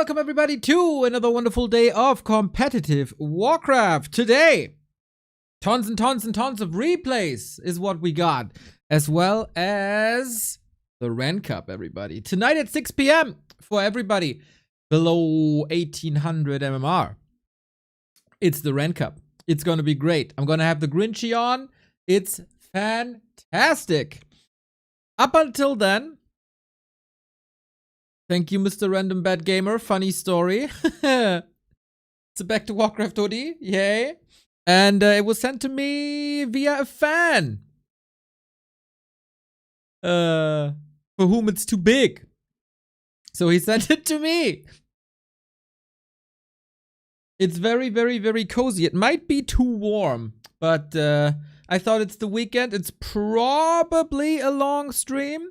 welcome everybody to another wonderful day of competitive Warcraft. Today, tons and tons and tons of replays is what we got, as well as the Ren Cup, everybody. Tonight at 6 p.m. for everybody below 1800 MMR. It's the Ren Cup. It's gonna be great. I'm gonna have the Grinchy on. It's fantastic. Up until then, thank you, Mr. Random Bad Gamer. Funny story. It's a Back to Warcraft hoodie. Yay. And it was sent to me via a fan. For whom it's too big. So he sent it to me. It's very, very, very cozy. It might be too warm, but I thought it's the weekend. It's probably a long stream.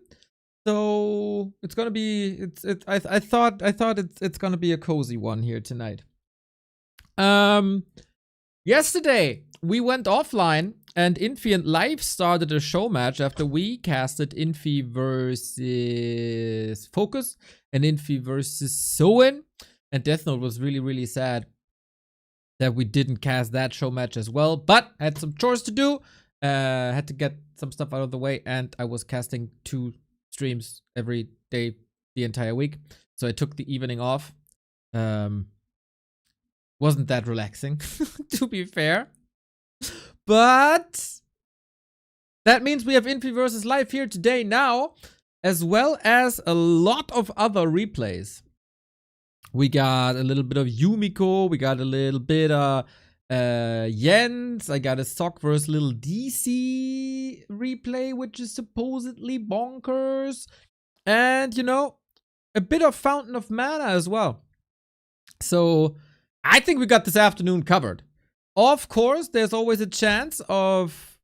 So it's gonna be I thought it's gonna be a cozy one here tonight. Yesterday we went offline and Infy and Live started a show match after we casted Infy versus Focus and Infy versus Soin. And Death Note was really, really sad that we didn't cast that show match as well, but I had some chores to do. Had to get some stuff out of the way, and I was casting 2 streams every day the entire week, so I took the evening off. Wasn't that relaxing, to be fair, but that means we have Infy versus Live here today now, as well as a lot of other replays. We got a little bit of Yumiko, we got a little bit of Jens, I got a Sock vs Little DC replay, which is supposedly bonkers. And, you know, a bit of Fountain of Mana as well. So, I think we got this afternoon covered. Of course, there's always a chance of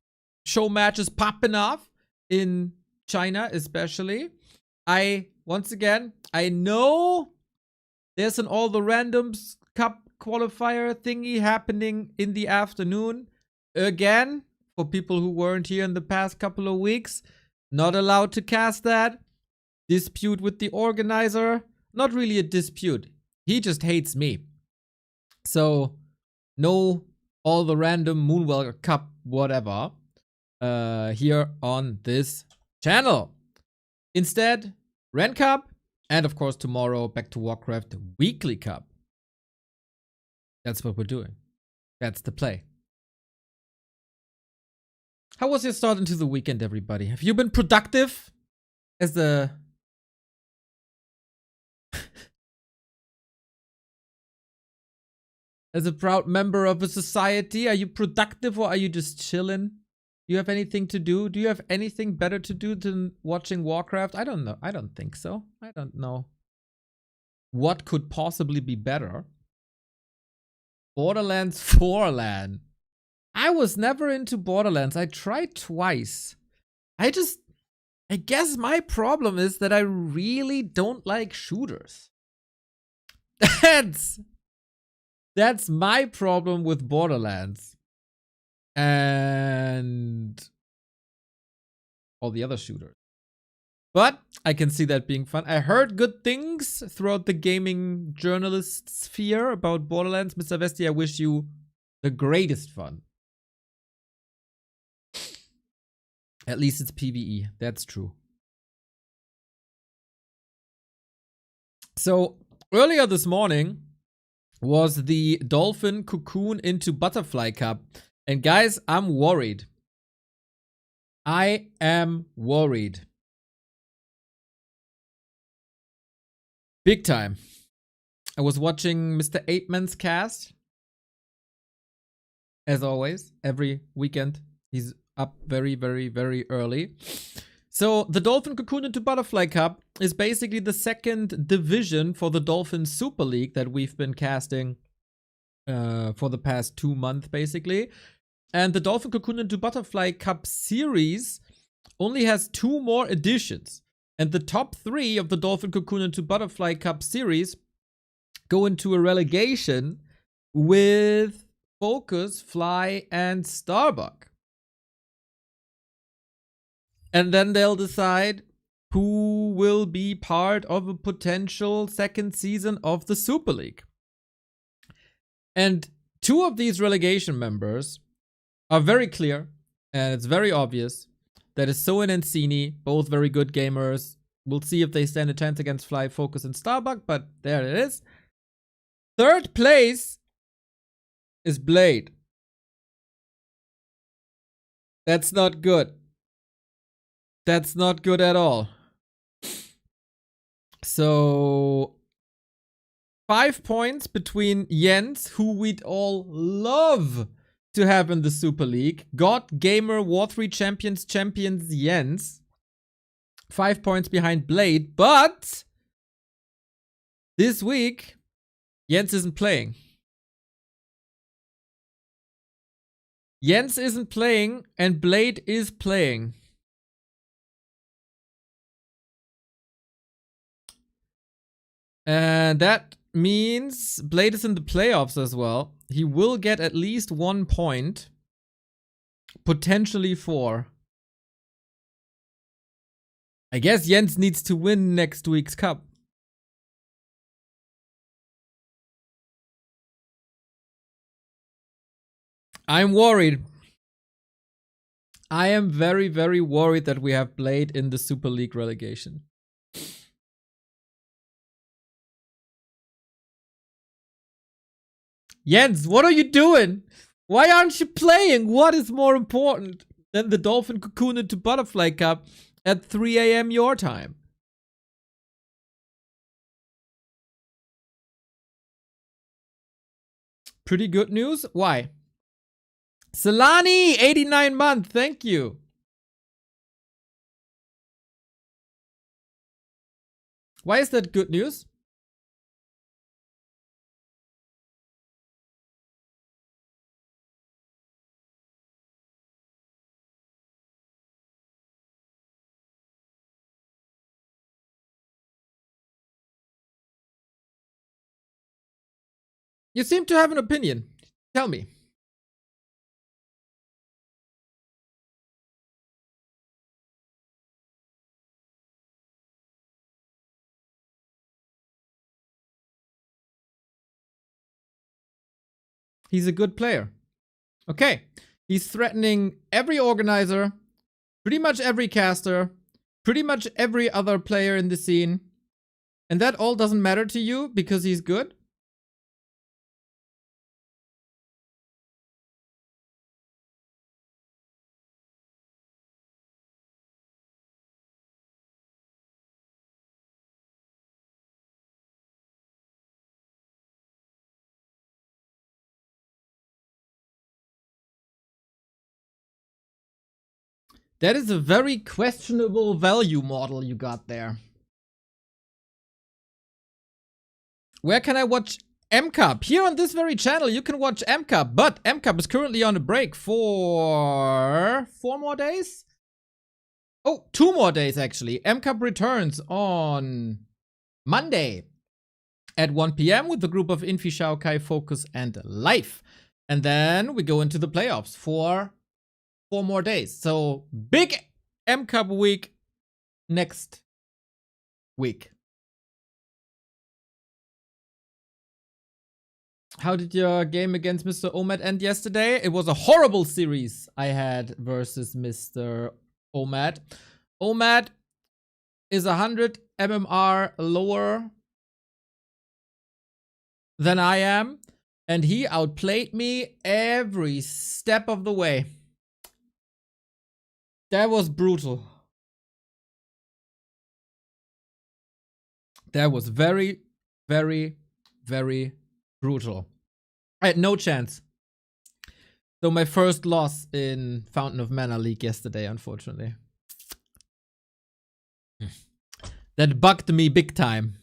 show matches popping off in China, especially. Once again, I know there's an All the Randoms Cup qualifier thingy happening in the afternoon. Again, for people who weren't here in the past couple of weeks, not allowed to cast that. Dispute with the organizer. Not really a dispute. He just hates me. So, no All the Random Moonwell Cup whatever here on this channel. Instead, Ren Cup, and of course tomorrow, Back to Warcraft Weekly Cup. That's what we're doing. That's the play. How was your start into the weekend, everybody? Have you been productive as a... as a proud member of a society? Are you productive or are you just chilling? Do you have anything to do? Do you have anything better to do than watching Warcraft? I don't know. I don't think so. I don't know what could possibly be better. Borderlands 4 LAN. I was never into Borderlands. I tried twice. I guess my problem is that I really don't like shooters. That's my problem with Borderlands. And all the other shooters. But I can see that being fun. I heard good things throughout the gaming journalist sphere about Borderlands. Mr. Vesti, I wish you the greatest fun. At least it's PvE. That's true. So, earlier this morning was the Dolphin Cocoon into Butterfly Cup. And guys, I'm worried. I am worried. Big time. I was watching Mr. 8man's cast. As always, every weekend. He's up very, very, very early. So, the Dolphin Cocoon into Butterfly Cup is basically the second division for the Dolphin Super League that we've been casting for the past 2 months, basically. And the Dolphin Cocoon into Butterfly Cup series only has 2 more editions. And the top 3 of the Dolphin Cocoon into Butterfly Cup series go into a relegation with Focus, Fly, and Starbuck. And then they'll decide who will be part of a potential second season of the Super League. And two of these relegation members are very clear, and it's very obvious. That is Soen and Sini, both very good gamers. We'll see if they stand a chance against Fly, Focus, and Starbuck, but there it is. Third place is Blade. That's not good. That's not good at all. So 5 points between Jens, who we'd all love to have in the Super League. God Gamer War 3 champions Jens. 5 points behind Blade, but this week Jens isn't playing. Jens isn't playing and Blade is playing. And that means Blade is in the playoffs as well. He will get at least 1 point. Potentially 4. I guess Jens needs to win next week's cup. I'm worried. I am very, very worried that we have Blade in the Super League relegation. Jens, what are you doing? Why aren't you playing? What is more important than the Dolphin Cocoon into Butterfly Cup at 3 a.m. your time? Pretty good news. Why? Solani, 89 month. Thank you. Why is that good news? You seem to have an opinion. Tell me. He's a good player. Okay. He's threatening every organizer, pretty much every caster, pretty much every other player in the scene. And that all doesn't matter to you because he's good? That is a very questionable value model you got there. Where can I watch M Cup? Here on this very channel, you can watch M Cup, but M Cup is currently on a break for 4 more days? Oh, 2 more days actually. M Cup returns on Monday at 1 p.m. with the group of Infy, Xiaokai, Focus, and Life. And then we go into the playoffs for 4 more days. So big M Cup week next week. How did your game against Mr. Omad end yesterday? It was a horrible series I had versus Mr. Omad. Omad is 100 MMR lower than I am, and he outplayed me every step of the way. That was brutal. That was very, very, very brutal. I had no chance. So my first loss in Fountain of Mana League yesterday, unfortunately. That bugged me big time.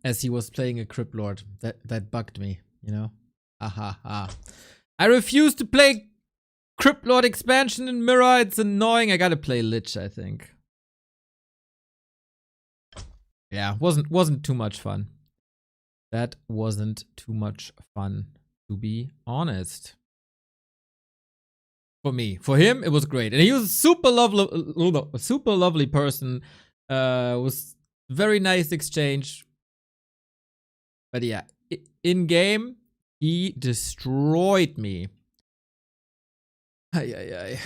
As he was playing a Crypt Lord. That bugged me, you know? Aha. I refuse to play Crypt Lord expansion in Mirror. It's annoying. I gotta play Lich, I think. Yeah, wasn't too much fun. That wasn't too much fun, to be honest. For me. For him, it was great. And he was a super lovely person. Was very nice exchange. But yeah, in game, he destroyed me. Ay, ay, ay.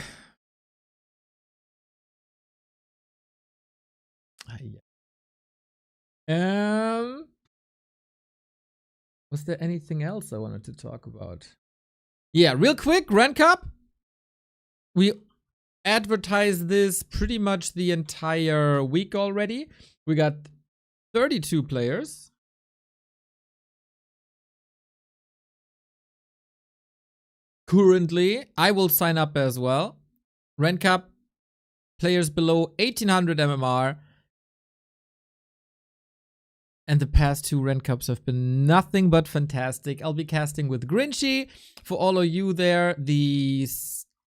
Was there anything else I wanted to talk about? Yeah, real quick, Ren Cup. We advertised this pretty much the entire week already. We got 32 players. Currently, I will sign up as well. Ren Cup, players below 1800 MMR. And the past 2 Ren Cups have been nothing but fantastic. I'll be casting with Grinchy. For all of you there, the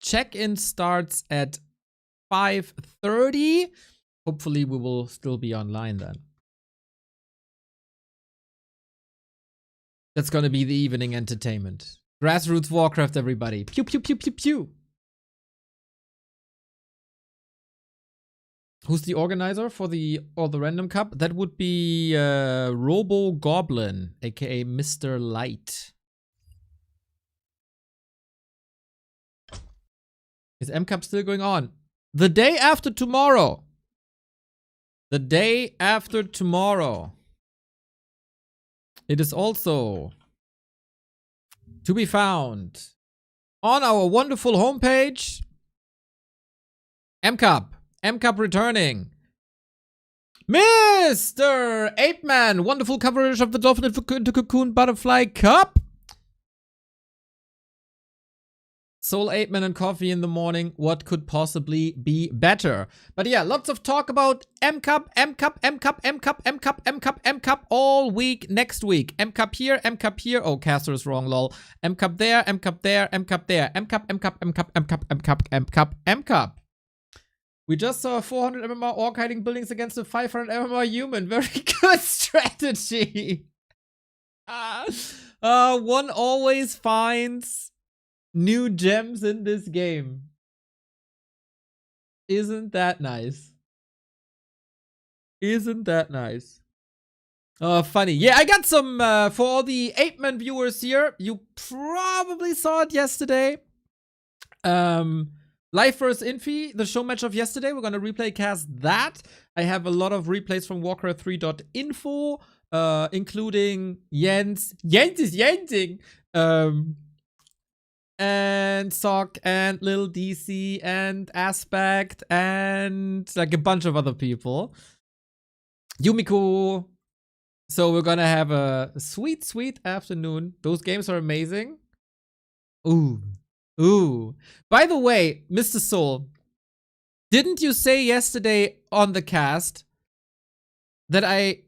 check-in starts at 5:30. Hopefully we will still be online then. That's gonna be the evening entertainment. Grassroots Warcraft, everybody. Pew, pew, pew, pew, pew. Who's the organizer for the Random Cup? That would be Robo Goblin, aka Mr. Light. Is M Cup still going on? The day after tomorrow. The day after tomorrow. It is also to be found on our wonderful homepage. M Cup. M Cup returning. Mr. Ape Man. Wonderful coverage of the Dolphin into Cocoon Butterfly Cup. Soul Ape Man and coffee in the morning. What could possibly be better? But yeah, lots of talk about M Cup, M Cup, M Cup, M Cup, M Cup, M Cup, M Cup all week next week. M Cup here, M Cup here. Oh, caster is wrong, lol. M Cup there, M Cup there, M Cup there. M Cup, M Cup, M Cup, M Cup, M Cup, M Cup, M Cup. We just saw 400 MMR orc hiding buildings against a 500 MMR human. Very good strategy. One always finds new gems in this game. Isn't that nice? Isn't that nice? Funny. Yeah, I got some, for all the Ape Man viewers here, you probably saw it yesterday. Live vs Infy, the show match of yesterday. We're gonna replay cast that. I have a lot of replays from Warcraft3.info, including Jens is Jensing, and Sock and Lil DC and Aspect and like a bunch of other people. Yumiko. So we're gonna have a sweet, sweet afternoon. Those games are amazing. Ooh. Ooh. By the way, Mr. Soul, didn't you say yesterday on the cast that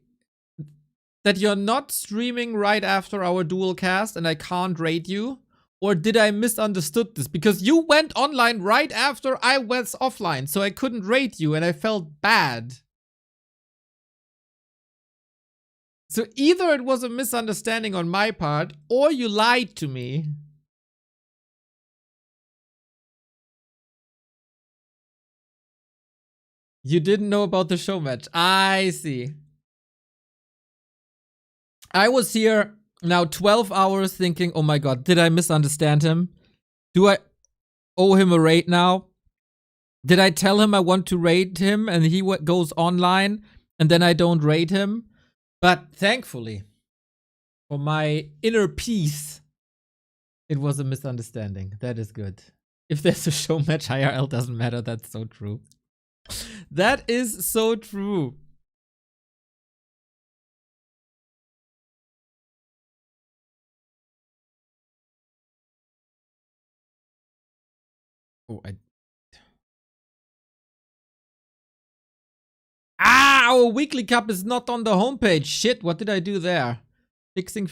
you're not streaming right after our dual cast and I can't raid you? Or did I misunderstood this? Because you went online right after I was offline, so I couldn't raid you and I felt bad. So either it was a misunderstanding on my part or you lied to me. You didn't know about the show match. I see. I was here now 12 hours thinking, oh my god, did I misunderstand him? Do I owe him a raid now? Did I tell him I want to raid him and he goes online and then I don't raid him? But thankfully, for my inner peace, it was a misunderstanding. That is good. If there's a show match, IRL doesn't matter. That's so true. That is so true. Oh, our weekly cup is not on the homepage. Shit, what did I do there? Fixing.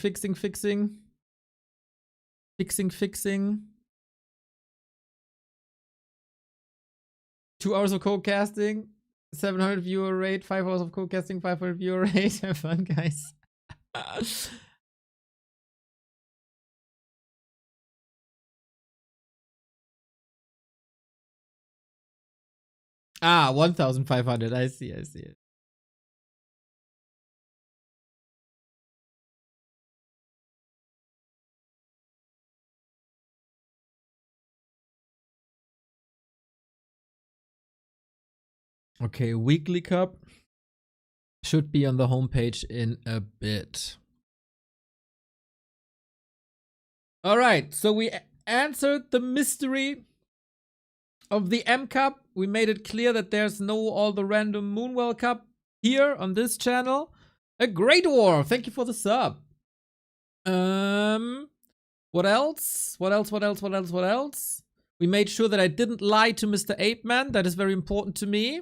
2 hours of co-casting, 700 viewer rate, 5 hours of co-casting, 500 viewer rate. Have fun, guys. Ah, 1,500. I see, I see it. Okay, weekly cup should be on the homepage in a bit. All right, so we answered the mystery of the M Cup. We made it clear that there's no all the random Moonwell Cup here on this channel. A great war. Thank you for the sub. What else? What else? What else? What else? What else? We made sure that I didn't lie to Mr. Ape Man. That is very important to me.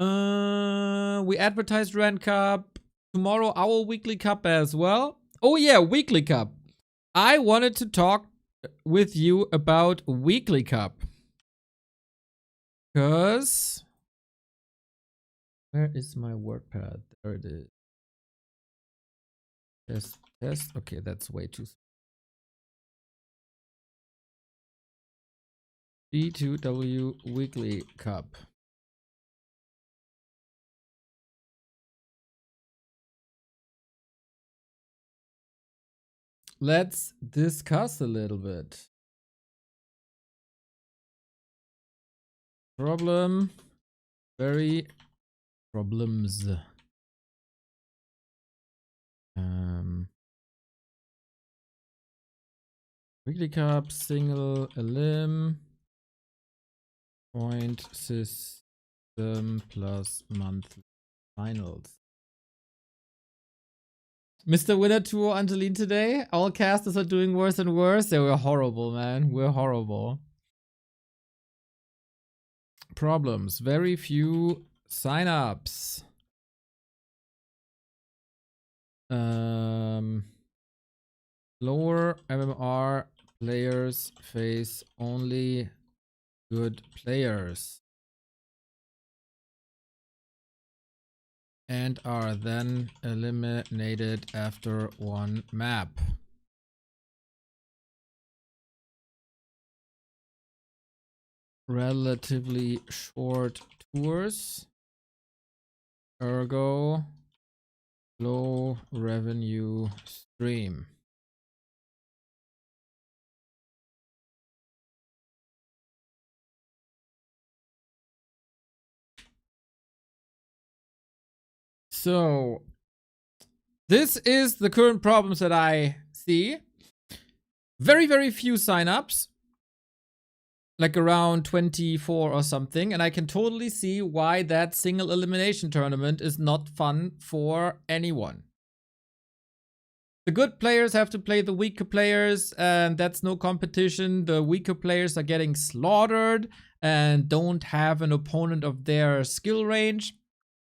We advertised Ren Cup. Tomorrow, our weekly cup as well. Oh yeah, weekly cup. I wanted to talk with you about weekly cup. Because... where is my WordPad? There it is. Test, test. Okay, that's way too small. B2W weekly cup. Let's discuss a little bit. Problem. Very problems. Weekly cup, single elim. Point system plus monthly finals. Mr. Winner 2 Angeline today. All casters are doing worse and worse. They were horrible, man. We're horrible. Problems. Very few signups. Lower MMR players face only good players. And are then eliminated after one map. Relatively short tours. Ergo, low revenue stream. So, this is the current problems that I see. Very, very few signups. Like around 24 or something. And I can totally see why that single elimination tournament is not fun for anyone. The good players have to play the weaker players, and that's no competition. The weaker players are getting slaughtered and don't have an opponent of their skill range.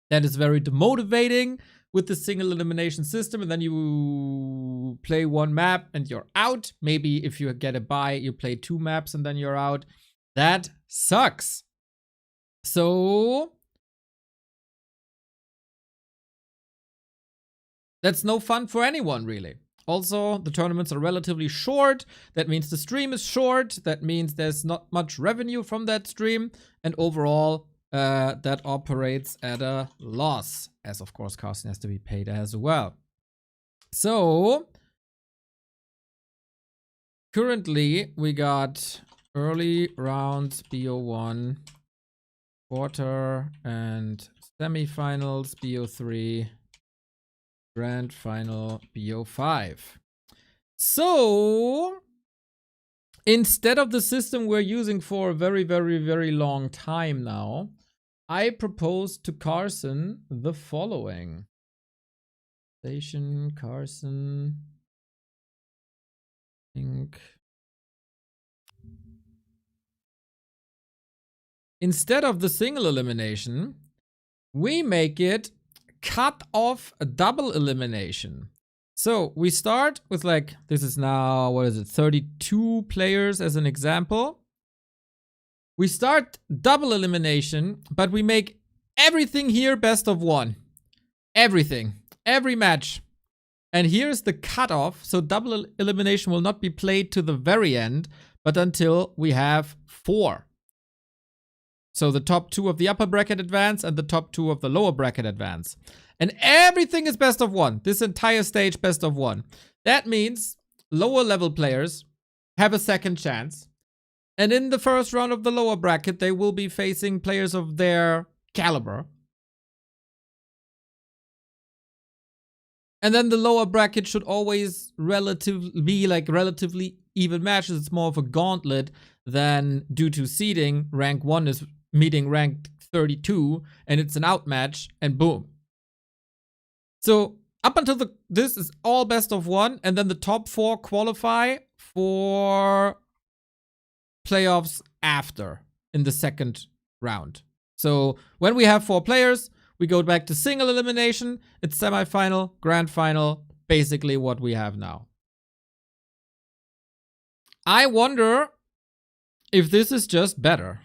That is very demotivating with the single elimination system, and then you play one map and you're out. Maybe if you get a bye, you play 2 maps and then you're out. That sucks. So that's no fun for anyone, really. Also, the tournaments are relatively short. That means the stream is short. That means there's not much revenue from that stream. And overall, that operates at a loss, as of course casting has to be paid as well. So currently we got early rounds BO1, quarter and semifinals BO3, grand final BO5. So instead of the system we're using for a very, very, very long time now, I propose to Carson the following. Station Carson. Think. Instead of the single elimination, we make it cut off a double elimination. So we start with like, this is now, what is it, 32 players as an example. We start double elimination, but we make everything here best of 1. Everything. Every match. And here's the cutoff. So double elimination will not be played to the very end, but until we have 4. So the top 2 of the upper bracket advance and the top 2 of the lower bracket advance. And everything is best of 1. This entire stage best of 1. That means lower level players have a second chance. And in the first round of the lower bracket, they will be facing players of their caliber. And then the lower bracket should always be like relatively even matches. It's more of a gauntlet than, due to seeding, rank 1 is meeting rank 32 and it's an outmatch and boom. So up until this is all best of 1, and then the top 4 qualify for playoffs after in the second round. So when we have 4 players, we go back to single elimination. It's semifinal, grand final, basically what we have now. I wonder if this is just better.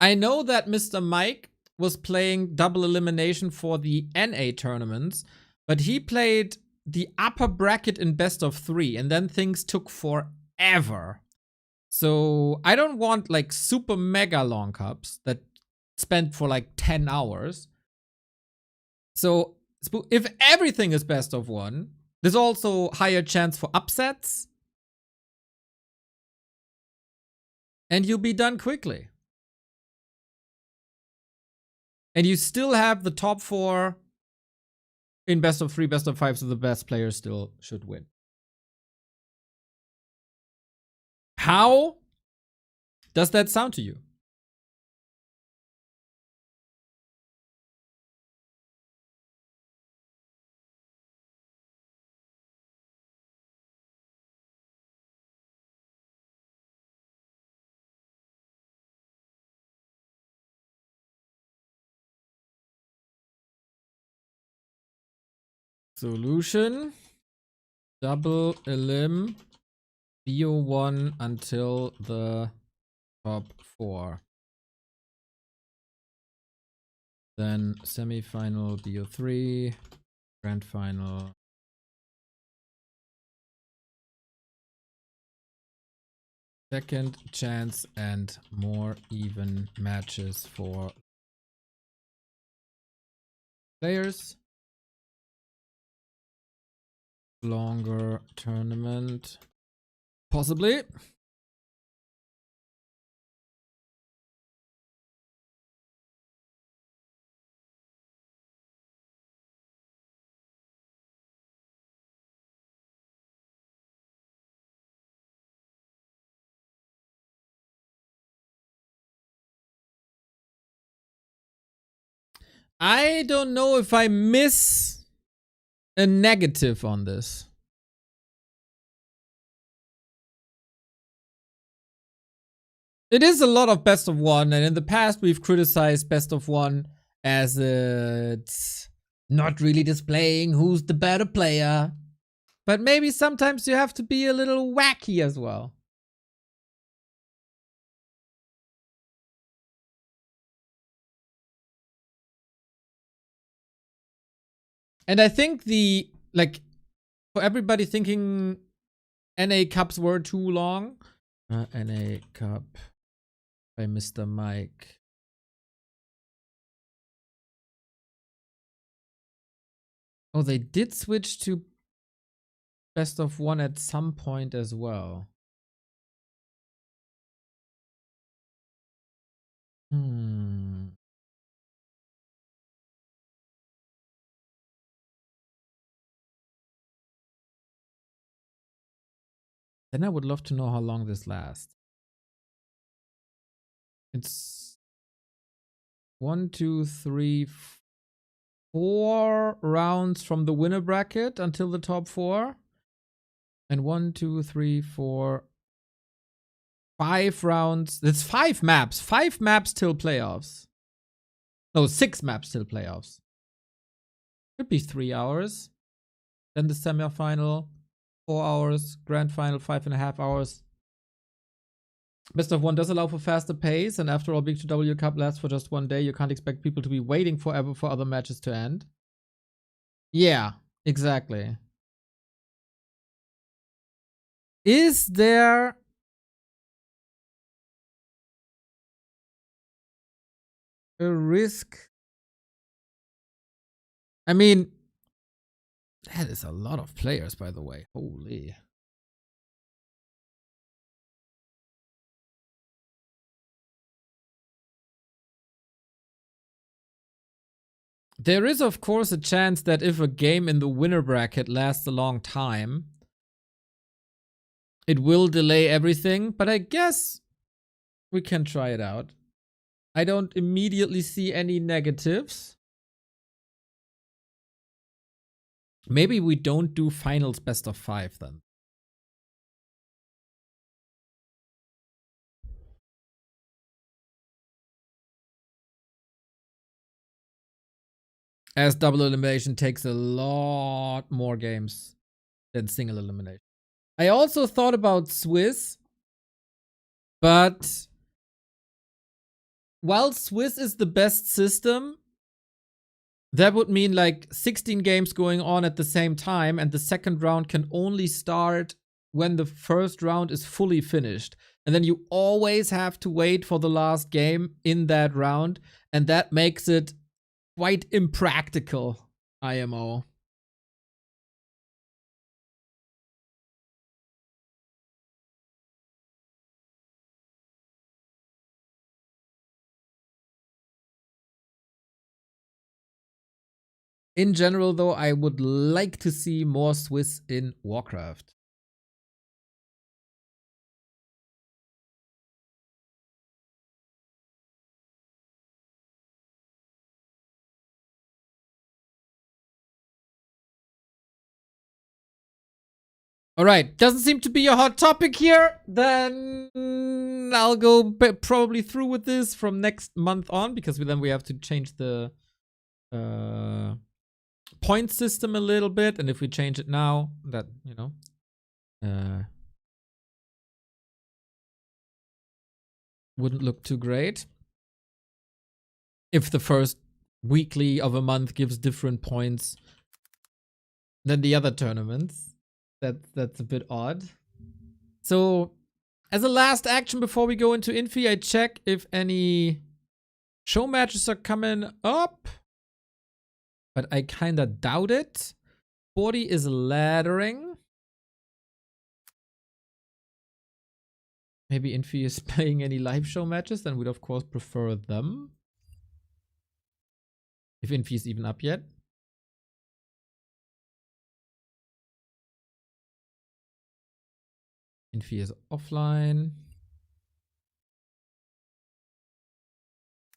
I know that Mr. Mike was playing double elimination for the NA tournaments, but he played the upper bracket in best of 3, and then things took forever. So I don't want like super mega long cups that spent for like 10 hours. So if everything is best of 1, there's also higher chance for upsets. And you'll be done quickly. And you still have the top 4 in best of 3, best of 5, so the best players still should win. How does that sound to you? Solution: double elim BO1 until the top 4. Then semi-final BO3, grand final. Second chance and more even matches for players. Longer tournament. Possibly. I don't know if I miss a negative on this. It is a lot of best of 1, and in the past we've criticized best of 1 as it's not really displaying who's the better player. But maybe sometimes you have to be a little wacky as well. And I think for everybody thinking NA Cups were too long. NA Cup by Mr. Mike. Oh, they did switch to best of 1 at some point as well. Then I would love to know how long this lasts. It's 1, 2, 3, 4 rounds from the winner bracket until the top 4. And 1, 2, 3, 4, 5 rounds. It's 5 maps. 5 maps till playoffs. No, 6 maps till playoffs. Could be 3 hours. Then the semi-final, 4 hours. Grand final, 5.5 hours. Best of 1 does allow for faster pace, and after all, Big 2W Cup lasts for just 1 day. You can't expect people to be waiting forever for other matches to end. Yeah, exactly. Is there a risk? I mean, that is a lot of players, by the way. Holy. There is, of course, a chance that if a game in the winner bracket lasts a long time, it will delay everything, but I guess we can try it out. I don't immediately see any negatives. Maybe we don't do finals best of 5 then. As double elimination takes a lot more games than single elimination. I also thought about Swiss, but while Swiss is the best system, that would mean like 16 games going on at the same time, and the second round can only start when the first round is fully finished. And then you always have to wait for the last game in that round, and that makes it quite impractical, IMO. In general, though, I would like to see more Swiss in Warcraft. All right, doesn't seem to be a hot topic here. Then I'll go probably through with this from next month on, because then we have to change the point system a little bit. And if we change it now, that, you know, wouldn't look too great. If the first weekly of a month gives different points than the other tournaments. That's a bit odd. So, as a last action before we go into Infy, I check if any show matches are coming up. But I kinda doubt it. 40 is laddering. Maybe Infy is playing any live show matches, then we'd of course prefer them. If Infy is even up yet. Infy is offline.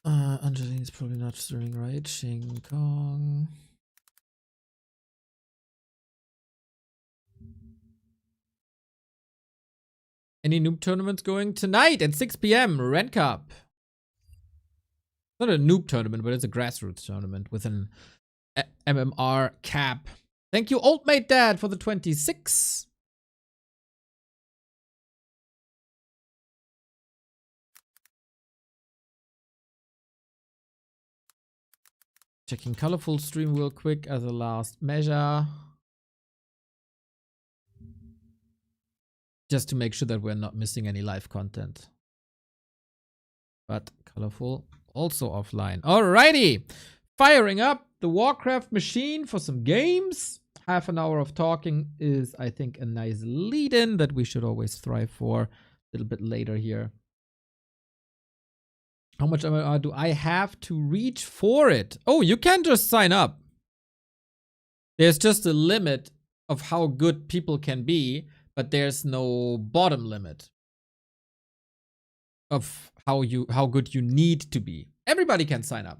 Angeline is probably not streaming, right? Shing Kong. Any noob tournaments going tonight at 6 p.m. Ren Cup. Not a noob tournament, but it's a grassroots tournament with an MMR cap. Thank you, Old Mate Dad, for the 26. Checking colorful stream real quick as a last measure. Just to make sure that we're not missing any live content. But colorful also offline. Alrighty. Firing up the Warcraft machine for some games. Half an hour of talking is, I think, a nice lead-in that we should always thrive for a little bit later here. How much MMR do I have to reach for it? Oh, you can just sign up. There's just a limit of how good people can be, but there's no bottom limit of how good you need to be. Everybody can sign up.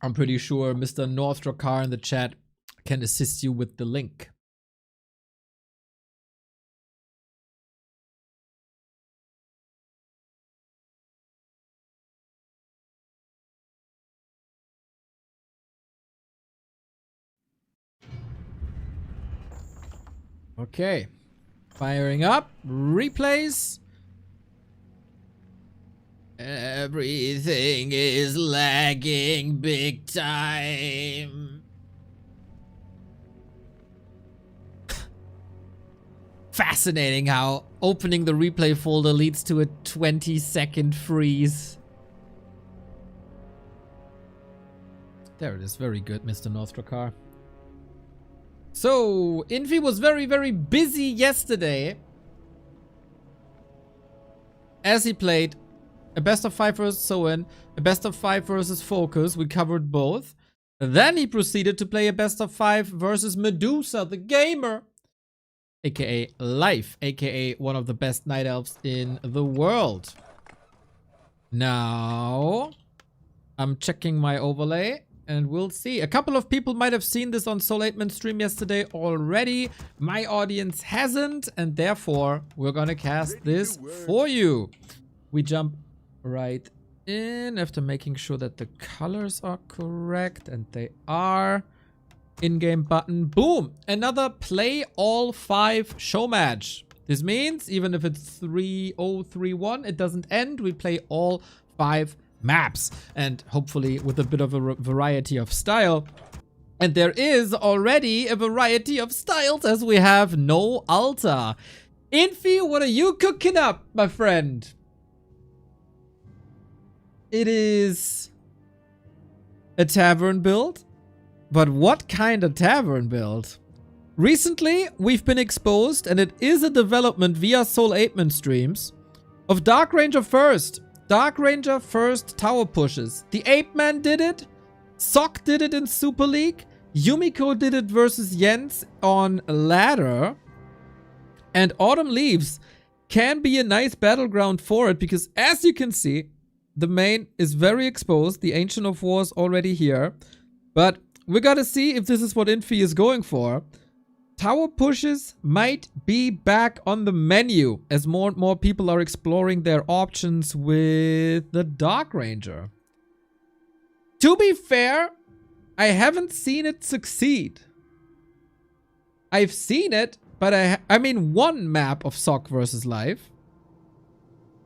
I'm pretty sure Mr. Northrokar in the chat can assist you with the link. Okay. Firing up. Replays. Everything is lagging big time. Fascinating how opening the replay folder leads to a 20-second freeze. There it is. Very good, Mr. Northrakar. So, Infy was very, very busy yesterday as he played a best of 5 versus Soen, a best of 5 versus Focus. We covered both. Then he proceeded to play a best of 5 versus Medusa, the gamer. AKA Life, AKA one of the best night elves in the world. Now, I'm checking my overlay and we'll see. A couple of people might have seen this on Soul8man stream yesterday already. My audience hasn't, and therefore we're gonna cast this for you. We jump right in after making sure that the colors are correct, and they are. In-game button. Boom! Another play all 5 show match. This means even if it's 3-0-3-1, it doesn't end. We play all 5 maps, and hopefully with a bit of a variety of style. And there is already a variety of styles as we have no altar. Infy, what are you cooking up, my friend? It is a tavern build. But what kind of tavern build? Recently, we've been exposed, and it is a development via Soul8man streams, of Dark Ranger first. Dark Ranger first tower pushes. The Ape Man did it. Sok did it in Super League. Yumiko did it versus Jens on ladder. And Autumn Leaves can be a nice battleground for it, because as you can see, the main is very exposed. The Ancient of War is already here. But we gotta see if this is what Infy is going for. Tower pushes might be back on the menu as more and more people are exploring their options with the Dark Ranger. To be fair, I haven't seen it succeed. I've seen it, but I mean one map of Sok versus Life.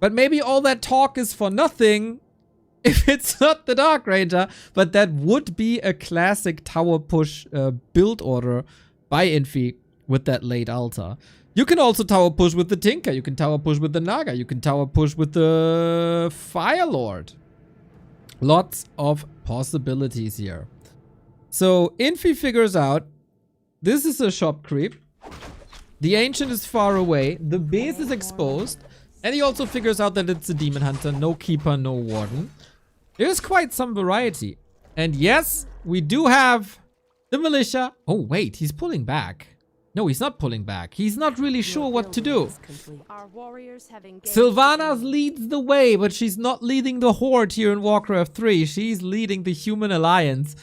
But maybe all that talk is for nothing if it's not the Dark Ranger, but that would be a classic tower push build order by Infy with that late altar. You can also tower push with the Tinker, you can tower push with the Naga, you can tower push with the Fire Lord. Lots of possibilities here. So Infy figures out this is a shop creep. The Ancient is far away, the base is exposed, and he also figures out that it's a Demon Hunter, no Keeper, no Warden. There's quite some variety. And yes, we do have the Militia. Oh wait, he's pulling back. No, he's not pulling back. He's not really sure what to do. Sylvanas leads the way, but she's not leading the Horde here in Warcraft 3. She's leading the Human Alliance.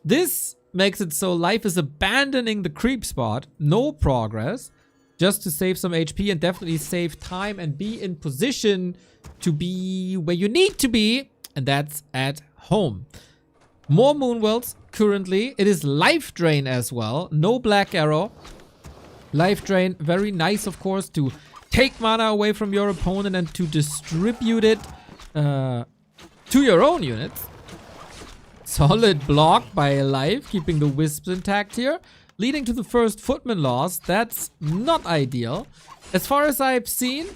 This makes it so Life is abandoning the creep spot. No progress. Just to save some HP and definitely save time and be in position to be where you need to be. And that's at home. More Moonwells currently. It is Life Drain as well. No Black Arrow. Life Drain, very nice of course to take mana away from your opponent and to distribute it to your own units. Solid block by Life, keeping the Wisps intact here. Leading to the first Footman loss. That's not ideal. As far as I've seen,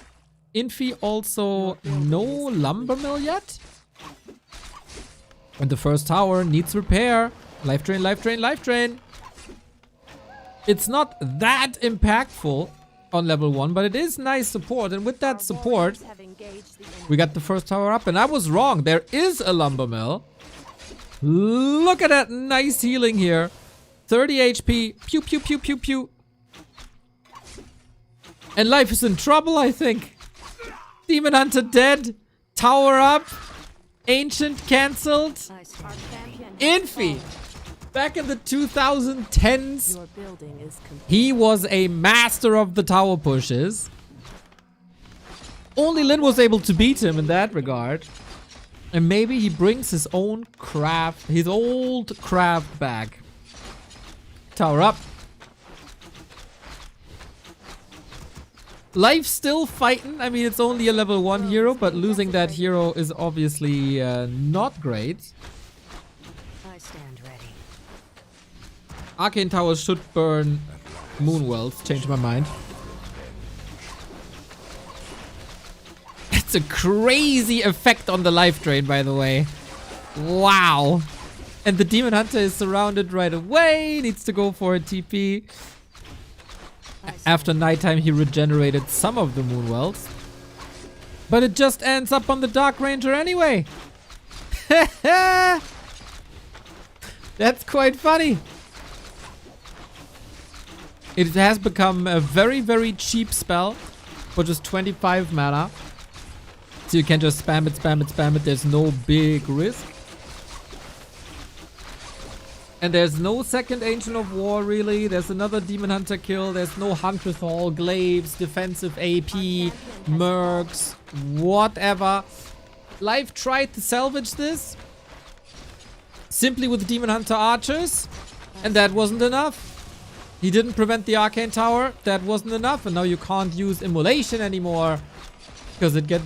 Infy also no Lumber Mill yet. And the first tower needs repair. Life Drain, Life Drain, Life Drain. It's not that impactful on level 1, but it is nice support. And with that support, we got the first tower up. And I was wrong. There is a Lumber Mill. Look at that nice healing here. 30 HP. Pew, pew, pew, pew, pew. And Life is in trouble, I think. Demon Hunter dead. Tower up. Ancient cancelled. Infy. Back in the 2010s, he was a master of the tower pushes. Only Lin was able to beat him in that regard. And maybe he brings his own craft, his old craft back. Tower up. Life still fighting. I mean, it's only a level 1 hero, but losing that hero is obviously not great. I stand ready. Arcane Towers should burn Moonwells. Change my mind. a crazy effect on the life drain, by the way. Wow. And the Demon Hunter is surrounded right away. Needs to go for a TP. After nighttime, he regenerated some of the Moon Wells. But it just ends up on the Dark Ranger anyway. That's quite funny. It has become a very, very cheap spell for just 25 mana. So you can just spam it, spam it, spam it. There's no big risk. And there's no second Ancient of War, really. There's another Demon Hunter kill. There's no Huntress Hall, Glaives, defensive AP, Mercs, whatever. Life tried to salvage this simply with Demon Hunter archers, and that wasn't enough. He didn't prevent the Arcane Tower. That wasn't enough. And now you can't use Immolation anymore because it gets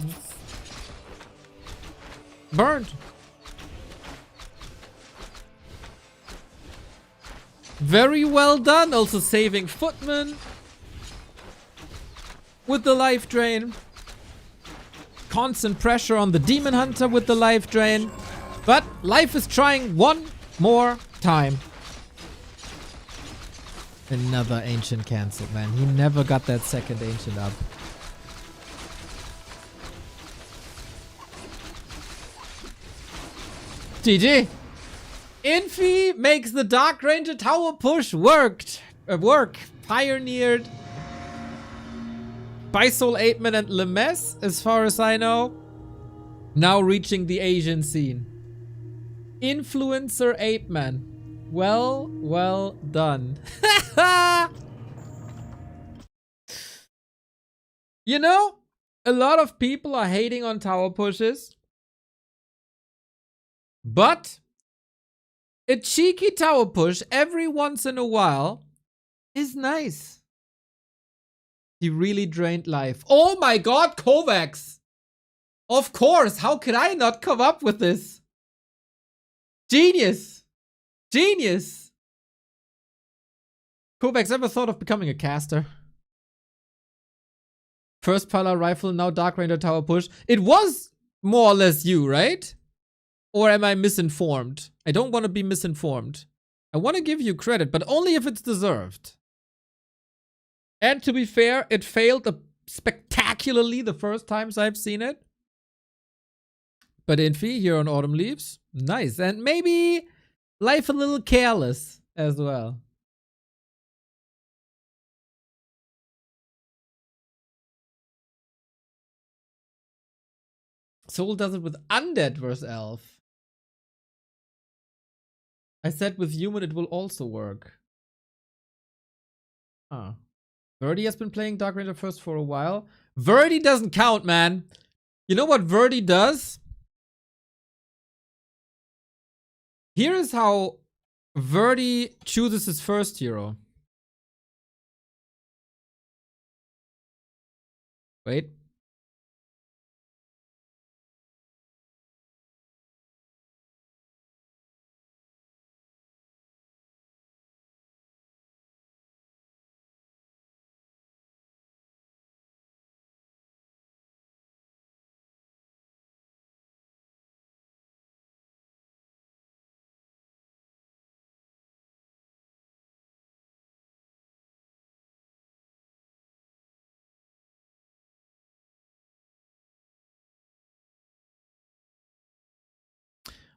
burned. Very well done. Also saving Footman with the life drain. Constant pressure on the Demon Hunter with the life drain. But life is trying one more time. Another Ancient cancelled, man. He never got that second Ancient up. GG. Infy makes the Dark Ranger tower push work. Pioneered by Soul 8-Man and Lemes, as far as I know. Now reaching the Asian scene. Influencer 8-Man. Well done. You know, a lot of people are hating on tower pushes. But a cheeky tower push every once in a while is nice. He really drained life. Oh my god, Kovacs! Of course, how could I not come up with this? Genius! Genius! Kovacs ever thought of becoming a caster? First Pala rifle, now Dark Ranger tower push. It was more or less you, right? Or am I misinformed? I don't want to be misinformed. I want to give you credit, but only if it's deserved. And to be fair, it failed spectacularly the first times I've seen it. But Infy here on Autumn Leaves, nice. And maybe life a little careless as well. Soul does it with Undead versus Elf. I said with human it will also work. Huh. Verdi has been playing Dark Ranger first for a while. Verdi doesn't count, man. You know what Verdi does? Here is how Verdi chooses his first hero. Wait.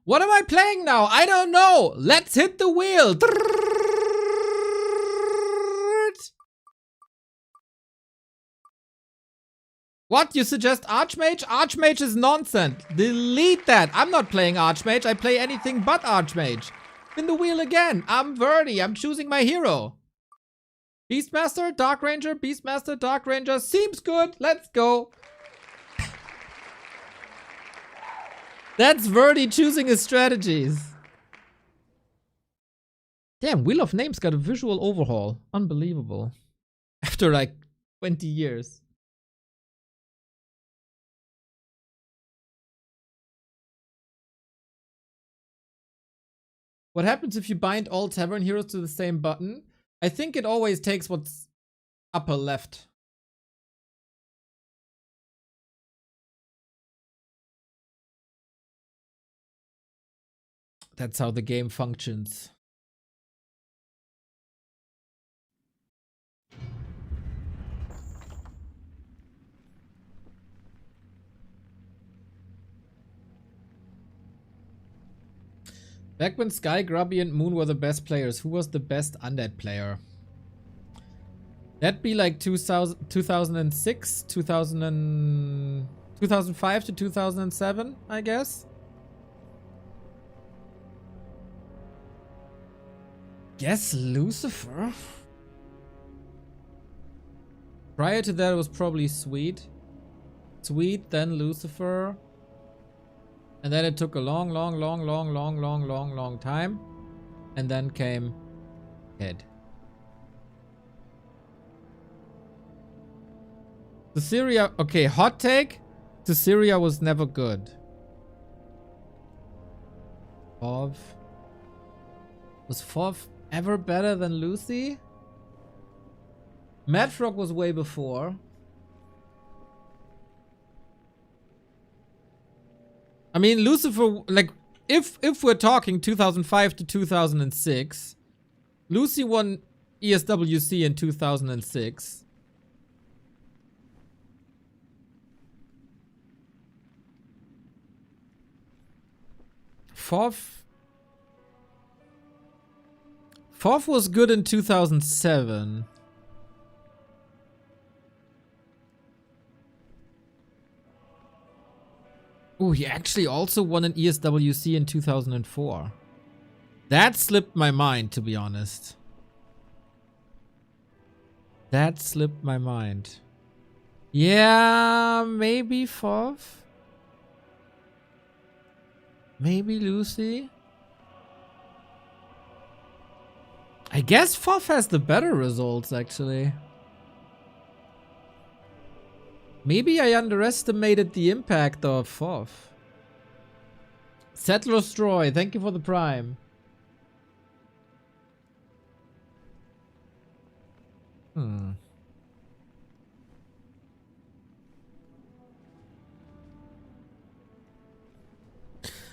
What am I playing now? I don't know. Let's hit the wheel. What? You suggest Archmage? Archmage is nonsense. Delete that. I'm not playing Archmage. I play anything but Archmage. In the wheel again. I'm Verdi. I'm choosing my hero. Beastmaster, Dark Ranger, Beastmaster, Dark Ranger. Seems good. Let's go. That's Verdi choosing his strategies. Damn, Wheel of Names got a visual overhaul. Unbelievable. After like 20 years. What happens if you bind all Tavern heroes to the same button? I think it always takes what's upper left. That's how the game functions. Back when Sky, Grubby, and Moon were the best players, who was the best undead player? That'd be like 2006, 2005 to 2007, I guess. Guess Lucifer? Prior to that, it was probably Sweet. Sweet, then Lucifer. And then it took a long time. And then came Head. The Syria, okay, hot take. The Syria was never good. Fov. Was Fov ever better than Lucy? Madfrog was way before. I mean, Lucifer, like, if we're talking 2005 to 2006, Lucy won ESWC in 2006. Fourth was good in 2007. Oh, he actually also won an ESWC in 2004. That slipped my mind, to be honest. That slipped my mind. Yeah, maybe Fourth. Maybe Lucy. I guess Fourth has the better results, actually. Maybe I underestimated the impact of Fourth. Settler's Troy, thank you for the prime.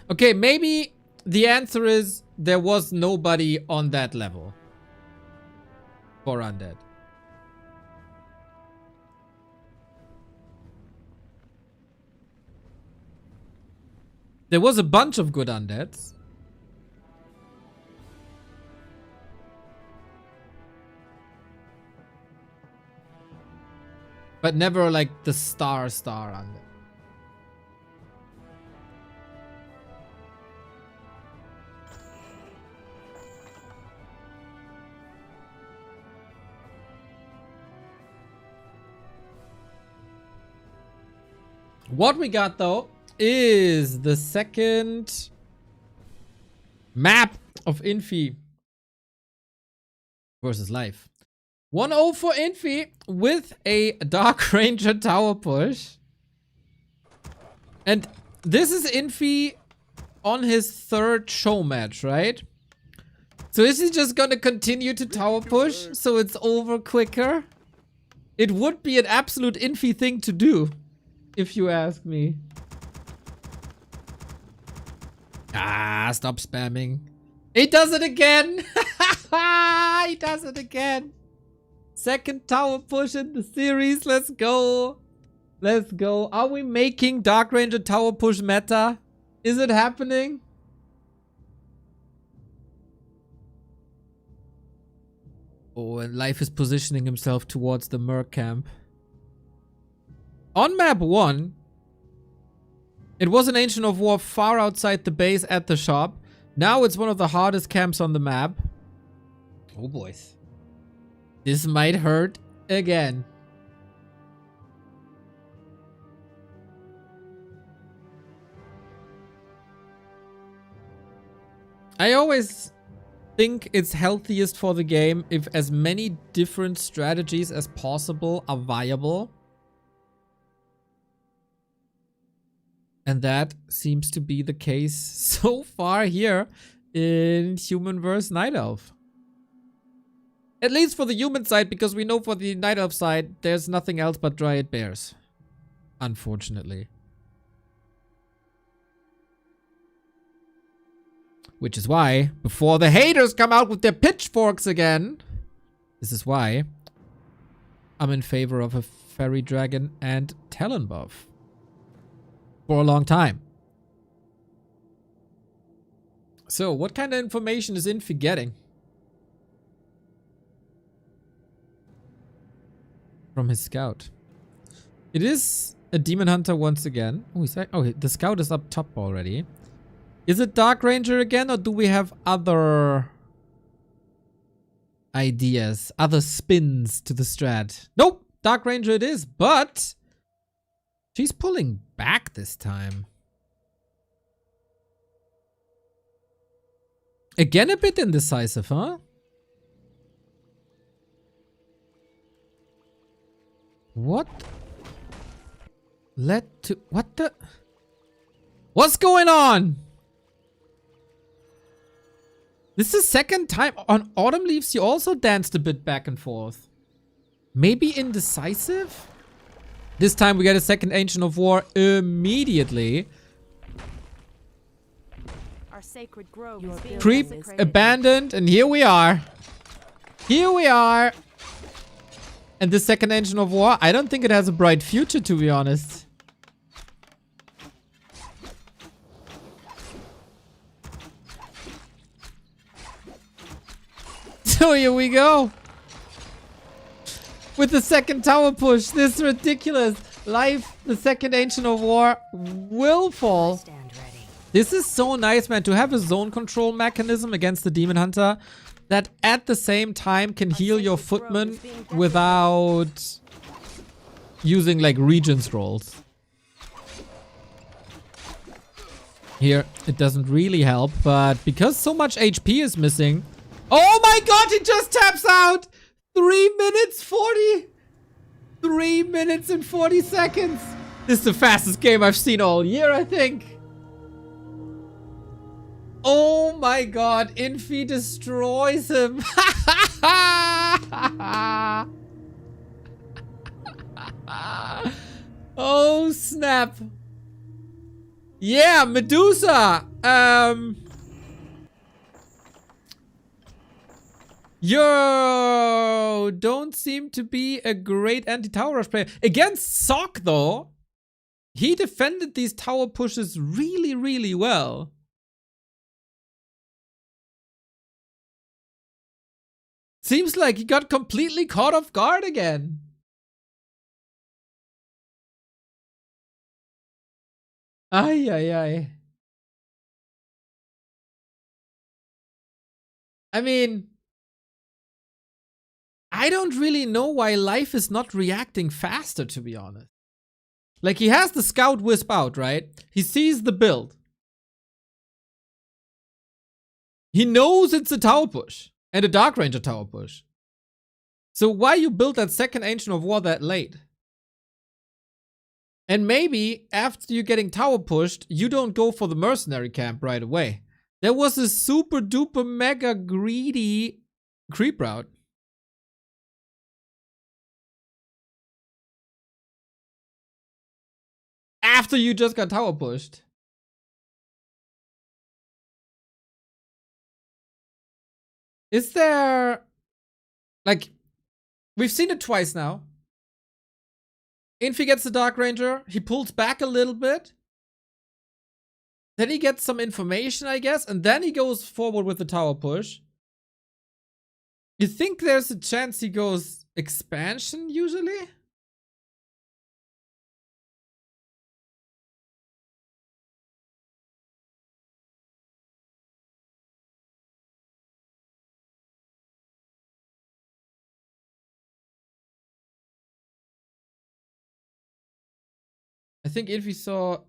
Okay, maybe the answer is there was nobody on that level for undead. There was a bunch of good undeads. But never like the star undead. What we got though is the second map of Infy versus Life. 1-0 for Infy with a Dark Ranger tower push. And this is Infy on his third show match, right? So is he just gonna continue to tower push so it's over quicker? It would be an absolute Infy thing to do, if you ask me. Ah, stop spamming. He does it again. He does it again. Second tower push in the series. Let's go. Let's go. Are we making Dark Ranger tower push meta? Is it happening? Oh, and Life is positioning himself towards the Merc camp. On map 1, it was an Ancient of War far outside the base at the shop. Now it's one of the hardest camps on the map. Oh boys. This might hurt again. I always think it's healthiest for the game if as many different strategies as possible are viable. And that seems to be the case so far here in Human vs. Night Elf. At least for the human side, because we know for the Night Elf side, there's nothing else but Dryad Bears. Unfortunately. Which is why, before the haters come out with their pitchforks again, this is why I'm in favor of a Fairy Dragon and Talon buff. For a long time. So, what kind of information is Infy getting? From his scout. It is a Demon Hunter once again. Oh, the scout is up top already. Is it Dark Ranger again, or do we have other ideas, other spins to the strat? Nope, Dark Ranger it is, but she's pulling back this time. Again, a bit indecisive, huh? What? What the? What's going on? This is the second time. On Autumn Leaves, you also danced a bit back and forth. Maybe indecisive? This time we get a second Ancient of War immediately. Our sacred grove is being Creep desecrated. abandoned, and here we are. Here we are. And the second Ancient of War, I don't think it has a bright future, to be honest. So here we go. With the second tower push. This is ridiculous. Life, the second Ancient of War will fall. Stand ready. This is so nice, man, to have a zone control mechanism against the Demon Hunter that at the same time can heal your footman without using like regen scrolls. Here, it doesn't really help, but because so much HP is missing. Oh my god, he just taps out! 3 minutes 40! 3 minutes and 40 seconds! This is the fastest game I've seen all year, I think. Oh my god, Infy destroys him. Oh snap. Yeah, Medusa. Yo, don't seem to be a great anti-tower rush player. Against Sock though, he defended these tower pushes really, really well. Seems like he got completely caught off guard again. Ay, ay, ay. I mean, I don't really know why life is not reacting faster, to be honest. Like, he has the scout wisp out, right? He sees the build. He knows it's a tower push. And a Dark Ranger tower push. So why you build that second Ancient of War that late? And maybe after you're getting tower pushed, you don't go for the mercenary camp right away. There was a super duper mega greedy creep route. After you just got tower pushed. Is there, like, we've seen it twice now. Infy gets the Dark Ranger. He pulls back a little bit. Then he gets some information, I guess. And then he goes forward with the tower push. You think there's a chance he goes expansion usually? I think Infy saw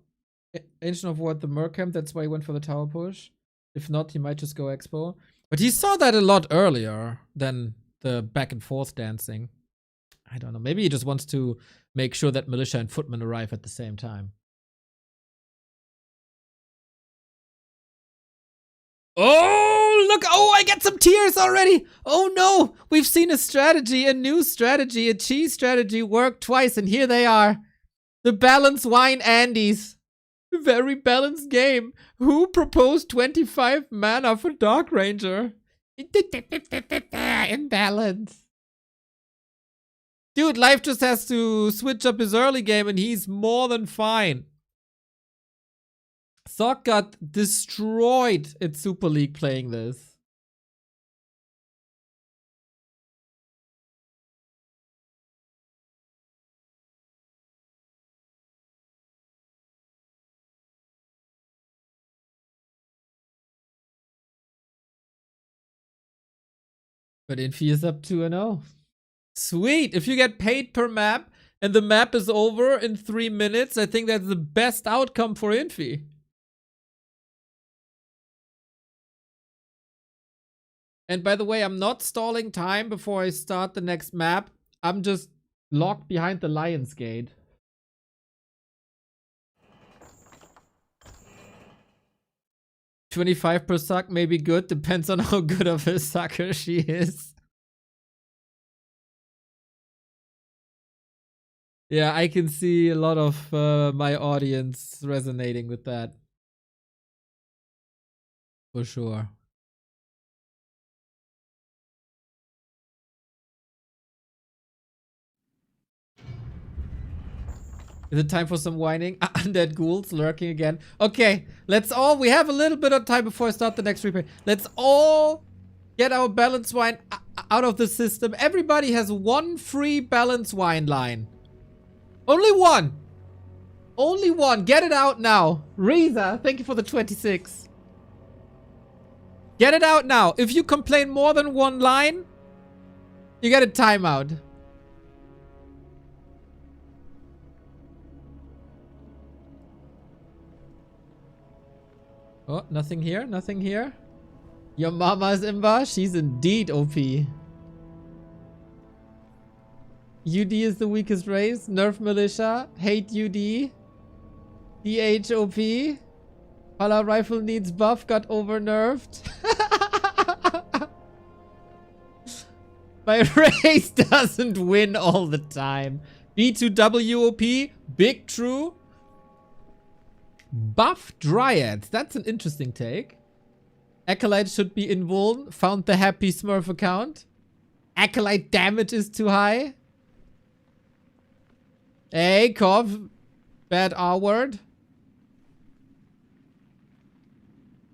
Ancient of War at the Mercamp, that's why he went for the tower push. If not, he might just go Expo. But he saw that a lot earlier than the back and forth dancing. I don't know. Maybe he just wants to make sure that Militia and Footmen arrive at the same time. Oh, look. Oh, I get some tears already. Oh, no. We've seen a strategy, a new strategy, a cheese strategy work twice, and here they are. The Balanced Wine Andes. Very balanced game. Who proposed 25 mana for Dark Ranger? Imbalance. Dude, Life just has to switch up his early game and he's more than fine. Sock got destroyed at Super League playing this. But Infy is up 2-0. Sweet! If you get paid per map and the map is over in 3 minutes, I think that's the best outcome for Infy. And by the way, I'm not stalling time before I start the next map. I'm just locked behind the Lion's Gate. $25 per suck may be good, depends on how good of a sucker she is. Yeah, I can see a lot of my audience resonating with that. For sure. Is it time for some whining? Undead ghouls lurking again. Okay, we have a little bit of time before I start the next replay. Let's all get our balance wine out of the system. Everybody has one free balance wine line. Only one. Only one. Get it out now. Reza, thank you for the 26. Get it out now. If you complain more than one line, you get a timeout. Oh, nothing here, nothing here. Your mama's Imba, she's indeed OP. UD is the weakest race. Nerf militia. Hate UD. DH OP. Hala rifle needs buff. Got over nerfed. My race doesn't win all the time. B2W OP. Big true. Buff Dryads. That's an interesting take. Acolyte should be invuln. Found the happy Smurf account. Acolyte damage is too high. Hey, Kov. Bad R word.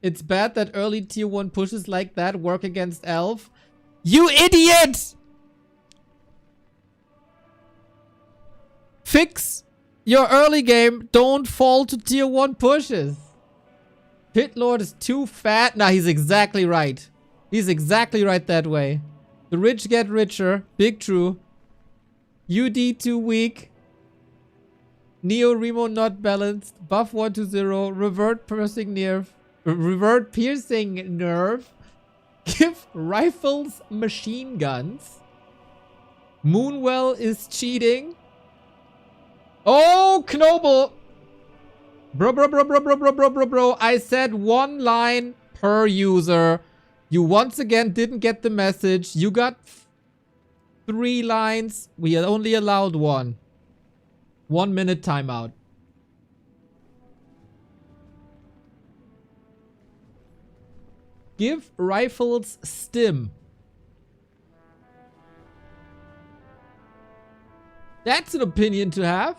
It's bad that early tier 1 pushes like that work against Elf. You idiot! Fix your early game. Don't fall to tier 1 pushes. Pit Lord is too fat. Nah, he's exactly right. He's exactly right that way. The rich get richer. Big true. UD too weak. Neo Remo not balanced. Buff 1 to 0. Revert piercing nerve. Revert piercing nerve. Give rifles machine guns. Moonwell is cheating. Oh, Knoble. Bro. I said one line per user. You once again didn't get the message. You got 3 lines. We only allowed 1. 1 minute timeout. Give rifles stim. That's an opinion to have.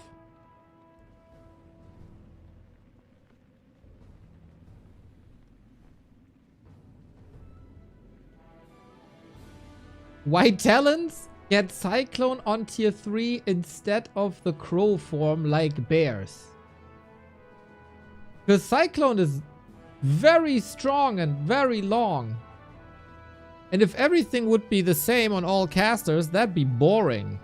White Talons get Cyclone on tier 3 instead of the Crow form like bears. Because Cyclone is very strong and very long. And if everything would be the same on all casters, that'd be boring.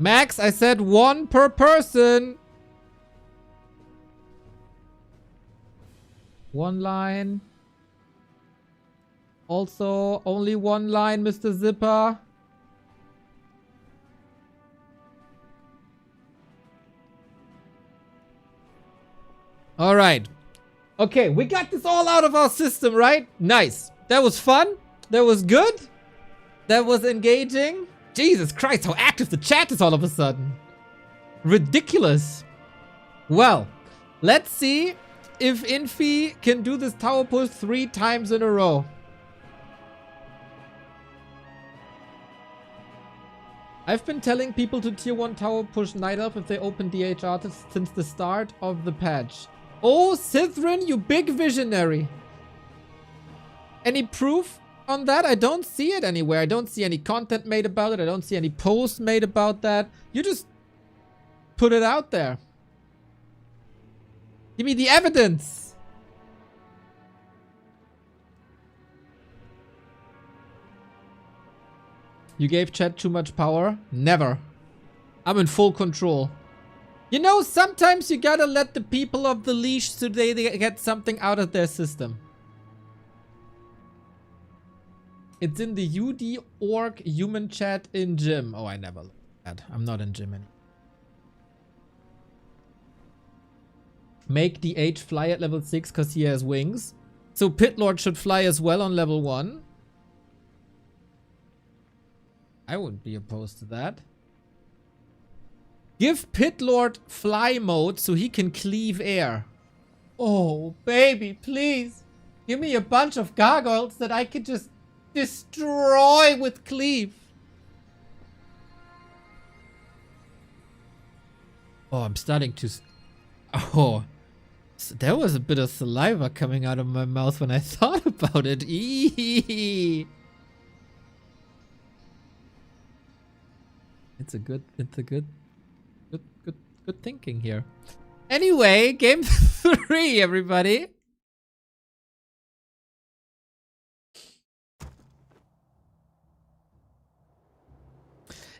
Max, I said 1 per person. 1 line. Also, only 1 line, Mr. Zipper. All right. Okay, we got this all out of our system, right? Nice. That was fun. That was good. That was engaging. Jesus Christ, how active the chat is all of a sudden. Ridiculous. Well, let's see if Infy can do this tower push 3 times in a row. I've been telling people to tier 1 tower push Night Elf if they open DHR since the start of the patch. Oh, Sithrin, you big visionary. Any proof on that? I don't see it anywhere. I don't see any content made about it. I don't see any posts made about that. You just put it out there. Give me the evidence. You gave chat too much power? Never. I'm in full control. You know, sometimes you gotta let the people of the leash so they get something out of their system. It's in the UD org human chat in gym. Oh, I never looked at that. I'm not in gym anymore. Make the H fly at level 6 because he has wings. So Pit Lord should fly as well on level 1. I wouldn't be opposed to that. Give Pit Lord fly mode so he can cleave air. Oh, baby, please. Give me a bunch of gargoyles that I could just destroy with cleave. Oh, I'm starting to... Oh, so there was a bit of saliva coming out of my mouth when I thought about it. Eee. It's a good thinking here. Anyway, game 3, everybody.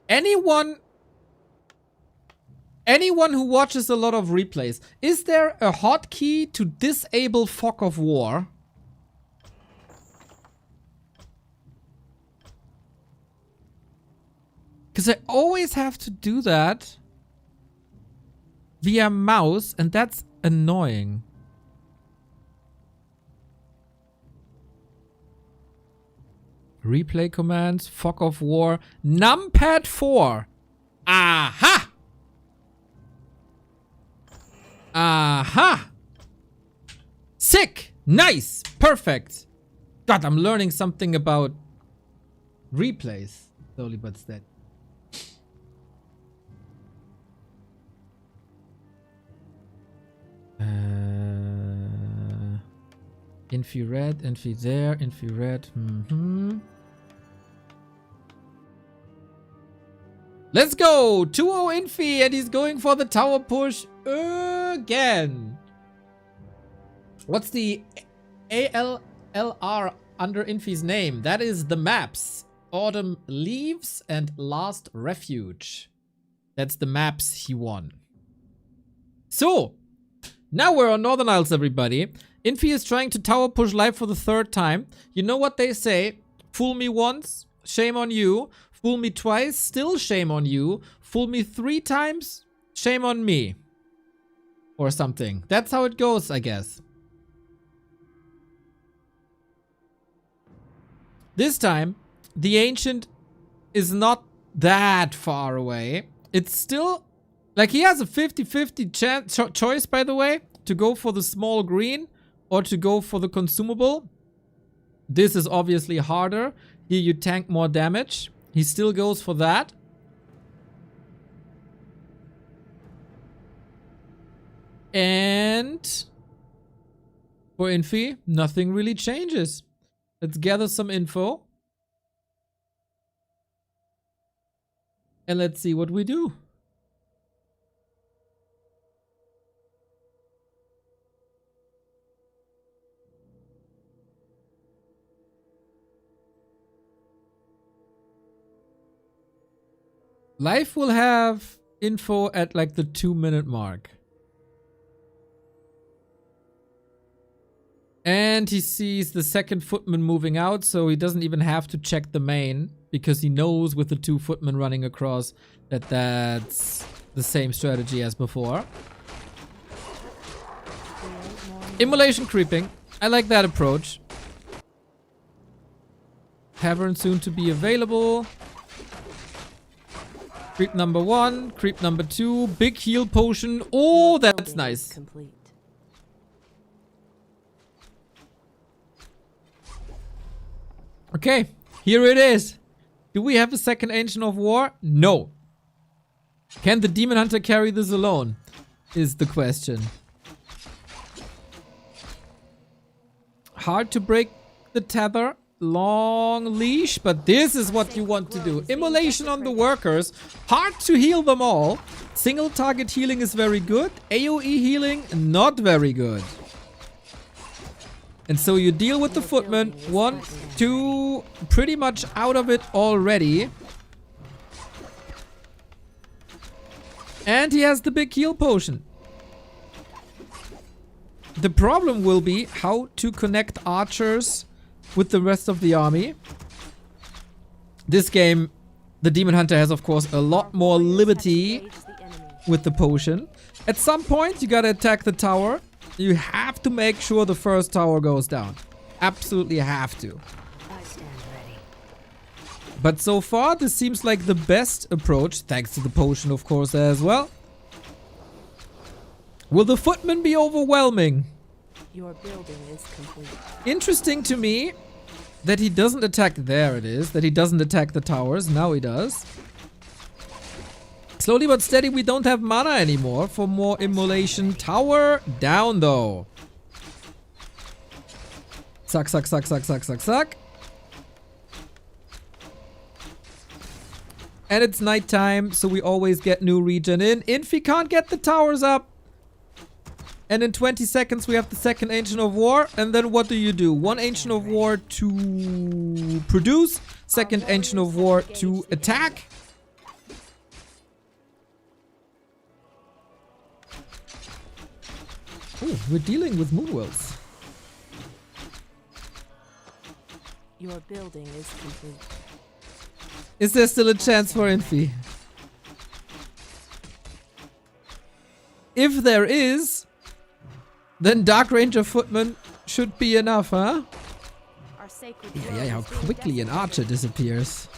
Anyone who watches a lot of replays, is there a hotkey to disable Fog of War? Because I always have to do that via mouse, and that's annoying. Replay commands, Fog of War, numpad 4. Aha! Aha! Sick! Nice! Perfect! God, I'm learning something about replays. Slowly but steady. Infy red, Infy there, Infy red. Let's go! 2-0 Infy, and he's going for the tower push again. What's the ALLR under Infy's name? That is the maps. Autumn Leaves and Last Refuge. That's the maps he won. So, now we're on Northern Isles, everybody. Infy is trying to tower push live for the 3rd time. You know what they say? Fool me once, shame on you. Fool me twice, still shame on you. Fool me 3 times, shame on me. Or something. That's how it goes, I guess. This time, the Ancient is not that far away. It's still... Like, he has a 50-50 choice, by the way, to go for the small green or to go for the consumable. This is obviously harder. Here you tank more damage. He still goes for that. And for Infy, nothing really changes. Let's gather some info. And let's see what we do. Life will have info at like the 2-minute mark. And he sees the second footman moving out, so he doesn't even have to check the main, because he knows with the 2 footmen running across that that's the same strategy as before. Immolation creeping. I like that approach. Tavern soon to be available. Creep number 1, creep number 2, big heal potion. Oh, that's Building is nice. Complete. Okay, here it is. Do we have a second Ancient of War? No. Can the Demon Hunter carry this alone? Is the question. Hard to break the tether. Long leash, but this is what you want to do. Immolation on the workers. Hard to heal them all. Single target healing is very good. AoE healing, not very good. And so you deal with the footman. 1, 2, pretty much out of it already. And he has the big heal potion. The problem will be how to connect archers with the rest of the army. This game, the Demon Hunter has, of course, a lot more liberty with the potion. At some point, you gotta attack the tower. You have to make sure the first tower goes down. Absolutely have to. I stand ready. But so far, this seems like the best approach, thanks to the potion, of course, as well. Will the footman be overwhelming? Your building is complete. Interesting to me that he doesn't attack. There it is. That he doesn't attack the towers. Now he does. Slowly but steady, we don't have mana anymore for more immolation. Tower down, though. Suck, suck, suck, suck, suck, suck, suck. And it's nighttime, so we always get new regen in. Infy can't get the towers up. And in 20 seconds, we have the second Ancient of War. And then what do? 1 Ancient of War to produce. Second Ancient of War to attack. Oh, we're dealing with Moonwells. Your building is complete. Is there still a chance for Infy? If there is, then Dark Ranger Footman should be enough, huh? Our sacred Yeah, how grove is being quickly an desecrated. archer disappears.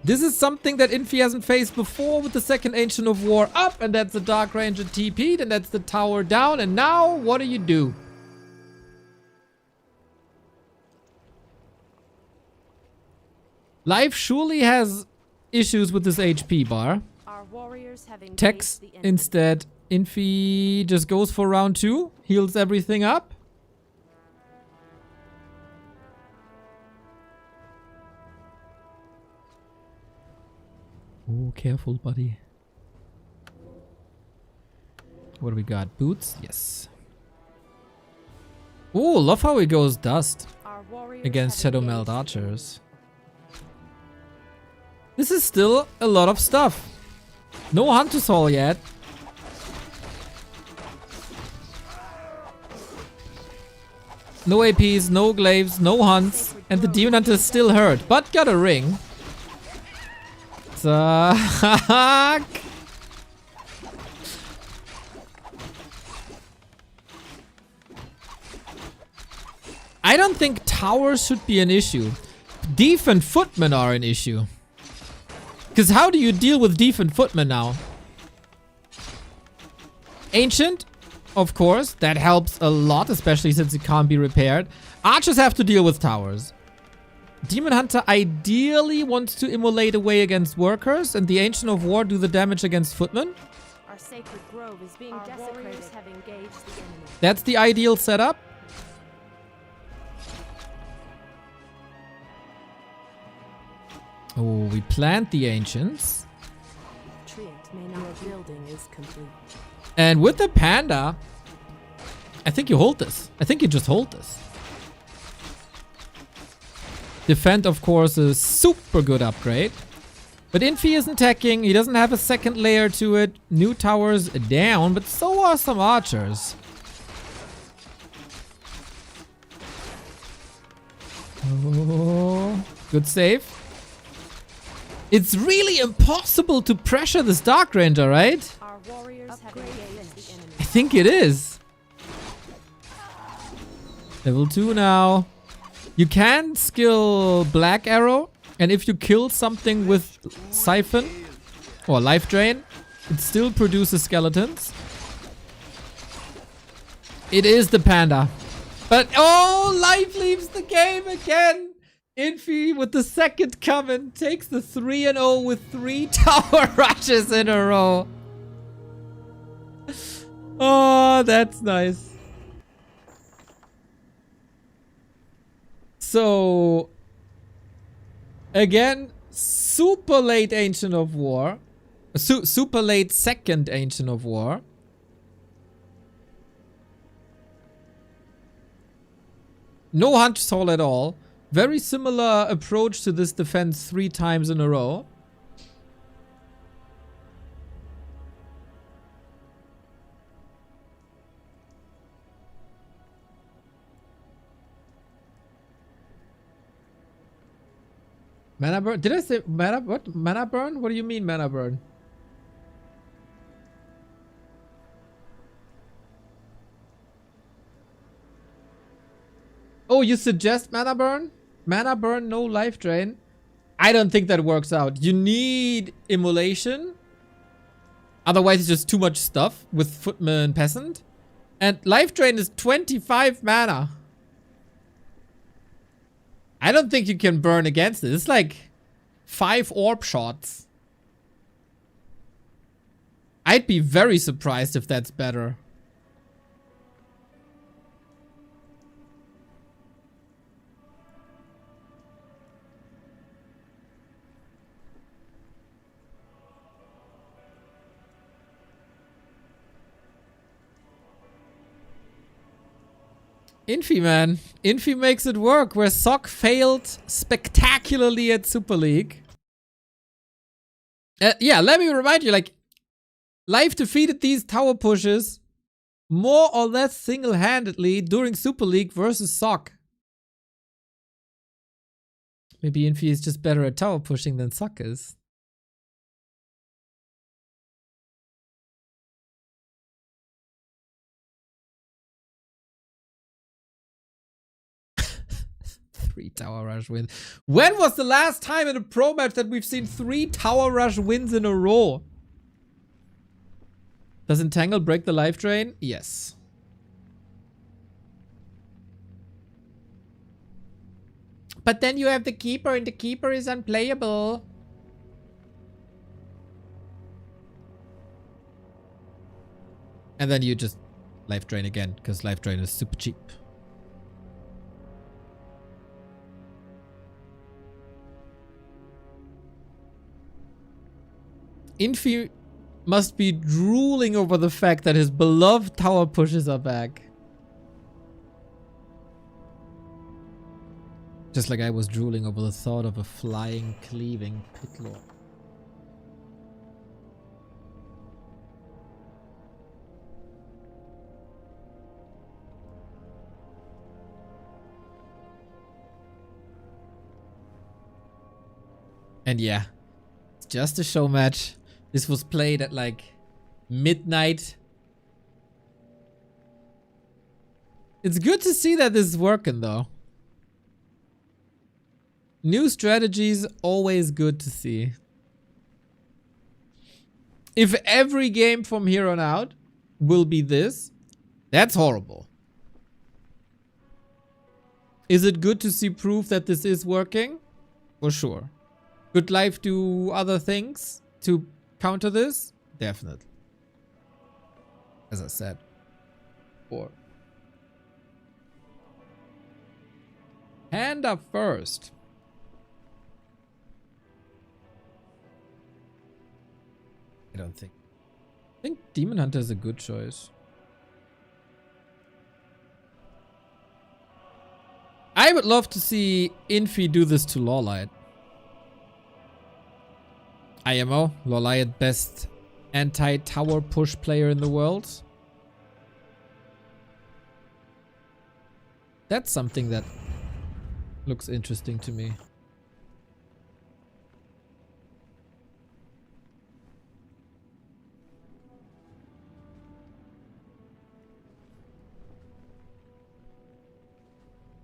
This is something that Infy hasn't faced before with the second Ancient of War up, and that's the Dark Ranger TP'd, and that's the tower down, and now what do? Life surely has issues with this HP bar. Our warriors have engaged Tex the enemy. instead. Infy just goes for round 2, heals everything up. Oh, careful, buddy. What do we got? Boots? Yes. Oh, love how he goes dust Our warriors against have Shadow Meld engaged the enemy. archers. This is still a lot of stuff. No Hunter's Hall yet. No APs, no glaives, no hunts. And the Demon Hunter is still hurt, but got a ring. Suck. I don't think towers should be an issue. Deef and footmen are an issue. Because how do you deal with Deef and footmen now? Ancient, of course. That helps a lot, especially since it can't be repaired. Archers have to deal with towers. Demon Hunter ideally wants to immolate away against workers, and the Ancient of War do the damage against footmen. Our sacred grove is being desecrated. Warriors have engaged the enemy. That's the ideal setup. Oh, we plant the Ancients. Treant may not. Your building is complete. And with the Panda, I think you hold this. I think you just hold this. Defend, of course, is super good upgrade. But Infy isn't attacking. He doesn't have a second layer to it. New towers down, but so are some archers. Oh, good save. It's really impossible to pressure this Dark Ranger, right? Our warriors have engaged the enemy. I think it is. Level 2 now. You can skill Black Arrow And if you kill something with Siphon or Life Drain, it still produces skeletons. It is the panda. But, oh, life leaves the game again. Infy with the second comment takes the 3-0 with 3 tower rushes in a row. Oh, that's nice. So, again, super late Ancient of War. Super late second Ancient of War. No Hunter's Hall at all. Very similar approach to this defense 3 times in a row. Mana burn? Did I say mana? What? Mana burn? What do you mean mana burn? Oh, you suggest mana burn? Mana burn, no life drain? I don't think that works out. You need immolation. Otherwise, it's just too much stuff with Footman Peasant. And life drain is 25 mana. I don't think you can burn against it. It's like 5 orb shots. I'd be very surprised if that's better. Infy, man. Infy makes it work, where Sock failed spectacularly at Super League. Yeah, let me remind you, like, Life defeated these tower pushes more or less single-handedly during Super League versus Sock. Maybe Infy is just better at tower pushing than Sock is. Three tower rush wins. When was the last time in a pro match that we've seen 3 tower rush wins in a row? Does Entangle break the life drain? Yes. But then you have the Keeper, and the Keeper is unplayable. And then you just life drain again, because life drain is super cheap. Infy must be drooling over the fact that his beloved tower pushes are back. Just like I was drooling over the thought of a flying, cleaving pitlord. And yeah, it's just a show match. This was played at like midnight. It's good to see that this is working though. New strategies, always good to see. If every game from here on out will be this, that's horrible. Is it good to see proof that this is working? For sure. Could Life do other things to counter this? Definitely. As I said. Or hand up first. I don't think. I think Demon Hunter is a good choice. I would love to see Infy do this to Lawlight. IMO, Lawlight, best anti-tower push player in the world. That's something that looks interesting to me.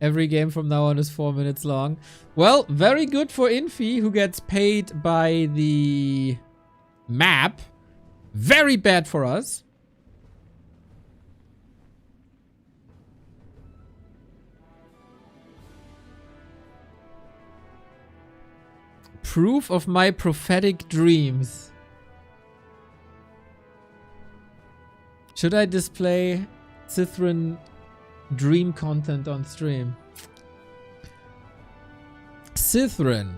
Every game from now on is 4 minutes long. Well, very good for Infy, who gets paid by the map. Very bad for us. Proof of my prophetic dreams. Should I display Sithran dream content on stream? Sithran.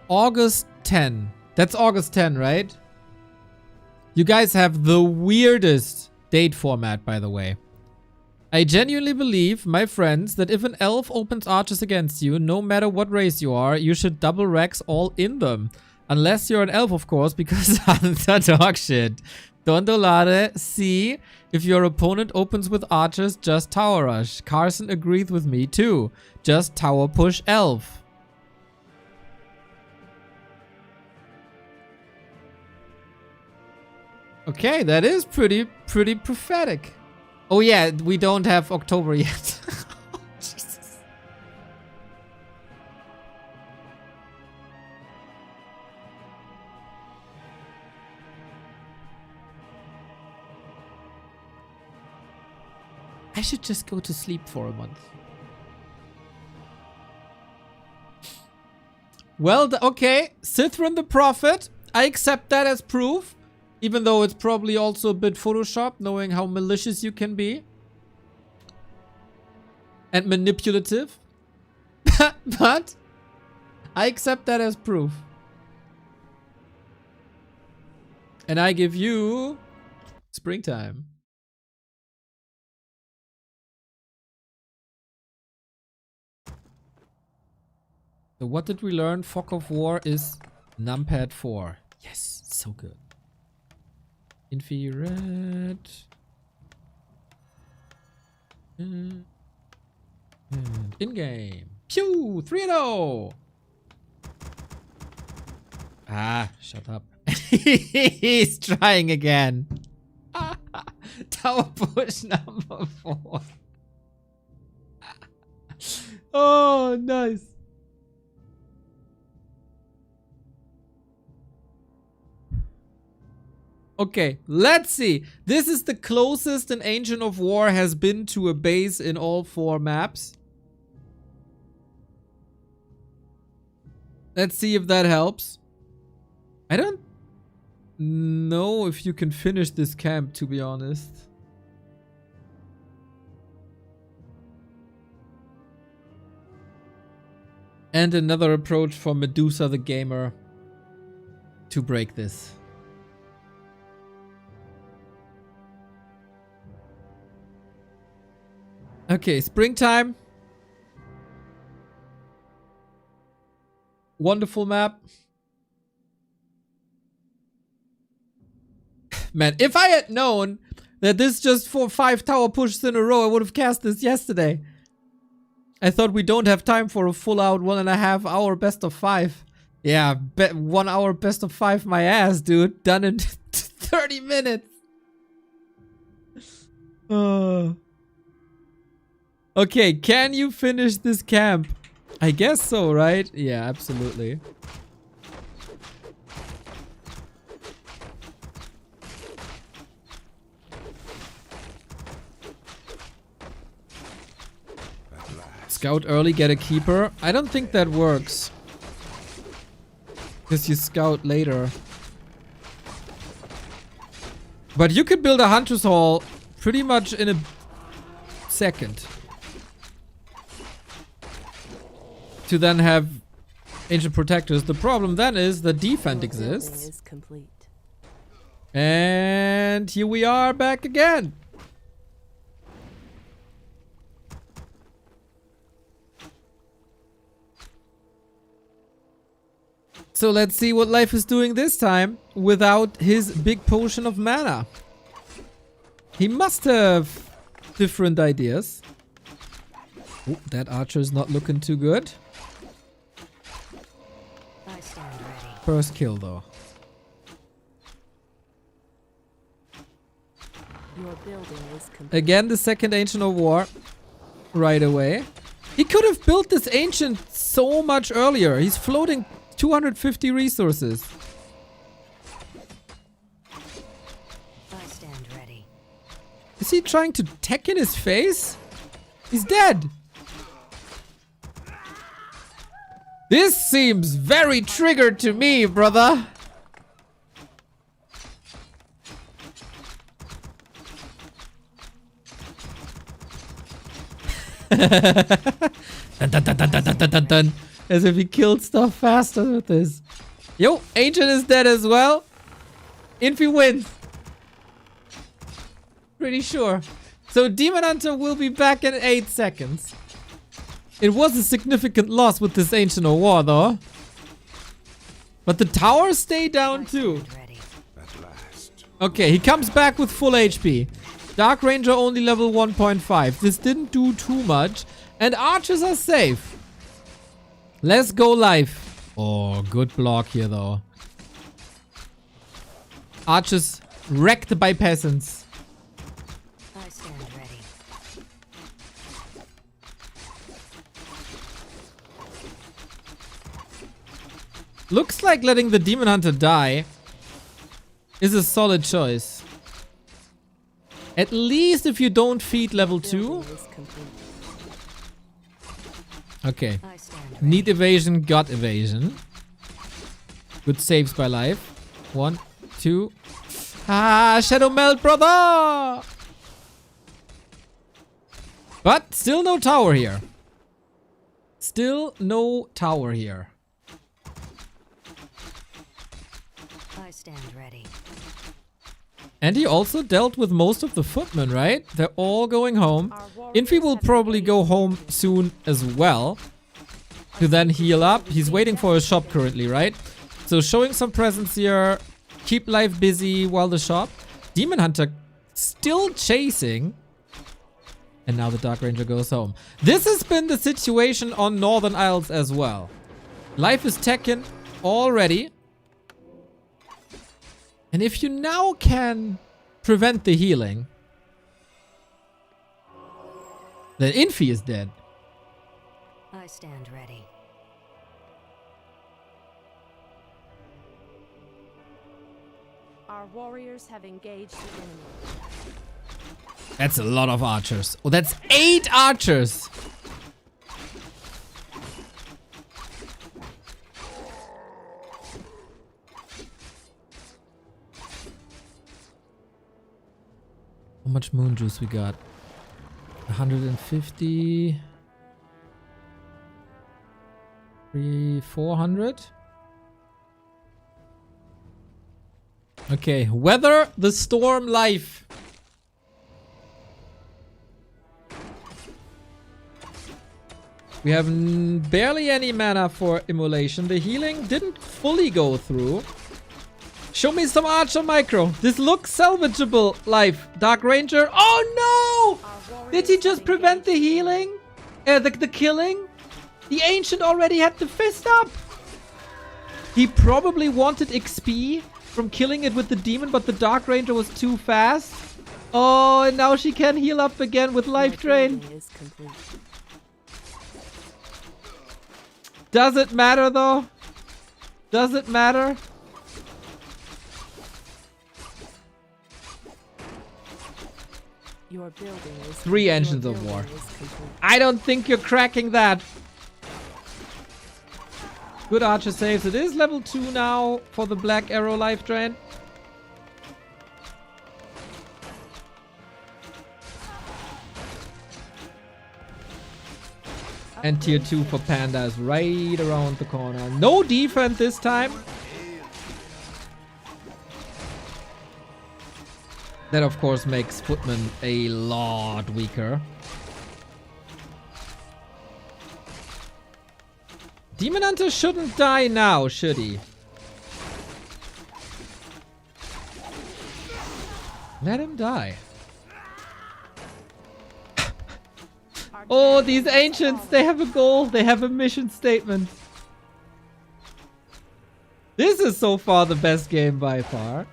August 10. That's August 10, right? You guys have the weirdest date format, by the way. I genuinely believe, my friends, that if an elf opens archers against you, no matter what race you are, you should double rex all in them. Unless you're an elf, of course, because that's dog shit. Don Dolare, C. If your opponent opens with archers, just tower rush. Carson agrees with me too. Just tower push elf. Okay, that is pretty prophetic. Oh yeah, we don't have October yet. Oh, Jesus. I should just go to sleep for a month. Well, okay. Sithran the Prophet. I accept that as proof. Even though it's probably also a bit Photoshop, knowing how malicious you can be. And manipulative. But I accept that as proof. And I give you springtime. So what did we learn? Fog of War is numpad 4. Yes, so good. Infy red. And in-game. Pew! 3-0! Ah, shut up. He's trying again. Tower push number 4. Oh, nice. Okay, let's see. This is the closest an Ancient of War has been to a base in all 4 maps. Let's see if that helps. I don't know if you can finish this camp, to be honest. And another approach for Medusa the Gamer to break this. Okay, springtime. Wonderful map. Man, if I had known that this just 5 tower pushes in a row, I would have cast this yesterday. I thought we don't have time for a full out 1.5 hour best of 5. Yeah, 1 hour best of 5 my ass, dude. Done in 30 minutes. Okay, can you finish this camp? I guess so, right? Yeah, absolutely. Scout early, get a keeper. I don't think that works. Because you scout later. But you could build a Hunter's Hall pretty much in a second. To then have Ancient Protectors. The problem then is the defense exists. Is complete. And here we are back again. So let's see what Life is doing this time without his big potion of mana. He must have different ideas. Oh, that archer is not looking too good. I stand ready. First kill though. Your building is complete. Again, the second Ancient of War. Right away. He could have built this ancient so much earlier. He's floating 250 resources. I stand ready. Is he trying to tech in his face? He's dead. This seems very triggered to me, brother. Dun, dun, dun, dun, dun, dun, dun, dun. As if he killed stuff faster with this. Yo, Ancient is dead as well. Infy wins. Pretty sure. So Demon Hunter will be back in 8 seconds. It was a significant loss with this Ancient of War though. But the towers stay down too. Okay, he comes back with full HP. Dark Ranger only level 1.5. This didn't do too much. And archers are safe. Let's go live. Oh, good block here though. Archers wrecked by peasants. I stand ready. Looks like letting the Demon Hunter die is a solid choice. At least if you don't feed level 2. Okay. Need evasion, got evasion. Good saves by life. 1, 2. Ah, Shadow Melt, brother! But still no tower here. Still no tower here. I stand ready. And he also dealt with most of the footmen, right? They're all going home. Infy will probably go home soon as well. To then heal up. He's waiting for a shop currently, right? So showing some presence here. Keep life busy while the shop. Demon Hunter still chasing. And now the Dark Ranger goes home. This has been the situation on Northern Isles as well. Life is taken already. And if you now can prevent the healing, then Infy is dead. I stand ready. Our warriors have engaged the enemy. That's a lot of archers. Oh, that's 8 archers. How much moon juice we got? 150. 400. Okay, weather the storm life. We have barely any mana for immolation. The healing didn't fully go through. Show me some archer micro. This looks salvageable. Life. Dark Ranger. Oh no! Did he just prevent the healing? The killing? The Ancient already had the fist up. He probably wanted XP from killing it with the demon, but the Dark Ranger was too fast. Oh, and now she can heal up again with life drain. Does it matter though? Does it matter? Your building is 3 engines of war. I don't think you're cracking that. Good archer saves. It is level 2 now for the Black Arrow life drain. And tier 2 for Panda is right around the corner. No defense this time. That of course makes Footman a lot weaker. Demon Hunter shouldn't die now, should he? Let him die. Oh, these ancients, they have a goal. They have a mission statement. This is so far the best game by far.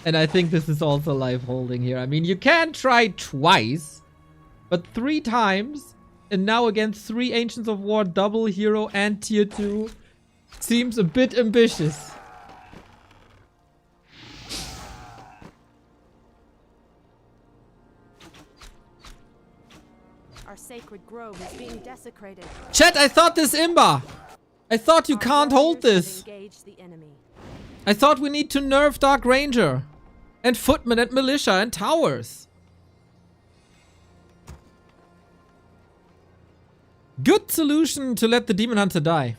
And I think this is also life holding here. I mean, you can try twice, but 3 times and now against 3 Ancients of War, double hero and tier 2. Seems a bit ambitious. Our sacred grove is being desecrated. Chat, I thought this Imba. I thought you can't hold this. Engage the enemy. I thought we need to nerf Dark Ranger. And Footmen and Militia and Towers. Good solution to let the Demon Hunter die.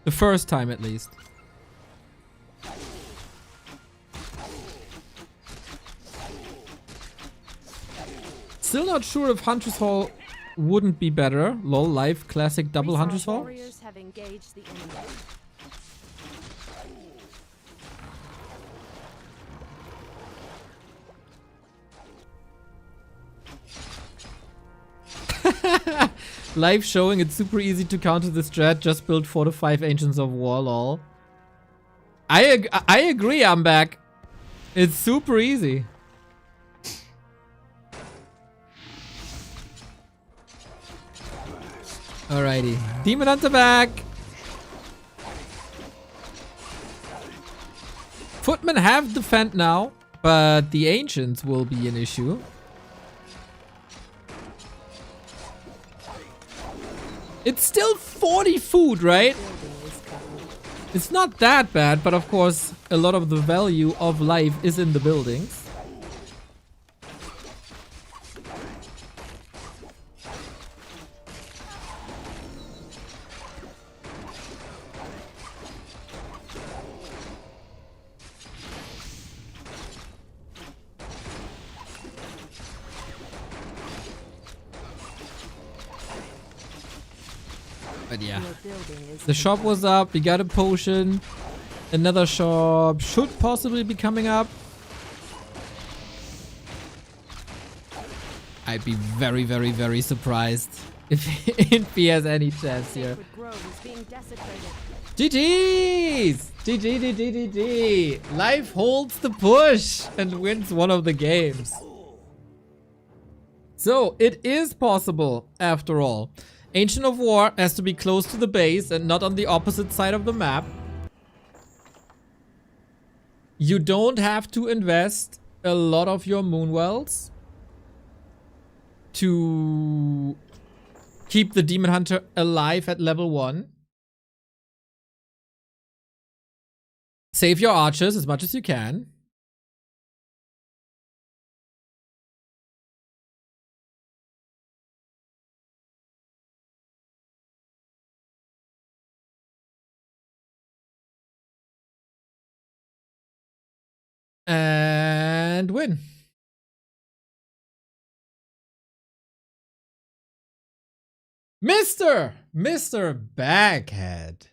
The first time at least. Still not sure if Hunter's Hall wouldn't be better. LOL, live, classic, double Hunter's Hall. Warriors have engaged the enemy. Live showing it's super easy to counter the strat. Just build 4 to 5 Ancients of War, lol. I agree, I'm back. It's super easy. Alrighty. Demon Hunter back. Footmen have defend now, but the Ancients will be an issue. It's still 40 food, right? It's not that bad, but of course, a lot of the value of life is in the buildings. But yeah, the shop was up. We got a potion. Another shop should possibly be coming up. I'd be very, very, very surprised if Infy has any chance here. GG's! GG. Life holds the push and wins one of the games. So, it is possible, after all. Ancient of War has to be close to the base and not on the opposite side of the map. You don't have to invest a lot of your Moonwells to keep the Demon Hunter alive at level 1. Save your archers as much as you can. And win. Mr. Backhead.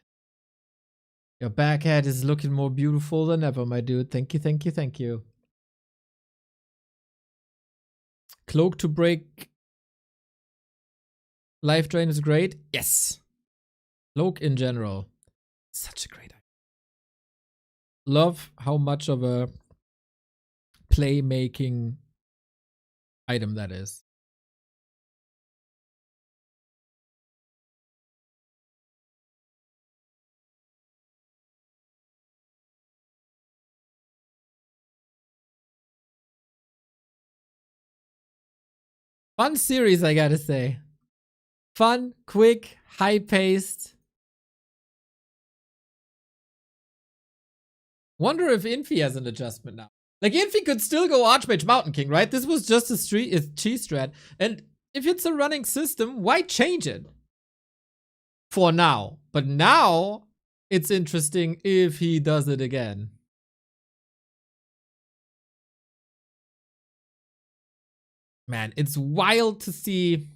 Your backhead is looking more beautiful than ever, my dude. Thank you. Cloak to break life drain is great. Yes. Cloak in general. Such a great idea. Love how much of a playmaking item that is. Fun series, I gotta say. Fun, quick, high-paced. Wonder if Infy has an adjustment now. Like, Infy could still go Archmage Mountain King, right? This was just a cheese strat. And if it's a running system, why change it? For now. But now, it's interesting if he does it again. Man, it's wild to see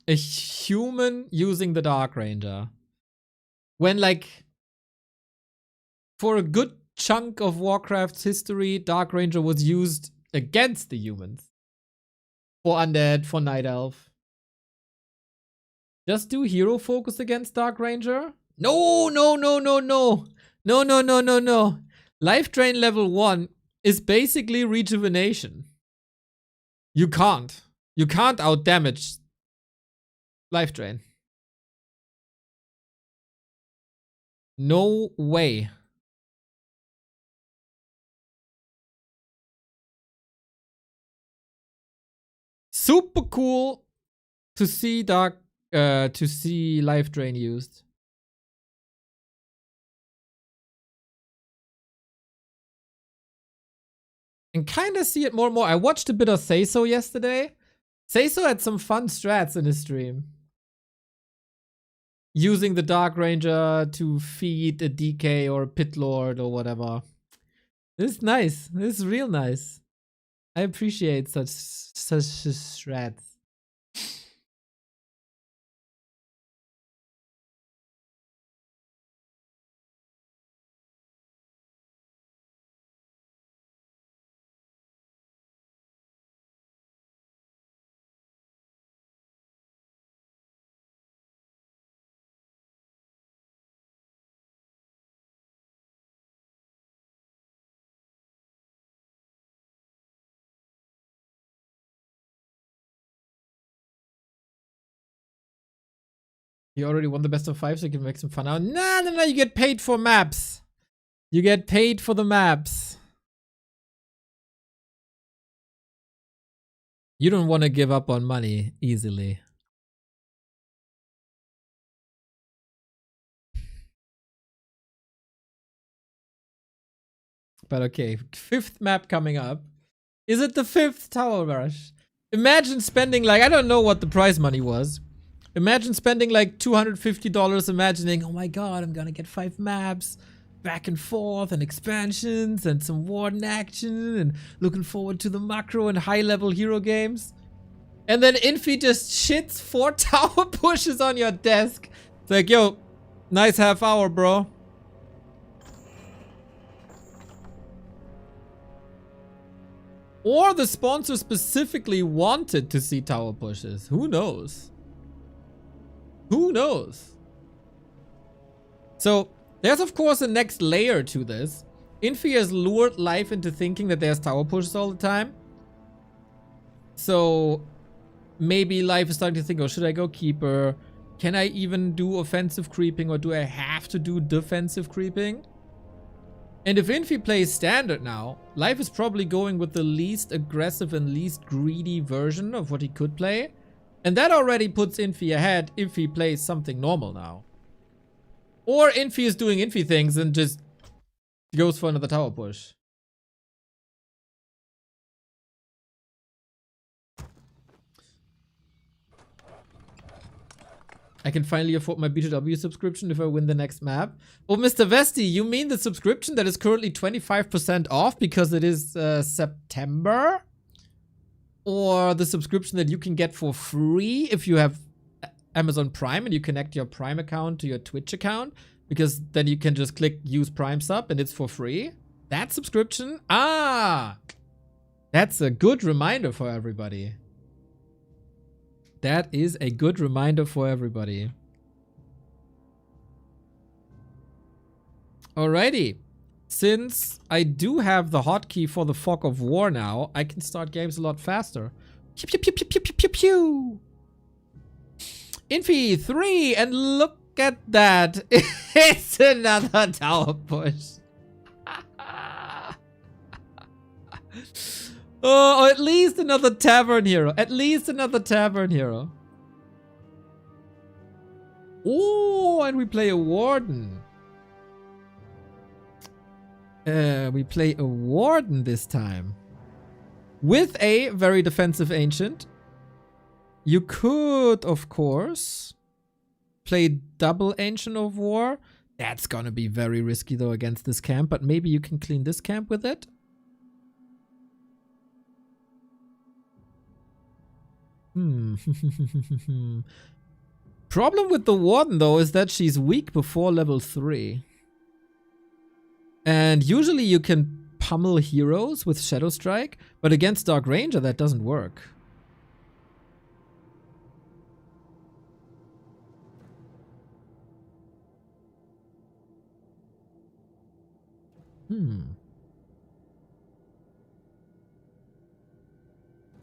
a human using the Dark Ranger. When, like, for a good chunk of Warcraft's history, Dark Ranger was used against the humans. For Undead, for Night Elf. Just do hero focus against Dark Ranger? No. Life Drain level 1 is basically rejuvenation. You can't outdamage Life Drain. No way. Super cool to see Life Drain used. And kind of see it more and more. I watched a bit of Say So yesterday. Say So had some fun strats in his stream. Using the Dark Ranger to feed a DK or a Pit Lord or whatever. This is nice. This is real nice. I appreciate such strats. You already won the best of 5, so you can make some fun out. No, you get paid for maps. You get paid for the maps. You don't want to give up on money easily. But okay, 5th map coming up. Is it the 5th Tower Rush? Imagine spending like, I don't know what the prize money was. Imagine spending like $250 imagining, oh my god, I'm gonna get 5 maps, back and forth, and expansions, and some Warden action, and looking forward to the macro and high-level hero games. And then Infy just shits 4 tower pushes on your desk. It's like, yo, nice half hour, bro. Or the sponsor specifically wanted to see tower pushes. Who knows? Who knows? So, there's of course a next layer to this. Infy has lured Life into thinking that there's tower pushes all the time. So, maybe Life is starting to think, oh, should I go Keeper? Can I even do offensive creeping, or do I have to do defensive creeping? And if Infy plays Standard now, Life is probably going with the least aggressive and least greedy version of what he could play. And that already puts Infy ahead if he plays something normal now. Or Infy is doing Infy things and just goes for another tower push. I can finally afford my B2W subscription if I win the next map. Oh, Mr. Vesti, you mean the subscription that is currently 25% off because it is September? Or the subscription that you can get for free if you have Amazon Prime and you connect your Prime account to your Twitch account? Because then you can just click use Prime sub and it's for free? That subscription? Ah! That's a good reminder for everybody. That is a good reminder for everybody. Alrighty. Since I do have the hotkey for the Fog of War now, I can start games a lot faster. Pew, pew, pew, pew, pew, pew, pew, pew. Infy 3, and look at that. It's another tower push. Oh, at least another tavern hero. At least another tavern hero. Oh, and we play a warden. We play a warden this time. With a very defensive ancient. You could, of course, play double Ancient of War. That's gonna be very risky though against this camp, but maybe you can clean this camp with it. Problem with the Warden though is that she's weak before level 3. And usually you can pummel heroes with Shadow Strike, but against Dark Ranger that doesn't work.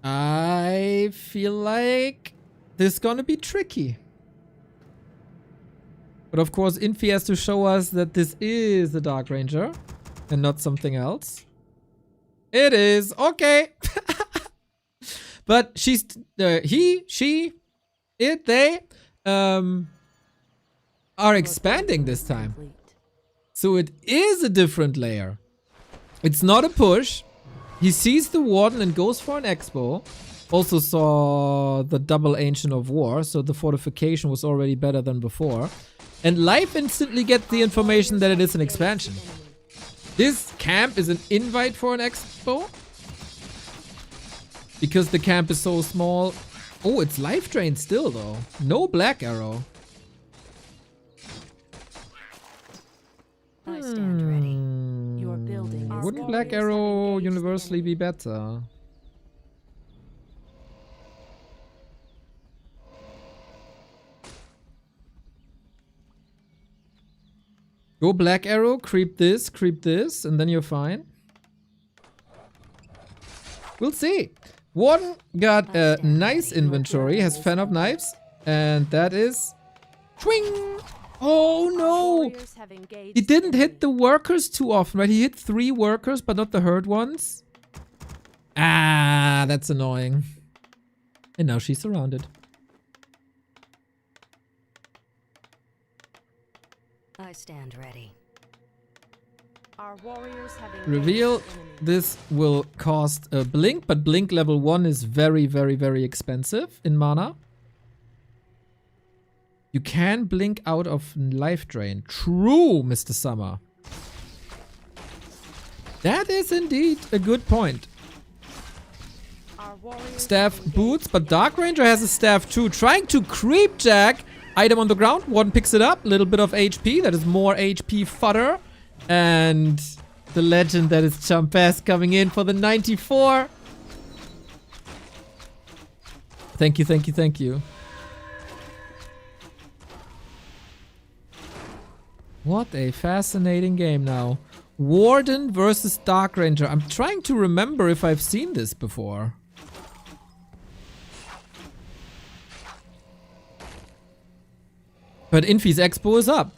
I feel like this is gonna be tricky. But of course, Infy has to show us that this is the Dark Ranger and not something else. It is. Okay. But she's, he, she, it, they, are expanding this time. So it is a different layer. It's not a push. He sees the Warden and goes for an Expo. Also saw the double Ancient of War, so the fortification was already better than before. And Life instantly gets the information that it is an expansion. This camp is an invite for an Expo. Because the camp is so small. Oh, it's life drained still though. No Black Arrow. I stand ready. Your building is Wouldn't Black Arrow universally be better? Go Black Arrow, creep this, and then you're fine. We'll see. Warden got a nice inventory, has Fan of Knives, and that is... Swing! Oh no! He didn't hit the workers too often, right? He hit 3 workers, but not the hurt ones. Ah, that's annoying. And now she's surrounded. I stand ready. Our warriors have engaged Reveal. the enemy. This will cost a blink, but blink level 1 is very, very, very expensive in mana. You can blink out of life drain. True, Mr. Summer. That is indeed a good point. Our warriors Staff have engaged boots, but the Dark Ranger has a staff too. Trying to creep jack. Item on the ground. One picks it up. Little bit of HP. That is more HP fodder. And the legend that is Champes coming in for the 94. Thank you, thank you, thank you. What a fascinating game now. Warden versus Dark Ranger. I'm trying to remember if I've seen this before. But Infy's Expo is up.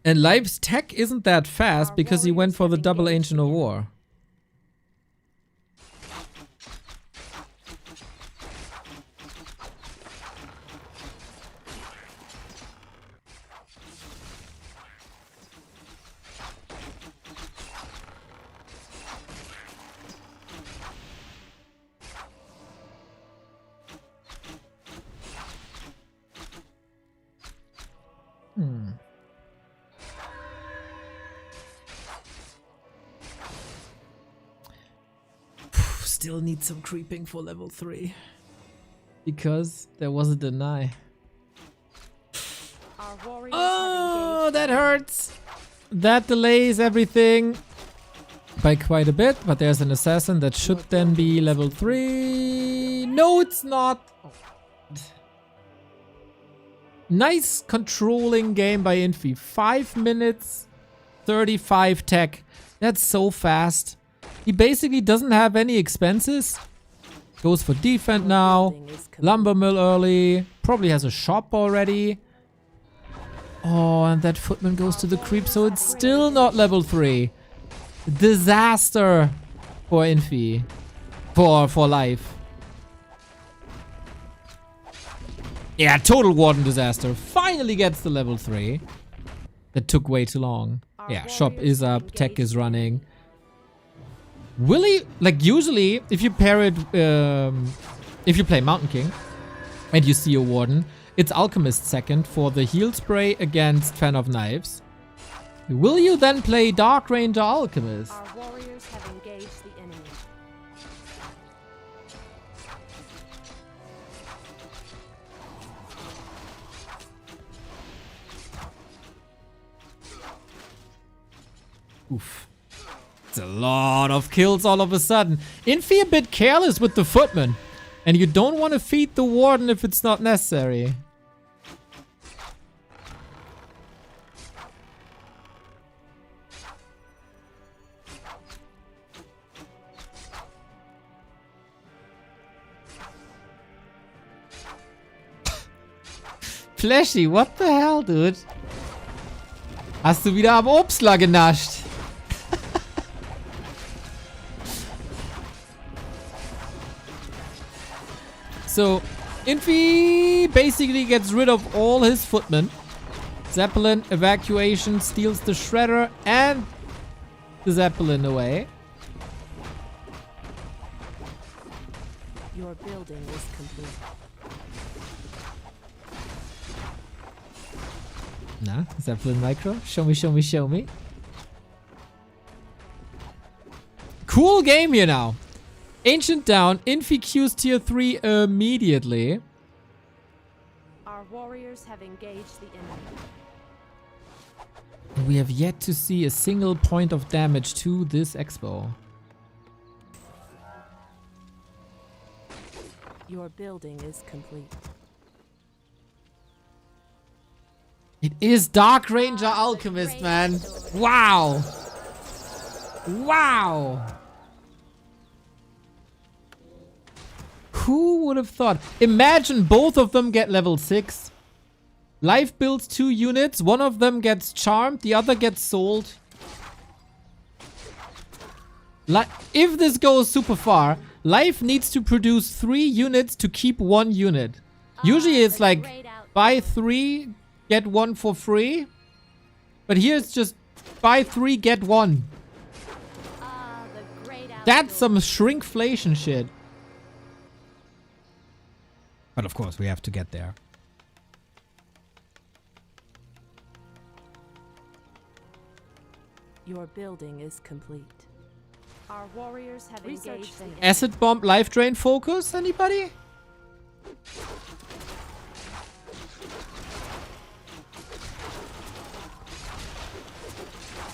And Life's tech isn't that fast because he went for the double Ancient of War. Still need some creeping for level 3. Because there was a deny. Our warriors Oh, have that hurts. That delays everything by quite a bit. But there's an assassin that should then be level 3. No, it's not. Nice controlling game by Infy. 5 minutes, 35 tech. That's so fast. He basically doesn't have any expenses. Goes for defense now. Lumber mill early. Probably has a shop already. Oh, and that footman goes to the creep, so it's still not level 3. Disaster for Infy. For life. Yeah, total Warden disaster. Finally gets the level 3. That took way too long. Yeah, shop is up. Tech is running. Will he, like usually, if you pair it, if you play Mountain King and you see a Warden, it's Alchemist second for the heal spray against Fan of Knives. Will you then play Dark Ranger Alchemist? Our warriors have engaged the enemy. Oof. It's a lot of kills all of a sudden. Infy a bit careless with the footman. And you don't want to feed the Warden if it's not necessary. Flashy, what the hell, dude? Hast du wieder am Obstler genascht? So, Infy basically gets rid of all his footmen. Zeppelin evacuation steals the shredder and the Zeppelin away. Your building is complete. Na, Zeppelin Micro? Show me, show me, show me. Cool game here now. Ancient down. Infy Q's tier 3 immediately. Our warriors have engaged the enemy. We have yet to see a single point of damage to this expo. Your building is complete. It is Dark Ranger Alchemist, man. Wow. Wow. Who would have thought? Imagine both of them get level 6. Life builds 2 units. One of them gets charmed. The other gets sold. If this goes super far, Life needs to produce 3 units to keep 1 unit. Usually it's like buy 3, get 1 for free. But here it's just buy 3, get 1. That's some shrinkflation shit. But of course we have to get there. Your building is complete. Our warriors have engaged the enemy. Acid bomb life drain focus, anybody?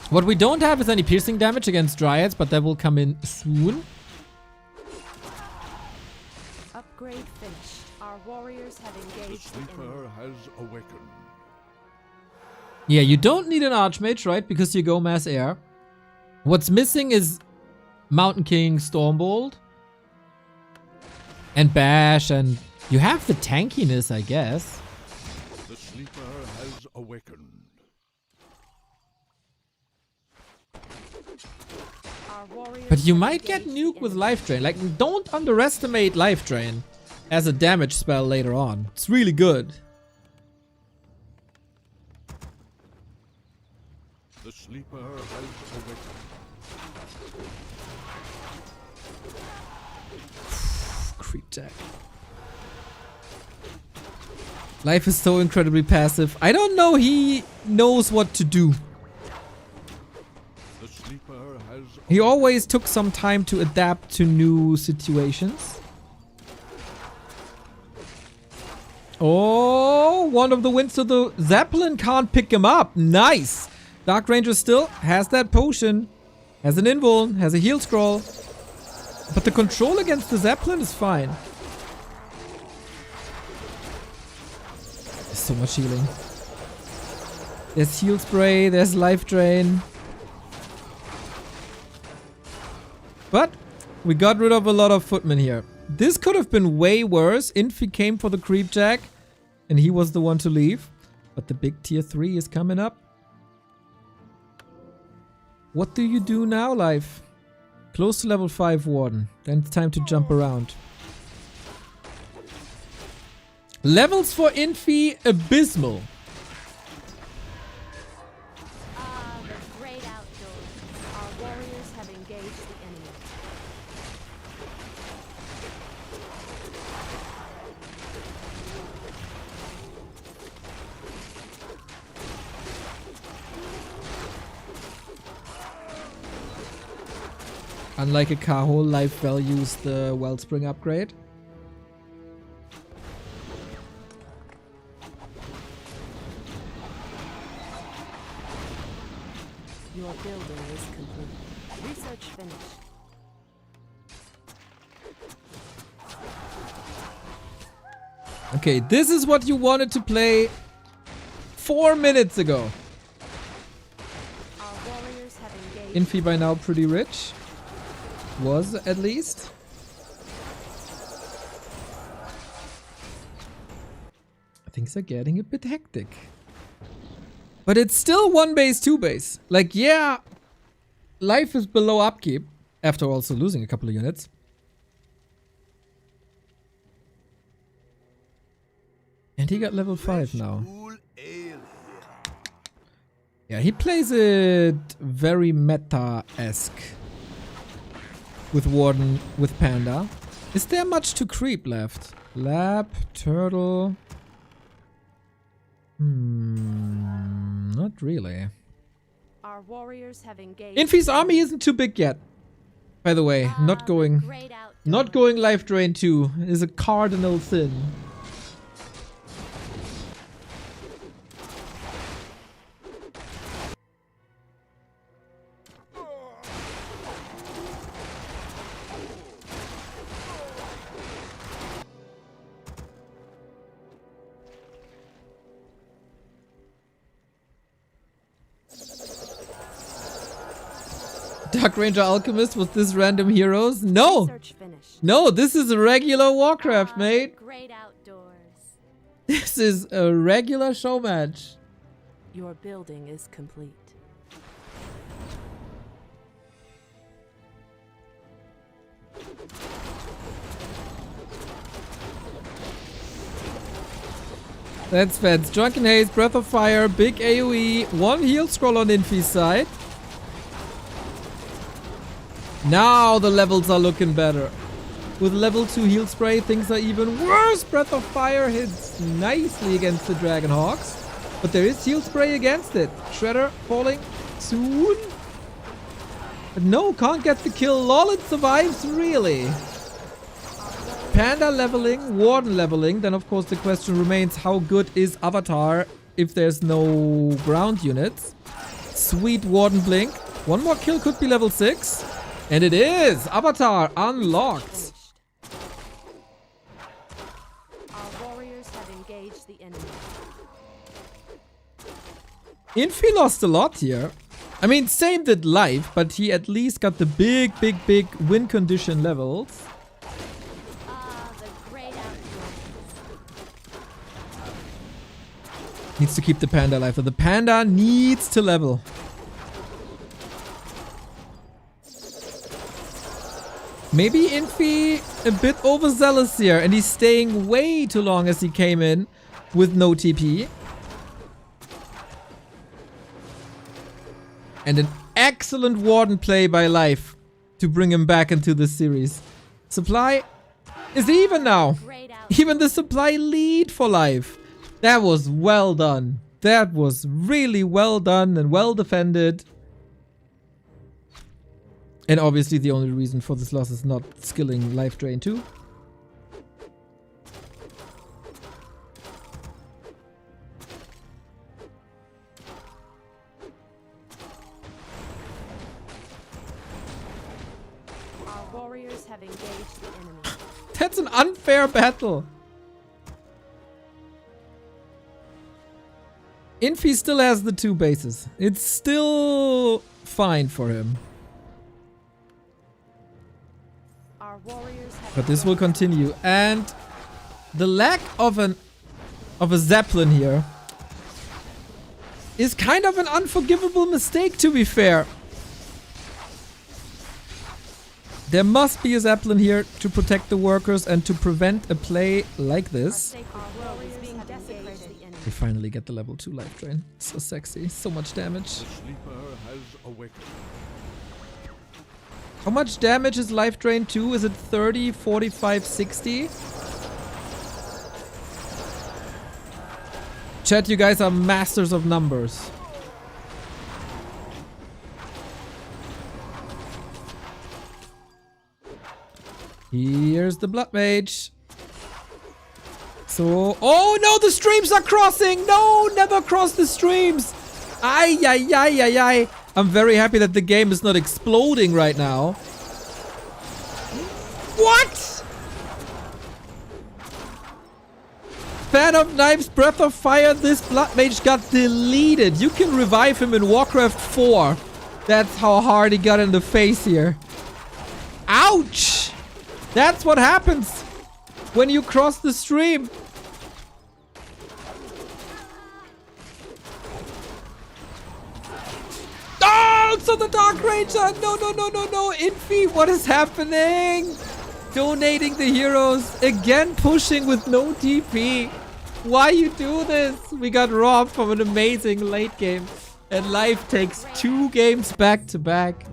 What we don't have is any piercing damage against dryads, but that will come in soon. Upgrade finished. Our warriors have engaged the enemy. Sleeper has awakened. Yeah, you don't need an Archmage, right? Because you go mass air. What's missing is Mountain King, Stormbolt, and Bash, and you have the tankiness, I guess. The sleeper has awakened. Our warriors But you have might get engaged the nuke with enemy. Life Drain. Like, don't underestimate Life Drain as a damage spell later on. It's really good. The sleeper has awakened. Creep Jack. Life is so incredibly passive. I don't know he knows what to do. The sleeper has He always took some time to adapt to new situations. Oh, one of the wins to the Zeppelin can't pick him up. Nice. Dark Ranger still has that potion. Has an invuln. Has a heal scroll. But the control against the Zeppelin is fine. There's so much healing. There's heal spray. There's life drain. But we got rid of a lot of footmen here. This could have been way worse. Infy came for the creep jack, and he was the one to leave. But the big tier 3 is coming up. What do you do now, Life? Close to level 5 Warden. Then it's time to jump around. Levels for Infy abysmal. The great outdoors. Our warriors have engaged the enemy. Unlike a Kahol, Life values the Wellspring upgrade. Your building is complete. Research finished. Okay, this is what you wanted to play 4 minutes ago. Our warriors have engaged. Infy by now pretty rich. Was, at least. things are getting a bit hectic. But it's still 1 base, 2 base. Like, yeah, life is below upkeep after also losing a couple of units. And he got level 5 now. Yeah, he plays it very meta-esque. With Warden, with Panda. Is there much to creep left? Lab, Turtle... not really. Our warriors have engaged. Infy's army isn't too big yet. By the way, not going life drain 2 is a cardinal sin. Dark Ranger Alchemist with this random heroes? No! No, this is a regular Warcraft, mate. Great outdoors. This is a regular show match. Your building is complete. That's Feds. Drunken Haze, Breath of Fire, big AoE, 1 heal scroll on Infy's side. Now the levels are looking better. With level 2 heal spray, things are even worse. Breath of Fire hits nicely against the Dragonhawks. But there is heal spray against it. Shredder falling soon. But no, can't get the kill. Lol, it survives, really. Panda leveling, Warden leveling. Then, of course, the question remains, how good is Avatar if there's no ground units? Sweet Warden blink. 1 more kill could be level 6. And it is! Avatar unlocked! Our warriors have engaged the enemy. Infy lost a lot here. I mean, same did Life, but he at least got the big win condition levels. The great outdoors. Needs to keep the Panda alive. So the Panda needs to level. Maybe Infy a bit overzealous here, and he's staying way too long as he came in with no TP. And an excellent Warden play by Life to bring him back into the series. Supply is even now. Even the supply lead for Life. That was well done. That was really well done and well defended. And obviously the only reason for this loss is not skilling Life Drain 2. Our warriors have engaged the enemy. That's an unfair battle. Infy still has the 2 bases. It's still fine for him. But this will continue, and the lack of a Zeppelin here is kind of an unforgivable mistake, to be fair. There must be a Zeppelin here to protect the workers and to prevent a play like this. We finally get the level 2 life drain. So sexy, so much damage. The sleeper has awakened. How much damage is Life Drain 2? Is it 30, 45, 60? Chat, you guys are masters of numbers. Here's the Blood Mage. So... Oh no, the streams are crossing! No, never cross the streams! Ay, ay, ay, ay, ay. I'm very happy that the game is not exploding right now. What? Fan of Knives, Breath of Fire, this Blood Mage got deleted. You can revive him in Warcraft 4. That's how hard he got in the face here. Ouch! That's what happens when you cross the stream. also the Dark Ranger. No, no, no, no, no. Infy, what is happening? Donating the heroes. Again, pushing with no TP. Why you do this? We got robbed from an amazing late game. And Life takes 2 games back to back.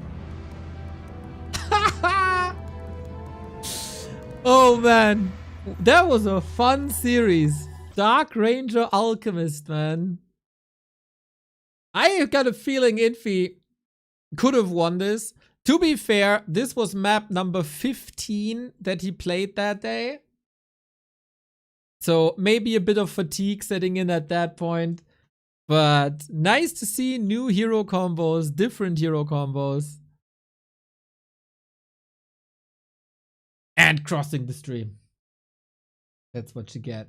Oh, man. That was a fun series. Dark Ranger Alchemist, man. I got a feeling Infy could have won this. To be fair, this was map number 15 that he played that day. So maybe a bit of fatigue setting in at that point. But nice to see new hero combos, different hero combos. And crossing the stream. That's what you get.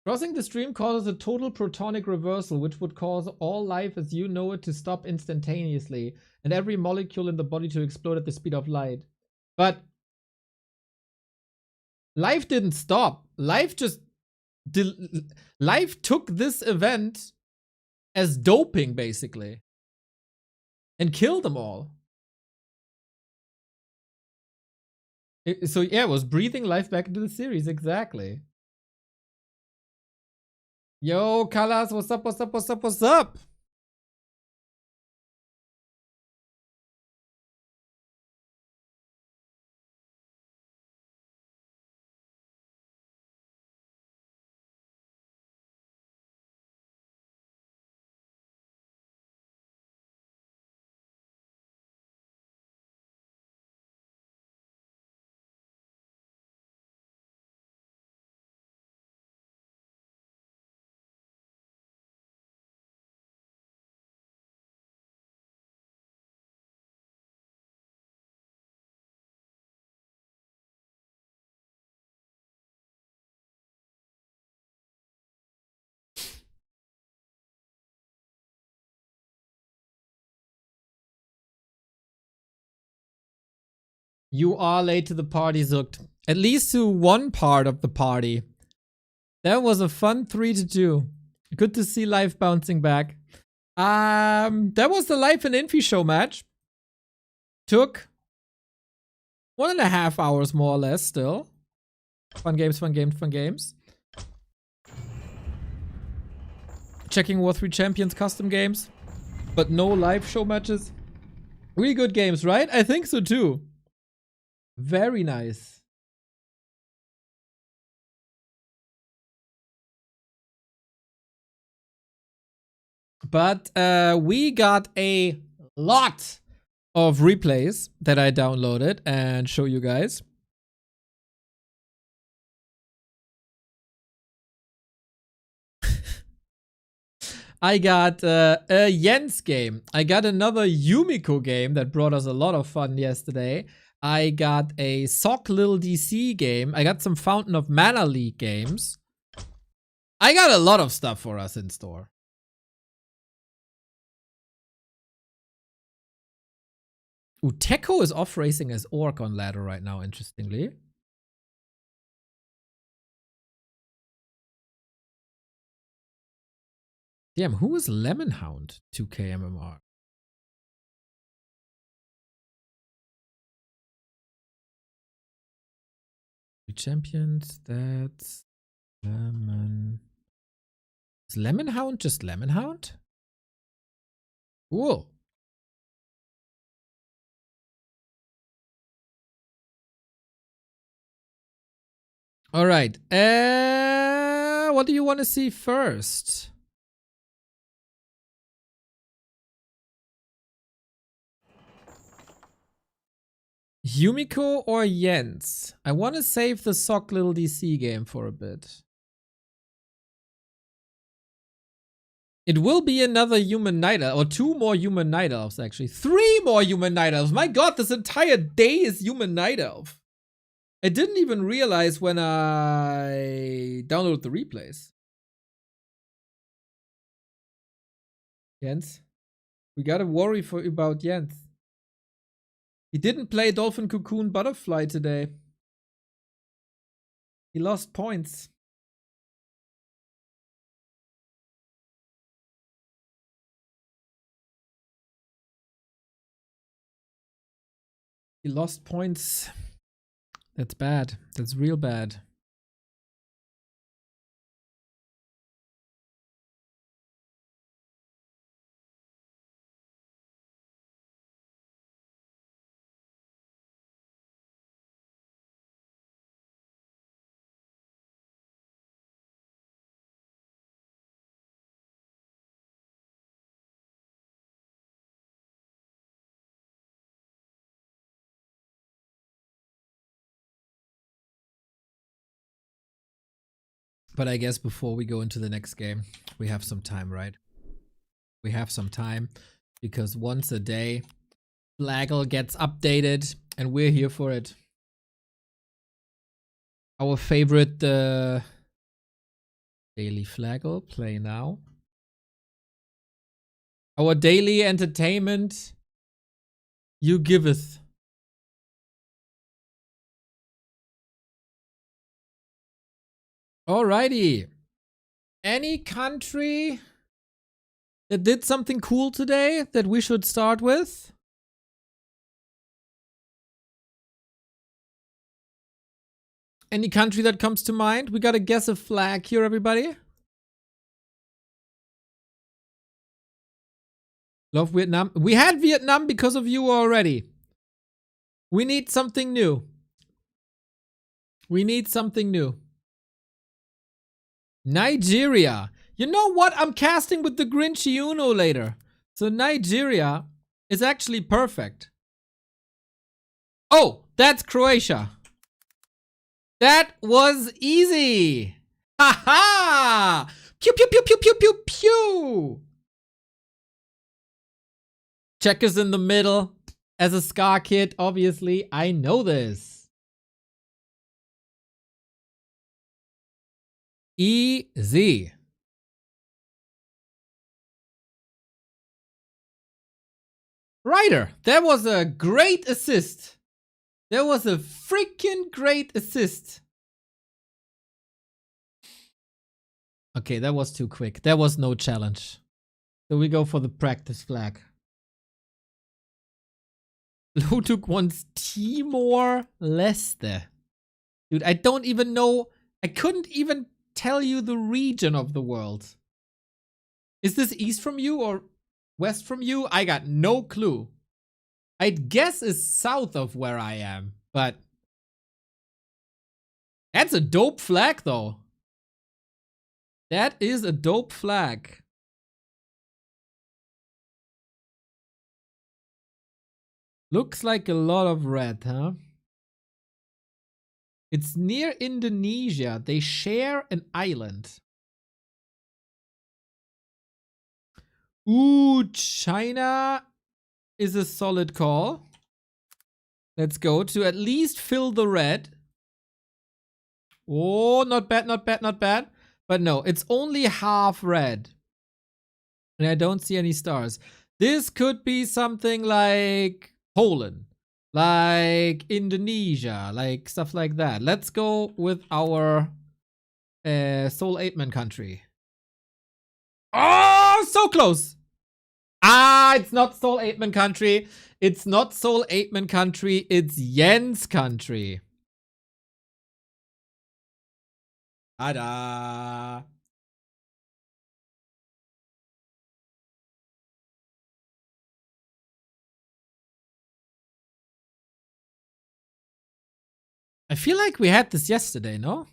Crossing the stream causes a total protonic reversal, which would cause all life as you know it to stop instantaneously, and every molecule in the body to explode at the speed of light. But life didn't stop. Life just... Life took this event as doping, basically. And killed them all. So yeah, it was breathing life back into the series, exactly. Yo, Kalas, what's up, what's up, what's up, what's up? You are late to the party, Zukt. At least to one part of the party. That was a fun 3-2. Good to see life bouncing back. That was the Life and Infy show match. Took 1.5 hours more or less still. Fun games, fun games, fun games. Checking War 3 Champions custom games. But no live show matches. Really good games, right? I think so too. Very nice. But we got a lot of replays that I downloaded and show you guys. I got a Jens game. I got another Yumiko game that brought us a lot of fun yesterday. I got a Sock Little DC game. I got some Fountain of Mana League games. I got a lot of stuff for us in store. Ooh, Teko is off racing as Orc on ladder right now, interestingly. Damn, who is Lemon Hound 2K MMR? Champions, that's Lemon. Is Lemon Hound just Lemon Hound? Cool. All right. What do you want to see first? Yumiko or Jens? I want to save the Sock Little DC game for a bit. It will be another Human Night Elf, or 2 more Human Night Elves actually. 3 more Human Night Elves. My god, this entire day is Human Night Elf. I didn't even realize when I downloaded the replays. Jens, we gotta worry about Jens. He didn't play Dolphin Cocoon Butterfly today. He lost points. He lost points. That's bad. That's real bad. But I guess before we go into the next game, we have some time, right? We have some time because once a day, Flaggle gets updated and we're here for it. Our favorite daily Flaggle, play now. Our daily entertainment, you giveth. Alrighty. Any country that did something cool today that we should start with? Any country that comes to mind? We gotta guess a flag here, everybody. Love Vietnam. We had Vietnam because of you already. We need something new. We need something new. Nigeria. You know what? I'm casting with the Grinchy Uno later. So Nigeria is actually perfect. Oh, that's Croatia. That was easy. Ha ha! Pew pew pew pew pew pew pew. Checkers in the middle. As a Scar kid, obviously, I know this. Easy. Ryder, that was a great assist. That was a freaking great assist. Okay, that was too quick. That was no challenge. So we go for the practice flag. Lutuk wants Timor-Leste. Dude, I don't even know. I couldn't even tell you the region of the world. Is this east from you or west from you? I got no clue. I'd guess it's south of where I am, but that's a dope flag though. That is a dope flag. Looks like a lot of red, huh? It's near Indonesia. They share an island. Ooh, China is a solid call. Let's go to at least fill the red. Oh, not bad, not bad, not bad. But no, it's only half red. And I don't see any stars. This could be something like Poland, like Indonesia, like stuff like that. Let's go with our Soul 8-man country. Oh, so close. Ah, it's not Soul 8-man country. It's not Soul 8-man country. It's Yen's country. Ta-da. I feel like we had this yesterday, no?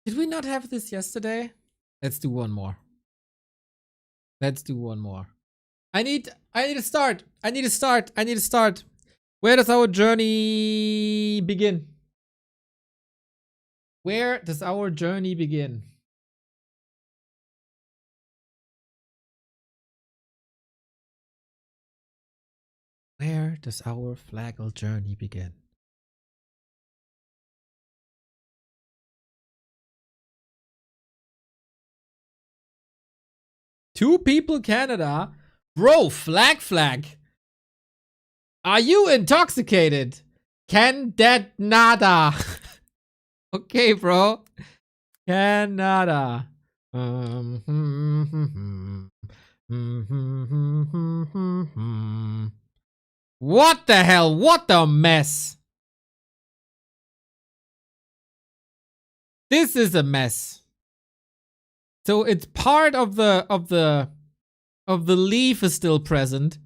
Did we not have this yesterday? Let's do one more. Let's do one more. I need to start. I need to start. I need to start. Where does our journey begin? Where does our journey begin? Where does our Flaggle journey begin? Two people Canada? Bro, flag. Are you intoxicated? Can that nada? Okay, bro. Canada. What the hell? What a mess. This is a mess. So it's part of the leaf is still present,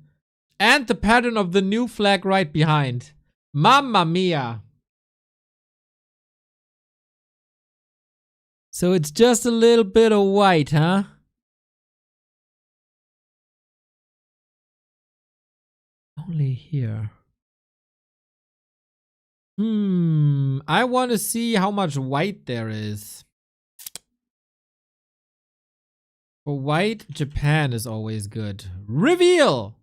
and the pattern of the new flag right behind. Mamma mia. So it's just a little bit of white, huh? Only here. I want to see how much white there is. For white, Japan is always good. Reveal!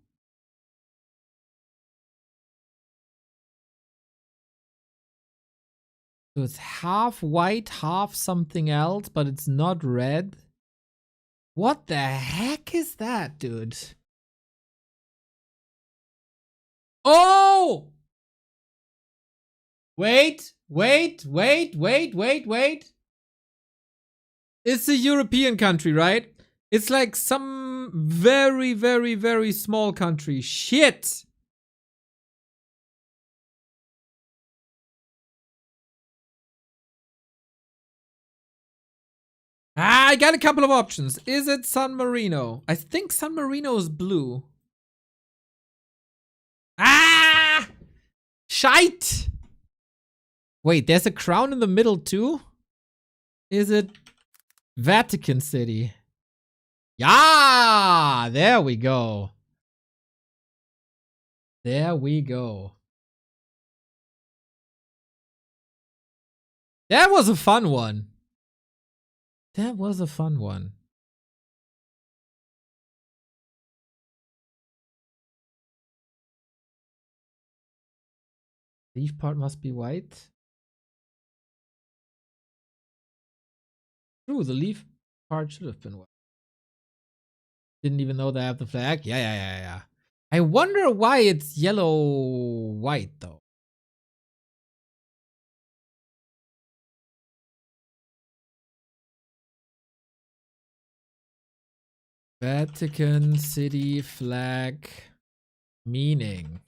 So it's half white, half something else, but it's not red. What the heck is that, dude? Oh! Wait. It's a European country, right? It's like some very, very, very small country. Shit! I got a couple of options. Is it San Marino? I think San Marino is blue. Ah! Shite! Wait, there's a crown in the middle too? Is it Vatican City? Yeah! There we go. There we go. That was a fun one. That was a fun one. Leaf part must be white. True, the leaf part should have been white. Didn't even know they have the flag. Yeah. I wonder why it's yellow-white though. Vatican City flag meaning.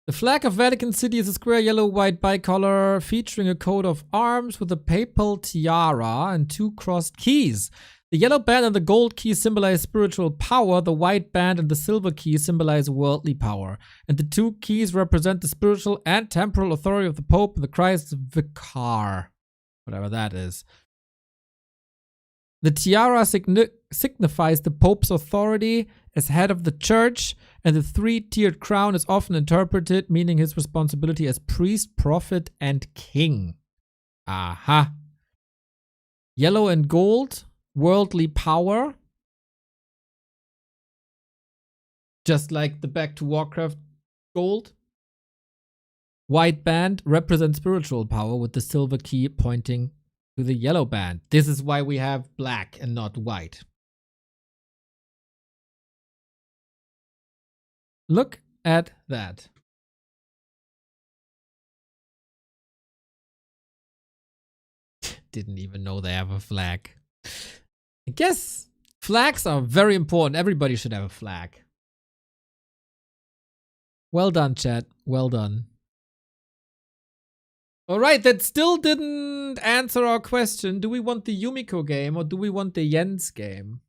The flag of Vatican City is a square yellow-white bicolor featuring a coat of arms with a papal tiara and two crossed keys. The yellow band and the gold key symbolize spiritual power. The white band and the silver key symbolize worldly power. And the two keys represent the spiritual and temporal authority of the Pope and the Christ Vicar. Whatever that is. The tiara signifies the Pope's authority as head of the church, and the three-tiered crown is often interpreted meaning his responsibility as priest, prophet, and king. Aha. Yellow and gold, worldly power. Just like the Back to Warcraft gold. White band represents spiritual power with the silver key pointing to the yellow band. This is why we have black and not white. Look at that. Didn't even know they have a flag. I guess flags are very important. Everybody should have a flag. Well done, chat. Well done. Alright, that still didn't answer our question. Do we want the Yumiko game or do we want the Jens game?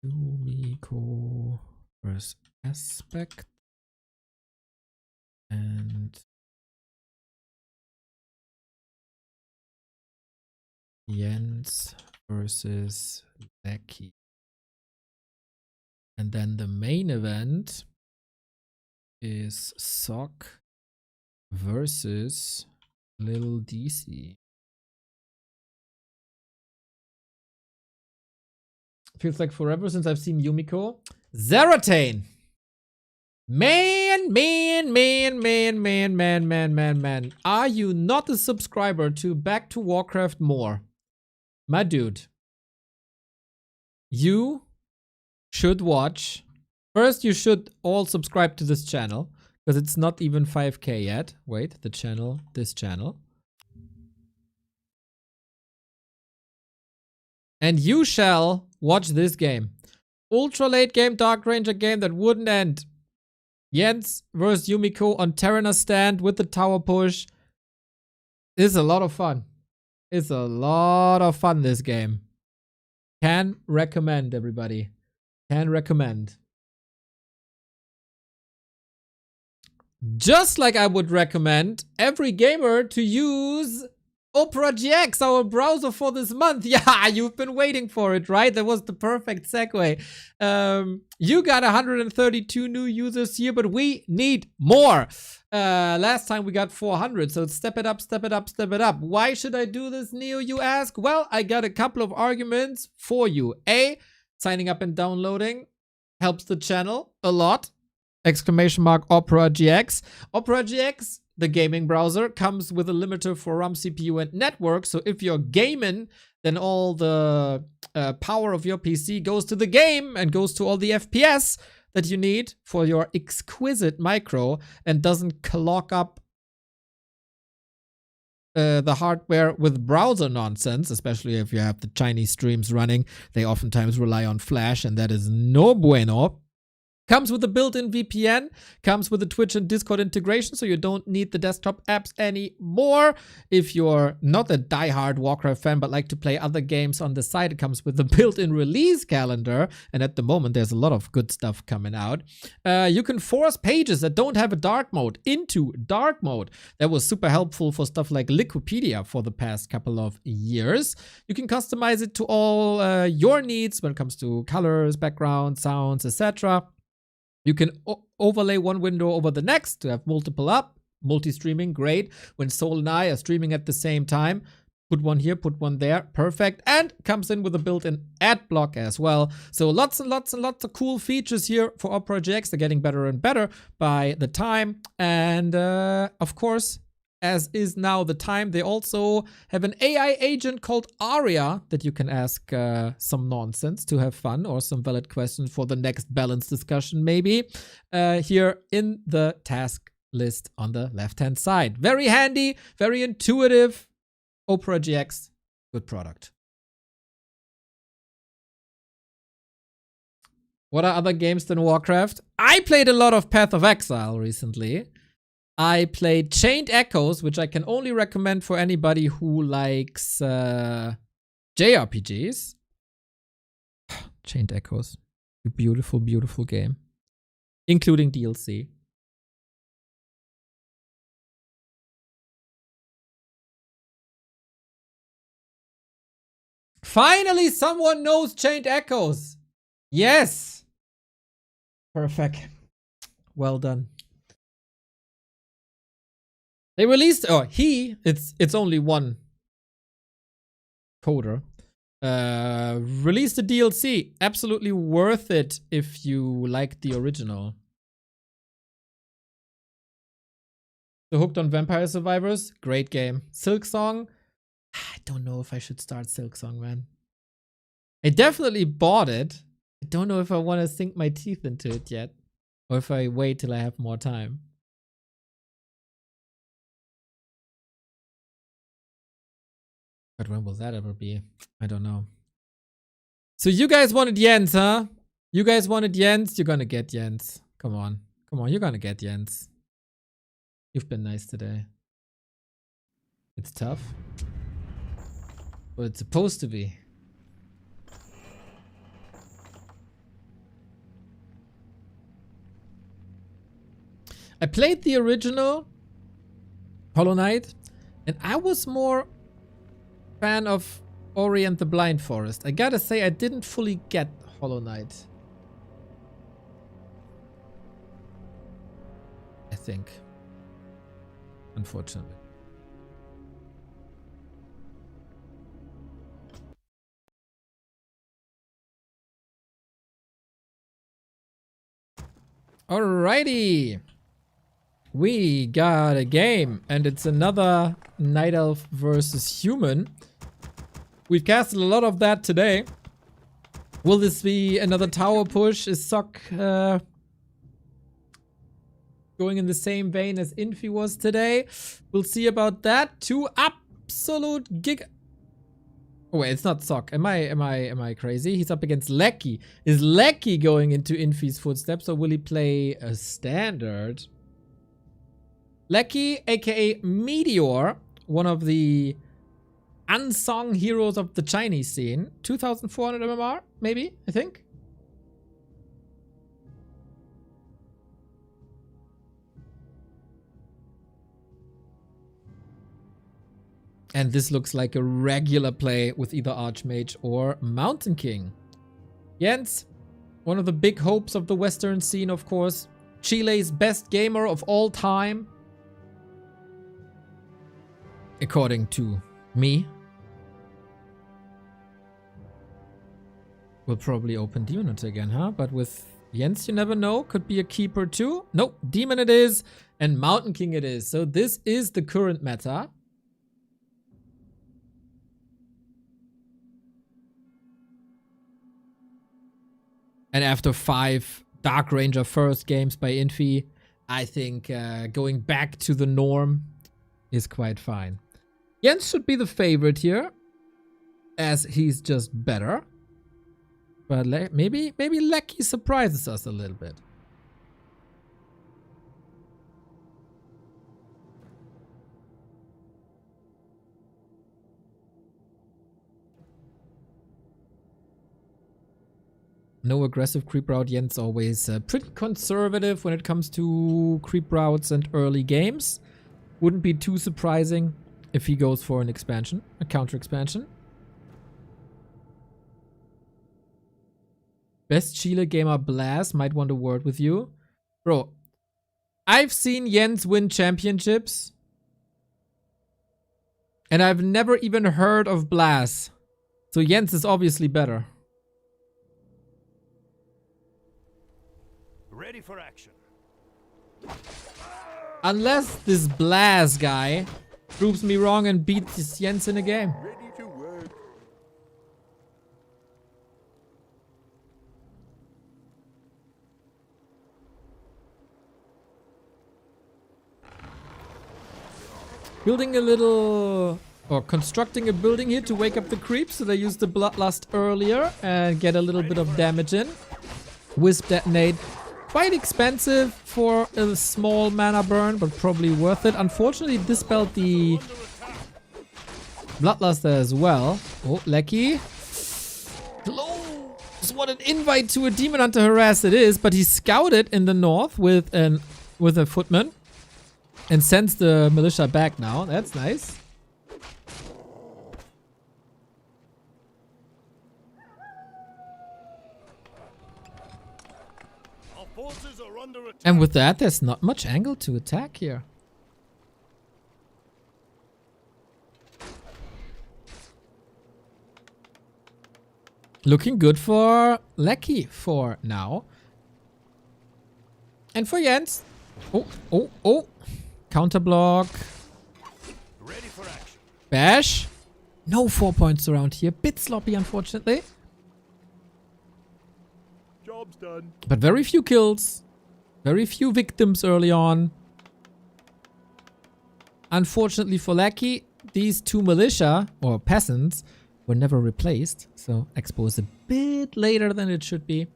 Yumiko versus Aspect and Jens versus Becky. And then the main event is Sock versus Lil DC. Feels like forever since I've seen Yumiko. Zaratane! Man. Are you not a subscriber to Back to Warcraft More? My dude. You should watch. First, you should all subscribe to this channel. Because it's not even 5K yet. Wait, the channel, this channel. And you shall watch this game. Ultra late game, Dark Ranger game that wouldn't end. Jens versus Yumiko on Terraner stand with the tower push. It's a lot of fun. It's a lot of fun, this game. Can recommend, everybody. Can recommend. Just like I would recommend every gamer to use operagx, our browser for this month. Yeah, you've been waiting for it, right? That was the perfect segue. You got 132 new users here, but we need more. Last time we got 400, so step it up, step it up, step it up. Why should I do this, Neo, you ask? Well, I got a couple of arguments for you. A, signing up and downloading helps the channel a lot. Exclamation mark operagx. operagx, the gaming browser, comes with a limiter for RAM, CPU, and network. So if you're gaming, then all the power of your PC goes to the game and goes to all the FPS that you need for your exquisite micro and doesn't clog up the hardware with browser nonsense, especially if you have the Chinese streams running. They oftentimes rely on Flash, and that is no bueno. Comes with a built-in VPN, comes with a Twitch and Discord integration, so you don't need the desktop apps anymore. If you're not a diehard Warcraft fan but like to play other games on the side, it comes with a built-in release calendar, and at the moment there's a lot of good stuff coming out. You can force pages that don't have a dark mode into dark mode. That was super helpful for stuff like Liquipedia for the past couple of years. You can customize it to all your needs when it comes to colors, background, sounds, etc. You can overlay one window over the next to have multiple up. Multi-streaming, great. When Soul and I are streaming at the same time, put one here, put one there, perfect. And comes in with a built-in ad block as well. So lots and lots and lots of cool features here for operagx. They're getting better and better by the time. And of course, as is now the time, they also have an AI agent called Aria that you can ask some nonsense to have fun or some valid questions for the next balance discussion maybe. Here in the task list on the left-hand side. Very handy, very intuitive. operagx, good product. What are other games than Warcraft? I played a lot of Path of Exile recently. I played Chained Echoes, which I can only recommend for anybody who likes JRPGs. Chained Echoes. A beautiful, beautiful game. Including DLC. Finally, someone knows Chained Echoes. Yes. Perfect. Well done. They released, it's only one coder. Released the DLC. Absolutely worth it if you like the original. So Hooked on Vampire Survivors, great game. Silksong, I don't know if I should start Silksong, man. I definitely bought it. I don't know if I want to sink my teeth into it yet. Or if I wait till I have more time. But when will that ever be? I don't know. So you guys wanted Jens, huh? You guys wanted Jens? You're gonna get Jens. Come on. Come on, you're gonna get Jens. You've been nice today. It's tough. But it's supposed to be. I played the original Hollow Knight, and I was more fan of Ori and the Blind Forest. I gotta say, I didn't fully get Hollow Knight. I think. Unfortunately. Alrighty. We got a game, and it's another Night Elf versus Human. We've casted a lot of that today. Will this be another tower push? Is Sock going in the same vein as Infy was today? We'll see about that. Two absolute gig. Oh wait, it's not Sock. Am I crazy? He's up against Lecky. Is Lecky going into Infy's footsteps, or will he play a standard? Lecky, aka Meteor, one of the unsung heroes of the Chinese scene. 2,400 MMR, maybe, I think. And this looks like a regular play with either Archmage or Mountain King. Jens, one of the big hopes of the Western scene, of course. Chile's best gamer of all time. According to me. We'll probably open Demon Hunter again, huh? But with Jens, you never know. Could be a keeper too. Nope, Demon it is. And Mountain King it is. So this is the current meta. And after 5 Dark Ranger first games by Infy, I think going back to the norm is quite fine. Jens should be the favorite here, as he's just better. But maybe Lecky surprises us a little bit. No aggressive creep route. Jens always pretty conservative when it comes to creep routes and early games. Wouldn't be too surprising if he goes for an expansion, a counter expansion. Best Chile gamer Blast might want a word with you. Bro, I've seen Jens win championships. And I've never even heard of Blast. So Jens is obviously better. Ready for action. Unless this Blast guy proves me wrong and beats Jens in a game. Ready to work. Building a little, or constructing a building here to wake up the creeps, so they use the Bloodlust earlier and get a little bit of damage in. Wisp Detonate. Quite expensive for a small mana burn, but probably worth it. Unfortunately, dispelled the Bloodluster as well. Oh, Lecky. Close! What an invite to a Demon Hunter harass it is, but he scouted in the north with a footman and sends the militia back now. That's nice. And with that, there's not much angle to attack here. Looking good for Lecky for now. And for Jens. Oh. Counter block. Ready for action. Bash. No 4 points around here. Bit sloppy, unfortunately. Job's done. But very few kills. Very few victims early on. Unfortunately for Lecky, these 2 militia, or peasants, were never replaced. So Expo is a bit later than it should be.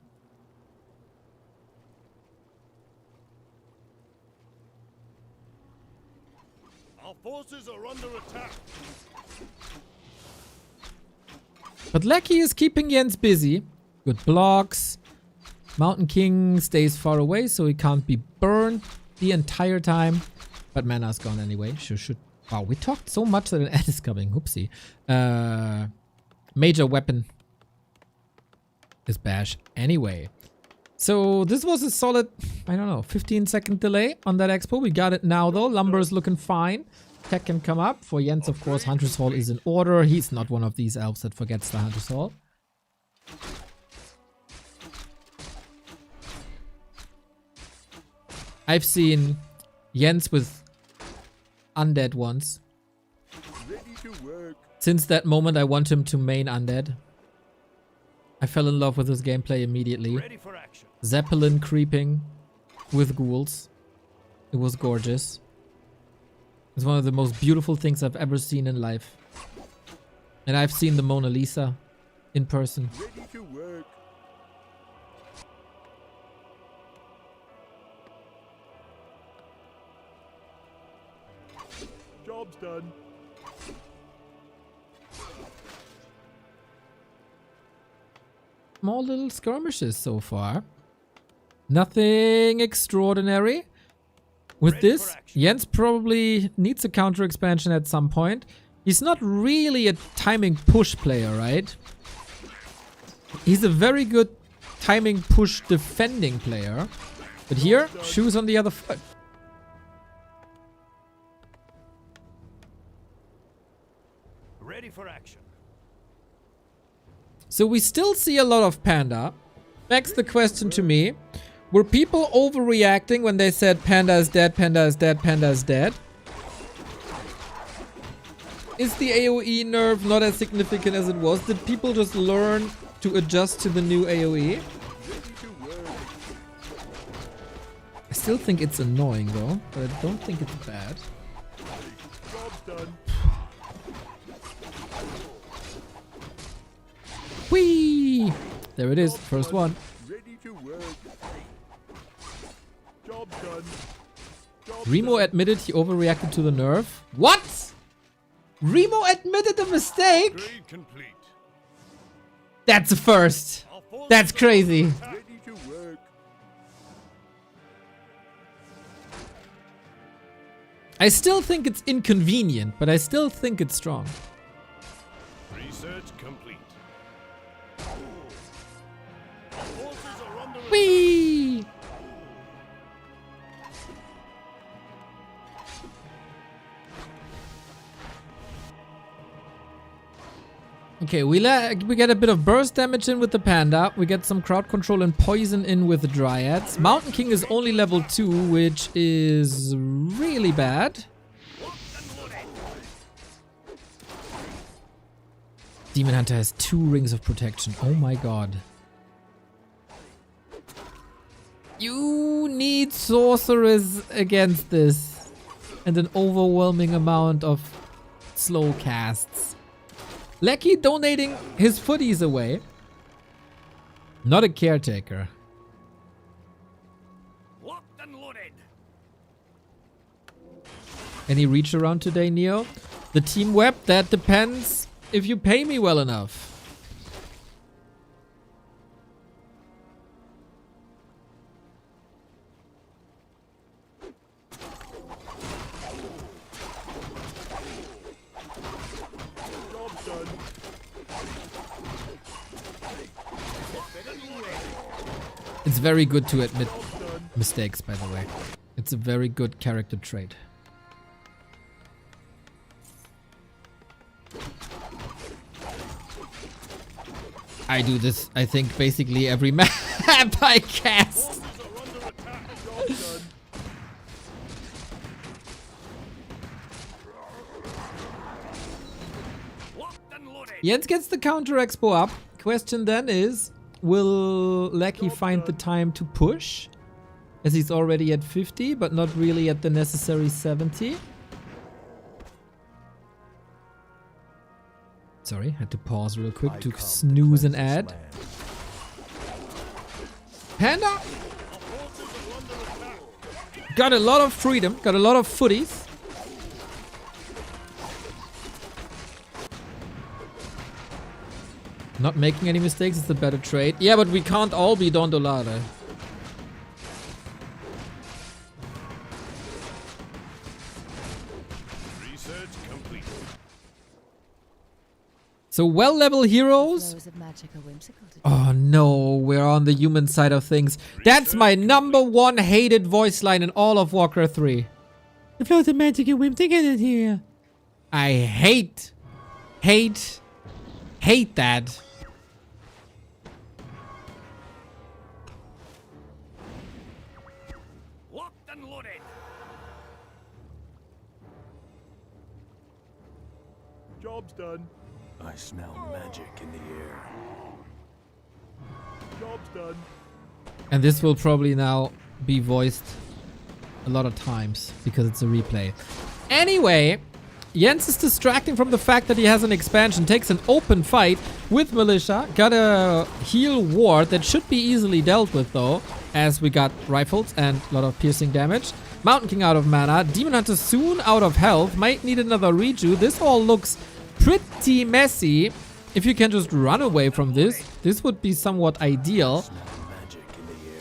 Our forces are under attack. But Lecky is keeping Jens busy. Good blocks. Mountain King stays far away, so he can't be burned the entire time. But mana's gone anyway. Should. Wow, we talked so much that an ad is coming. Oopsie. Major weapon is Bash anyway. So this was a solid, I don't know, 15-second delay on that expo. We got it now though. Lumber is looking fine. Tech can come up. For Jens, of course, Hunter's Hall is in order. He's not one of these elves that forgets the Hunter's Hall. I've seen Jens with undead once. Ready to work. Since that moment, I want him to main undead. I fell in love with his gameplay immediately. Ready for action. Zeppelin creeping with ghouls. It was gorgeous. It's one of the most beautiful things I've ever seen in life. And I've seen the Mona Lisa in person. Ready to work. Job's done. Small little skirmishes so far. Nothing extraordinary. With Ready for this, action. Jens probably needs a counter expansion at some point. He's not really a timing push player, right? He's a very good timing push defending player. But here, shoes on the other foot. Ready for action. So we still see a lot of Panda. Begs the question to me. Were people overreacting when they said Panda is dead, Panda is dead, Panda is dead? Is the AoE nerf not as significant as it was? Did people just learn to adjust to the new AoE? Ready to work. I still think it's annoying though, but I don't think it's bad. Job's done. Whee! There it is, first one. Ready to work. Job's done. Job's Remo done. admitted he overreacted to the nerf. What? Remo admitted a mistake? Grade complete. That's a first. Our forces That's are crazy. under attack. Ready to work. I still think it's inconvenient, but I still think it's strong. Research complete. Our forces are under attack. Whee! Okay, we get a bit of burst damage in with the Panda. We get some crowd control and poison in with the Dryads. Mountain King is only level 2, which is really bad. Demon Hunter has 2 rings of protection. Oh my god. You need sorcerers against this. And an overwhelming amount of slow casts. Lecky donating his footies away. Not a caretaker. Locked and loaded. Any reach around today, Neo? The team web? That depends if you pay me well enough. Job's done. It's very good to admit Job's done. mistakes, by the way. It's a very good character trait. I do this, I think, basically every map I cast. Forces are under attack. Job's done. Locked and loaded. Jens gets the counter expo up. Question then is, will Lecky find the time to push? As he's already at 50, but not really at the necessary 70. Sorry, had to pause real quick to snooze an ad. Panda Our forces are under attack. got a lot of freedom, got a lot of footies. Not making any mistakes is the better trade. Yeah, but we can't all be Don Dolare. Research complete. So well-level heroes. Flows of magic are whimsical to Oh no, we're on the human side of things. That's my #1 hated voice line in all of Warcraft 3. The flows of magic and whimsical in here. I hate that. Locked and loaded. Job's done. I smell magic in the air. Job's done. And this will probably now be voiced a lot of times because it's a replay. Anyway, Jens is distracting from the fact that he has an expansion, takes an open fight with Militia, got a heal ward that should be easily dealt with though, as we got rifles and a lot of piercing damage. Mountain King out of mana, Demon Hunter soon out of health, might need another reju. This all looks pretty messy. If you can just run away from this, this would be somewhat ideal.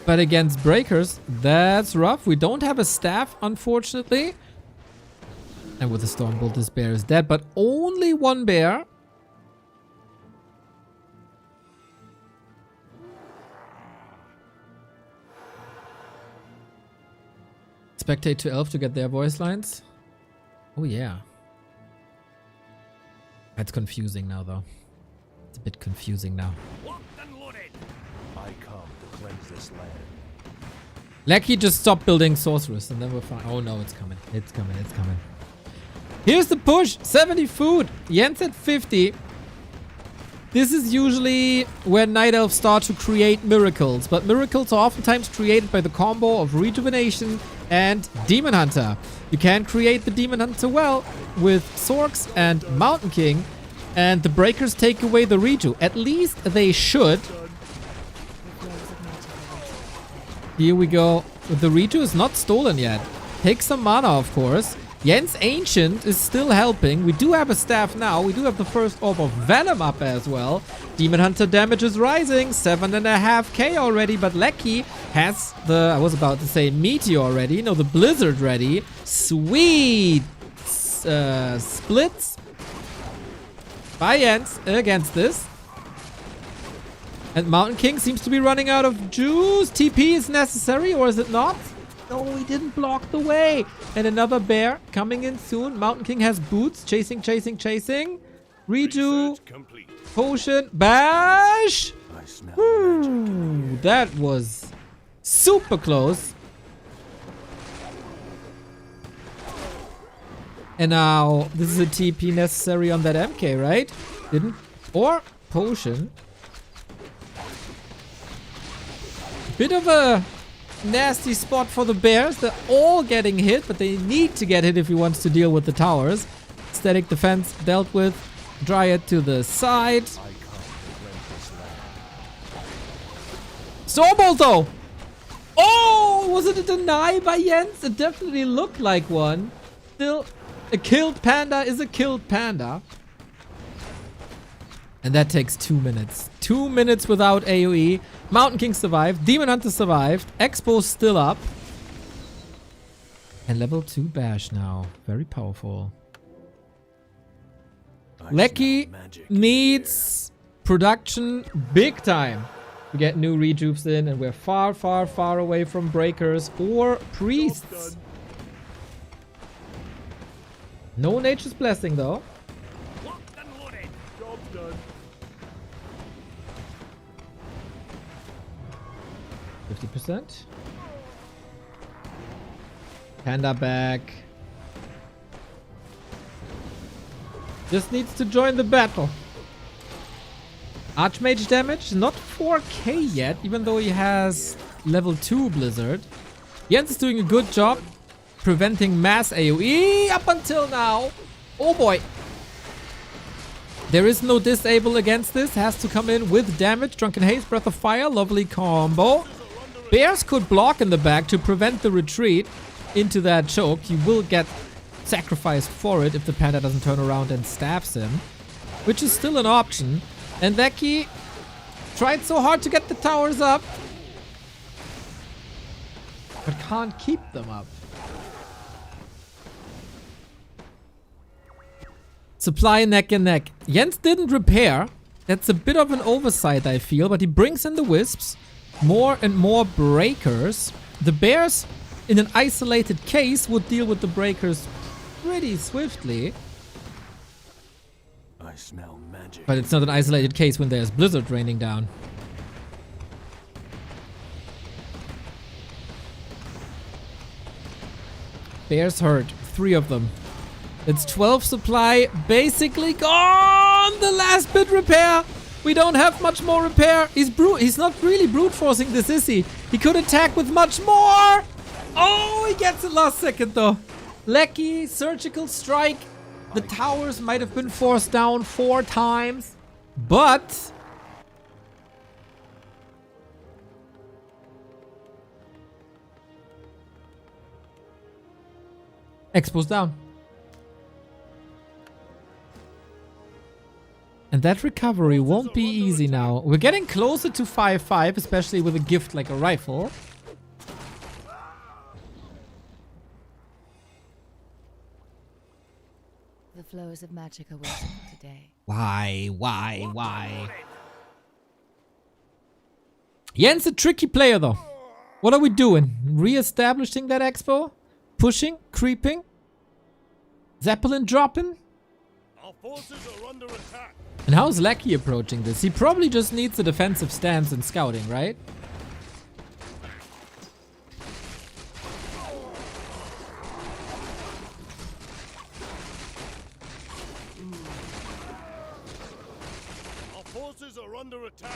But against breakers, that's rough. We don't have a staff, unfortunately. And with the Stormbolt, this bear is dead, but only one bear. Spectate to Elf to get their voice lines. Oh, yeah. That's confusing now, though. It's a bit confusing now. Locked and loaded. I come to cleanse this land. Lecky, just stop building sorceress and then we're fine. Oh no, it's coming. It's coming. It's coming. Here's the push. 70 food. Jens at 50. This is usually where Night Elves start to create miracles. But miracles are oftentimes created by the combo of Rejuvenation and Demon Hunter. You can create the Demon Hunter well with Sorks and Mountain King. And the Breakers take away the Reju. At least they should. Here we go. The Reju is not stolen yet. Take some mana, of course. Jens Ancient is still helping. We do have a staff now. We do have the first orb of Venom up as well. Demon Hunter damage is rising. 7.5k already. But Lecky has the, I was about to say Meteor already. No, the Blizzard ready. Sweet splits by Jens against this. And Mountain King seems to be running out of juice. TP is necessary, or is it not? No, he didn't block the way. And another bear coming in soon. Mountain King has boots. Chasing. Reju. Research complete. Potion. Bash. I smell Woo, that was super close. And now, this is a TP necessary on that MK, right? Didn't. Or potion. Bit of a nasty spot for the bears. They're all getting hit, but they need to get hit if he wants to deal with the towers. Static defense dealt with. Dryad to the side. Stormbolt though! Oh! Was it a deny by Jens? It definitely looked like one. Still, a killed panda is a killed panda. And that takes 2 minutes. 2 minutes without AoE. Mountain King survived. Demon Hunter survived. Expo's still up. And level 2 Bash now. Very powerful. Lecky needs production big time to get new rejupes in. And we're far, far, far away from breakers or priests. No Nature's Blessing though. Locked and loaded. Job's done. 50%. Panda back. Just needs to join the battle. Archmage damage, not 4k yet, even though he has level 2 Blizzard. Jens is doing a good job preventing mass AoE up until now. Oh boy. There is no disable against this. Has to come in with damage. Drunken Haze, Breath of Fire, lovely combo. Bears could block in the back to prevent the retreat into that choke. You will get sacrificed for it if the panda doesn't turn around and staffs him, which is still an option. And Lecky tried so hard to get the towers up, but can't keep them up. Supply neck and neck. Jens didn't repair. That's a bit of an oversight, I feel, but he brings in the wisps. More and more breakers. The bears, in an isolated case, would deal with the breakers pretty swiftly. I smell magic. But it's not an isolated case when there's Blizzard raining down. Bears hurt. 3 of them. It's 12 supply. Basically gone. The last bit repair. We don't have much more repair. He's not really brute forcing this, is he? He could attack with much more. Oh, he gets it last second though. Lecky, surgical strike. The towers might have been forced down 4 times. But Expo's down. And that recovery won't be easy now. We're getting closer to 5-5, especially with a gift like a rifle. The flows of magic are waiting today. Why? Jens a tricky player though. What are we doing? Re-establishing that expo? Pushing? Creeping? Zeppelin dropping? Our forces are under attack. And how is Lecky approaching this? He probably just needs a defensive stance and scouting, right? Our forces are under attack.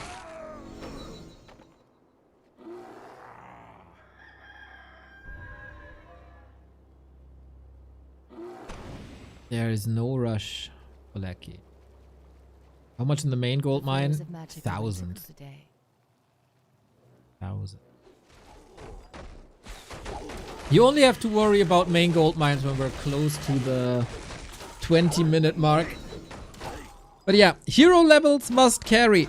There is no rush for Lecky. How much in the main gold mine? 1,000. 1,000. You only have to worry about main gold mines when we're close to the 20-minute mark. But yeah, hero levels must carry.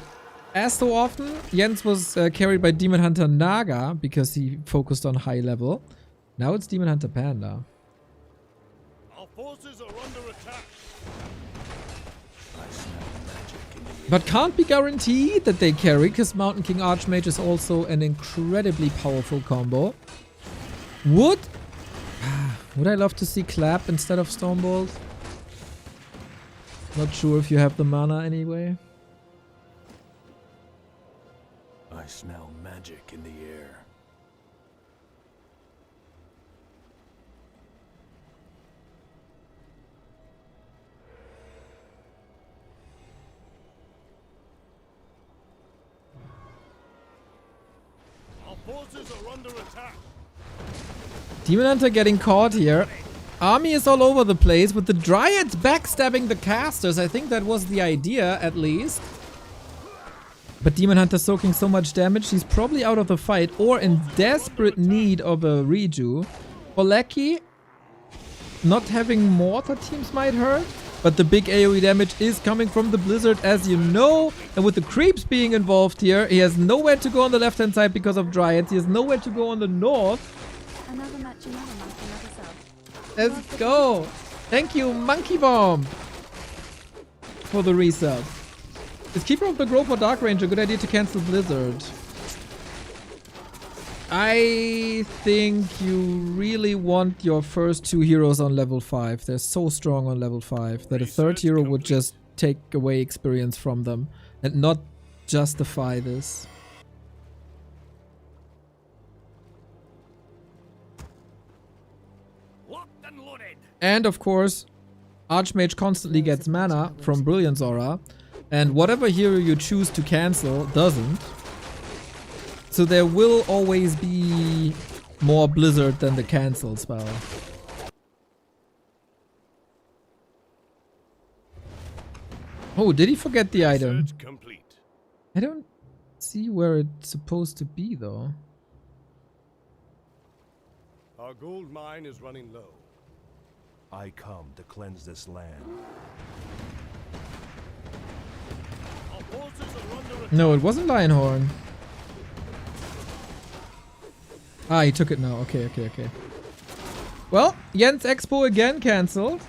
As so often, Jens was carried by Demon Hunter Naga because he focused on high level. Now it's Demon Hunter Panda. Our forces are under attack. But can't be guaranteed that they carry, because Mountain King Archmage is also an incredibly powerful combo. Would I love to see Clap instead of Stormbolt? Not sure if you have the mana anyway. I smell magic in the air. Our forces are under attack. Demon Hunter getting caught here. Army is all over the place with the Dryads backstabbing the casters. I think that was the idea, at least. But Demon Hunter soaking so much damage, he's probably out of the fight or in desperate need of a reju. For Lecky, not having mortar teams might hurt, but the big AoE damage is coming from the Blizzard, as you know. And with the creeps being involved here, he has nowhere to go on the left-hand side because of Dryads. He has nowhere to go on the north. Another match, another month, another sub. Let's go. Thank you, Monkey Bomb, for the resub. Is Keeper of the Grove for Dark Range a good idea to cancel Blizzard? I think you really want your first 2 heroes on level 5. They're so strong on level 5 that a 3rd hero would just take away experience from them and not justify this. Locked and loaded. And of course, Archmage constantly gets mana from Brilliance Aura, and whatever hero you choose to cancel doesn't. So there will always be more Blizzard than the cancel spell. Oh, did he forget the item? Search complete. I don't see where it's supposed to be though. Our gold mine is running low. I come to cleanse this land. Our forces are under attack. No, it wasn't Lionhorn. Ah, he took it now. Okay. Well, Jens Expo again cancelled.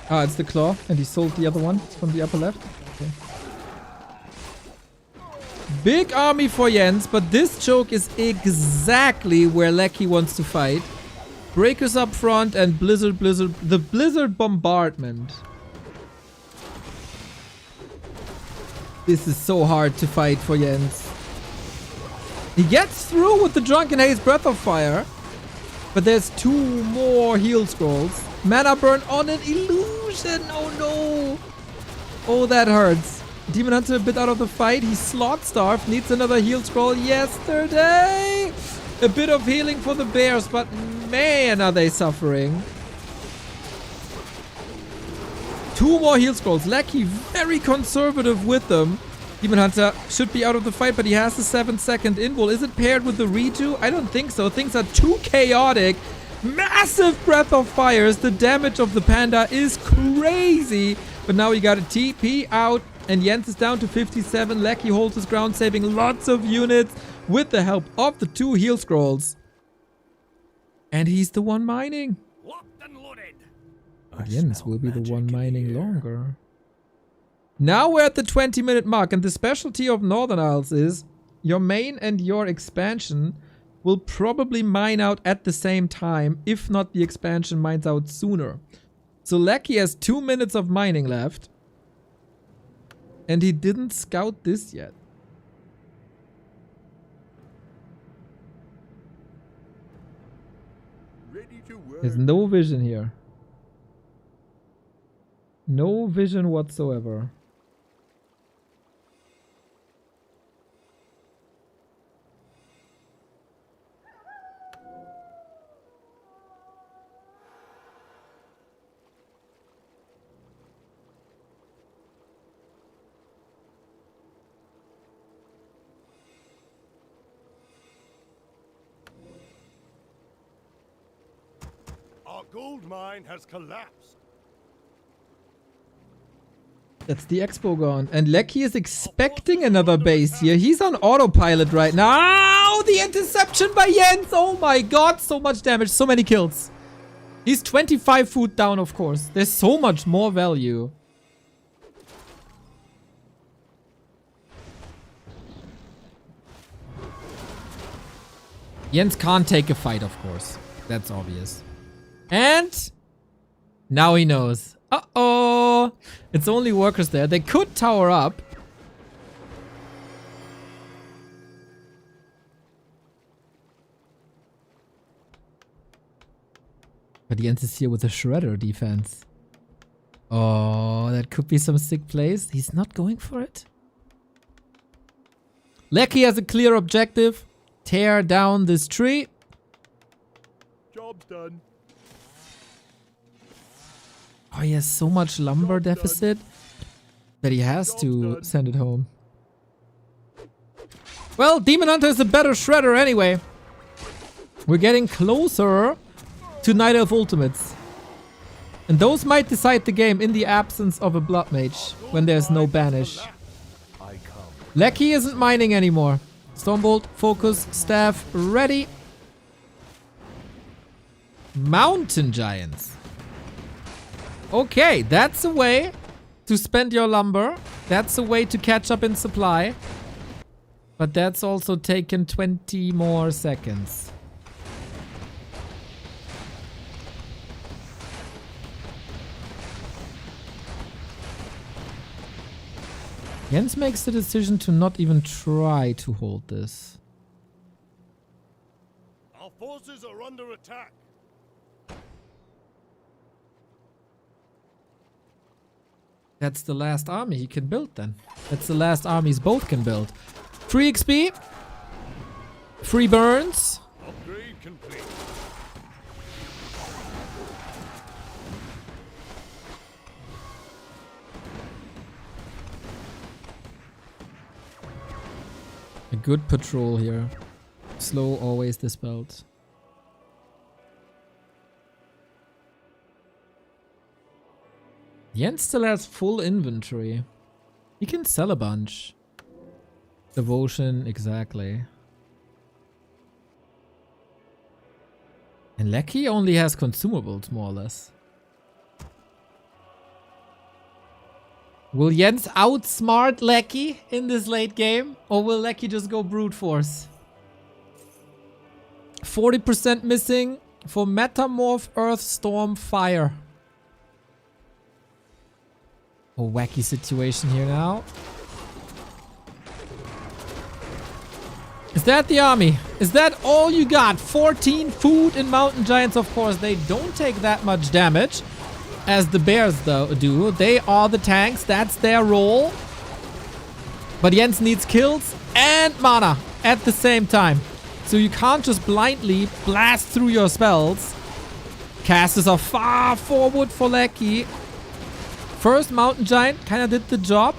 Ah, it's the Claw, and he sold the other one from the upper left. Okay. Big army for Jens, but this choke is exactly where Lecky wants to fight. Breakers up front and the Blizzard Bombardment. This is so hard to fight for Jens. He gets through with the Drunken Haze Breath of Fire. But there's 2 more heal scrolls. Mana burn on an illusion. Oh no. Oh, that hurts. Demon Hunter a bit out of the fight. He's slot starved. Needs another heal scroll. Yesterday. A bit of healing for the bears, but man, are they suffering. 2 more heal scrolls. Lucky, very conservative with them. Demon Hunter should be out of the fight, but he has the 7-second invul. Is it paired with the redo? I don't think so. Things are too chaotic. Massive breath of fires. The damage of the panda is crazy. But now we got a TP out, and Jens is down to 57. Lucky holds his ground, saving lots of units with the help of the 2 heal scrolls. And he's the one mining. Locked and loaded. Jens will be the one mining longer. Now we're at the 20-minute mark, and the specialty of Northern Isles is your main and your expansion will probably mine out at the same time, if not the expansion mines out sooner. So Lecky has 2 minutes of mining left, and he didn't scout this yet. Ready to work. There's no vision here. No vision whatsoever. Our gold mine has collapsed. That's the expo gone. And Lecky is expecting another base here. He's on autopilot right now. The interception by Jens. Oh my god. So much damage. So many kills. He's 25 food down, of course. There's so much more value. Jens can't take a fight, of course. That's obvious. And now he knows. Uh-oh. It's only workers there. They could tower up. But Jens is here with a shredder defense. Oh, that could be some sick plays. He's not going for it. Lecky has a clear objective. Tear down this tree. Job's done. Oh, he has so much lumber deficit that he has to send it home. Well, Demon Hunter is a better shredder anyway. We're getting closer to Night Elf Ultimates. And those might decide the game in the absence of a Blood Mage when there's no banish. Lecky isn't mining anymore. Stormbolt, focus, staff, ready. Mountain Giants. Okay, that's a way to spend your lumber. That's a way to catch up in supply. But that's also taken 20 more seconds. Jens makes the decision to not even try to hold this. Our forces are under attack. That's the last army he can build then. That's the last armies both can build. Free XP. Free burns. Upgrade complete. A good patrol here. Slow, always dispelled. Jens still has full inventory. He can sell a bunch. Devotion, exactly. And Lecky only has consumables, more or less. Will Jens outsmart Lecky in this late game? Or will Lecky just go brute force? 40% missing for Metamorph, Earth, Storm, Fire. A wacky situation here now. Is that the army? Is that all you got? 14 food and mountain giants, of course. They don't take that much damage as the bears do. They are the tanks. That's their role. But Jens needs kills and mana at the same time. So you can't just blindly blast through your spells. Casters are far forward for Lecky. First mountain giant kind of did the job.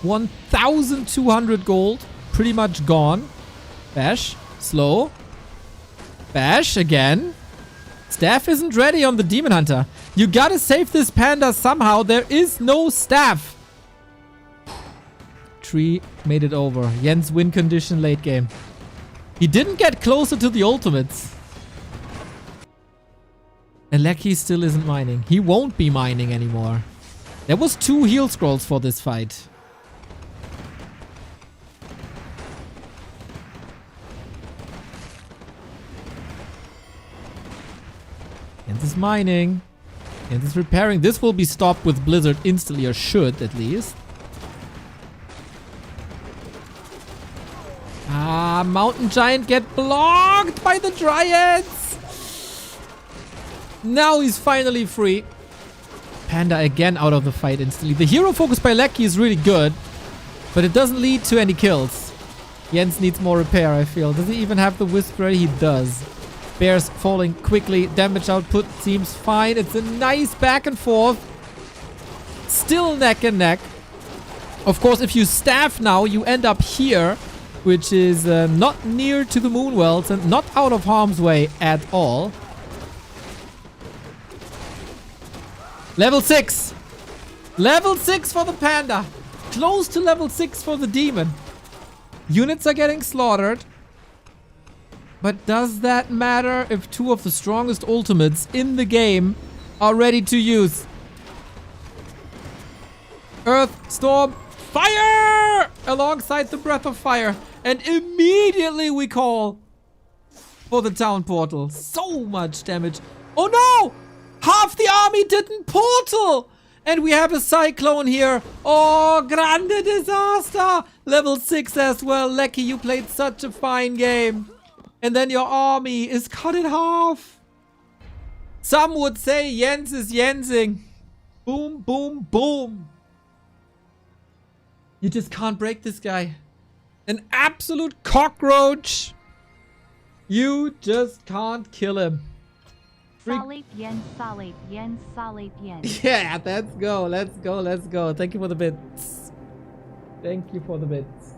1,200 gold. Pretty much gone. Bash. Slow. Bash again. Staff isn't ready on the Demon Hunter. You gotta save this panda somehow. There is no staff. Tree made it over. Jens win condition late game. He didn't get closer to the ultimates. And Lecky still isn't mining. He won't be mining anymore. There was 2 heal scrolls for this fight. Jens is mining. Jens is repairing. This will be stopped with Blizzard instantly, or should at least. Ah, Mountain Giant get blocked by the Dryads. Now he's finally free. Panda again out of the fight instantly. The hero focus by Lecky is really good, but it doesn't lead to any kills. Jens needs more repair, I feel. Does he even have the Wisp ready? He does. Bears falling quickly. Damage output seems fine. It's a nice back and forth. Still neck and neck. Of course, if you staff now, you end up here, which is not near to the Moonwells and not out of harm's way at all. Level 6. Level 6 for the Panda. Close to level 6 for the Demon. Units are getting slaughtered. But does that matter if 2 of the strongest ultimates in the game are ready to use? Earth, Storm, Fire! Alongside the Breath of Fire. And immediately we call for the town portal. So much damage. Oh no! Half the army didn't portal! And we have a cyclone here. Oh, grande disaster! Level 6 as well. Lecky, you played such a fine game. And then your army is cut in half. Some would say Jens is Jensing. Boom, boom, boom. You just can't break this guy. An absolute cockroach. You just can't kill him. Solid yen, solid yen, solid yen. Yeah, let's go, let's go, let's go. Thank you for the bits. Thank you for the bits.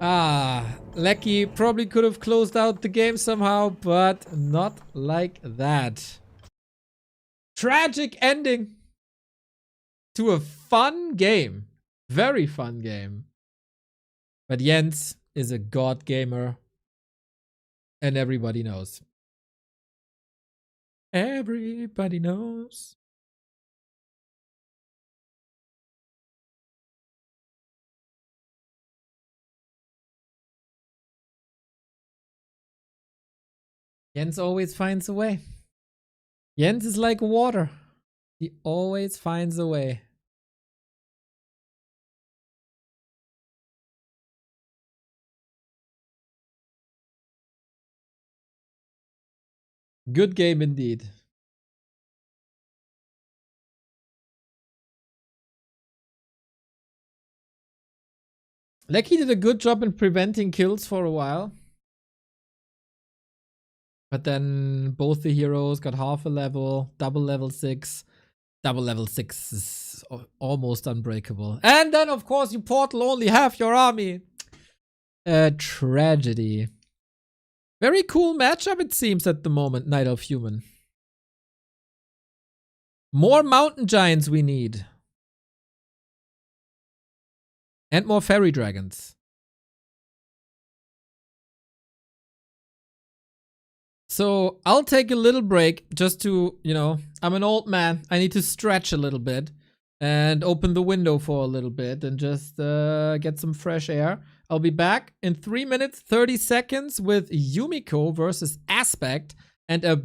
Ah, Lecky probably could have closed out the game somehow, but not like that. Tragic ending to a fun game. Very fun game. But Jens is a god gamer. And everybody knows. Everybody knows. Jens always finds a way. Jens is like water. He always finds a way. Good game indeed. Lecky did a good job in preventing kills for a while. But then both the heroes got half a level, double level 6. Double level 6 is almost unbreakable. And then, of course, you portal only half your army. A tragedy. Very cool matchup, it seems, at the moment, Night of Human. More mountain giants we need. And more fairy dragons. So I'll take a little break just to, you know, I'm an old man. I need to stretch a little bit and open the window for a little bit and just get some fresh air. I'll be back in 3 minutes, 30 seconds with Yumiko versus Aspect and a,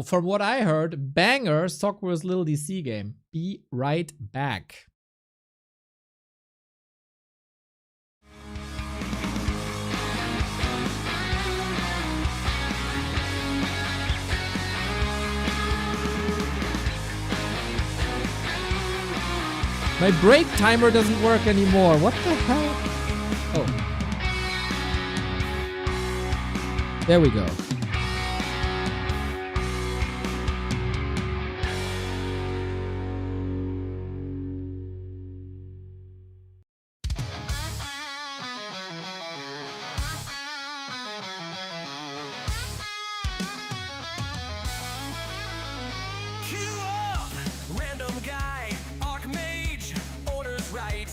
from what I heard, banger Socorro's Little DC game. Be right back. My break timer doesn't work anymore. What the hell? Oh. There we go. Queue up! Random guy, Archmage, orders right.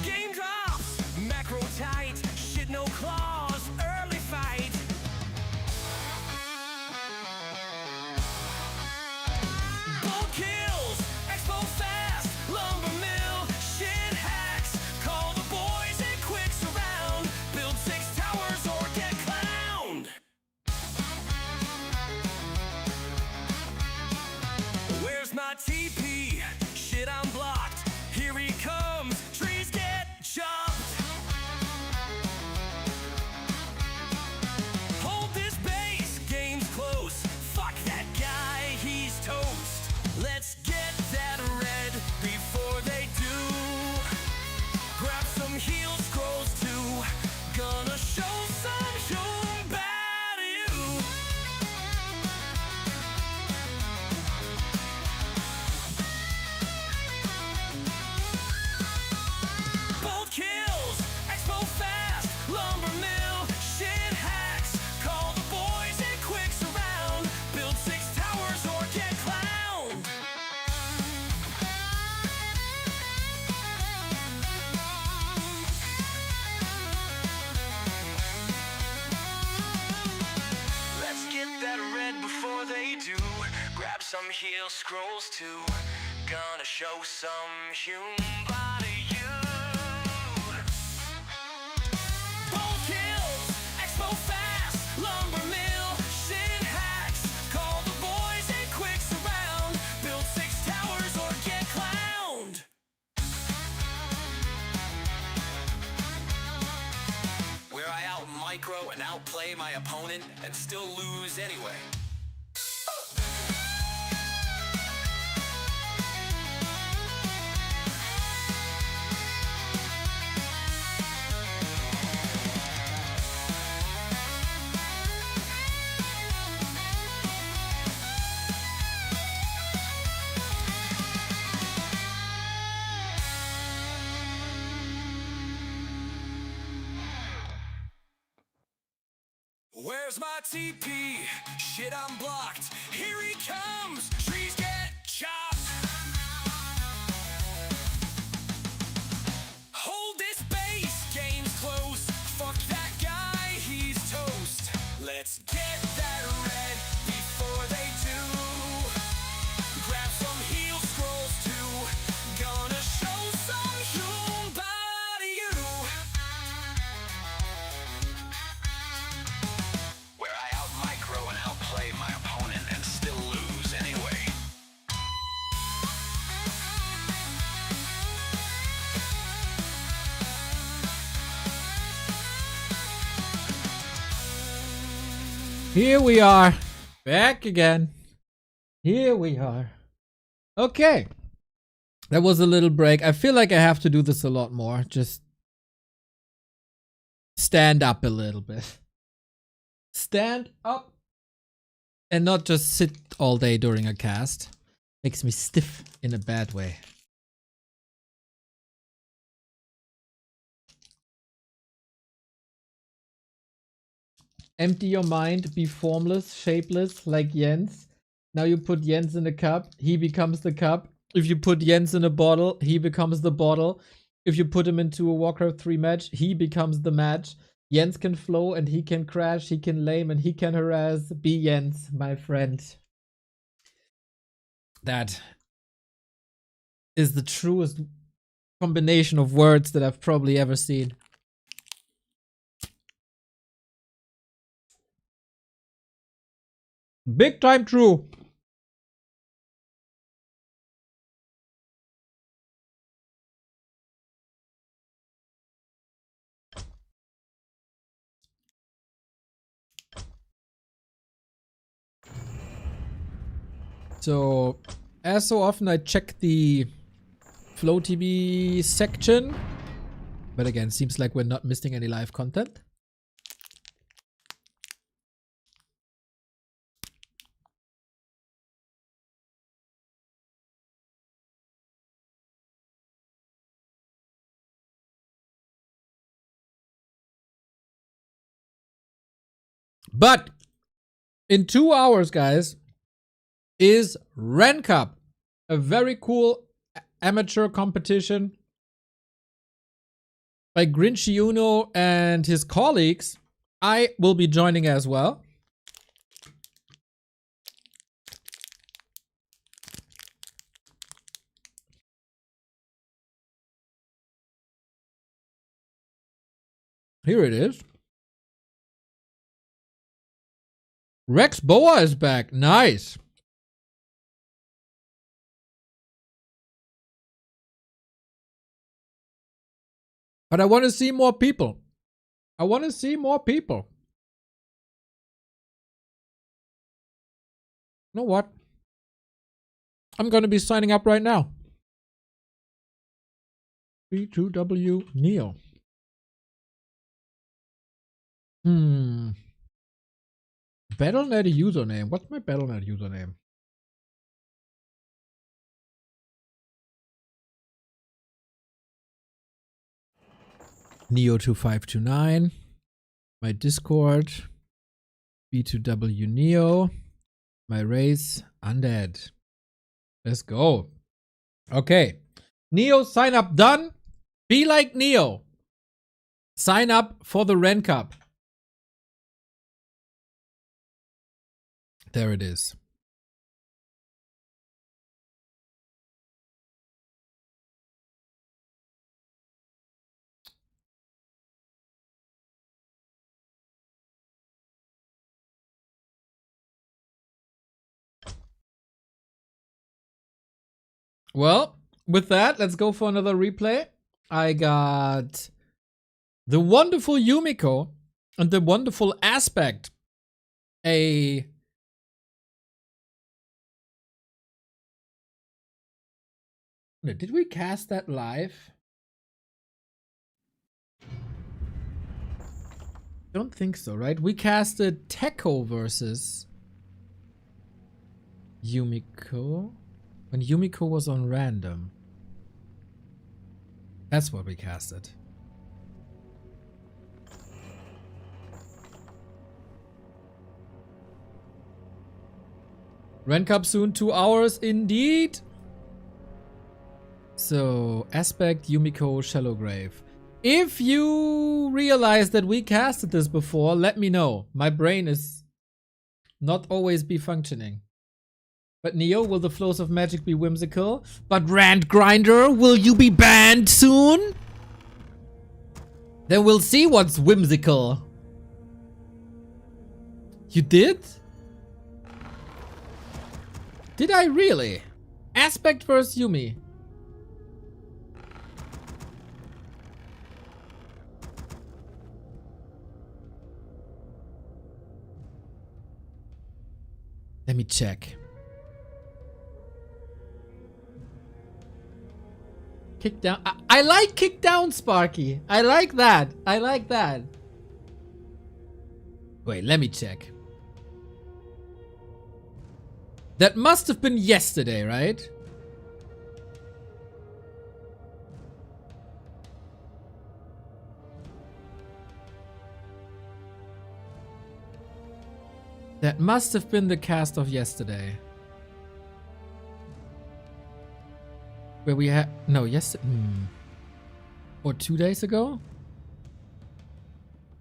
Game drops, macro tight, shit no claws, early fight. Bolt kills, expo fast, lumber mill, shit hacks. Call the boys and quicks around, build 6 towers or get clowned. Where's my TP? Shit, I'm blocked. Here he comes. Trees get chopped. Hold this base. Game's close. Fuck that guy. He's toast. Let's get that red before they do. Grab some heal scrolls too. Gonna show some human bad you. Bolt kills, expo fast, lumber mill, shit hacks. Call the boys and quicks around. Build 6 towers or get clowned. Let's get that red before they do. Grab some heal scrolls too. Gonna show some human body you. Bolt kills, expo fast, lumber mill, shit hacks. Call the boys and quicks around. Build 6 towers or get clowned. Where I out micro and outplay my opponent and still lose anyway. Where's my TP? Shit, I'm blocked. Here he comes. Trees get chopped. Hold this base. Game's close. Fuck that guy. He's toast. Let's get that red before they do. Grab some heal scrolls too. Gonna show some human body you. Where I out micro and outplay my opponent and still lose anyway. Here we are. Back again. Here we are. Okay. That was a little break. I feel like I have to do this a lot more. Just stand up a little bit. Stand up. And not just sit all day during a cast. Makes me stiff in a bad way. Empty your mind, be formless, shapeless, like Jens. Now you put Jens in a cup, he becomes the cup. If you put Jens in a bottle, he becomes the bottle. If you put him into a Warcraft 3 match, he becomes the match. Jens can flow and he can crash, he can lame and he can harass. Be Jens, my friend. That is the truest combination of words that I've probably ever seen. Big time true. So, as so often, I check the Flow TV section. But again, seems like we're not missing any live content. But in 2 hours, guys, is Ren Cup, a very cool amateur competition by Grinchy and his colleagues. I will be joining as well. Here it is. Rex Boa is back. Nice. But I want to see more people. I want to see more people. You know what? I'm going to be signing up right now. B2W Neo. Battle.net username. What's my Battle.net username? Neo2529. My Discord. B2W Neo. My race. Undead. Let's go. Okay. Neo sign up done. Be like Neo. Sign up for the Ren Cup. There it is. Well, with that, let's go for another replay. I got the wonderful Yumiko and the wonderful Aspect. Did we cast that live? Don't think so, right? We casted Teko versus Yumiko when Yumiko was on random. That's what we casted. Ren Cup soon, 2 hours indeed. So, Aspect, Yumiko, Shallow Grave. If you realize that we casted this before, let me know. My brain is not always be functioning. But Neo, will the flows of magic be whimsical? But Rand Grinder, will you be banned soon? Then we'll see what's whimsical. You did? Did I really? Aspect versus Yumi. Let me check. Kick down. I like kick down, Sparky. I like that. I like that. Wait, let me check. That must have been yesterday, right? That must have been the cast of yesterday. Where we had... No, yesterday... Or 2 days ago?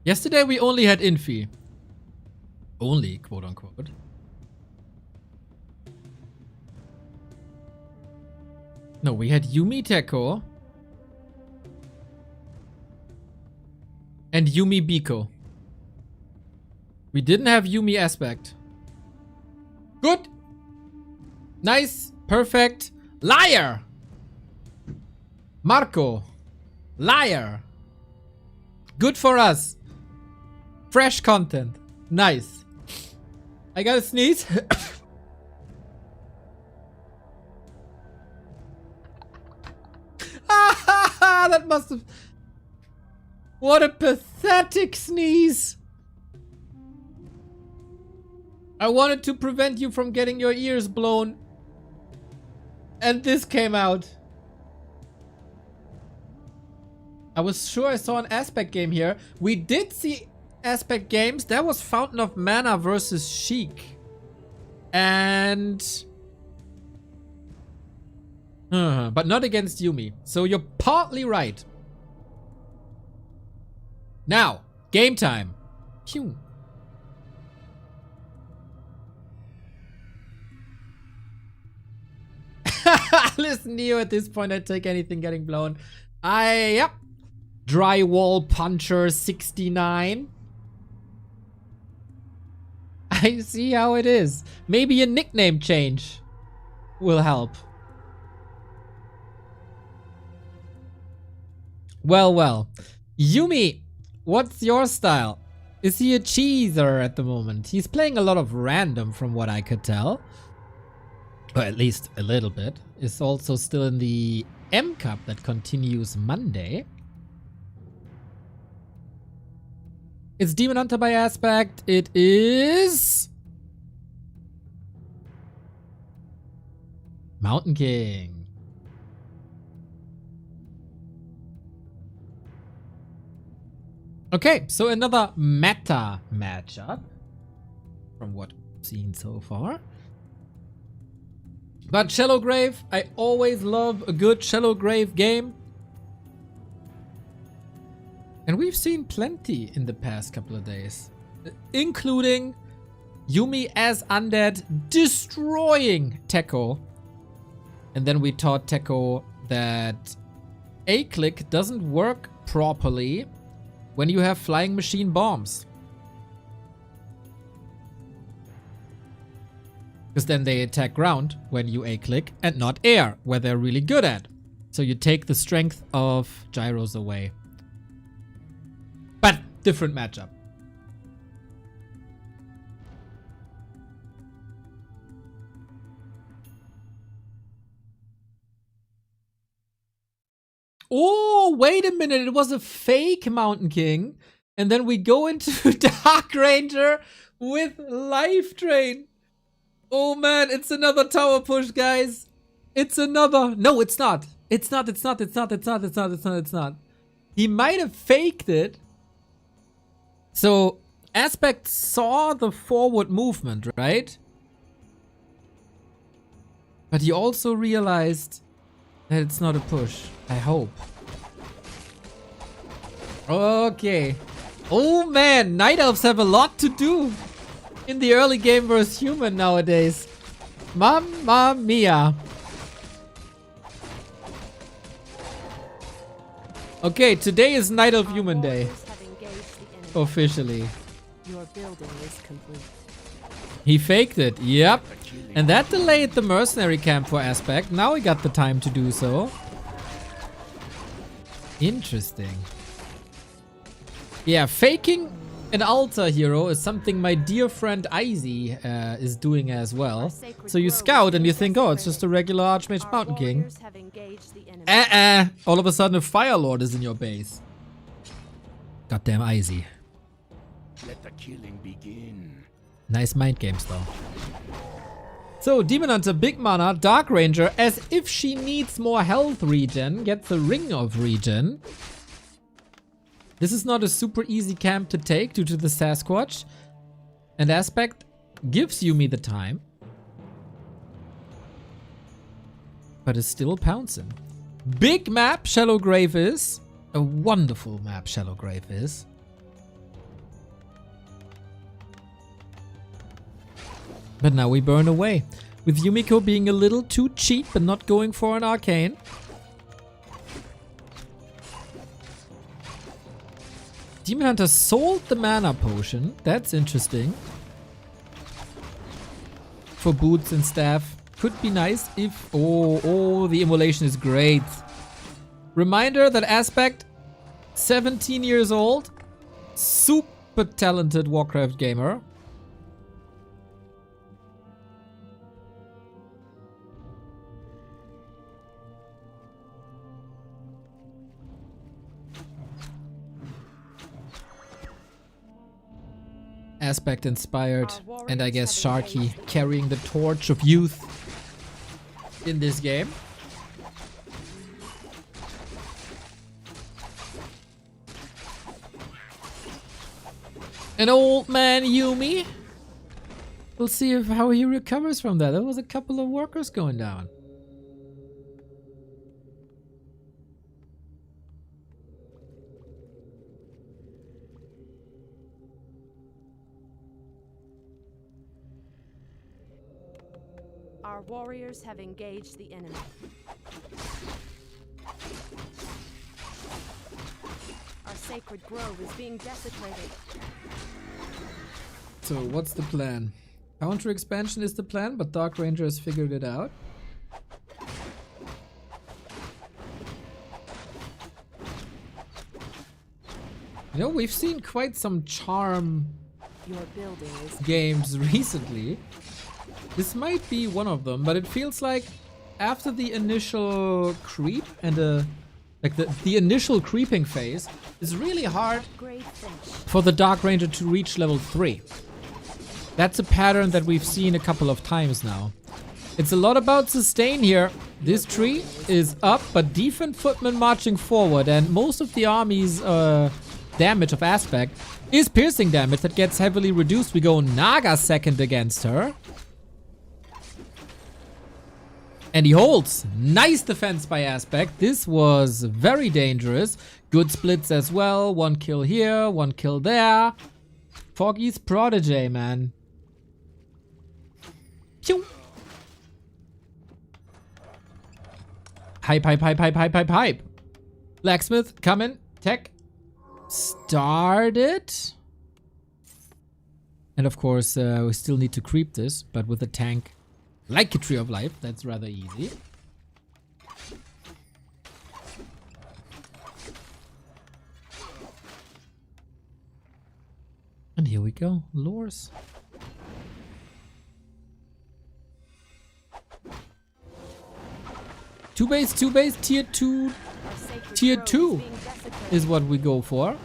Yesterday we only had Infy. Only, quote unquote. No, we had Yumi Teko. And Yumi Biko. We didn't have Yumi Aspect. Good. Nice. Perfect. Liar. Marco. Liar. Good for us. Fresh content. Nice. I gotta sneeze. That must have... What a pathetic sneeze. I wanted to prevent you from getting your ears blown. And this came out. I was sure I saw an aspect game here. We did see aspect games. That was Fountain of Mana versus Sheik. And... but not against Yumi. So you're partly right. Now, game time. Phew. Listen to you at this point. I'd take anything getting blown. Yep. Drywall Puncher 69. I see how it is. Maybe a nickname change will help. Well, well. Yumi, what's your style? Is he a cheeser at the moment? He's playing a lot of random from what I could tell. Or at least a little bit. Is also still in the M Cup that continues Monday. It's Demon Hunter by aspect. It is... Mountain King. Okay, so another meta matchup from what I've seen so far. But Shallow Grave, I always love a good Shallow Grave game. And we've seen plenty in the past couple of days. Including Yumi as undead destroying Tekko. And then we taught Tekko that A-click doesn't work properly when you have flying machine bombs. Because then they attack ground when you A-click and not air, where they're really good at. So you take the strength of gyros away. But different matchup. Oh, wait a minute. It was a fake Mountain King. And then we go into Dark Ranger with Life Drain. Oh man, it's another tower push, guys. It's another... No, it's not. It's not. He might have faked it. So, Aspect saw the forward movement, right? But he also realized that it's not a push. I hope. Okay. Oh man, Night Elves have a lot to do in the early game versus human nowadays. Mamma mia. Okay, today is Night Elf Human Day. Officially. Your building is complete. He faked it, yep. And that delayed the mercenary camp for Aspect. Now he got the time to do so. Interesting. Yeah, faking an altar hero is something my dear friend Izzy is doing as well. So you scout and you think, oh, it's just a regular Archmage Mountain King. All of a sudden a Fire Lord is in your base. Goddamn Izzy. Let the killing begin. Nice mind games though. So, Demon Hunter, big mana, Dark Ranger, as if she needs more health regen, gets a Ring of Regen. This is not a super easy camp to take due to the Sasquatch. And Aspect gives Yumi the time. But is still pouncing. Big map, Shallow Grave is. A wonderful map, Shallow Grave is. But now we burn away. With Yumiko being a little too cheap and not going for an arcane. Demon Hunter sold the mana potion. That's interesting. For boots and staff. Could be nice if... Oh, the immolation is great. Reminder that Aspect, 17 years old. Super talented Warcraft gamer. Aspect inspired, and I guess Sharky carrying the torch of youth in this game. An old man Yumi. We'll see how he recovers from that. There was a couple of workers going down. Our warriors have engaged the enemy. Our sacred grove is being desecrated. So what's the plan? Counter expansion is the plan, but Dark Ranger has figured it out. You know, we've seen quite some charm Your building is games recently. This might be one of them, but it feels like after the initial creep and the initial creeping phase is really hard great finch. for the Dark Ranger to reach level 3. That's a pattern that we've seen a couple of times now. It's a lot about sustain here. This tree is up, but Defend Footman marching forward, and most of the army's damage of Aspect is piercing damage that gets heavily reduced. We go Naga second against her. And he holds. Nice defense by Aspect. This was very dangerous. Good splits as well. 1 kill here, 1 kill there. Foggy's protege, man. Pew. Hype, hype, hype, hype, hype, hype, hype. Blacksmith, coming. Tech. Started. And of course, we still need to creep this, but with a tank like a Tree of Life, that's rather easy. And here we go, lures. Two base, tier 2. Our sacred Tier grove 2 is being desecrated. is what we go for.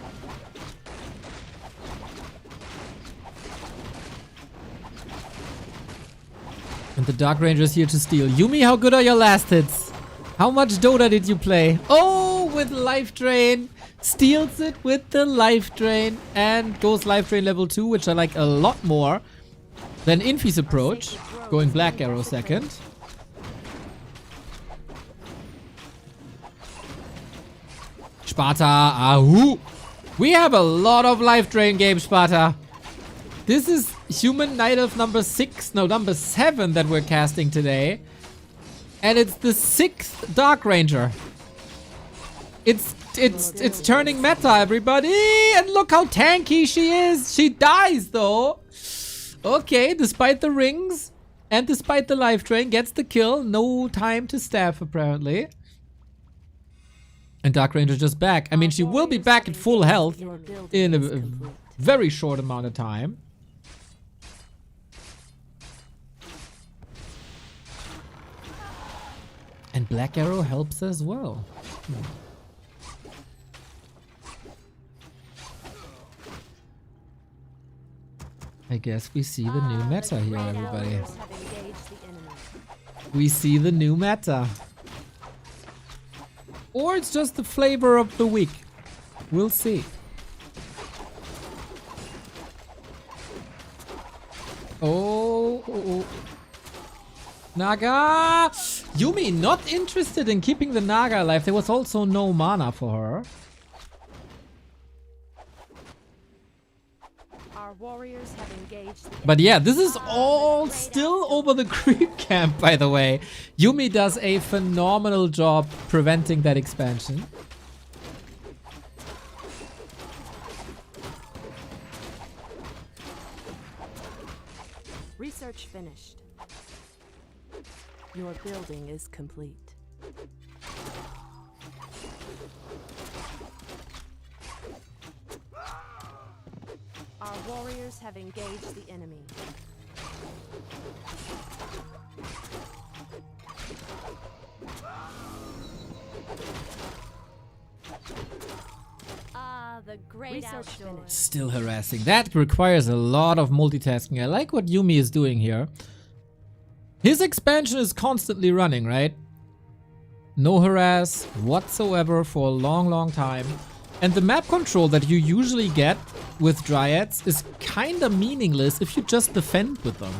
And the Dark Ranger is here to steal. Yumi, how good are your last hits? How much Dota did you play? Oh, with Life Drain. Steals it with the Life Drain. And goes Life Drain level 2, which I like a lot more than Infy's approach. Going Black Arrow second. Sparta, ahoo! We have a lot of Life Drain games, Sparta. This is Human Night Elf number 7 that we're casting today. And it's the 6th Dark Ranger. It's turning meta, everybody! And look how tanky she is! She dies, though! Okay, despite the rings and despite the Life Drain, gets the kill. No time to staff, apparently. And Dark Ranger just back. I mean, she will be back at full health in a very short amount of time. And Black Arrow helps as well. I guess we see the new meta here, everybody. Warriors have engaged the enemy. We see the new meta. Or it's just the flavor of the week. We'll see. Oh. Naga! Yumi not interested in keeping the Naga alive. There was also no mana for her. Our warriors have engaged the But yeah, this is all still over the creep camp, by the way. Yumi does a phenomenal job preventing that expansion. Research finished. Your building is complete. Our warriors have engaged the enemy. the great Research outdoors. finished. Still harassing. That requires a lot of multitasking. I like what Yumi is doing here. His expansion is constantly running, right? No harass whatsoever for a long, long time. And the map control that you usually get with Dryads is kinda meaningless if you just defend with them.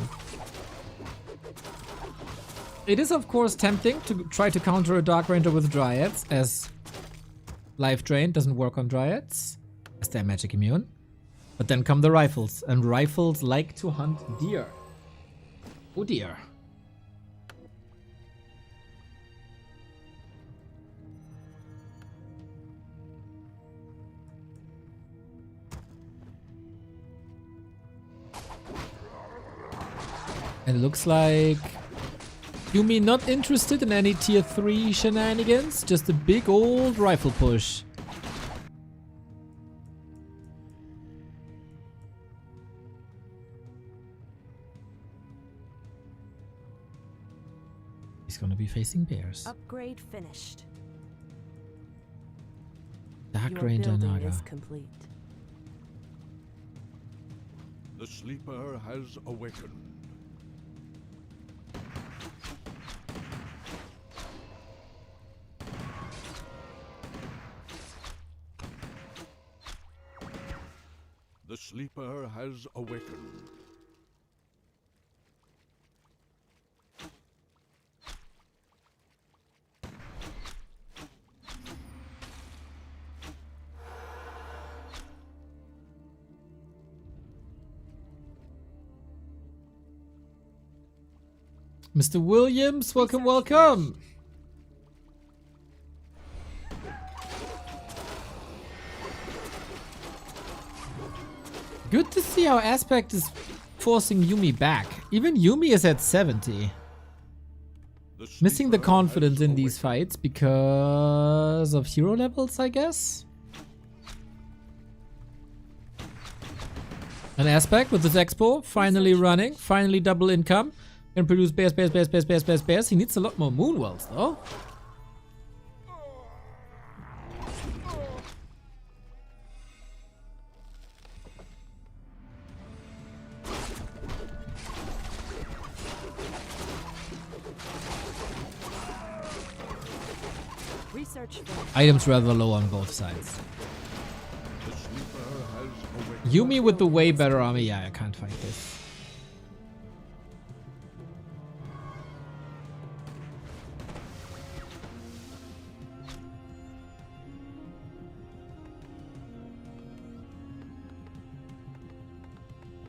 It is of course tempting to try to counter a Dark Ranger with Dryads, as Life Drain doesn't work on Dryads, as they're magic immune. But then come the rifles, and rifles like to hunt deer. Oh dear. And it looks like Yumi not interested in any tier 3 shenanigans, just a big old rifle push. He's gonna be facing bears. Upgrade finished. Dark Your Ranger building Naga. is complete. The sleeper has awakened. The sleeper has awakened. Mr. Williams, welcome, welcome. Good to see how Aspect is forcing Yumi back. Even Yumi is at 70. Missing the confidence in these fights because of hero levels, I guess. An Aspect with this expo finally running, finally double income. Can produce bears, bears, bears, bears, bears, bears, bears. He needs a lot more Moonwells though. Research finished. Items rather low on both sides. The sleeper has awakened. Yumi with the way better army. Yeah, I can't fight this.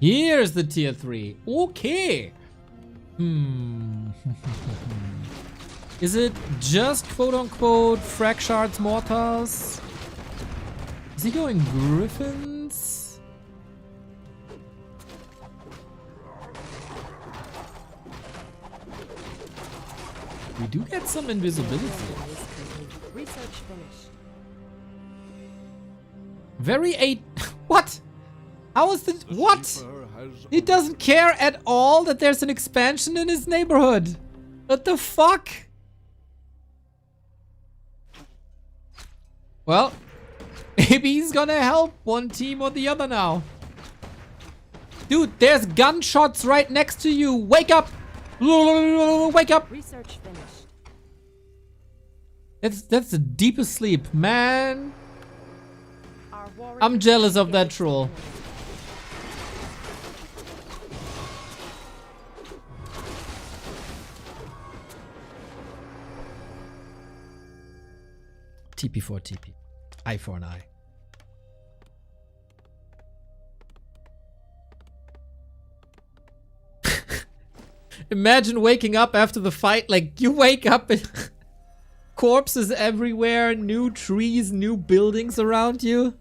Here's the tier 3. Okay. Is it just quote-unquote frag shards mortars? Is he going griffins? We do get some invisibility. Building is complete. Research finished. Very 8. What? How is the what? Sleeper has He doesn't care at all that there's an expansion in his neighborhood. What the fuck? Well, maybe he's gonna help one team or the other now. Dude, there's gunshots right next to you. Wake up! Wake up! Research finished. That's the deepest sleep, man. Our warriors I'm jealous of that engaged the troll. enemy. TP for TP. Eye for an eye. Imagine waking up after the fight, like you wake up and corpses everywhere, new trees, new buildings around you.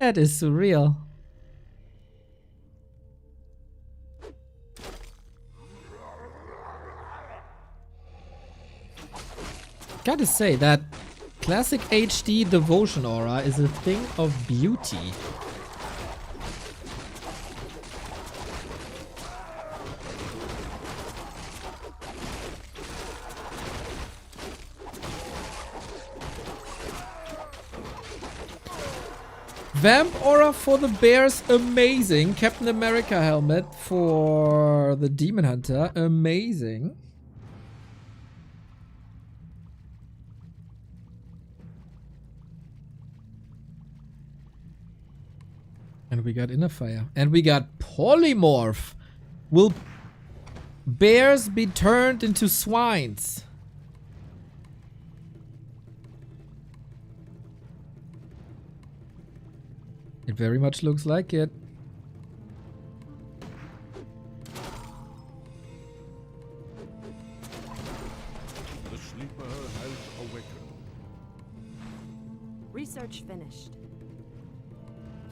That is surreal. Gotta say that classic HD devotion aura is a thing of beauty. Vamp Aura for the Bears, amazing. Captain America helmet for the Demon Hunter, amazing. And we got Inner Fire. And we got Polymorph. Will bears be turned into swines? It very much looks like it. The sleeper has awakened. Research finished.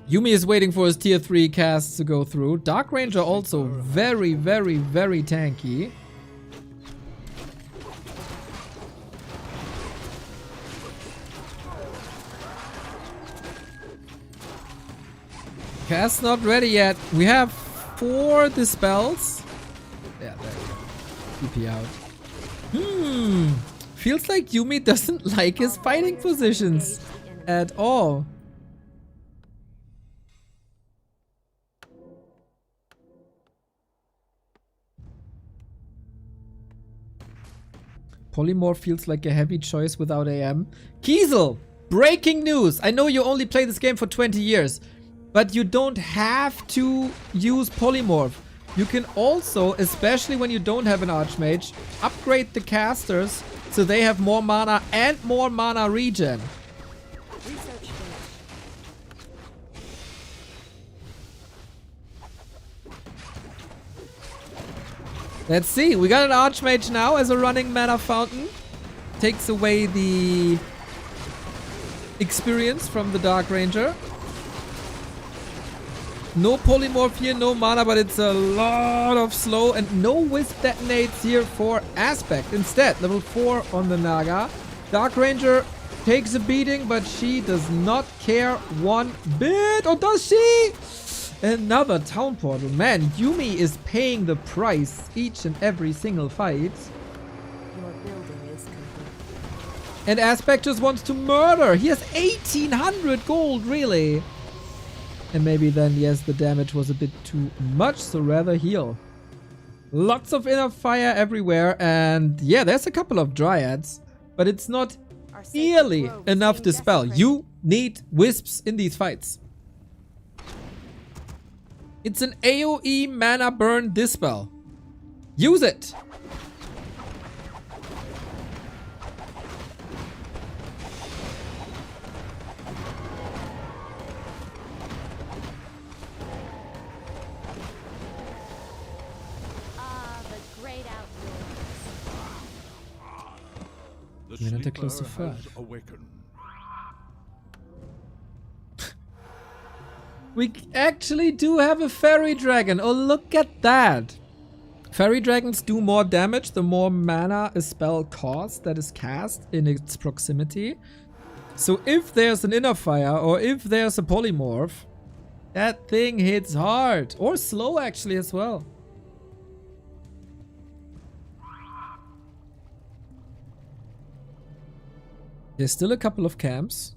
Yumi is waiting for his tier 3 casts to go through. Dark Ranger also very, very, very tanky. Cast not ready yet. We have 4 dispels. Yeah, there we go. TP out. Feels like Yumi doesn't like his fighting positions at all. Polymorph feels like a heavy choice without AM. Kiesel! Breaking news! I know you only play this game for 20 years, but you don't have to use Polymorph. You can also, especially when you don't have an Archmage, upgrade the casters so they have more mana and more mana regen. Research finished. Let's see. We got an Archmage now as a running mana fountain. Takes away the experience from the Dark Ranger. No Polymorph here, no mana, but it's a lot of slow and no Wisp detonates here for Aspect. Instead, level 4 on the Naga. Dark Ranger takes a beating, but she does not care one bit. Or does she? Another town portal. Man, Yumi is paying the price each and every single fight. Your building is complete. And Aspect just wants to murder. He has 1800 gold, really. And maybe then, yes, the damage was a bit too much, so rather heal. Lots of Inner Fire everywhere. And yeah, there's a couple of Dryads, but it's not Our sacred nearly grove enough being dispel. desecrated. You need Wisps in these fights. It's an AoE mana burn dispel. Use it! The great outdoors. The We're not that sleeper close to has third. awakened. We actually do have a Fairy Dragon. Oh, look at that. Fairy Dragons do more damage the more mana a spell costs that is cast in its proximity. So if there's an Inner Fire or if there's a Polymorph, that thing hits hard. Or slow actually as well. There's still a couple of camps.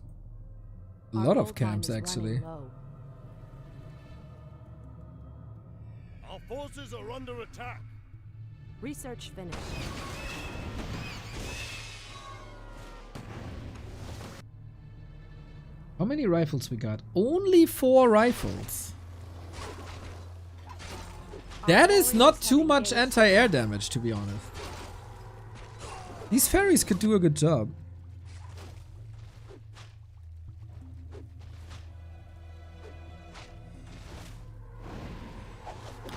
A Our lot gold of camps mine is actually. running low. Our forces are under attack. Research finished. How many rifles we got? Only 4 rifles. That is not too much anti-air damage, to be honest. These fairies could do a good job.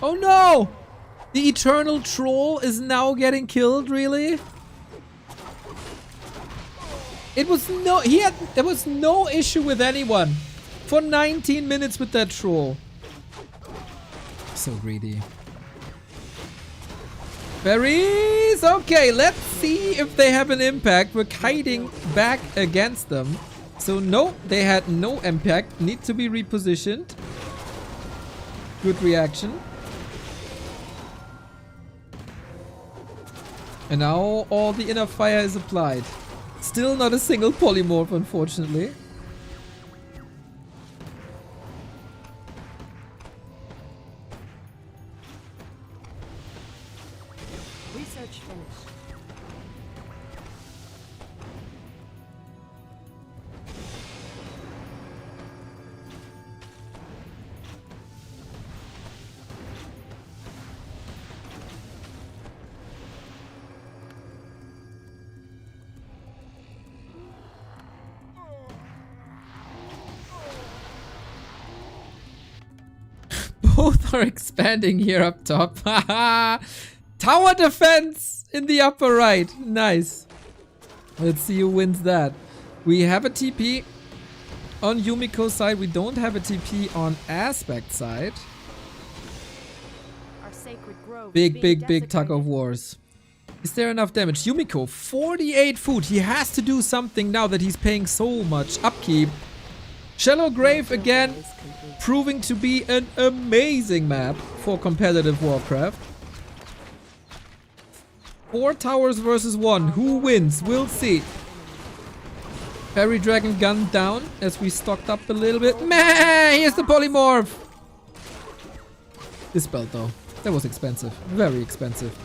Oh no! The Eternal Troll is now getting killed, really? It was no, there was no issue with anyone for 19 minutes with that troll. So greedy. Berries! Okay, let's see if they have an impact. We're kiting back against them. So no, they had no impact. Need to be repositioned. Good reaction. And now all the Inner Fire is applied. Still not a single Polymorph, unfortunately. Research finished. Both are expanding here up top. Tower defense in the upper right. Nice. Let's see who wins that. We have a TP on Yumiko's side. We don't have a TP on Aspect side. Our sacred grove is Big being tug desecrated. of wars. Is there enough damage? Yumiko, 48 food. He has to do something now that he's paying so much upkeep. Shallow Grave Your again, building is complete. proving to be an amazing map for competitive Warcraft. 4 towers versus 1. Who wins? We'll see. Fairy Dragon gun down as we stocked up a little bit. Meh! Here's the polymorph! This belt though. That was expensive. Very expensive.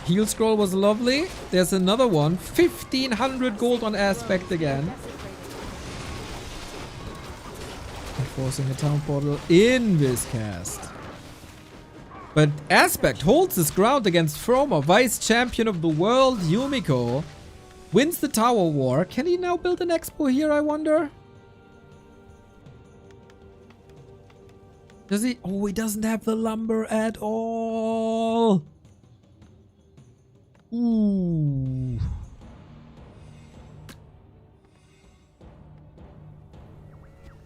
Heal scroll was lovely. There's another one. 1500 gold on Aspect again. Enforcing a town portal in this cast. But Aspect holds his ground against former vice champion of the world, Yumiko. Wins the tower war. Can he now build an expo here, I wonder? Does he? Oh, he doesn't have the lumber at all. Ooh.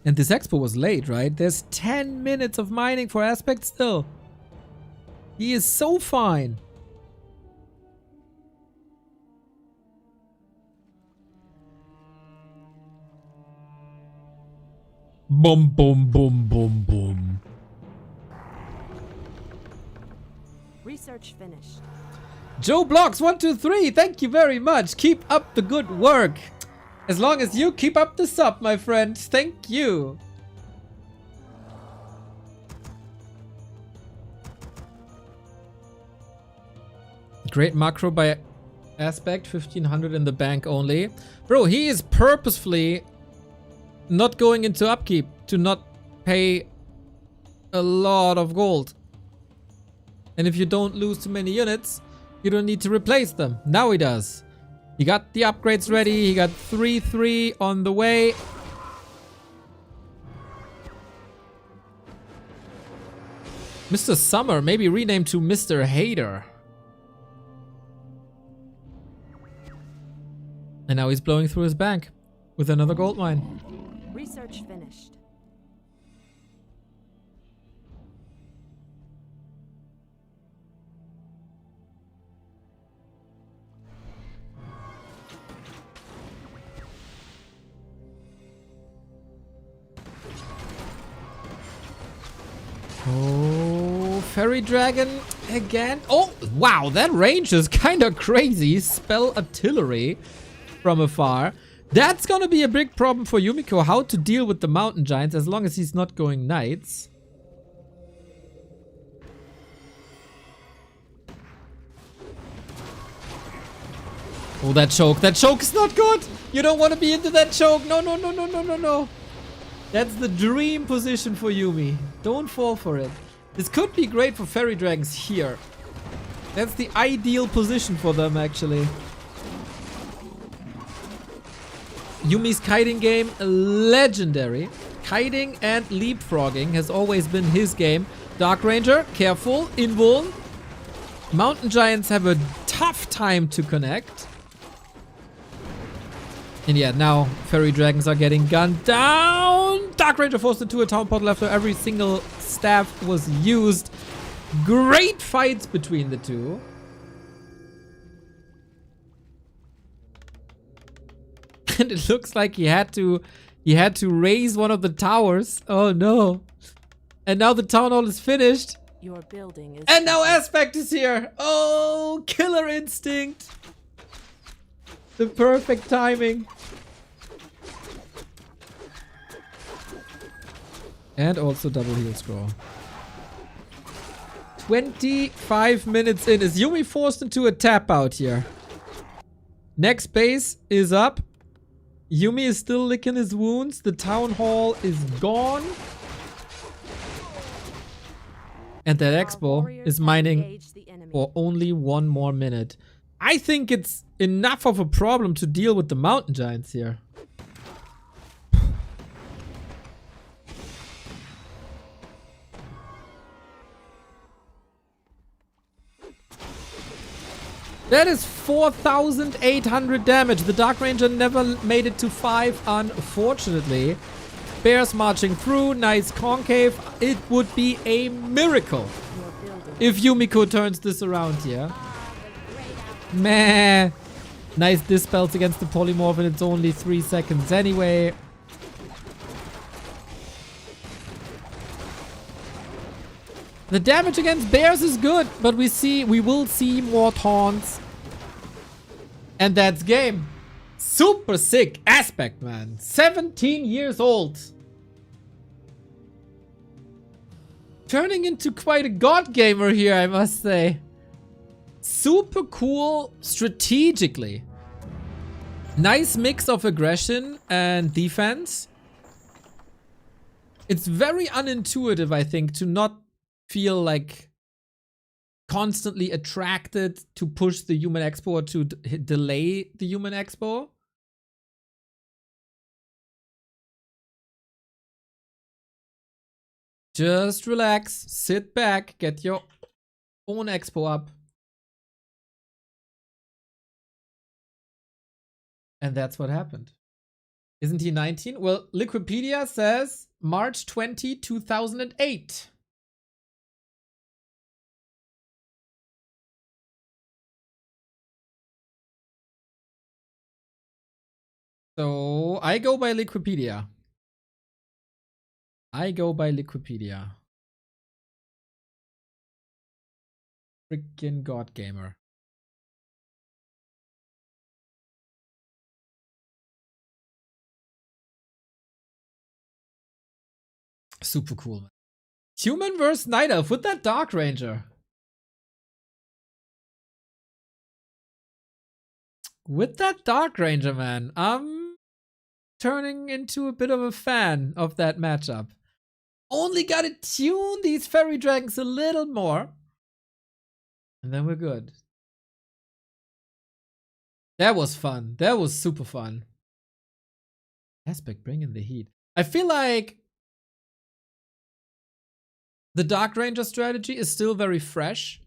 And this expo was late, right? There's 10 minutes of mining for Aspect still. He is so fine. Boom, boom, boom, boom, boom. Research finished. Joe Blocks 123, thank you very much. Keep up the good work. As long as you keep up the sub, my friend. Thank you. Great macro by Aspect, 1500 in the bank only. Bro, he is purposefully not going into upkeep to not pay a lot of gold. And if you don't lose too many units, you don't need to replace them. Now he does. He got the upgrades ready. He got 3-3 on the way. Mr. Summer, maybe renamed to Mr. Hater. And now he's blowing through his bank with another gold mine. Research finished. Oh, Fairy Dragon again. Oh, wow, that range is kind of crazy. Spell Artillery from afar. That's gonna be a big problem for Yumiko, how to deal with the mountain giants as long as he's not going knights. Oh, that choke. That choke is not good. You don't want to be into that choke. No, no, no, no, no, no, no. That's the dream position for Yumi. Don't fall for it. This could be great for Fairy Dragons here. That's the ideal position for them, actually. Yumi's kiting game, legendary. Kiting and leapfrogging has always been his game. Dark Ranger, careful, invuln. Mountain Giants have a tough time to connect. And yeah, now Fairy Dragons are getting gunned down. Dark Ranger forced into a town portal after every single staff was used. Great fights between the two. And it looks like he had to raise one of the towers. Oh no. And now the town hall is finished. Your building is And now Aspect is here. Oh, killer instinct. The perfect timing. And also double heal scroll. 25 minutes in. Is Yumi forced into a tap out here? Next base is up. Yumi is still licking his wounds. The town hall is gone. And that Expo is mining for only 1 more minute. I think it's enough of a problem to deal with the mountain giants here. That is 4,800 damage. The Dark Ranger never made it to 5, unfortunately. Bears marching through. Nice concave. It would be a miracle if Yumiko turns this around here. Meh. Nice dispels against the polymorph, and it's only 3 seconds anyway. The damage against bears is good, but we will see more taunts. And that's game. Super sick aspect, man. 17 years old. Turning into quite a god gamer here, I must say. Super cool strategically. Nice mix of aggression and defense. It's very unintuitive, I think, to not feel like constantly attracted to push the human expo or to delay the human expo. Just relax, sit back, get your own expo up. And that's what happened. Isn't he 19? Well, Liquipedia says March 20, 2008. So I go by Liquipedia. Freaking god gamer. Super cool, man. Human vs. Night Elf with that Dark Ranger. With that Dark Ranger, man. I'm turning into a bit of a fan of that matchup. Only gotta tune these fairy dragons a little more. And then we're good. That was fun. That was super fun. Aspect bringing the heat. I feel like the Dark Ranger strategy is still very fresh.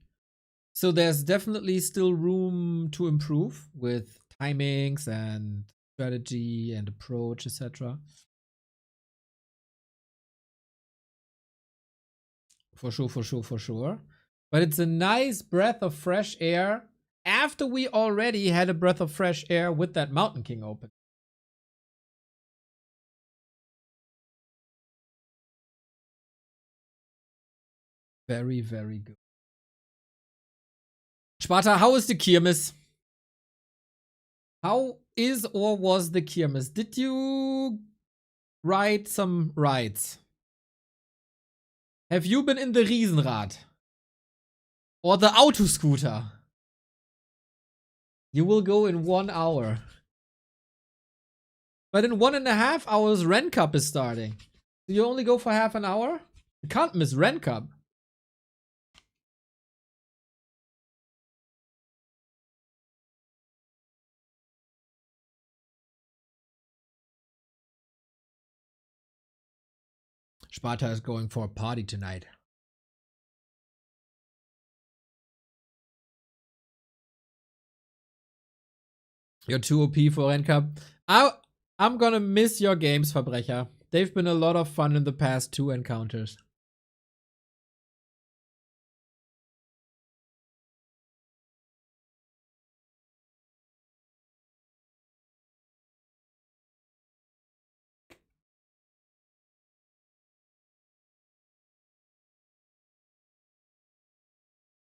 So there's definitely still room to improve with timings and strategy and approach, etc. For sure. But it's a nice breath of fresh air after we already had a breath of fresh air with that Mountain King open. Very, very good. Sparta, how is the Kirmes? How is or was the Kirmes? Did you ride some rides? Have you been in the Riesenrad? Or the Autoscooter? You will go in 1 hour. But in 1.5 hours, Ren Cup is starting. Do you only go for half an hour? You can't miss Ren Cup. Sparta is going for a party tonight. You're too OP for Ren Cup. I'm gonna miss your games, Verbrecher. They've been a lot of fun in the past 2 encounters.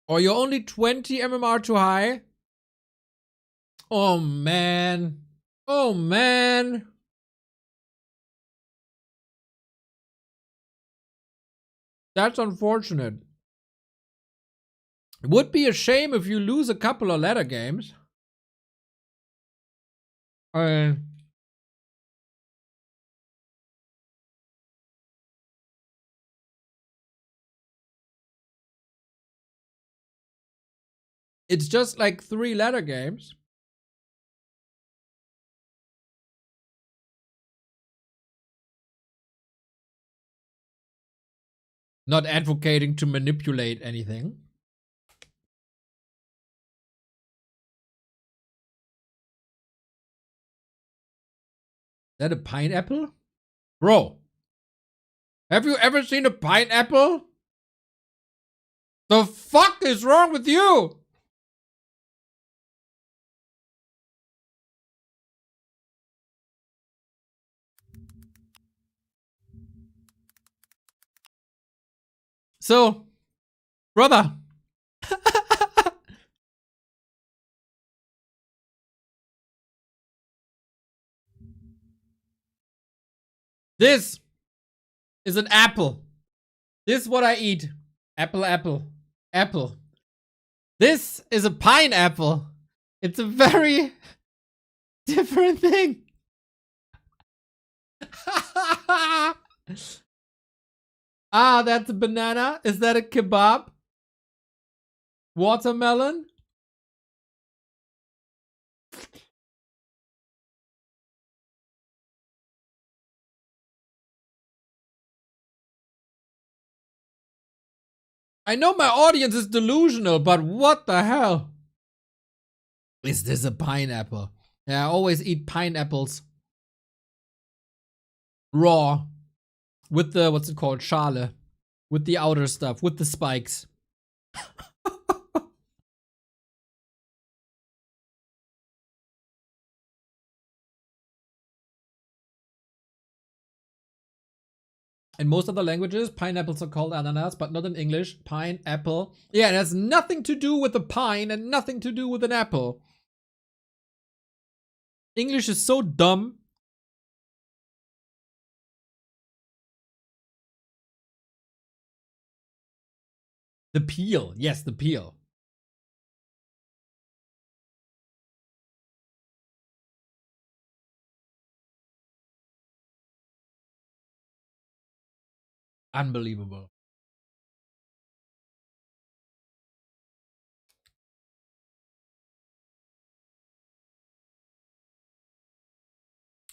Oh, you're only 20 MMR too high? Oh, man. Oh, man. That's unfortunate. It would be a shame if you lose a couple of ladder games. It's just like 3 ladder games. Not advocating to manipulate anything. Is that a pineapple? Bro, have you ever seen a pineapple? The fuck is wrong with you? So, brother. This is an apple. This is what I eat. Apple, apple, apple. This is a pineapple. It's a very different thing. Ah, that's a banana. Is that a kebab? Watermelon? I know my audience is delusional, but what the hell? Is this a pineapple? Yeah, I always eat pineapples raw. With the, what's it called? Schale. With the outer stuff. With the spikes. In most other languages, pineapples are called ananas, but not in English. Pineapple. Yeah, it has nothing to do with a pine and nothing to do with an apple. English is so dumb. The peel. Yes, the peel. Unbelievable.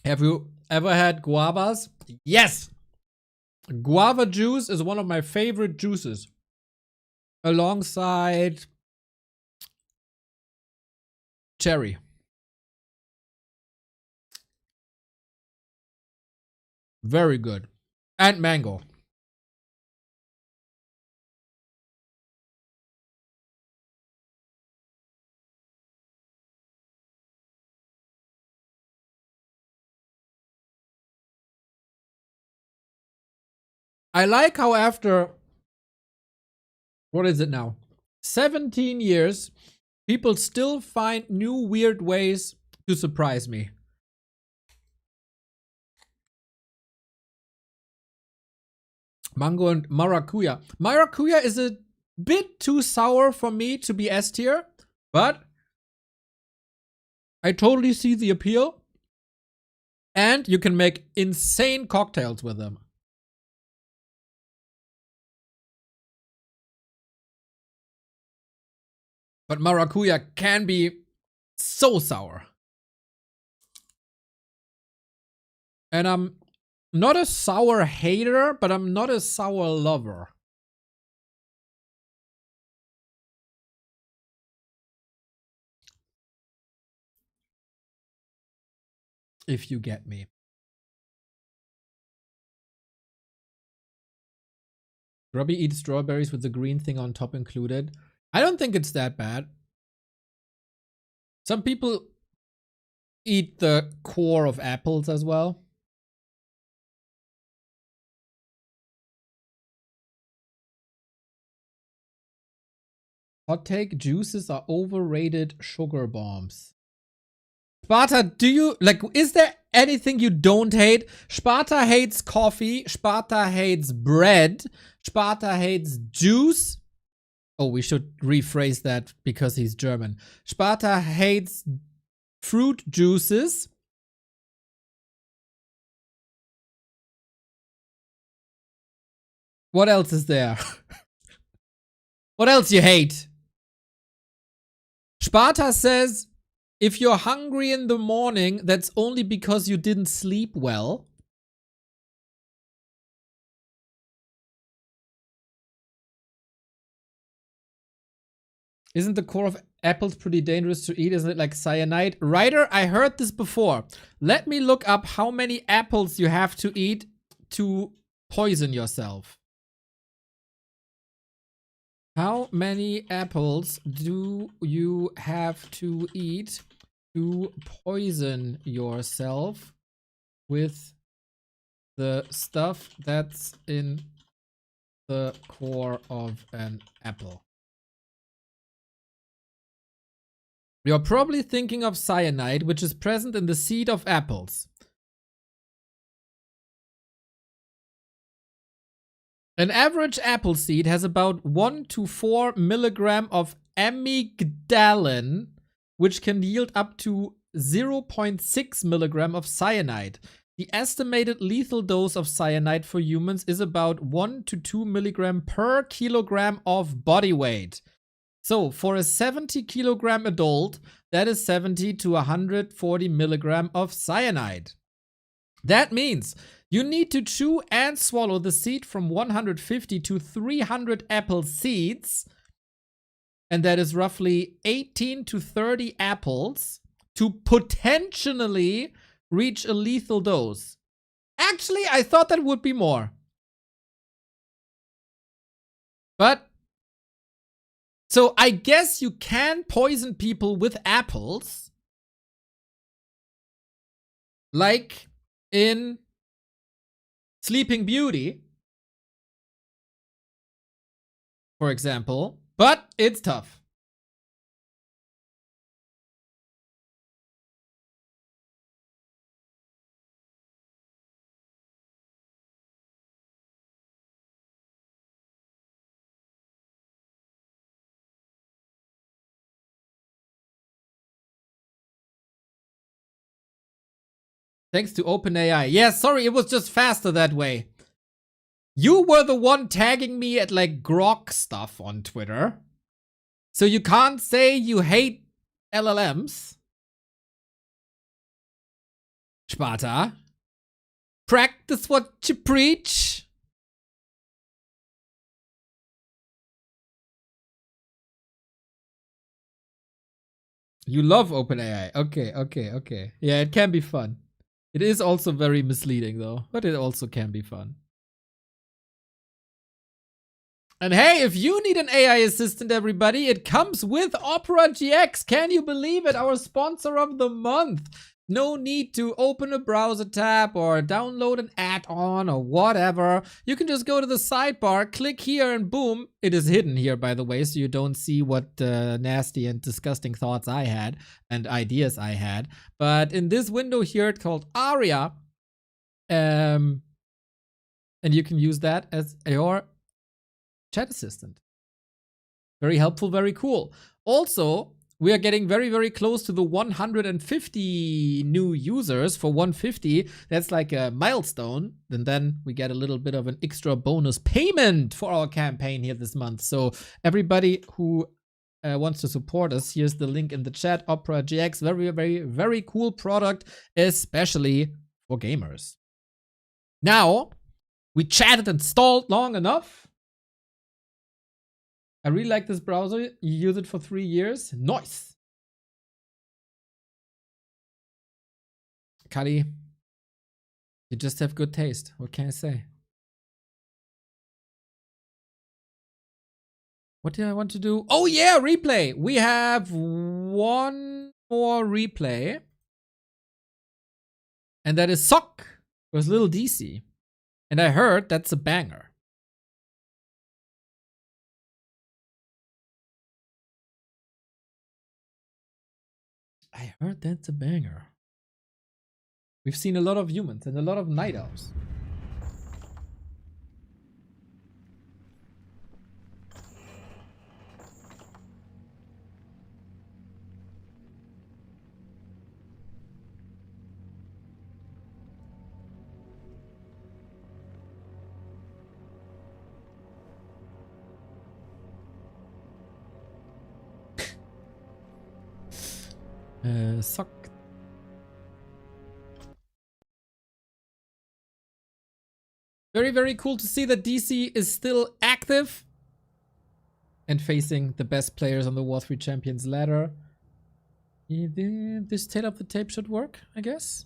Have you ever had guavas? Yes! Guava juice is one of my favorite juices. Alongside cherry. Very good. And mango. I like how after, what is it now? 17 years, people still find new weird ways to surprise me. Mango and maracuya. Maracuya is a bit too sour for me to be S tier, but I totally see the appeal. And you can make insane cocktails with them. But maracuya can be so sour. And I'm not a sour hater, but I'm not a sour lover. If you get me. Grubby eats strawberries with the green thing on top included. I don't think it's that bad. Some people eat the core of apples as well. Hot take, juices are overrated sugar bombs. Sparta, do you, like, is there anything you don't hate? Sparta hates coffee. Sparta hates bread. Sparta hates juice. Oh, we should rephrase that because he's German. Sparta hates fruit juices. What else is there? What else you hate? Sparta says, if you're hungry in the morning, that's only because you didn't sleep well. Isn't the core of apples pretty dangerous to eat? Isn't it like cyanide? Ryder, I heard this before. Let me look up how many apples you have to eat to poison yourself. How many apples do you have to eat to poison yourself with the stuff that's in the core of an apple? You're probably thinking of cyanide, which is present in the seed of apples. An average apple seed has about 1 to 4 milligram of amygdalin, which can yield up to 0.6 milligram of cyanide. The estimated lethal dose of cyanide for humans is about 1 to 2 milligram per kilogram of body weight. So for a 70 kilogram adult, that is 70 to 140 milligram of cyanide. That means you need to chew and swallow the seed from 150 to 300 apple seeds, and that is roughly 18 to 30 apples, to potentially reach a lethal dose. Actually, I thought that would be more. But so I guess you can poison people with apples, like in Sleeping Beauty, for example, but it's tough. Thanks to OpenAI. Yeah, sorry, it was just faster that way. You were the one tagging me at like grok stuff on Twitter. So you can't say you hate LLMs. Sparta. Practice what you preach. You love OpenAI. Okay. Yeah, it can be fun. It is also very misleading though, but it also can be fun. And hey, if you need an AI assistant, everybody, it comes with operagx. Can you believe it? Our sponsor of the month. No need to open a browser tab or download an add-on or whatever. You can just go to the sidebar, click here, and boom. It is hidden here, by the way, so you don't see what nasty and disgusting thoughts I had and ideas I had. But in this window here, it's called Aria. And you can use that as your chat assistant. Very helpful, very cool. Also, we are getting very, very close to the 150 new users. For 150, that's like a milestone. And then we get a little bit of an extra bonus payment for our campaign here this month. So everybody who wants to support us, here's the link in the chat. operagx, very, very, very cool product, especially for gamers. Now, we chatted and stalled long enough. I really like this browser. You use it for 3 years. Nice. Kali, you just have good taste. What can I say? What did I want to do? Oh yeah, replay. We have one more replay. And that is Sock with Little DC. And I heard that's a banger. I heard that's a banger. We've seen a lot of humans and a lot of night elves. Sock. Very, very cool to see that DC is still active and facing the best players on the War 3 Champions ladder. This tail of the tape should work, I guess.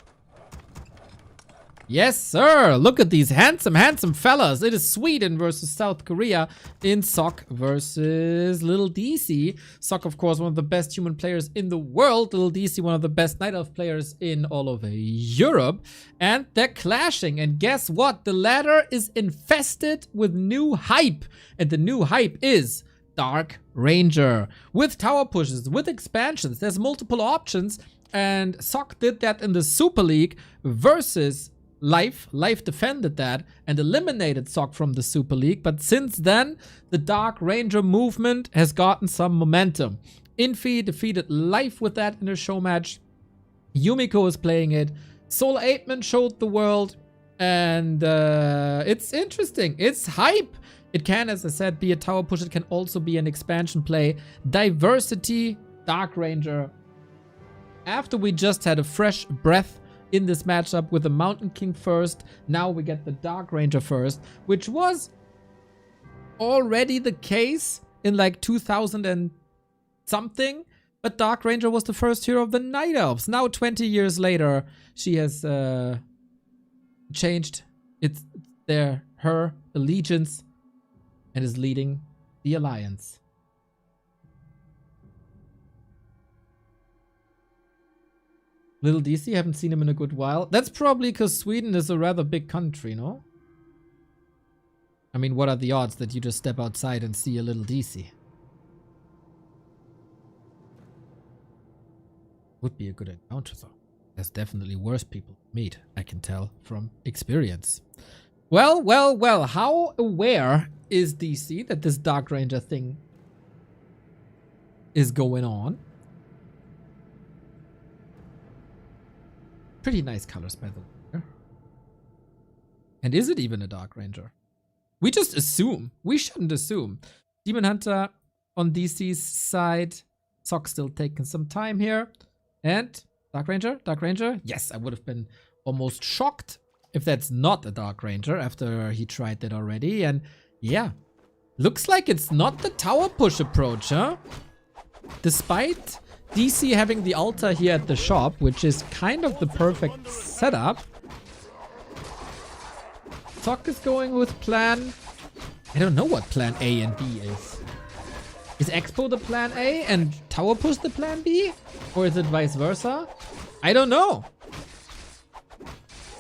Yes, sir. Look at these handsome, handsome fellas. It is Sweden versus South Korea in Sock versus Little DC. Sock, of course, one of the best human players in the world. Little DC, one of the best Night Elf players in all of Europe. And they're clashing. And guess what? The ladder is infested with new hype. And the new hype is Dark Ranger. With tower pushes, with expansions. There's multiple options. And Sock did that in the Super League versus Life defended that and eliminated Sock from the Super League, but since then, the Dark Ranger movement has gotten some momentum. Infy defeated Life with that in a show match. Yumiko is playing it. Soul 8man showed the world, and it's interesting. It's hype. It can, as I said, be a tower push. It can also be an expansion play. Diversity, Dark Ranger. After we just had a fresh breath in this matchup with the Mountain King first, now we get the Dark Ranger first, which was already the case in like 2000 and something, but Dark Ranger was the first hero of the Night Elves. Now 20 years later, she has changed her allegiance and is leading the Alliance. Little DC, haven't seen him in a good while. That's probably because Sweden is a rather big country, no? I mean, what are the odds that you just step outside and see a Little DC? Would be a good encounter, though. There's definitely worse people to meet, I can tell from experience. Well, well, well, how aware is DC that this Dark Ranger thing is going on? Pretty nice colors, by the way. And is it even a Dark Ranger? We just assume. We shouldn't assume. Demon Hunter on DC's side. Sock still taking some time here. And Dark Ranger? Dark Ranger? Yes, I would have been almost shocked if that's not a Dark Ranger after he tried that already. And yeah, looks like it's not the tower push approach, huh? Despite DC having the altar here at the shop, which is kind of the perfect setup. Sock is going with plan... I don't know what plan A and B is. Is Expo the plan A and tower push the plan B? Or is it vice versa? I don't know.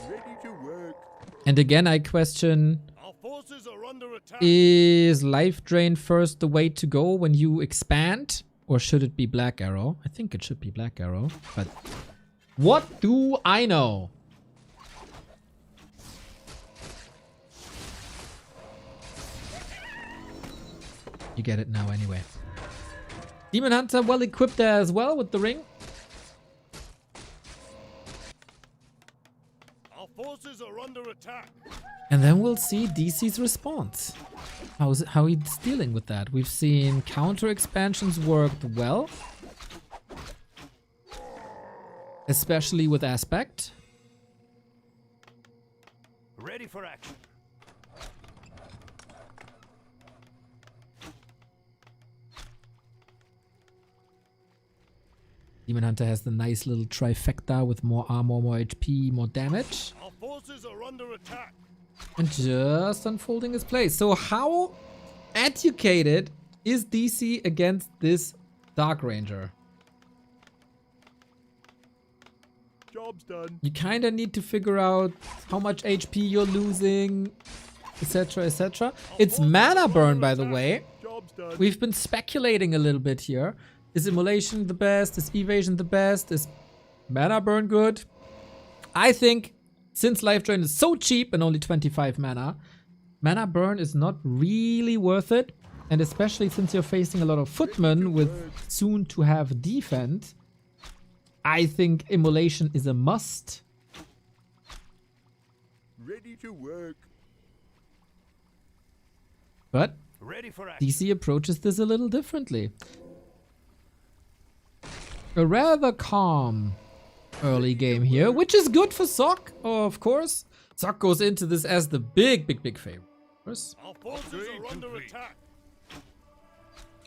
Ready to work. And again, I question... Our forces are under attack. Is Life Drain first the way to go when you expand? Or should it be Black Arrow? I think it should be Black Arrow, but what do I know? You get it now anyway. Demon Hunter well equipped there as well with the ring. Our forces are under attack. And then we'll see DC's response. How he's dealing with that. We've seen counter expansions worked well. Especially with Aspect. Ready for action. Demon Hunter has the nice little trifecta with more armor, more HP, more damage. Our forces are under attack. And just unfolding his play. So how educated is DC against this Dark Ranger? Job's done. You kind of need to figure out how much HP you're losing, etc, etc. It's mana burn, by the way. Job's done. We've been speculating a little bit here. Is Immolation the best? Is Evasion the best? Is mana burn good? I think since Life Drain is so cheap and only 25 mana, mana burn is not really worth it. And especially since you're facing a lot of footmen with soon to have defend, I think Immolation is a must. Ready to work. But Ready for action. DC approaches this a little differently. A rather calm early game here, which is good for Sock, of course. Sock goes into this as the big favorite. Our forces are under attack.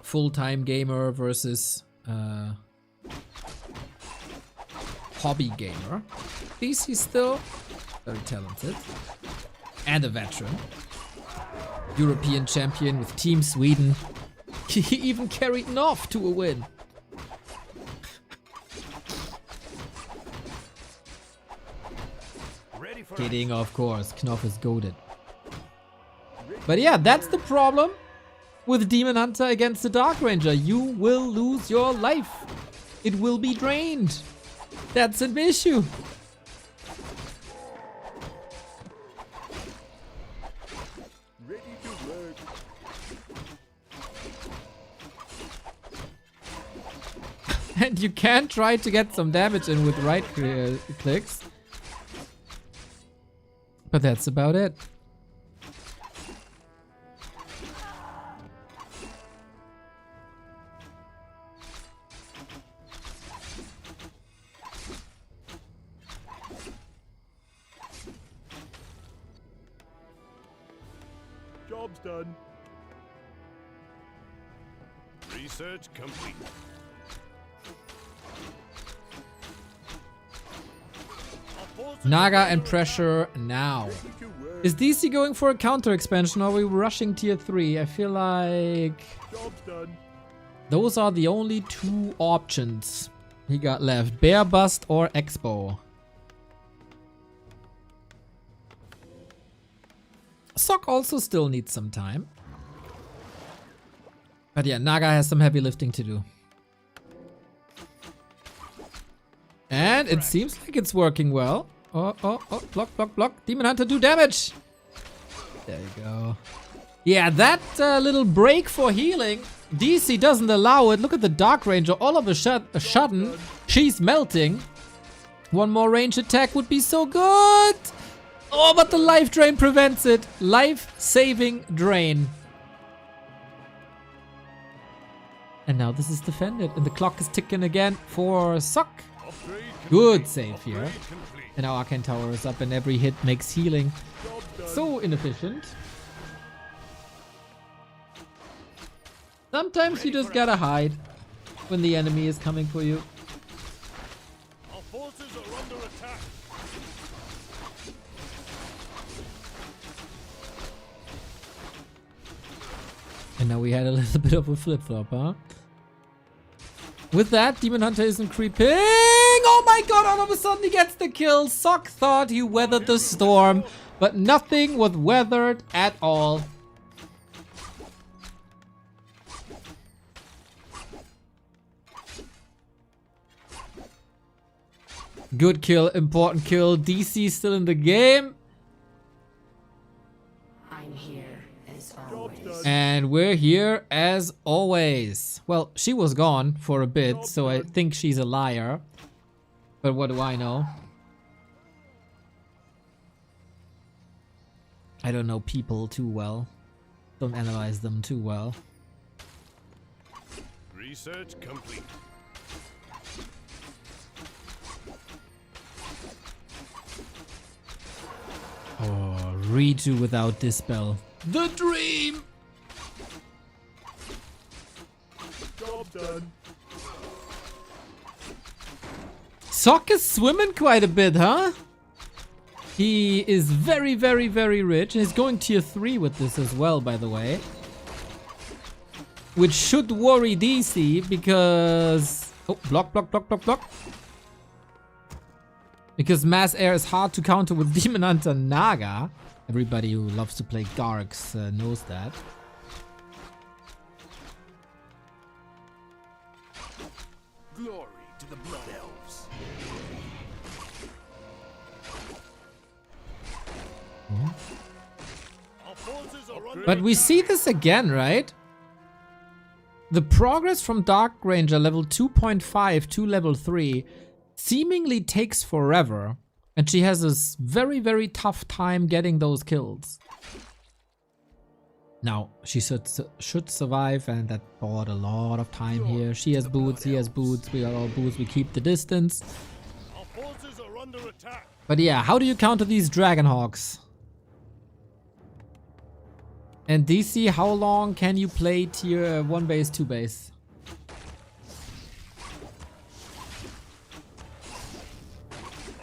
Full-time gamer versus hobby gamer. DC still very talented and a veteran. European champion with Team Sweden. He even carried Knopf to a win. Kidding, of course. Knopf is goated. But yeah, that's the problem with Demon Hunter against the Dark Ranger. You will lose your life. It will be drained. That's an issue. Ready to work. And you can try to get some damage in with right clicks. But that's about it. Job's done. Research complete. Our forces Naga are and under pressure now. attack. To work. Is DC going for a counter expansion or are we rushing tier 3? I feel like Job's done. those are the only two options he got left. Bear Bust or Expo. Sock also still needs some time. But yeah, Naga has some heavy lifting to do. And it seems like it's working well. Oh, block. Demon Hunter, do damage. There you go. Yeah, that little break for healing, DC doesn't allow it. Look at the Dark Ranger. All of a sudden, she's melting. One more range attack would be so good. Oh, but the life drain prevents it. Life-saving drain. And now this is defended. And the clock is ticking again for Sock. Upgrade complete. Good save here. Upgrade complete. And now Arcane Tower is up and every hit makes healing. Job done. So inefficient. Sometimes you just gotta hide when the enemy is coming for you. Our forces are under attack. And now we had a little bit of a flip-flop, huh? With that, Demon Hunter isn't creeping. Oh my god, all of a sudden he gets the kill. Sock thought he weathered the storm, but nothing was weathered at all. Good kill, important kill. DC still in the game. I'm here as Job's always. done. And we're here as always. Well, she was gone for a bit, so I think she's a liar. But what do I know? I don't know people too well. Don't analyze them too well. Research complete. Oh, redo without Dispel. The dream! Job done. Sock is swimming quite a bit, huh? He is very, very, very rich. And he's going tier 3 with this as well, by the way. Which should worry DC because... Oh, block. Because Mass Air is hard to counter with Demon Hunter Naga. Everybody who loves to play Garx knows that. Glory to the Blood Elves. Our forces are under But we attack. see this again, right? The progress from Dark Ranger level 2.5 to level 3 seemingly takes forever. And she has a very, very tough time getting those kills. Now, she should survive, and that bought a lot of time here. She has boots, he has boots, we got all boots, we keep the distance. Our forces are under attack. But yeah, how do you counter these Dragonhawks? And DC, how long can you play tier 1 base, 2 base?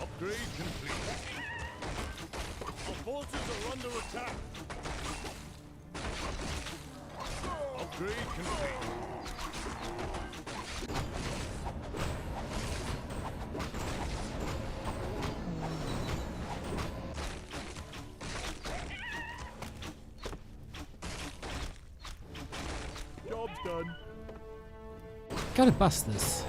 Upgrade complete. Our forces are under attack. Upgrade complete. Job's done. Gotta bust this.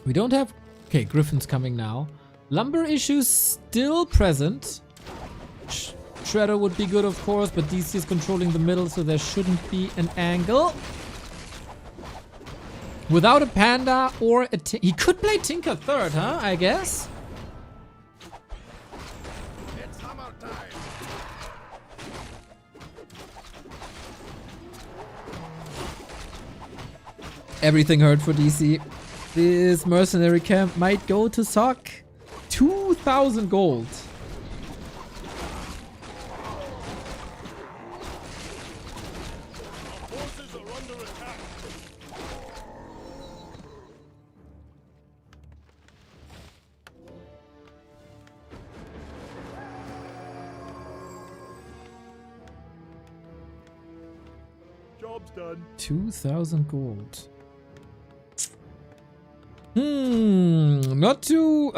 We don't have... Okay, Griffin's coming now. Lumber issues still present. Shredder would be good, of course, but DC is controlling the middle, so there shouldn't be an angle. Without a Panda or a... He could play Tinker third, huh? I guess. It's hammer time. Everything hurt for DC. This mercenary camp might go to Sock. 2,000 gold. Our forces are under attack. Job's done. 2,000 gold. Not too...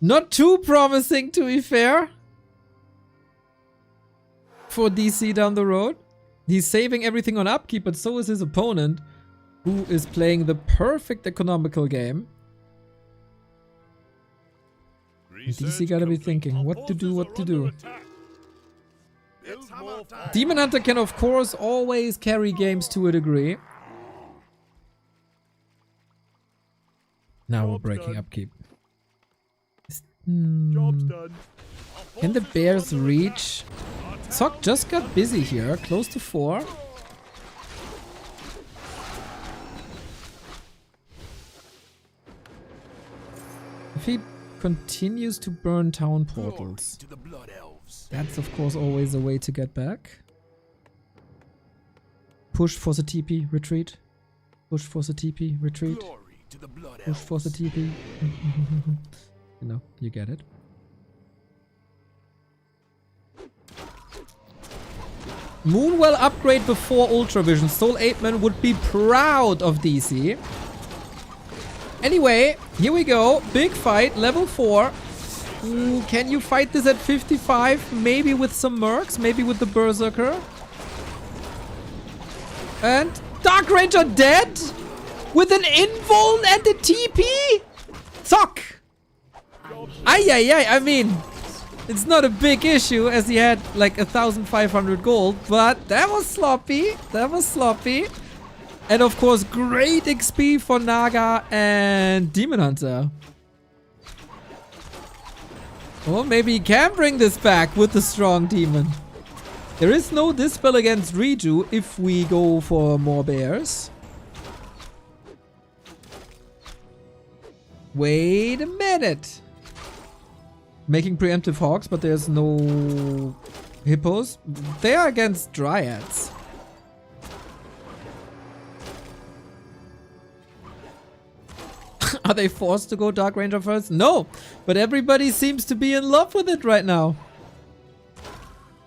not too promising, to be fair. For DC down the road. He's saving everything on upkeep, but so is his opponent, who is playing the perfect economical game. And DC gotta be thinking, what to do, what to do. Demon Hunter can, of course, always carry games to a degree. Now we're breaking upkeep. Job's done. Can the bears reach? Sock just got busy here, close to 4. If he continues to burn town portals, To the Blood Elves. that's of course always a way to get back. Push for the TP, retreat. Push for the TP, retreat. Glory to the Blood Push Elves. for the TP. You know, you get it. Moonwell upgrade before Ultravision. Soul 8-Man would be proud of DC. Anyway, here we go. Big fight, level 4. Ooh, can you fight this at 55? Maybe with some mercs, maybe with the Berserker. And Dark Ranger dead? With an invuln and a TP? Sock! Ay, I mean, it's not a big issue as he had like 1,500 gold, but that was sloppy. That was sloppy. And of course, great XP for Naga and Demon Hunter. Or maybe he can bring this back with the strong demon. There is no dispel against Reju if we go for more bears. Wait a minute. Making preemptive hawks, but there's no hippos. They are against dryads. Are they forced to go Dark Ranger first? No, but everybody seems to be in love with it right now.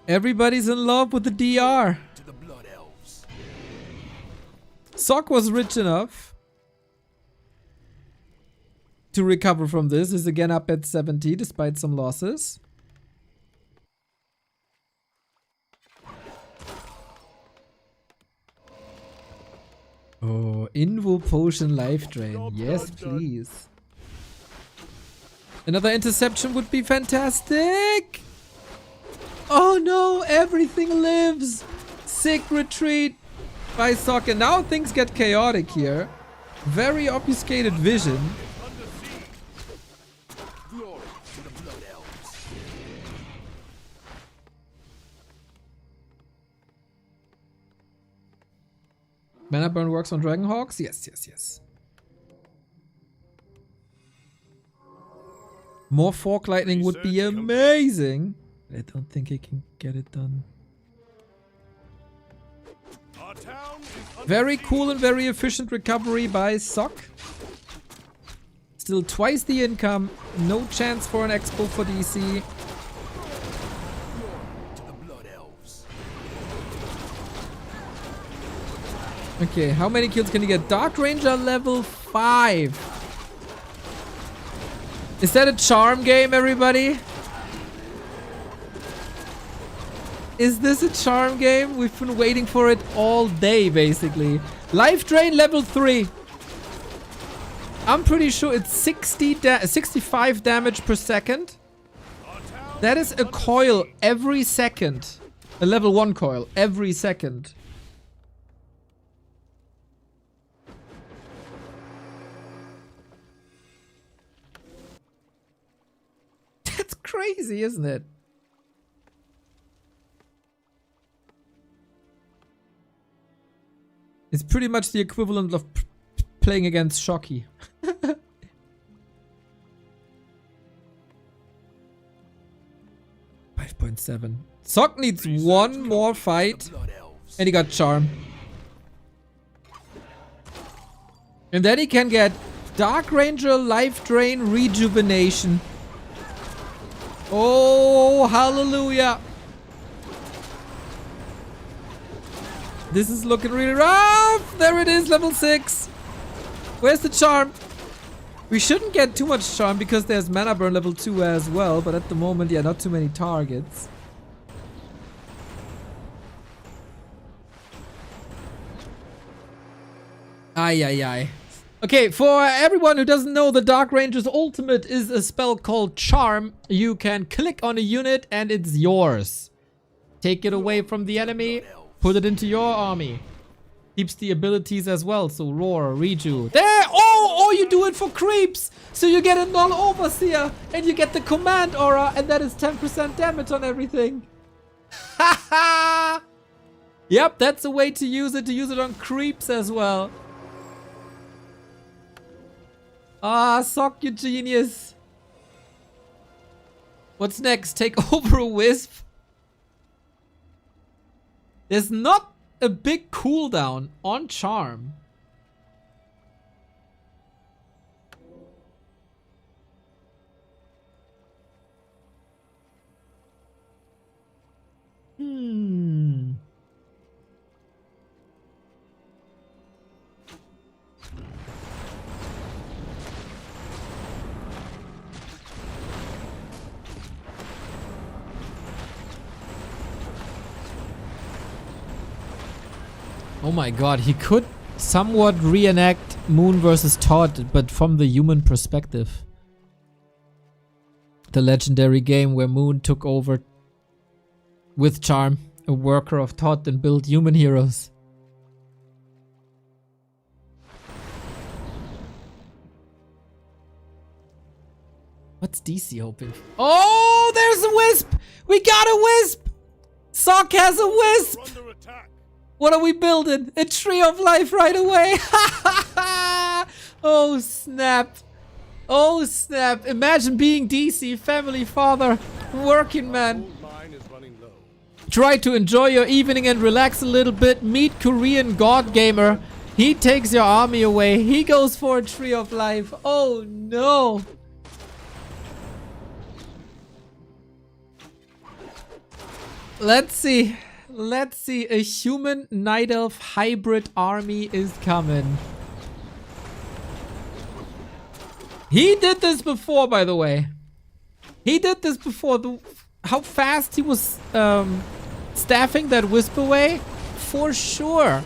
Everybody's in love with the DR. To the Blood Elves. Sock was rich enough to recover from this. Is again up at 70 despite some losses. Oh, Invo Potion Life Drain. Yes, please. Another interception would be fantastic. Oh no, everything lives. Sick retreat by Sock. And now things get chaotic here. Very obfuscated vision. Glory to the Blood Elves. Mana burn works on Dragonhawks? Yes, yes, yes. More Fork Lightning would be Research amazing. I don't think I can get it done. Our town is under Very siege. cool and very efficient recovery by Sock. Still twice the income. No chance for an expo for DC. To the Blood Elves. Okay, how many kills can you get? Dark Ranger level 5. Is that a charm game, everybody? Is this a charm game? We've been waiting for it all day, basically. Life Drain level 3. I'm pretty sure it's 65 damage per second. That is a coil every second. A level 1 coil every second. That's crazy, isn't it? It's pretty much the equivalent of playing against Shocky. 5.7. Sock needs one more fight. Blood Elves. And he got Charm. And then he can get Dark Ranger, Life Drain, Rejuvenation. Oh, hallelujah. This is looking really rough. There it is, level 6. Where's the Charm? We shouldn't get too much Charm because there's Mana Burn level 2 as well. But at the moment, yeah, not too many targets. Ay, ay, ay. Okay, for everyone who doesn't know, the Dark Ranger's ultimate is a spell called Charm. You can click on a unit and it's yours. Take it away from the enemy, put it into your army. Keeps the abilities as well, so Roar, Reju. There! Oh, you do it for creeps! So you get a Null Overseer, and you get the Command Aura, and that is 10% damage on everything. Haha! Yep, that's a way to use it on creeps as well. Ah, Sock, you genius. What's next? Take over a Wisp? There's not a big cooldown on Charm. Oh my god, he could somewhat reenact Moon versus Todd, but from the human perspective. The legendary game where Moon took over with Charm, a worker of Todd, and built human heroes. What's DC hoping for? Oh, there's a Wisp! We got a Wisp! Sock has a Wisp! We're under attack. What are we building? A tree of life right away! Oh snap! Oh snap! Imagine being DC, family, father, working man. Gold mine is running low. Try to enjoy your evening and relax a little bit. Meet Korean God Gamer. He takes your army away. He goes for a tree of life. Oh no! Let's see. Let's see. A human night elf hybrid army is coming. He did this before, by the way. He did this before. How fast he was staffing that Wisp away? For sure.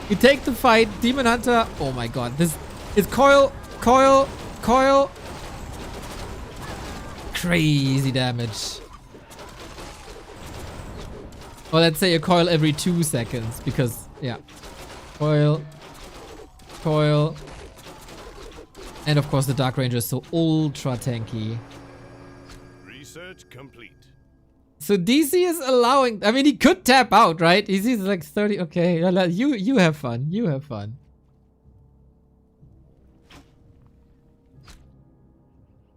You take the fight. Demon Hunter. Oh my god. This is coil. Coil. Coil. Crazy damage. Or let's say a coil every 2 seconds, because, yeah. Coil. Coil. And of course the Dark Ranger is so ultra tanky. Research complete. So DC is allowing... I mean, he could tap out, right? He's like 30... Okay, you have fun. You have fun.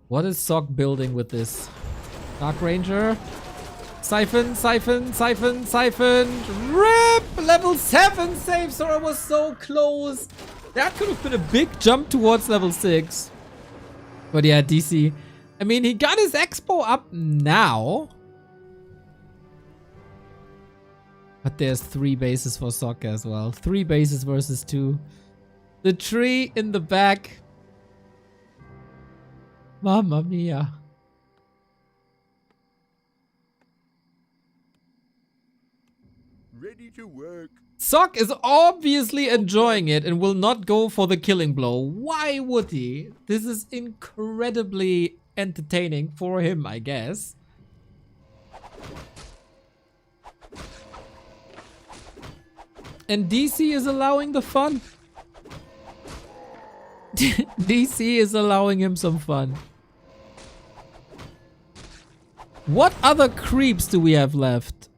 What is Sock building with this? Dark Ranger. Siphon, siphon, siphon, siphon. RIP! Level 7 save, so I was so close. That could have been a big jump towards level 6. But yeah, DC. I mean, he got his expo up now. But there's 3 bases for Sock as well. 3 bases versus 2. The tree in the back. Mamma mia. Ready to work. Sock is obviously enjoying it and will not go for the killing blow. Why would he? This is incredibly entertaining for him, I guess. And DC is allowing the fun. DC is allowing him some fun. What other creeps do we have left?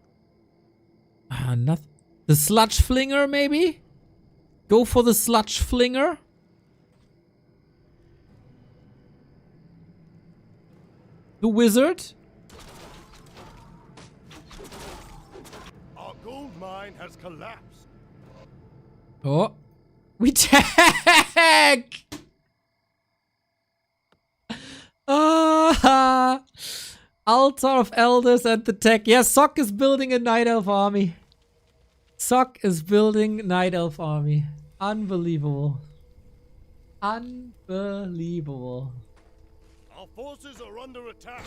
Nothing. The sludge flinger, maybe? Go for the sludge flinger. The wizard. Our gold mine has collapsed. Oh. We tag! Altar of Elders and the tech. Yeah, Sock is building a Night Elf army. Sock is building Night Elf army. Unbelievable. Unbelievable. Our forces are under attack.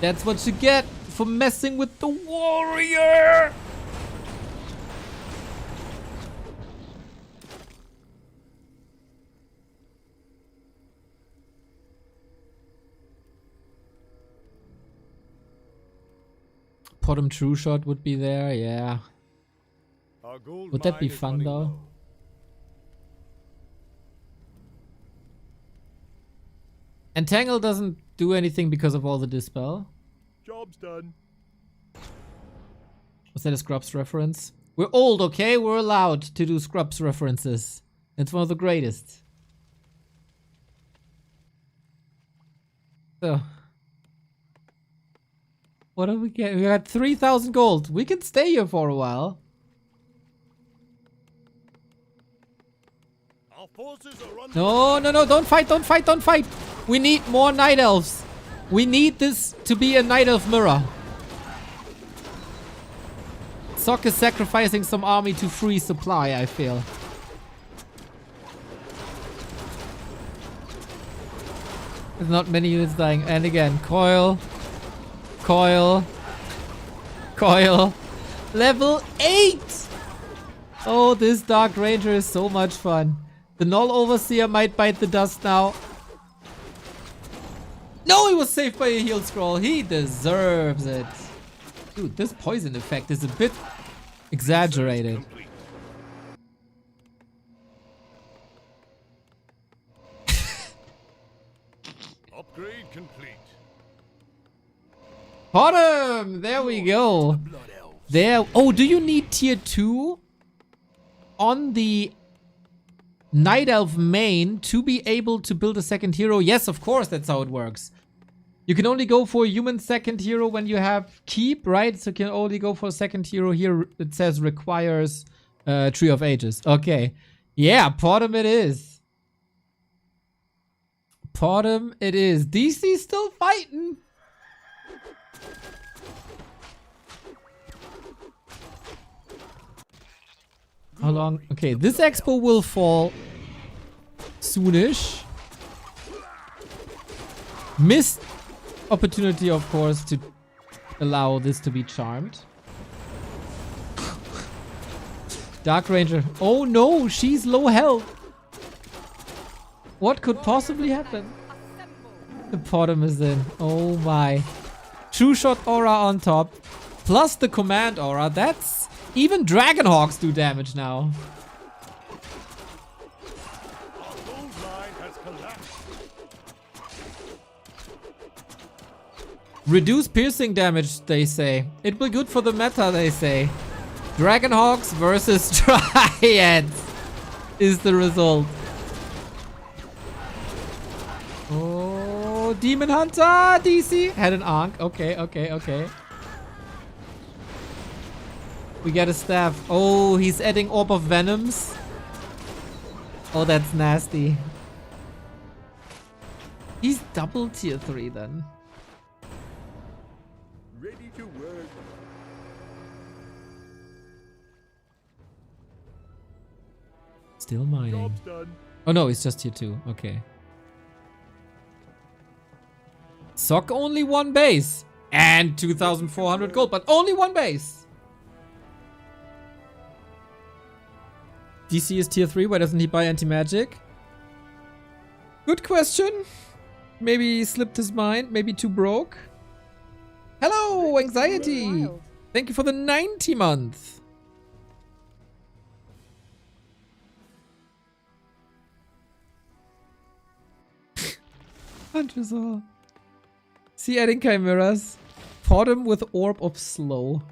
That's what you get for messing with the warrior. Bottom True Shot would be there, yeah. Our gold Would that be mine is fun running though? low. Entangle doesn't do anything because of all the dispel. Job's done. Was that a Scrubs reference? We're old, okay? We're allowed to do Scrubs references. It's one of the greatest. So. What do we get? We got 3,000 gold. We can stay here for a while. Our forces are under No, no, no. Don't fight, don't fight, don't fight. We need more Night Elves. We need this to be a Night Elf mirror. Sock is sacrificing some army to free supply, I feel. There's not many units dying. And again, coil. Coil. Coil. Level 8! Oh, this Dark Ranger is so much fun. The Null Overseer might bite the dust now. No, he was saved by a heal scroll. He deserves it. Dude, this poison effect is a bit exaggerated. complete. Upgrade complete. Bottom! There we go. Blood elves. There. Oh, do you need tier 2 on the Night Elf main to be able to build a second hero? Yes, of course, that's how it works. You can only go for a human second hero when you have keep, right? So you can only go for a second hero here. It says requires Tree of Ages. Okay. Yeah, bottom it is. Bottom it is. DC still fighting. How long? Okay, this expo will fall soonish. Missed opportunity, of course, to allow this to be charmed. Dark Ranger. Oh no, she's low health. What could possibly happen? The bottom is in. Oh my. True Shot aura on top. Plus the command aura. That's... Even Dragonhawks do damage now. Our gold mine has collapsed. Reduce piercing damage, they say. It will be good for the meta, they say. Dragonhawks versus Dryads is the result. Oh, Demon Hunter, DC. Had an Ankh. Okay, okay, okay. We get a staff. Oh, he's adding Orb of Venoms. Oh, that's nasty. He's double tier 3 then. Ready to work. Still mining. Job's done. Oh no, it's just tier 2. Okay. Sock only one base. And 2,400 gold, but only one base. DC is tier 3. Why doesn't he buy anti-magic? Good question. Maybe he slipped his mind. Maybe too broke. Hello, Anxiety. Thank you for the 90 month. Huntersaw. See adding chimeras. Fought him with Orb of Slow.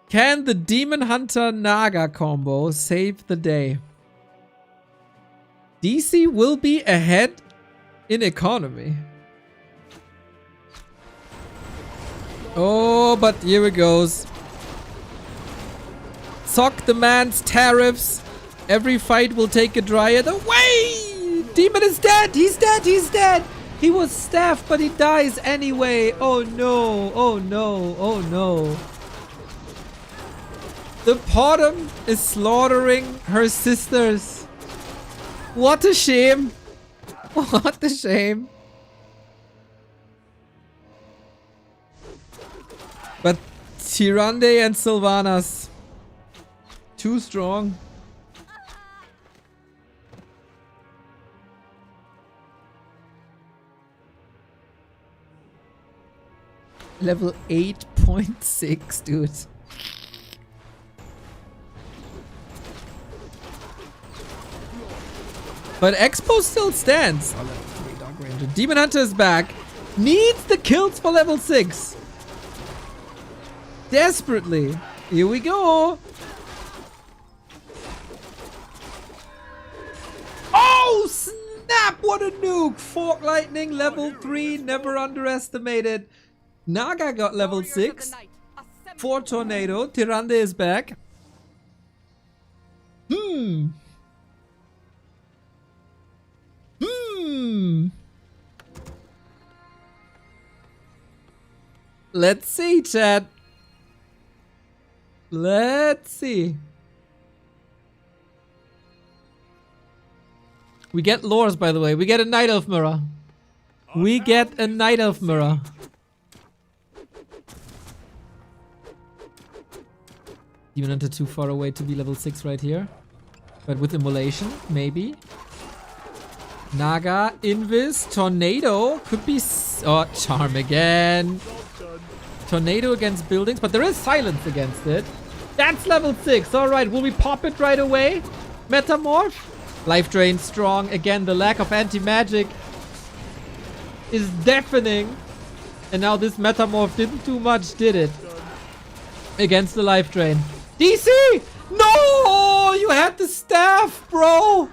Can the Demon Hunter Naga combo save the day? DC will be ahead in economy. Oh, but here it goes. Sock demands tariffs. Every fight will take a Dryad away. Demon is dead. He's dead. He's dead. He was staffed, but he dies anyway. Oh no. Oh no. Oh no. The Potom is slaughtering her sisters. What a shame. What a shame. But Tyrande and Sylvanas, too strong. Level 8.6, dude. But Expo still stands. Oh, level 3 Dog Ranger. Demon Hunter is back. Needs the kills for level 6. Desperately. Here we go. Oh, snap. What a nuke. Fork Lightning, level 3. Never underestimated. Naga got level 6. 4 Tornado. Tyrande is back. Let's see, chat. Let's see. We get lores, by the way. We get a Night Elf mirror. We get a Night Elf mirror. Demon Hunter too far away to be level 6 right here. But with immolation, maybe. Naga, Invis, Tornado. Could be... Oh, Charm again. Tornado against buildings, but there is silence against it. That's level 6. Alright, will we pop it right away? Metamorph? Life Drain strong. Again, the lack of anti-magic is deafening. And now this Metamorph didn't do much, did it? Against the Life Drain. DC! No! You had the staff, bro!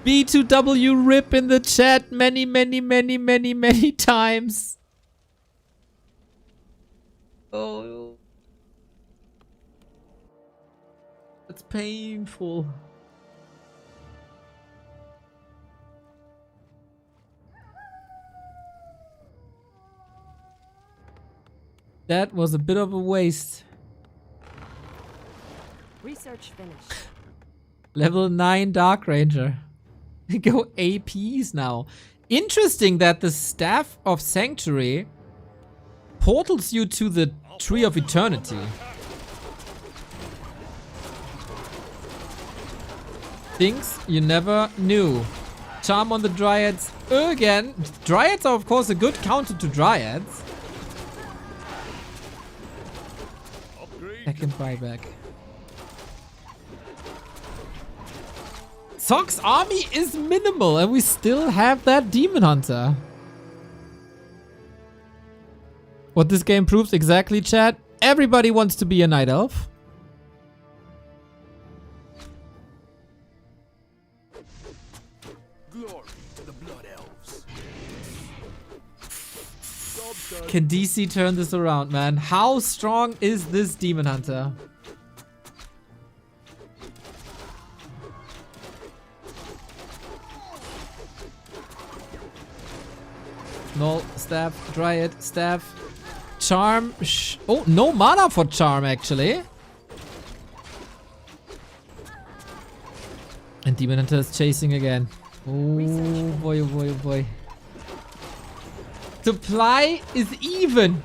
B2W rip in the chat many times. Oh. That's painful. That was a bit of a waste. Research finished. Level 9 Dark Ranger. We go APs now. Interesting that the Staff of Sanctuary portals you to the Tree of Eternity. Things you never knew. Charm on the Dryads again. Dryads are of course a good counter to Dryads. Second buyback. Sock's army is minimal and we still have that Demon Hunter. What this game proves exactly, chat. Everybody wants to be a Night Elf. Glory to the Blood Elves. Can DC turn this around, man? How strong is this Demon Hunter? Null, staff, Dryad, staff, charm. Oh, no mana for charm, actually. And Demon Hunter is chasing again. Oh boy, oh boy, oh boy. Supply is even.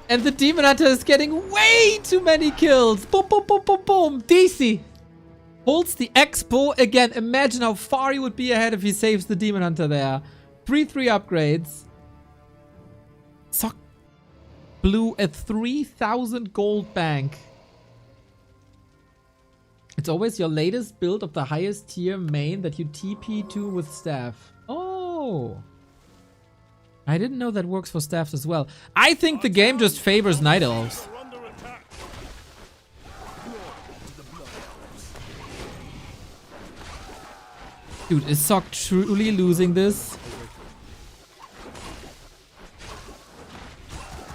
And the Demon Hunter is getting way too many kills. Boom, boom, boom, boom, boom. DC holds the Expo again. Imagine how far he would be ahead if he saves the Demon Hunter there. 3/3 upgrades. Sock blew a 3,000 gold bank. It's always your latest build of the highest tier main that you TP to with staff. Oh. I didn't know that works for staffs as well. I think the game just favors Night Elves. Are under attack. Dude, is Sock truly losing this?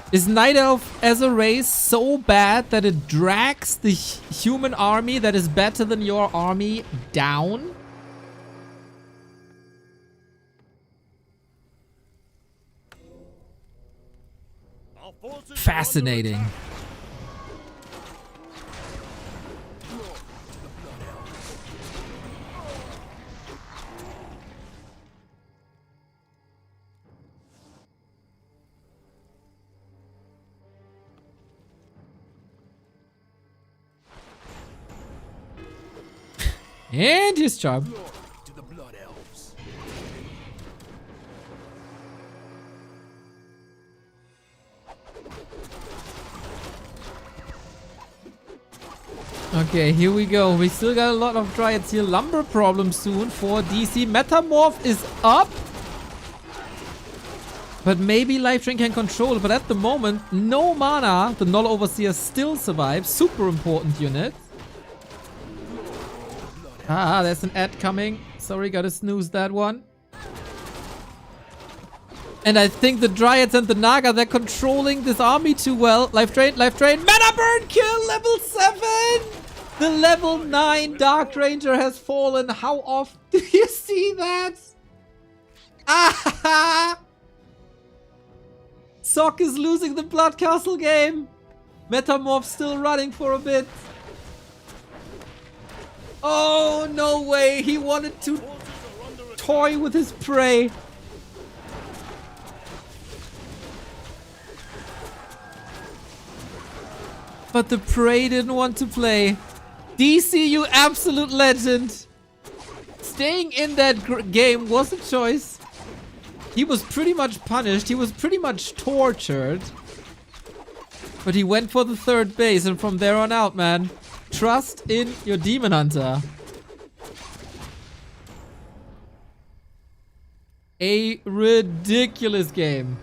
Is Night Elf as a race so bad that it drags the human army that is better than your army down? Our forces are Fascinating. under attack. And his charm. Glory to the Blood Elves. Okay, here we go. We still got a lot of Dryads here. Lumber problem soon for DC. Metamorph is up. But maybe Life Drain can control it. But at the moment, no mana. The Null Overseer still survives. Super important unit. Ah, there's an ad coming. Sorry, gotta snooze that one. And I think the Dryads and the Naga, they're controlling this army too well. Life Drain, Mana Burn kill, level 7! The level 9 Dark Ranger has fallen. How often do you see that? Ah! Sock is losing the Blood Castle game. Metamorph still running for a bit. Oh, no way. He wanted to toy with his prey. But the prey didn't want to play. DC, you absolute legend. Staying in that game was a choice. He was pretty much punished. He was pretty much tortured. But he went for the third base, and from there on out, man, trust in your Demon Hunter. A ridiculous game.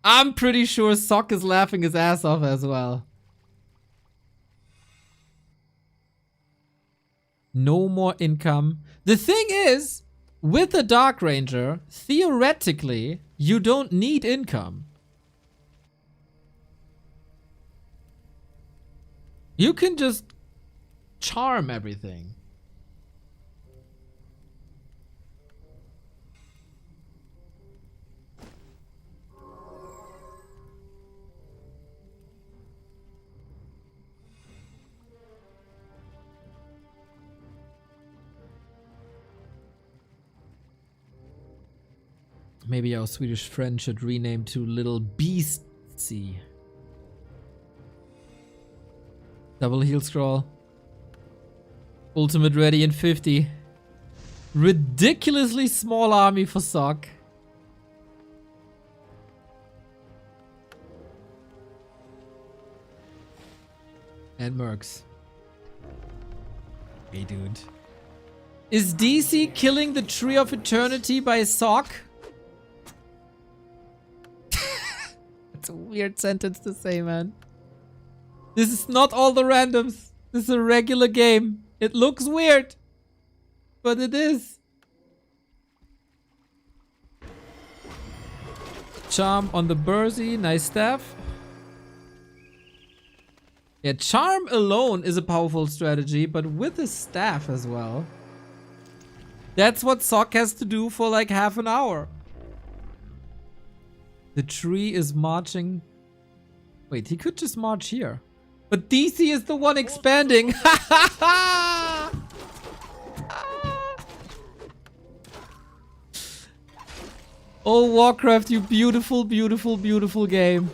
I'm pretty sure Sock is laughing his ass off as well. No more income. The thing is, with the Dark Ranger, theoretically, you don't need income. You can just charm everything. Maybe our Swedish friend should rename to Little Beastie. Double heal scroll. Ultimate ready in 50. Ridiculously small army for Sock. And Mercs. Hey, dude. Is DC killing the Tree of Eternity by Sock? That's a weird sentence to say, man. This is not all the randoms. This is a regular game. It looks weird, but it is. Charm on the Bursey. Nice staff. Yeah, Charm alone is a powerful strategy, but with the staff as well. That's what Sock has to do for like half an hour. The tree is marching. Wait, he could just march here. But DC is the one expanding. Oh, Warcraft, you beautiful, beautiful, beautiful game.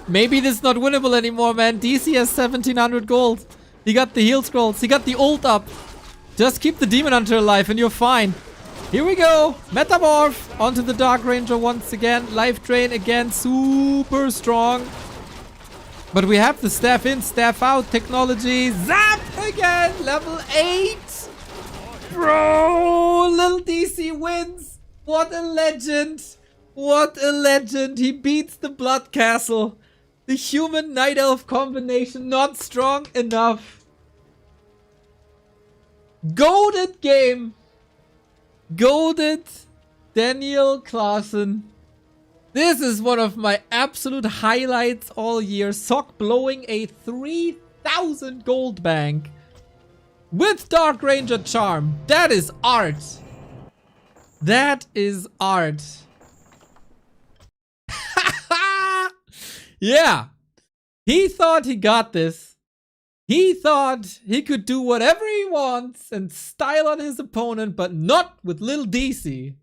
Maybe this is not winnable anymore, man. DC has 1700 gold. He got the heal scrolls. He got the ult up. Just keep the Demon Hunter alive and you're fine. Here we go. Metamorph onto the Dark Ranger once again. Life Drain again. Super strong. But we have the staff in, staff out technology. Zap again. Level 8. Bro, little DC wins. What a legend. What a legend. He beats the Blood Castle. The human Night Elf combination not strong enough. Goated game. Goated Daniel Claassen. This is one of my absolute highlights all year. Sock blowing a 3000 gold bank with Dark Ranger Charm. That is art. That is art. Yeah. He thought he got this. He thought he could do whatever he wants and style on his opponent, but not with little DC.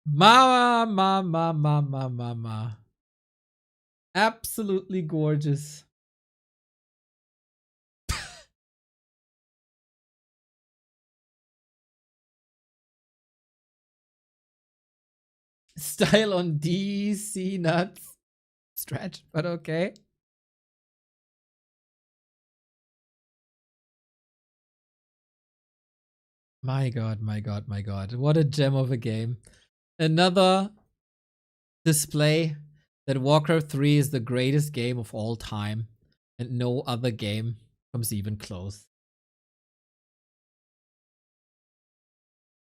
Ma. Absolutely gorgeous. Style on DC nuts. Stretch, but okay. My god, my god, my god. What a gem of a game. Another display that Warcraft 3 is the greatest game of all time. And no other game comes even close.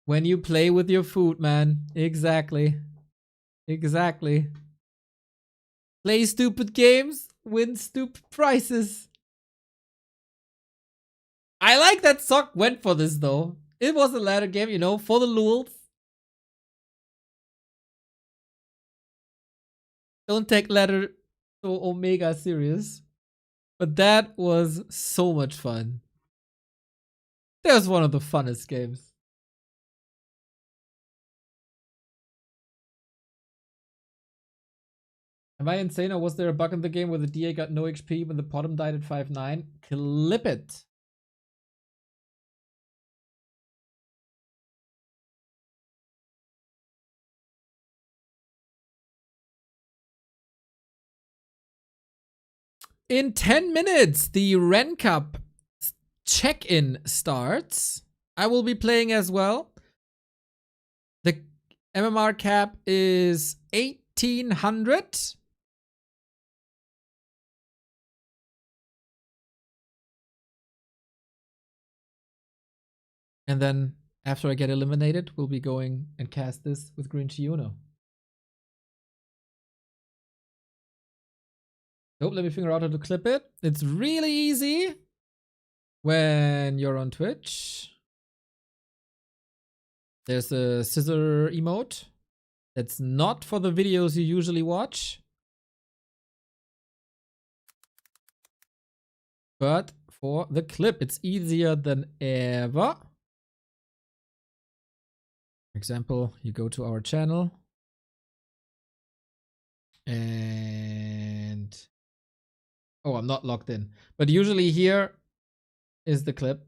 When you play with your food, man. Exactly. Exactly. Play stupid games, win stupid prizes. I like that Sock went for this though. It was a ladder game, you know, for the lulz. Don't take ladder so Omega serious. But that was so much fun. That was one of the funnest games. Am I insane or was there a bug in the game where the DA got no HP when the bottom died at 5-9? Clip it. In 10 minutes, the Ren Cup check-in starts. I will be playing as well. The MMR cap is 1800. And then after I get eliminated, we'll be going and cast this with Grinchy Uno. Oh, let me figure out how to clip it. It's really easy when you're on Twitch. There's a scissor emote. That's not for the videos you usually watch. But for the clip, it's easier than ever. For example, you go to our channel and oh, I'm not logged in. But usually here is the clip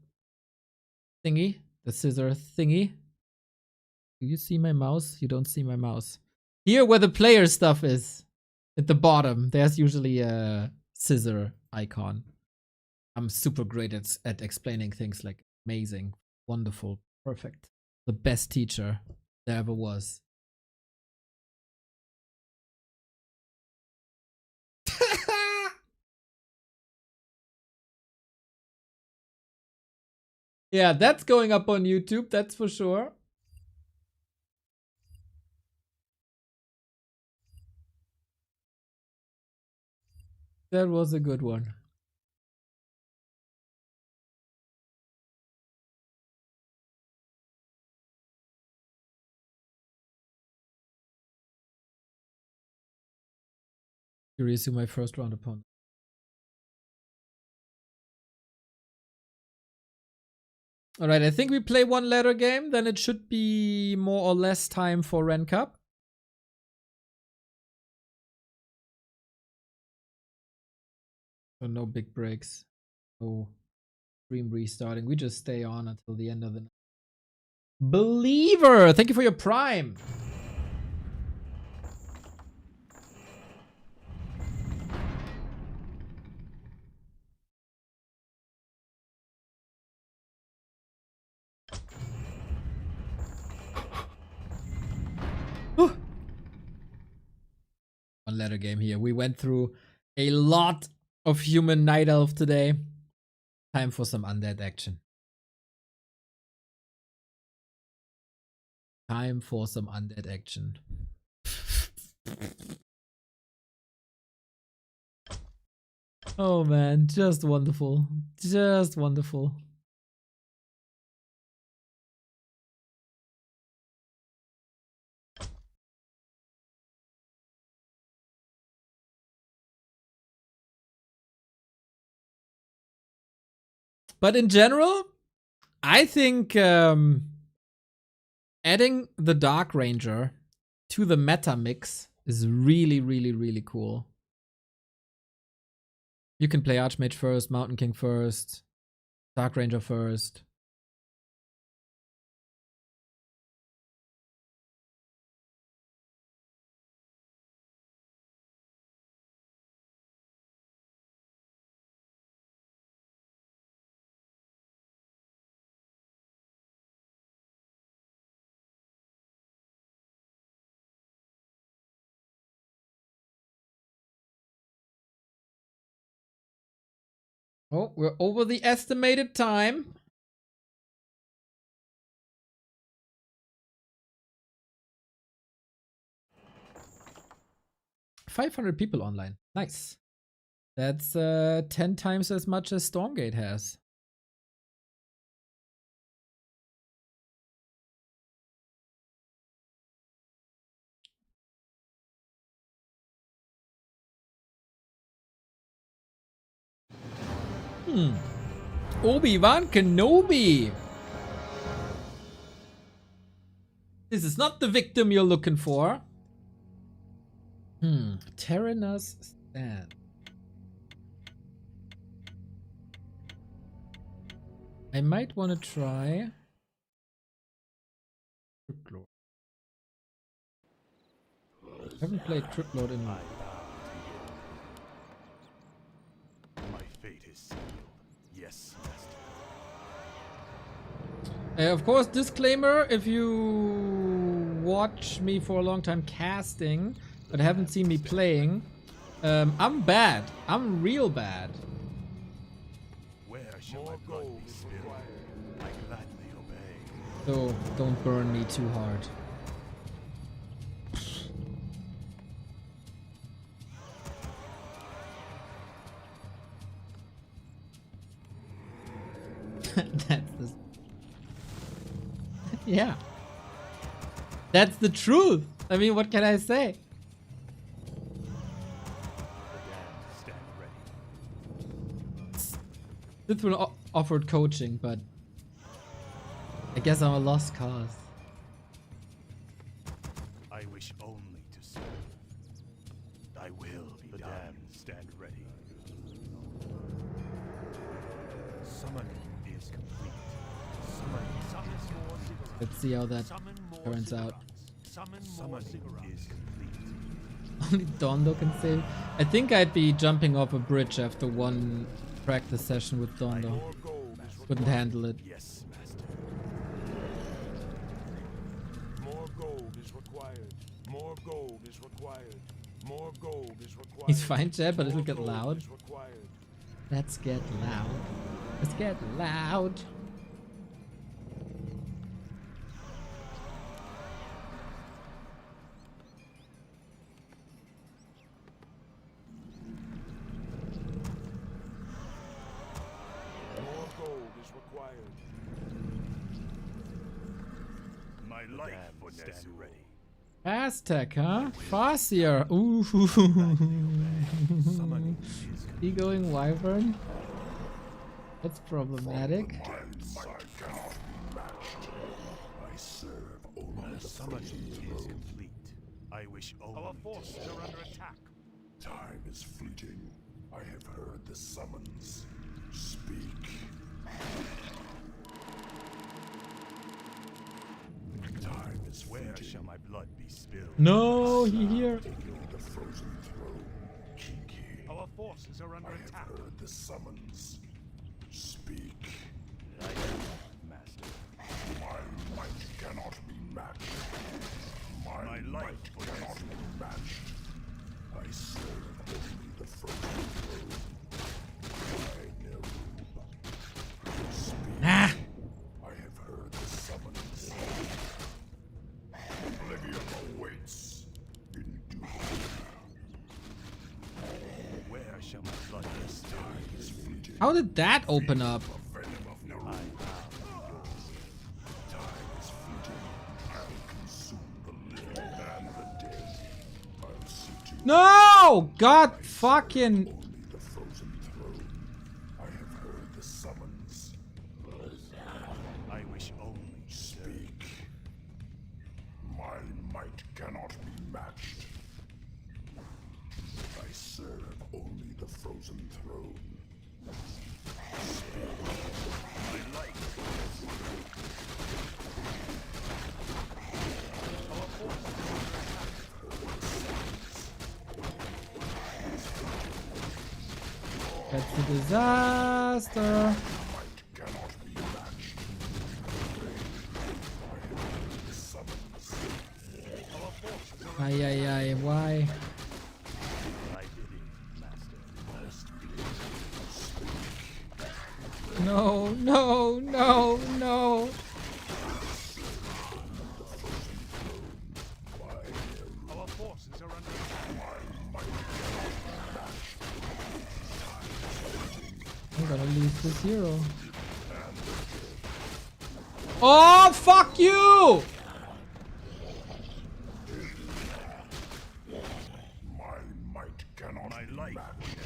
thingy, the scissor thingy. Do you see my mouse? You don't see my mouse. Here where the player stuff is. At the bottom, there's usually a scissor icon. I'm super great at explaining things, like amazing, wonderful, perfect. The best teacher there ever was. Yeah, that's going up on YouTube, that's for sure. That was a good one. Curious who my first round opponent. Alright, I think we play one ladder game, then it should be more or less time for Ren Cup. So no big breaks. No stream restarting. We just stay on until the end of the night. Believer! Thank you for your prime! One ladder game here. We went through a lot of human night elf today. Time for some undead action. Time for some undead action. Oh man, just wonderful. Just wonderful. But in general, I think adding the Dark Ranger to the meta mix is really, really, really cool. You can play Archmage first, Mountain King first, Dark Ranger first. Oh, we're over the estimated time. $500 people online. Nice. That's 10 times as much as Stormgate has. Obi-Wan Kenobi. This is not the victim you're looking for. Terranas stand. I might want to try. Cryptlord. I haven't played Cryptlord in My fate is sealed. Yes, master. Of course, disclaimer, if you watch me for a long time casting, but haven't seen me playing, I'm bad. I'm real bad. Where shall my blood be spilled? I gladly obey. So don't burn me too hard. That's the... Yeah. That's the truth. I mean, what can I say? The damned stand ready. This one offered coaching, but I guess I'm a lost cause. I wish only to serve. Thy will be done. The damned stand ready. Summoning is complete. Summon more cigarettes. Let's see how that Summon more turns out. cigarettes. Summon more cigarettes. Is complete. Only Dondo can save. I think I'd be jumping off a bridge after one practice session with Dondo. More gold is Couldn't handle it. Yes, master. More gold is required. More gold is required. More gold is required. He's fine, Jed, but it'll More get gold loud. is required. Let's get loud. Let's get loud. More gold is required. My life would stand ready. Aztec, huh? Farseer. Ooh. Summoning is He going Wyvern? That's problematic. my summoning is complete. I wish only Our forces are under attack. Time is fleeting. I have heard the summons. Speak. Time is Where fleeting. shall my blood be spilled? No, he here. Taking the frozen throne. Kinky. Our forces are under I have attack. heard the summons. Speak. Master. My might cannot be matched. My My life might would cannot be matched. I serve only the frozen throne. My Nerub. Speak. Ah. I have heard the summons. Oblivion awaits. In due Where shall my blood be spilled? time is fleeting. How did that open up? Venom of Nerub. Time is fleeting. I'll consume the living and the dead. I'll see to No! God fucking. only the frozen throne. I have heard the summons. I wish only to serve. Speak. My might cannot be matched. I serve only the frozen throne. My life. That's a disaster. Might cannot be matched. I have heard the summons. Ay, ay, ay, why? I did it, master. No, no, no, no. Our forces are under attack. I'm gonna lose this hero. Oh, fuck you! My might cannot My be life. matched.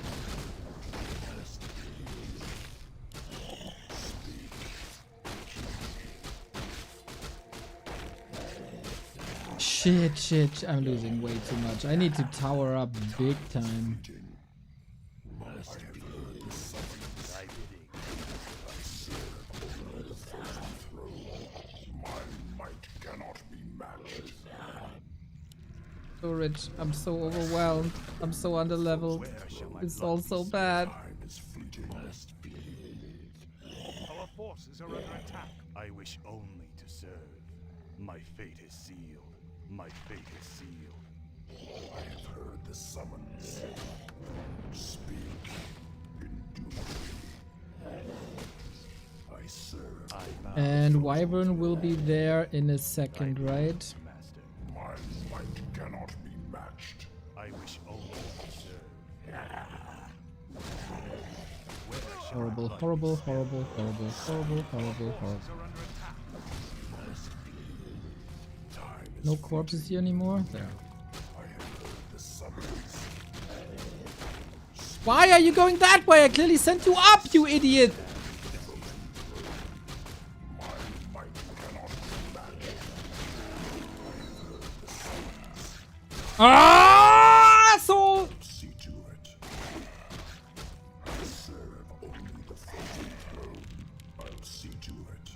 Shit, shit. I'm losing way too much. I need to tower up big time. I did it. My might cannot be matched. So rich. I'm so overwhelmed. I'm so underleveled. Where shall my It's blood all be so spilled? bad. Time is fleeting. Our forces are under attack. I wish only to serve. My fate is sealed. My fate is sealed. I have heard the summons. Speak. In duty. I serve. I bow. And Wyvern will be there in a second, right? Master. My might cannot be matched. I wish only to serve. Where shall Horrible, my blood horrible, be spilled? horrible, horrible, horrible, horrible, horrible. Are under attack. Time is No corpses here anymore? There. I have heard the summons. Why are you going that way? I clearly sent you up, you idiot! My might cannot be matched. Ah, so See to it. I serve only the frozen throne. I'll see to it.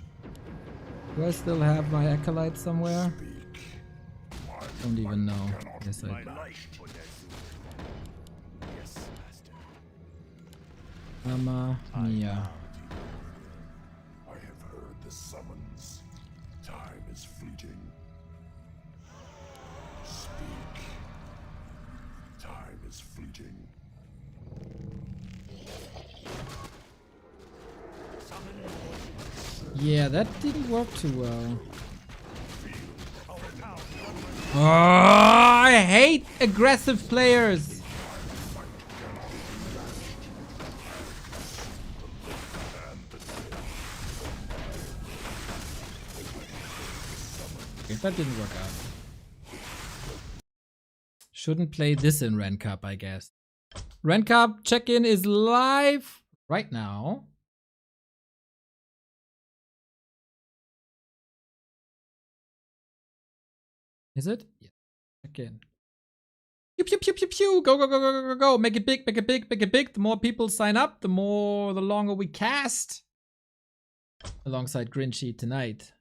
do I still have my acolyte somewhere? Speak. My Don't even know. Yes, My I... life for Nezu. Yes, master. Mamma mia. I have heard the summons. Time is fleeting. Speak. Time is fleeting. Yeah, that didn't work too well. Oh, I hate aggressive players. Okay, that didn't work out. Shouldn't play this in Ren Cup, I guess. Ren Cup check-in is live right now. Is it? Yeah. Check-in. Pew pew pew pew pew. Go go go go go go go. Make it big, make it big, make it big. The more people sign up, the longer we cast. Alongside Grinchy tonight.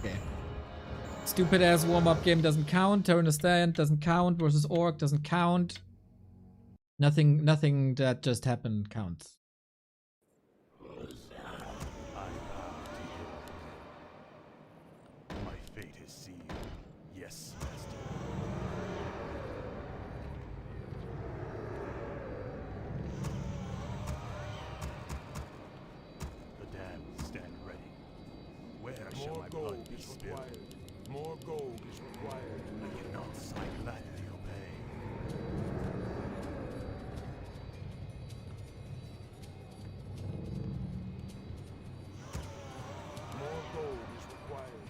Okay. Stupid ass warm-up game doesn't count. Terror in the Stand doesn't count. Versus Orc doesn't count. Nothing that just happened counts. My fate is sealed. Yes, master. The damned stand ready. Where shall More my blood gold be is spilled? required. More gold is required. I cannot gladly obey. More gold is required.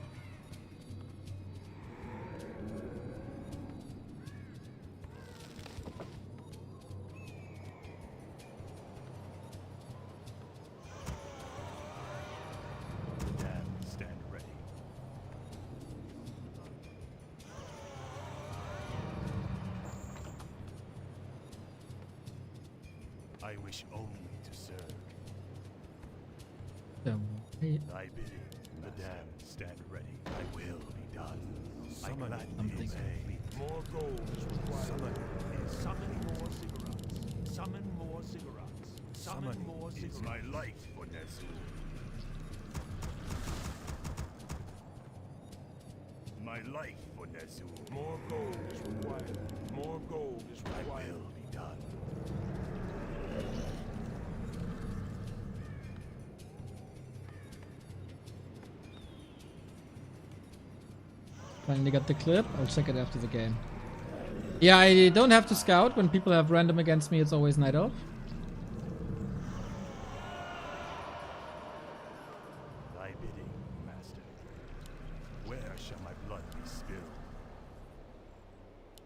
The damned stand ready. I wish only to serve. Thy bidding, the damned stand ready. Thy will be done. I gladly something. obey. More gold is required. Summon more cigarettes. Summon more cigarettes. Summon more cigarettes. Is my life for Nezu. My life for Nezu. More gold is required. More gold is Thy required. will be done. Finally got the clip. I'll check it after the game. Yeah, I don't have to scout. When people have random against me, it's always Night Elf. Thy bidding, master. Where shall my blood be spilled?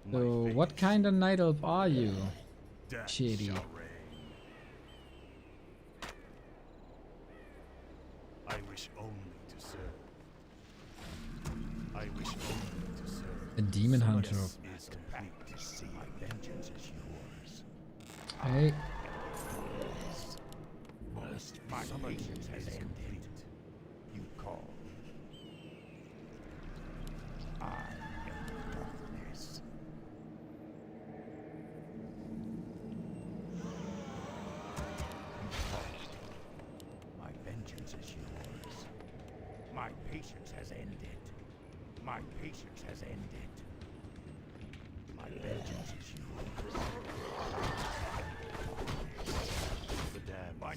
My So, fate what is kind of Night Elf are you? death shady? shall reign. I wish only to serve. I wish only to serve. A demon hunter. Is complete. My vengeance is yours. Hey. My patience has ended. You call. I am darkness. My vengeance is yours. My patience has ended. My patience has ended. My vengeance is yours. The damned. My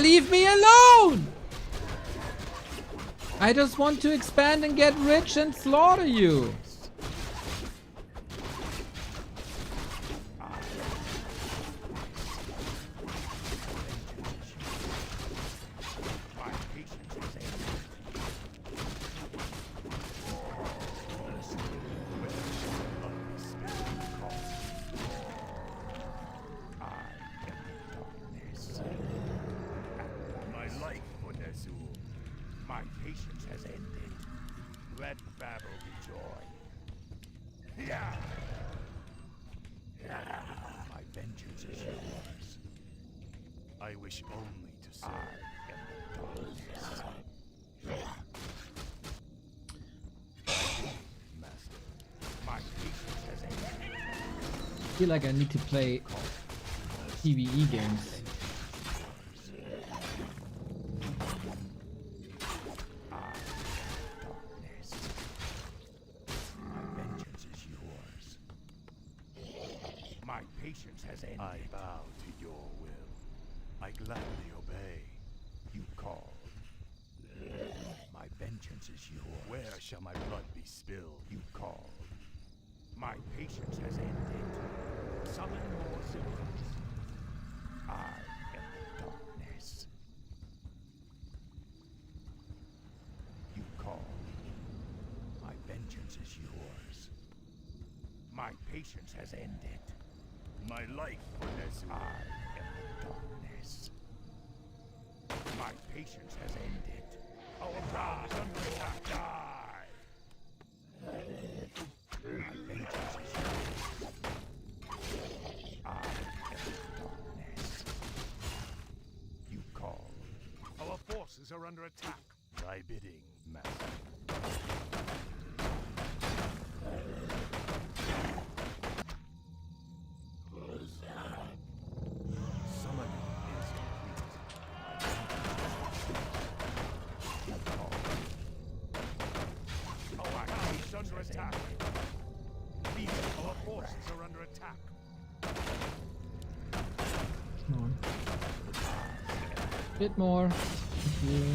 Leave me alone! I just want to expand and get rich and slaughter you. My life for Nezu. My patience has ended. Let battle be joy. Yeah. My vengeance is yours. I wish only to serve. I am the darkness. Master, my patience has ended. I feel like I need to play PvE games. My patience has ended. I bow to your will. I gladly obey. You call. My vengeance is yours. Where shall my blood be spilled? You call. My patience has ended. Summon more signals. I am the darkness. You call. My vengeance is yours. My patience has ended. My life for Nezu. I am the darkness. My patience has ended. Our brow is under attack. Die! My vengeance is yours. I am the darkness. You call. Our forces are under attack. Thy bidding, master. Under attack. These our forces are under attack. Come on. Bit more. Thank you.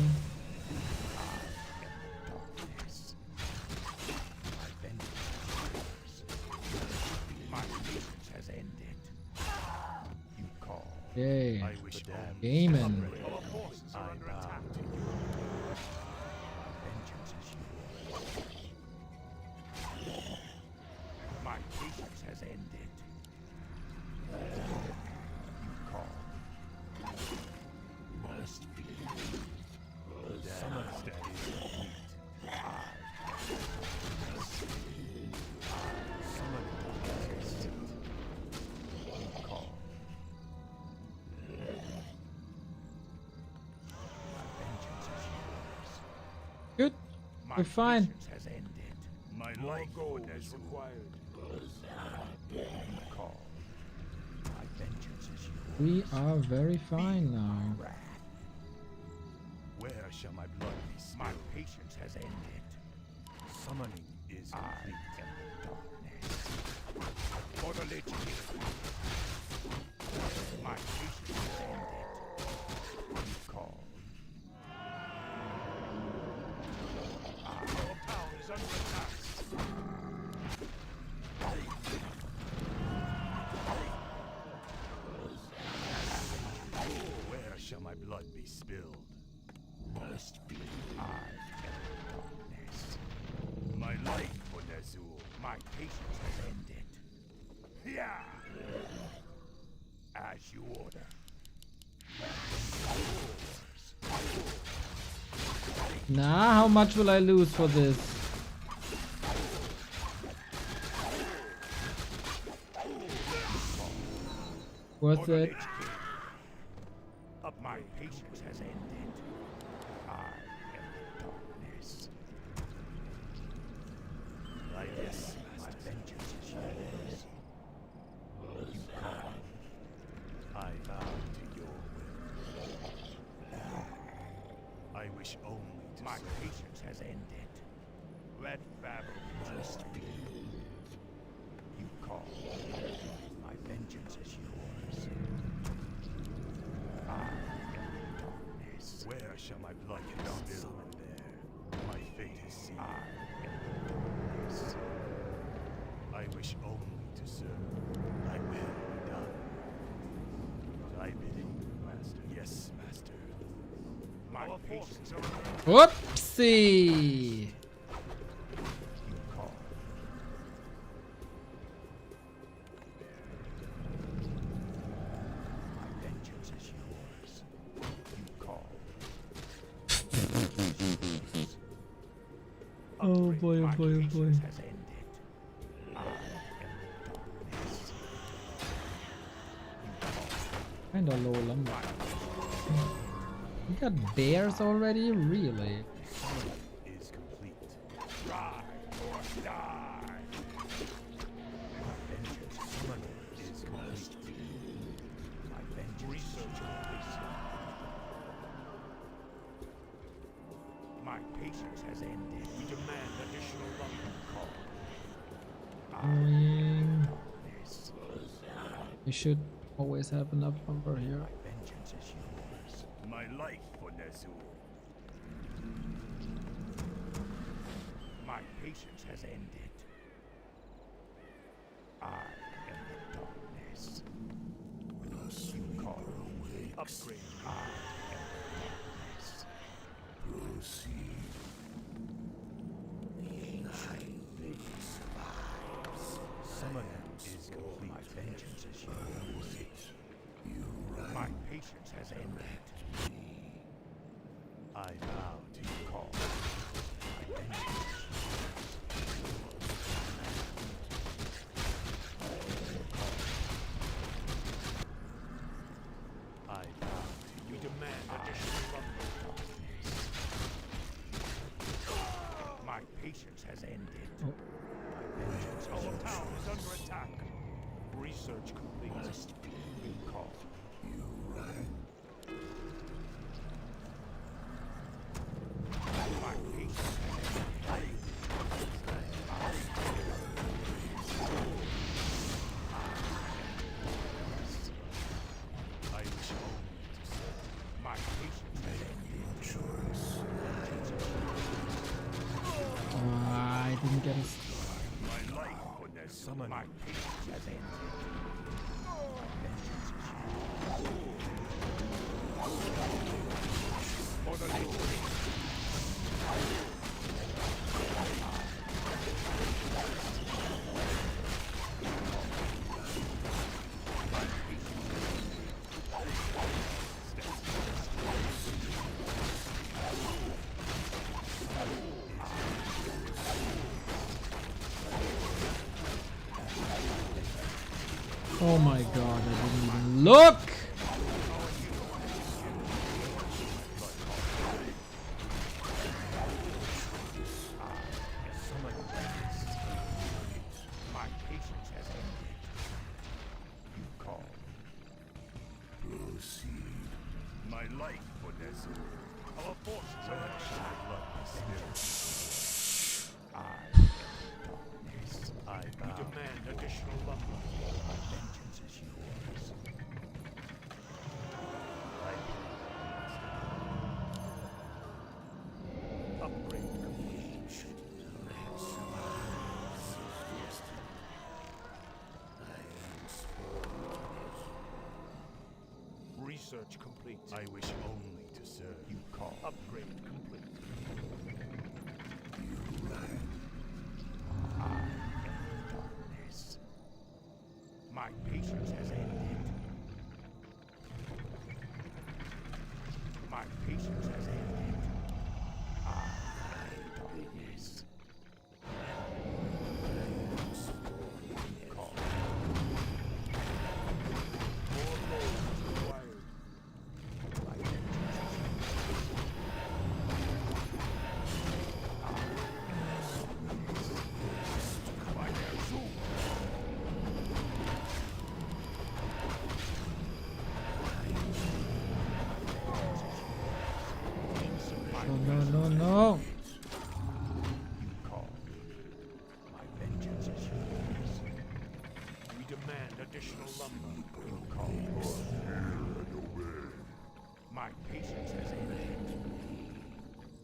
My patience has ended. You call. Yay. I wish Gaming. our forces are under attack. Vengeance is yours. My patience has ended. You call. Must be. Summon that is complete. Summon that. You call. My vengeance is yours. Good. My We're fine. patience has ended. My More life gold for is Nezu. required. Call. My vengeance is yours. We are very fine now. Where shall my blood be spilled? My patience has ended. Summoning is complete. I am the darkness. For the Legion. My patience has ended. You call. Our town is under attack. Where shall my blood be spilled? Must be. I am the darkness. My life for Nezul. My patience has ended. Yeah. As you order. Nah, how much will I lose for this? Worth it. Up my patience has ended. I am the darkness. I guess my vengeance is yours. You call. I bow to your will. I wish only to my patience has ended. Let battle just be. You call. My vengeance is yours. I am the darkness. Where shall my blood be spilled? There. My fate is sealed. I am the darkness. I wish only to serve. Thy will be done. Thy bidding, master. Yes, master. My patience are Whoopsie! you call. My vengeance is yours. You call. Oh boy, oh boy, oh boy. Has ended. I am darkness. Kinda low lumber. We got bears already? Really? Is complete. Ride or die. Vengeance summoning is complete. My vengeance research complete. My patience has ended. We demand additional lumber. Annoying. This We should always have enough lumber here. vengeance is yours. My life for Nezul. My patience has ended. I am the darkness. You call upgrade. I am the darkness. Proceed. Summoning is complete. My vengeance is yours. My patience has ended. I bow to your call. My vengeance is yours. I bow to you. We demand additional lumber. My patience has ended. My vengeance. Our town is under attack. Research complete. You call. My patience has ended. I wish only to serve. My patience has ended. I didn't get it. My life when there's someone. My patience has ended. My vengeance is yours. For the Lord. Oh my god, I didn't even look! My patience has ended. You call. Proceed. My life for Nezul. Our forces are not blood spirit. I bow. We demand additional lumber. My vengeance is yours. Upgrade complete. Research complete. I wish only to serve. You call. Upgrade complete. I am darkness. My patience has ended. My patience has ended. I am darkness. Call. More gold is required. My vengeance is my Nezul. No. You call. My vengeance is yours. We demand additional lumber. You call. My patience has ended.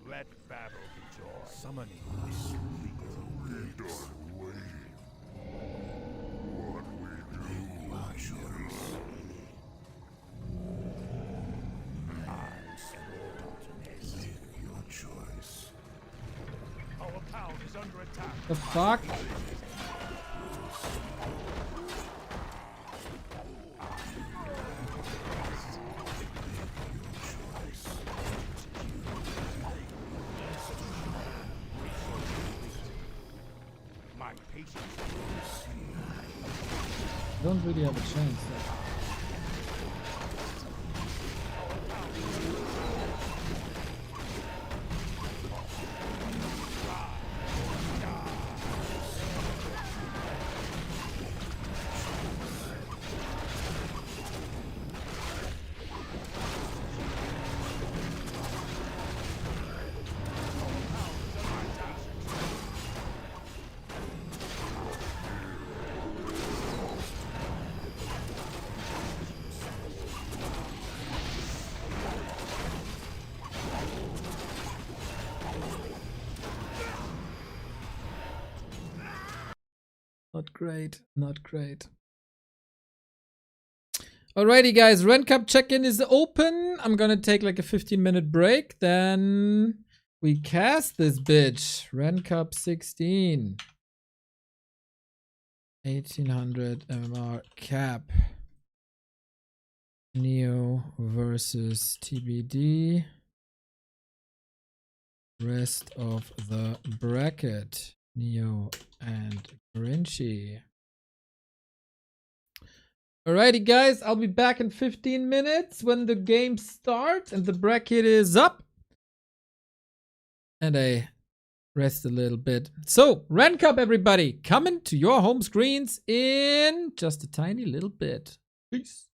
Let battle be joy. Summoning is complete. Done waiting. What we do, choice. Make your choice. Our town is under attack. The fuck? My patience. Don't really have a chance. Not great, not great. Alrighty guys, Ren Cup check-in is open. I'm gonna take like a 15-minute break, then we cast this bitch. Ren Cup 16. 1800 MMR cap. Neo versus TBD. Rest of the bracket. Neo and Grinchy. Alrighty guys, I'll be back in 15 minutes when the game starts and the bracket is up. And I rest a little bit. So, Ren Cup everybody, coming to your home screens in just a tiny little bit. Peace.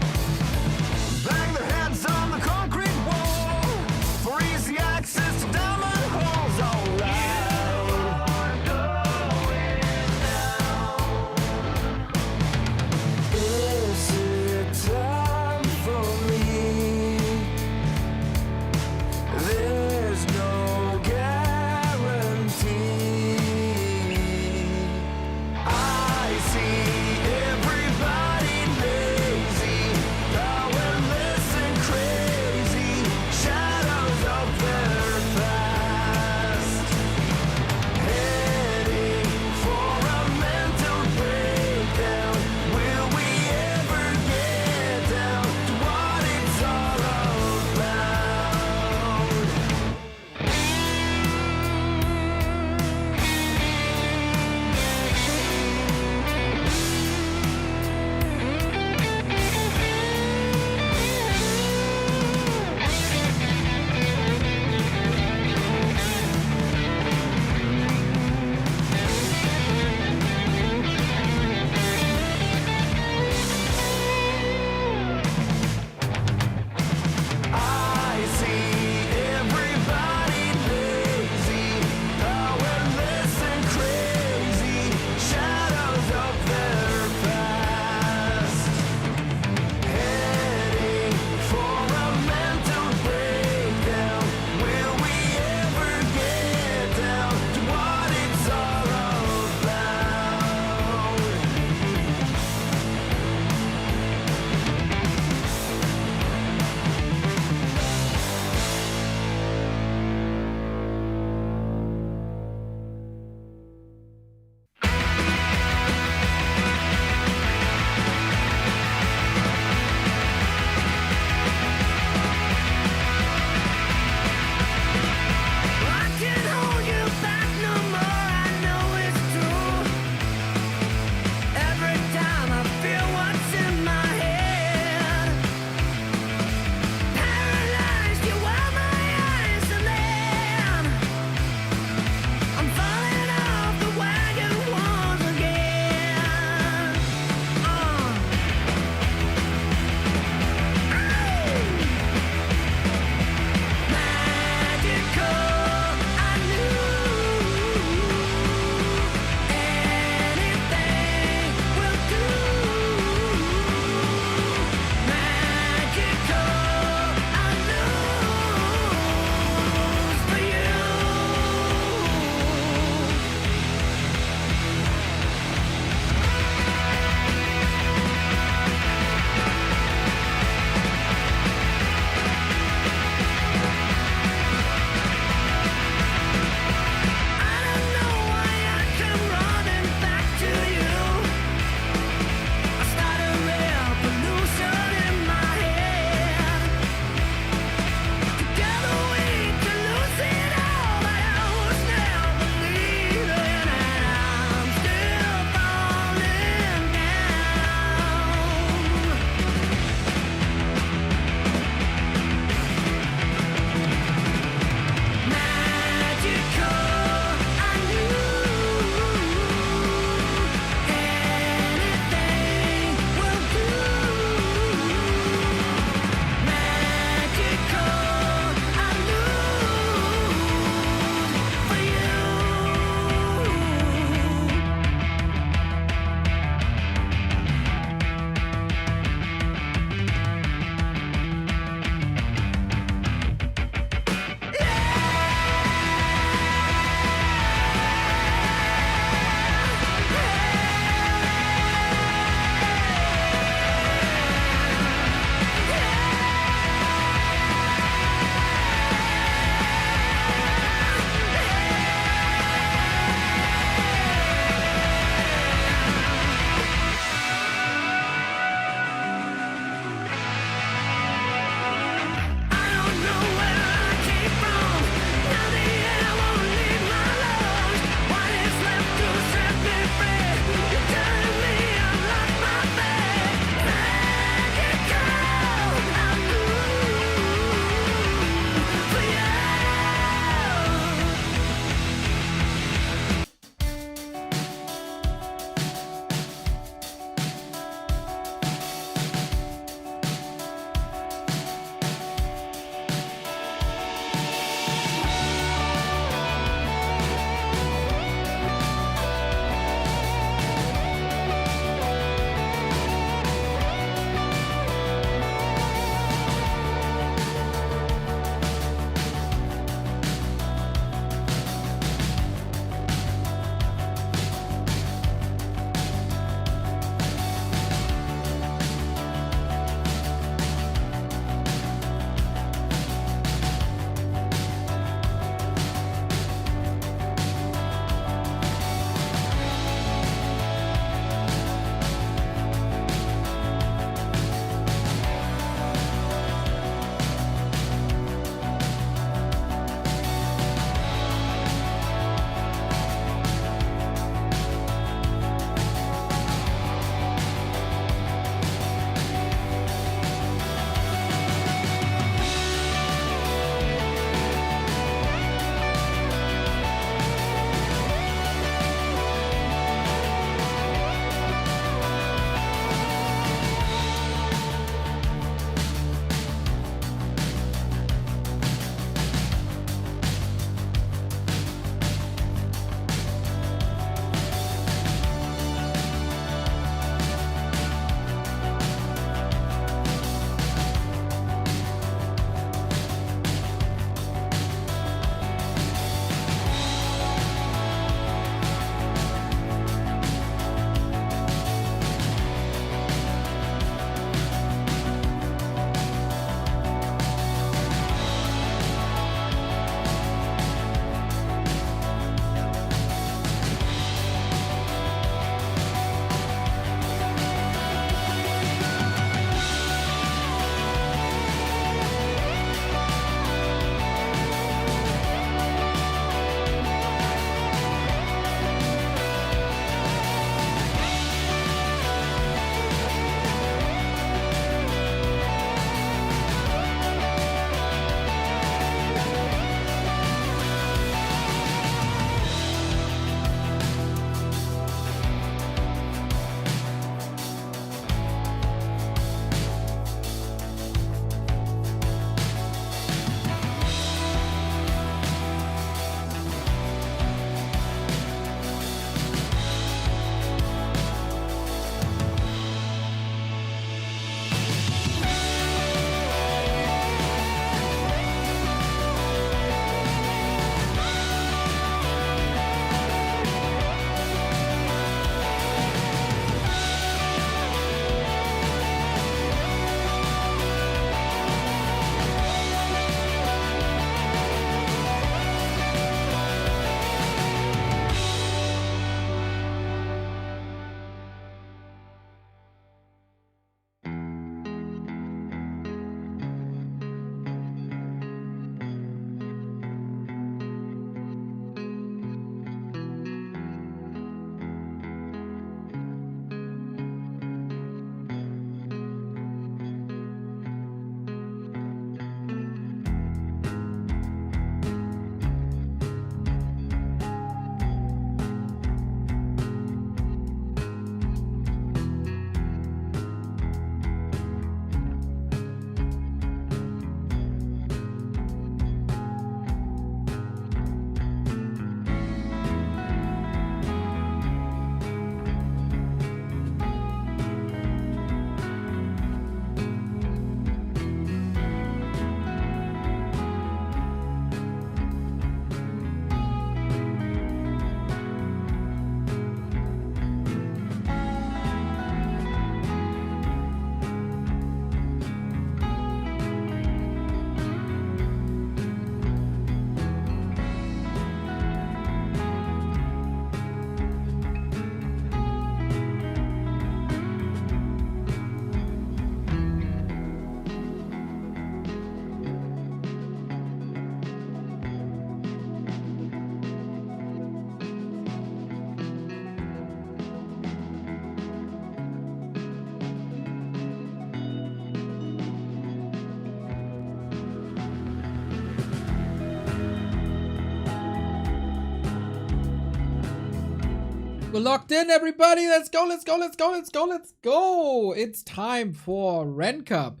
We're locked in, everybody. Let's go, let's go, let's go, let's go, let's go. It's time for Ren Cup.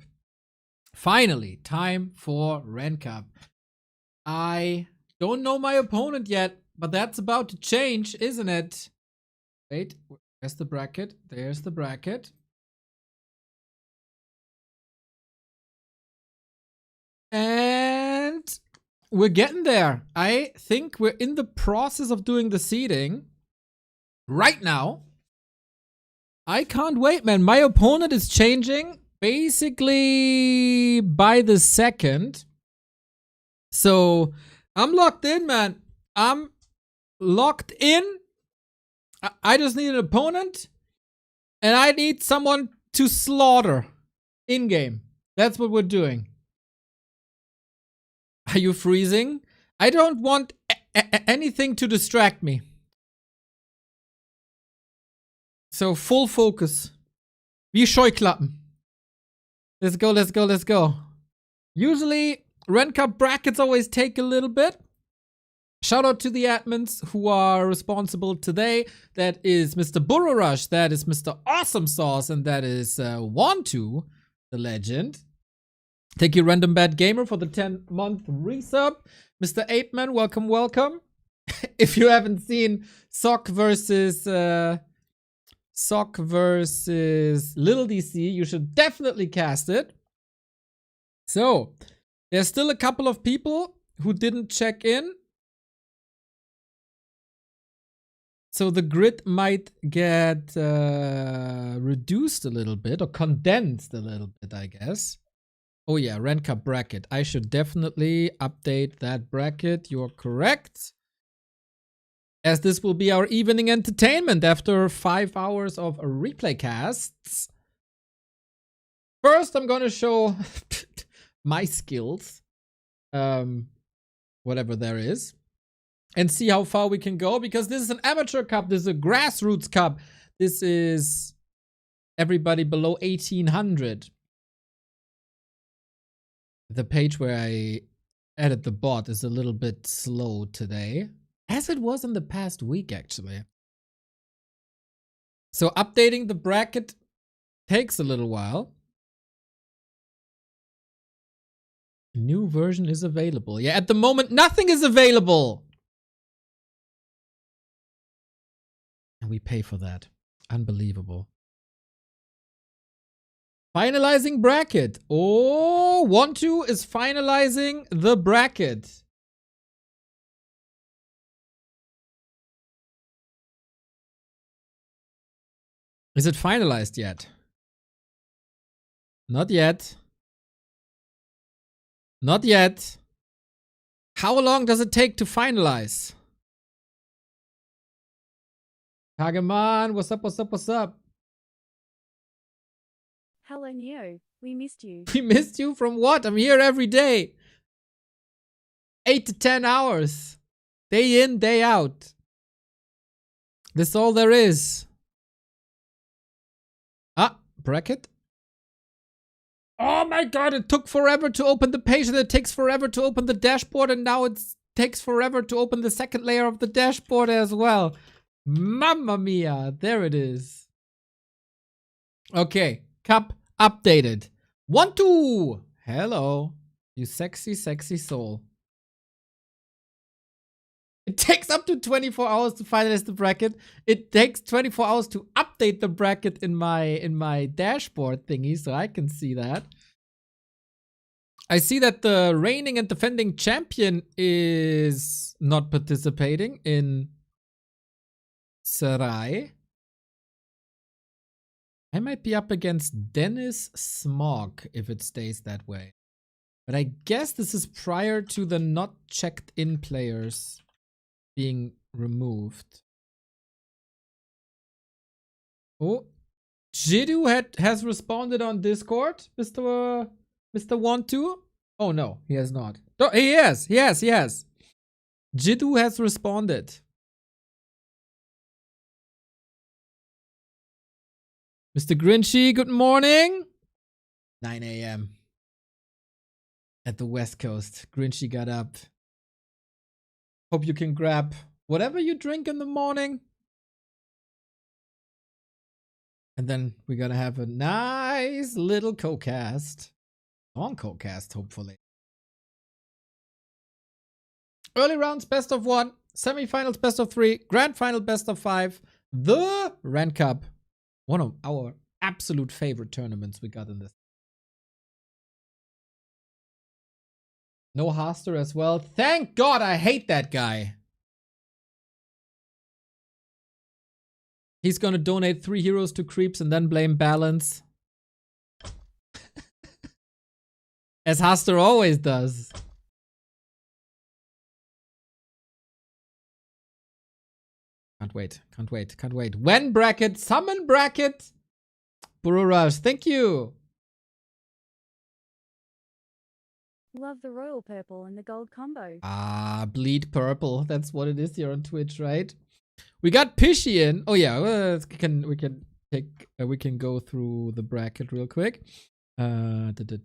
Finally, time for Ren Cup. I don't know my opponent yet, but that's about to change, isn't it? Wait, there's the bracket. There's the bracket. And we're getting there. I think we're in the process of doing the seeding right now. I can't wait, man. My opponent is changing basically by the second. So I'm locked in, man. I'm locked in. I just need an opponent. And I need someone to slaughter in-game. That's what we're doing. Are you freezing? I don't want anything to distract me. So full focus. Wie Scheuklappen. Let's go, let's go, let's go. Usually, Ren Cup brackets always take a little bit. Shout out to the admins who are responsible today. That is Mr. Burrow Rush, that is Mr. Awesome Sauce, and that is Wantu, the legend. Thank you, Random Bad Gamer, for the 10-month resub. Mr. Apeman, welcome, welcome. If you haven't seen Sock versus Little DC, you should definitely cast it. So, there's still a couple of people who didn't check in. So the grid might get reduced a little bit, or condensed a little bit, I guess. Oh yeah, Ren Cup bracket. I should definitely update that bracket. You're correct. As this will be our evening entertainment after 5 hours of replay casts. First, I'm gonna show my skills. Whatever there is. And see how far we can go, because this is an amateur cup. This is a grassroots cup. This is everybody below 1800. The page where I added the bot is a little bit slow today, as it was in the past week, actually. So updating the bracket takes a little while. A new version is available. Yeah, at the moment, nothing is available. And we pay for that. Unbelievable. Finalizing bracket. Oh, Wantu is finalizing the bracket. Is it finalized yet? Not yet. Not yet. How long does it take to finalize? Hageman, what's up, what's up, what's up? Hello, Neo. We missed you. We missed you from what? I'm here every day. 8 to 10 hours. Day in, day out. That's all there is. Ah, bracket. Oh my god, it took forever to open the page, and it takes forever to open the dashboard, and now it takes forever to open the second layer of the dashboard as well. Mamma mia, there it is. Okay. Cup updated. Wantu! Hello. You sexy, sexy soul. It takes up to 24 hours to finalize the bracket. It takes 24 hours to update the bracket in my dashboard thingy, so I can see that. I see that the reigning and defending champion is not participating in Sarai. I might be up against Dennis Smog if it stays that way. But I guess this is prior to the not checked in players being removed. Oh, Jiddu has responded on Discord, Mr. Wantu. Oh no, he has not. Oh, he has. Jiddu has responded. Mr. Grinchy, good morning. 9 a.m. at the West Coast. Grinchy got up. Hope you can grab whatever you drink in the morning. And then we're gonna have a nice little co-cast. Long co-cast, hopefully. Early rounds, best of 1. Semifinals, best of 3. Grand final, best of 5. The Ren Cup. One of our absolute favorite tournaments we got in this. No Haster as well. Thank God, I hate that guy. He's gonna donate 3 heroes to creeps and then blame balance. As Haster always does. Can't wait, can't wait, can't wait. When bracket, summon bracket. Bururaj, thank you. Love the royal purple and the gold combo. Ah, bleed purple. That's what it is here on Twitch, right? We got Pishy in. Oh yeah, we can go through the bracket real quick. That's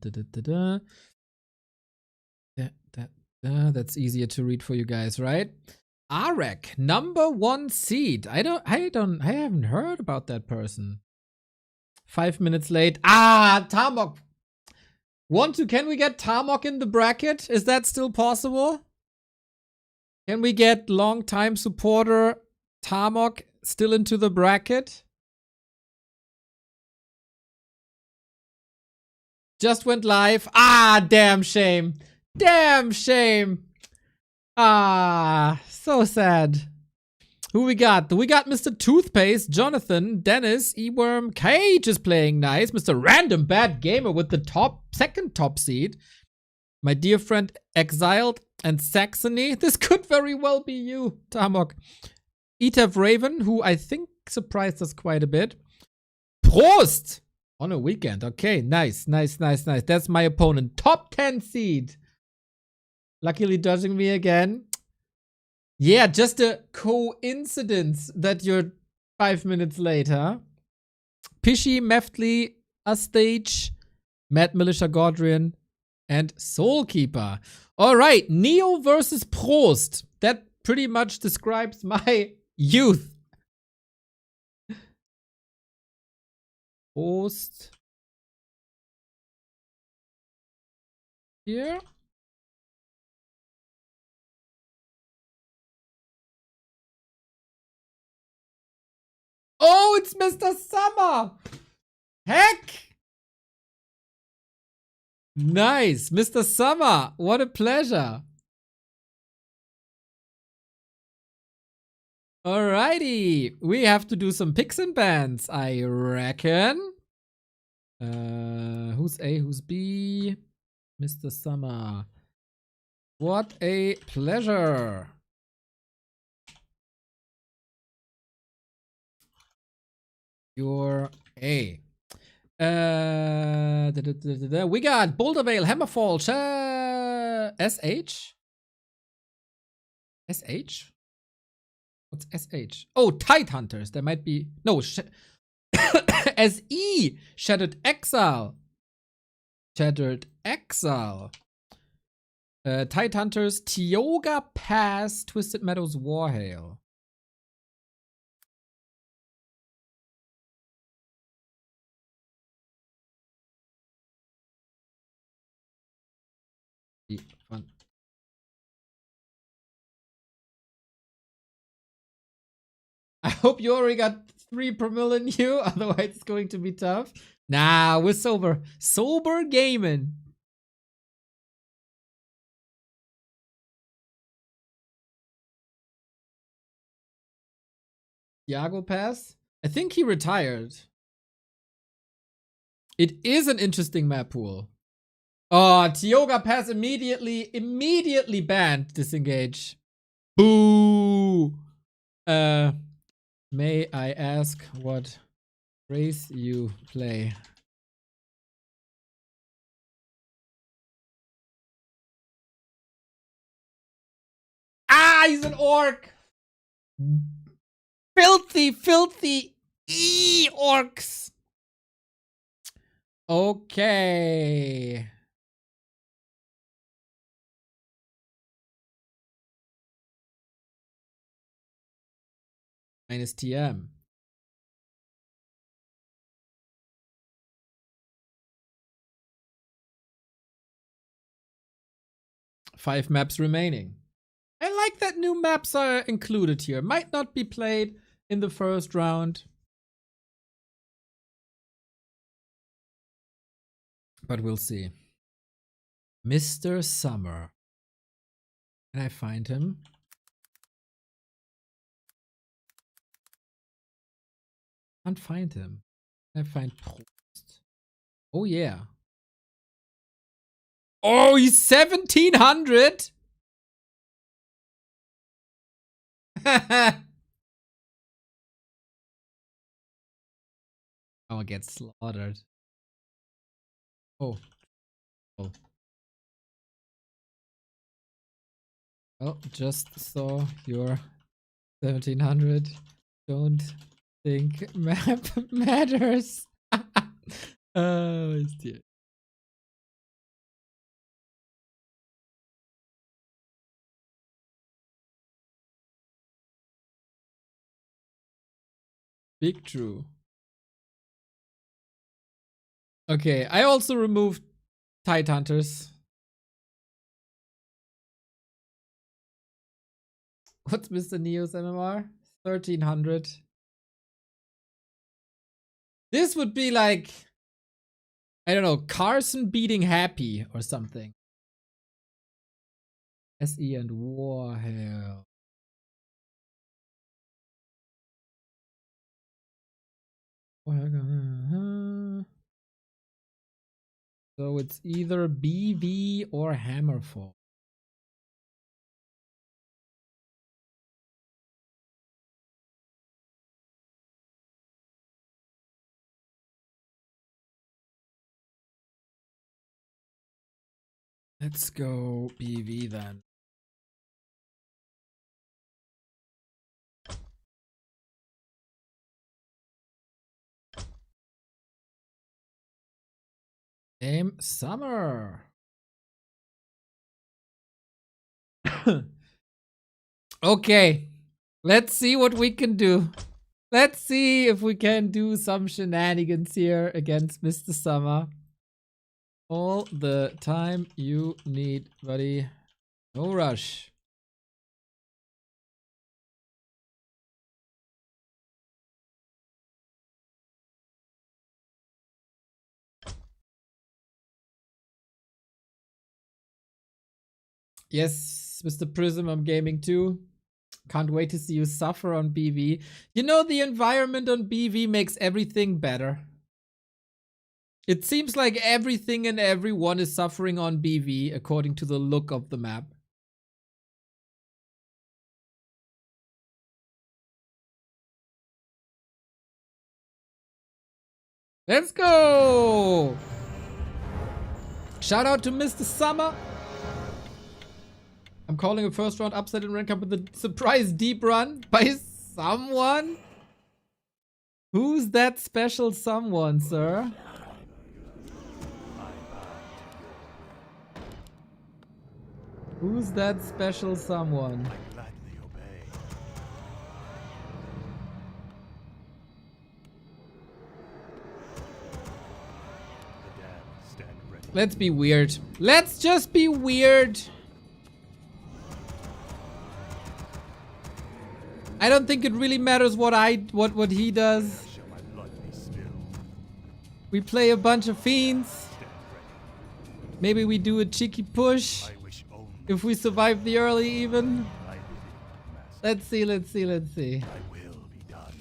easier to read for you guys, right? Arek, number 1 seed. I haven't heard about that person. 5 minutes late. Ah, Tamok. Can we get Tamok in the bracket? Is that still possible? Can we get long-time supporter Tamok still into the bracket? Just went live. Ah, damn shame. Damn shame. Ah, so sad. Who we got? We got Mr. Toothpaste, Jonathan, Dennis, Eworm, Cage is playing nice. Mr. Random Bad Gamer with the second top seed. My dear friend Exiled and Saxony. This could very well be you, Tamok. Etef Raven, who I think surprised us quite a bit. Prost! On a weekend. Okay, nice, nice, nice, nice. That's my opponent. Top 10 seed. Luckily dodging me again. Yeah, just a coincidence that you're 5 minutes late, huh? Pishy, Meftly, Ustage, Mad Militia Godrian, and Soulkeeper. Alright, Neo versus Prost. That pretty much describes my youth. Prost. Here. Oh, it's Mr. Summer! Heck! Nice, Mr. Summer. What a pleasure. Alrighty. We have to do some picks and bans, I reckon. Who's A, who's B? Mr. Summer. What a pleasure. You're A. We got Boulder Vale, Hammerfall, SH? SH? What's SH? Oh, Tide Hunters. There might be. No, SE. Shattered Exile. Shattered Exile. Tide Hunters, Tioga Pass, Twisted Meadows, Warhail. Fun. I hope you already got 3 per mil in you, otherwise it's going to be tough. Nah, we're sober. Sober gaming. Iago Pass? I think he retired. It is an interesting map pool. Oh, Tioga Pass immediately banned disengage. Boo! May I ask what race you play? Ah, he's an orc! Filthy, filthy orcs! Okay. Minus TM. 5 maps remaining. I like that new maps are included here. Might not be played in the first round, but we'll see. Mr. Summer. Can I find him? Can't find him. Can I find Prost? Oh yeah. Oh, he's 1700. I'll get slaughtered. Oh. Oh. Oh, just saw your 1700. Don't think map matters. Oh, dear. Big true. Okay, I also removed Tide Hunters. What's Mr. Neo's MMR? 1300. This would be like, I don't know, Carson beating Happy or something. SE and Warhell. So it's either BV or Hammerfall. Let's go BV then. Game Summer. Okay, let's see what we can do. Let's see if we can do some shenanigans here against Mr. Summer. All the time you need, buddy. No rush. Yes, Mr. Prism, I'm gaming too. Can't wait to see you suffer on BV. You know, the environment on BV makes everything better. It seems like everything and everyone is suffering on BV according to the look of the map. Let's go! Shout out to Mr. Summer. I'm calling a first round upset in Ren Cup with a surprise deep run by someone. Who's that special someone, sir? Who's that special someone? I gladly obey. The damned stand ready. Let's be weird. Let's just be weird. I don't think it really matters what he does. Shall my blood be spilled? We play a bunch of fiends. Stand ready. Maybe we do a cheeky push. I wish only If we survive the early even. I bid it, master. Let's see, let's see, let's see. I will be done.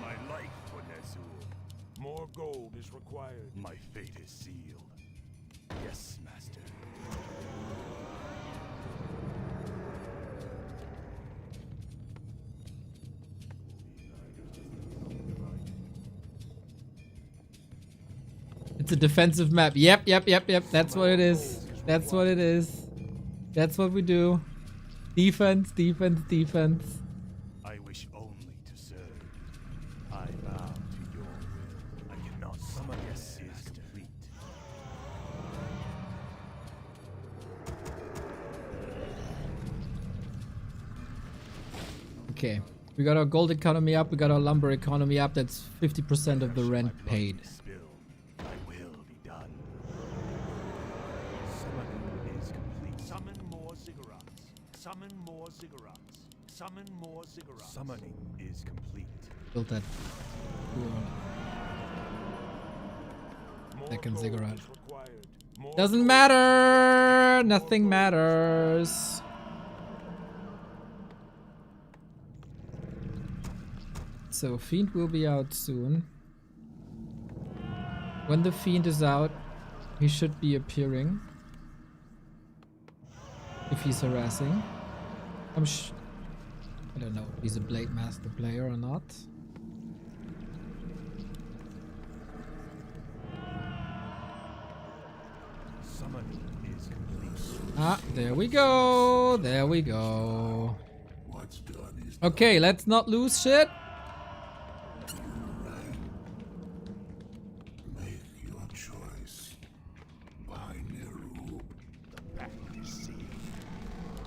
My life for Nezul. More gold is required. My fate is sealed. Yes, master. It's a defensive map. Yep. That's what it is. That's what it is. That's what we do. Defense, defense, defense. I wish only to serve. I bow to your will. I cannot summon yes is defeat. Okay. We got our gold economy up, we got our lumber economy up. That's 50% of the rent paid. I will be done. Summoning is complete. Summon more ziggurats. Summon more ziggurats. Summon more ziggurats. Summoning is complete. Built that. More Second gold ziggurat. is required. More Doesn't gold matter. Nothing matters. So Fiend will be out soon. When the Fiend is out, he should be appearing. If he's harassing. I don't know if he's a Blade Master player or not. Summoning is complete. Ah, there we go. There we go. What's done is Okay, let's not lose shit. make your choice. Binary. The back you see.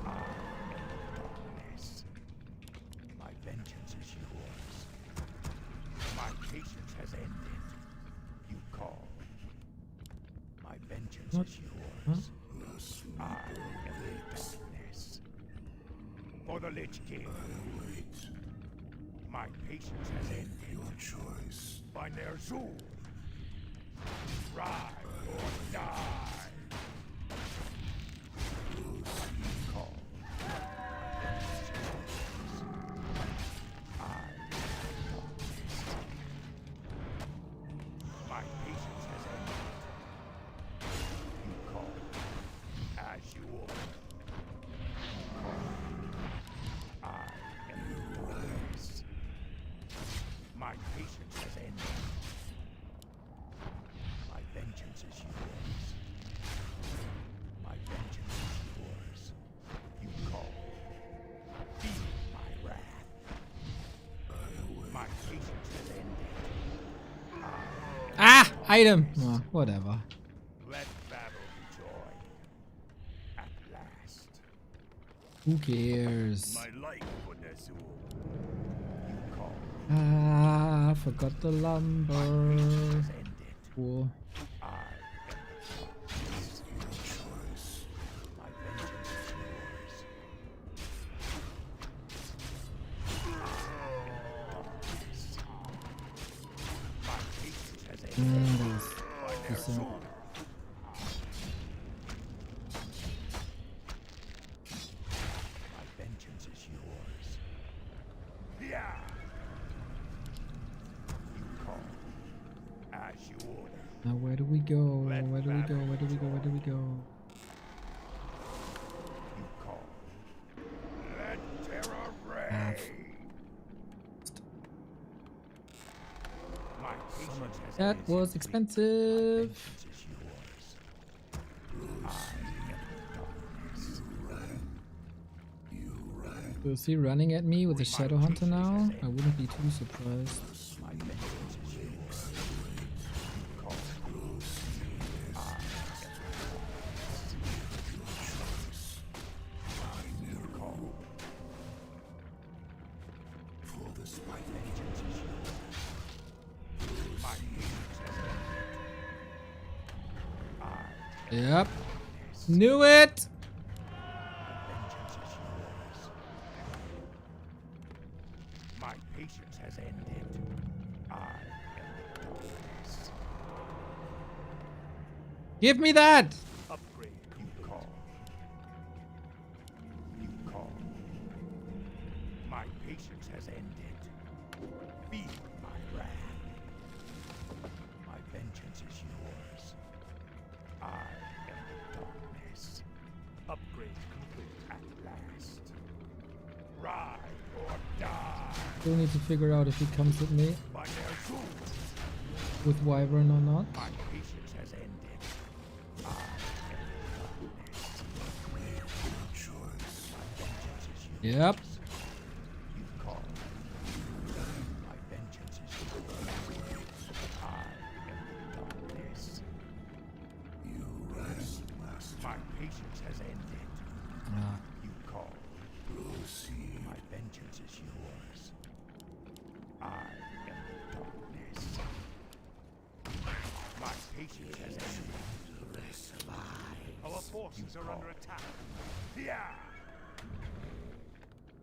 I am the darkness. My vengeance is yours. My patience has ended. You call. My vengeance is yours. I am the darkness. For the Lich King. Wait. My patience has ended. Your choice. By Ner'zhul. Ride or die. Call. My patience has ended. You call. As you order. I am the darkness. My patience has ended. My vengeance is yours. My vengeance is yours. You call. Feel my wrath. My patience has ended. Ah, item. Oh, whatever. Let battle be joy. At last. Who cares? My life for Ner'zhul. You call. Ah, forgot the lumber. Has ended. Cool. I am the darkness. Your choice. My vengeance is yours. My patience has ended. By Ner'zhul. My vengeance is yours. Yeah. You call. As you order. Now where do we go? Where do we go? Where do we go? Where do we go? You call. Let terror Ah, reign. My patience has that ended. was expensive. Vengeance is yours. I am the darkness. So is he running at me with a Shadow Hunter now? I wouldn't be too surprised. My vengeance is yours. You call. You call. For the spite. My vengeance is yours. My patience has ended. Yep. Knew it! My vengeance is yours. My patience has ended. I am the darkness. Give me that! Upgrade. You call. You call. My patience has ended. Feel my wrath. My vengeance is yours. I am the darkness. Upgrade complete at last. Ride or die. Still need to figure out if he comes with me By Ner'zhul. with Wyvern or not. My patience has ended. I am the darkness. Your choice. My vengeance is yours. Yep. You call. My vengeance is yours. I am the darkness. You rest, master. My patience has ended. Ah, You call. Proceed. My vengeance is yours. Kings are under attack. Yeah.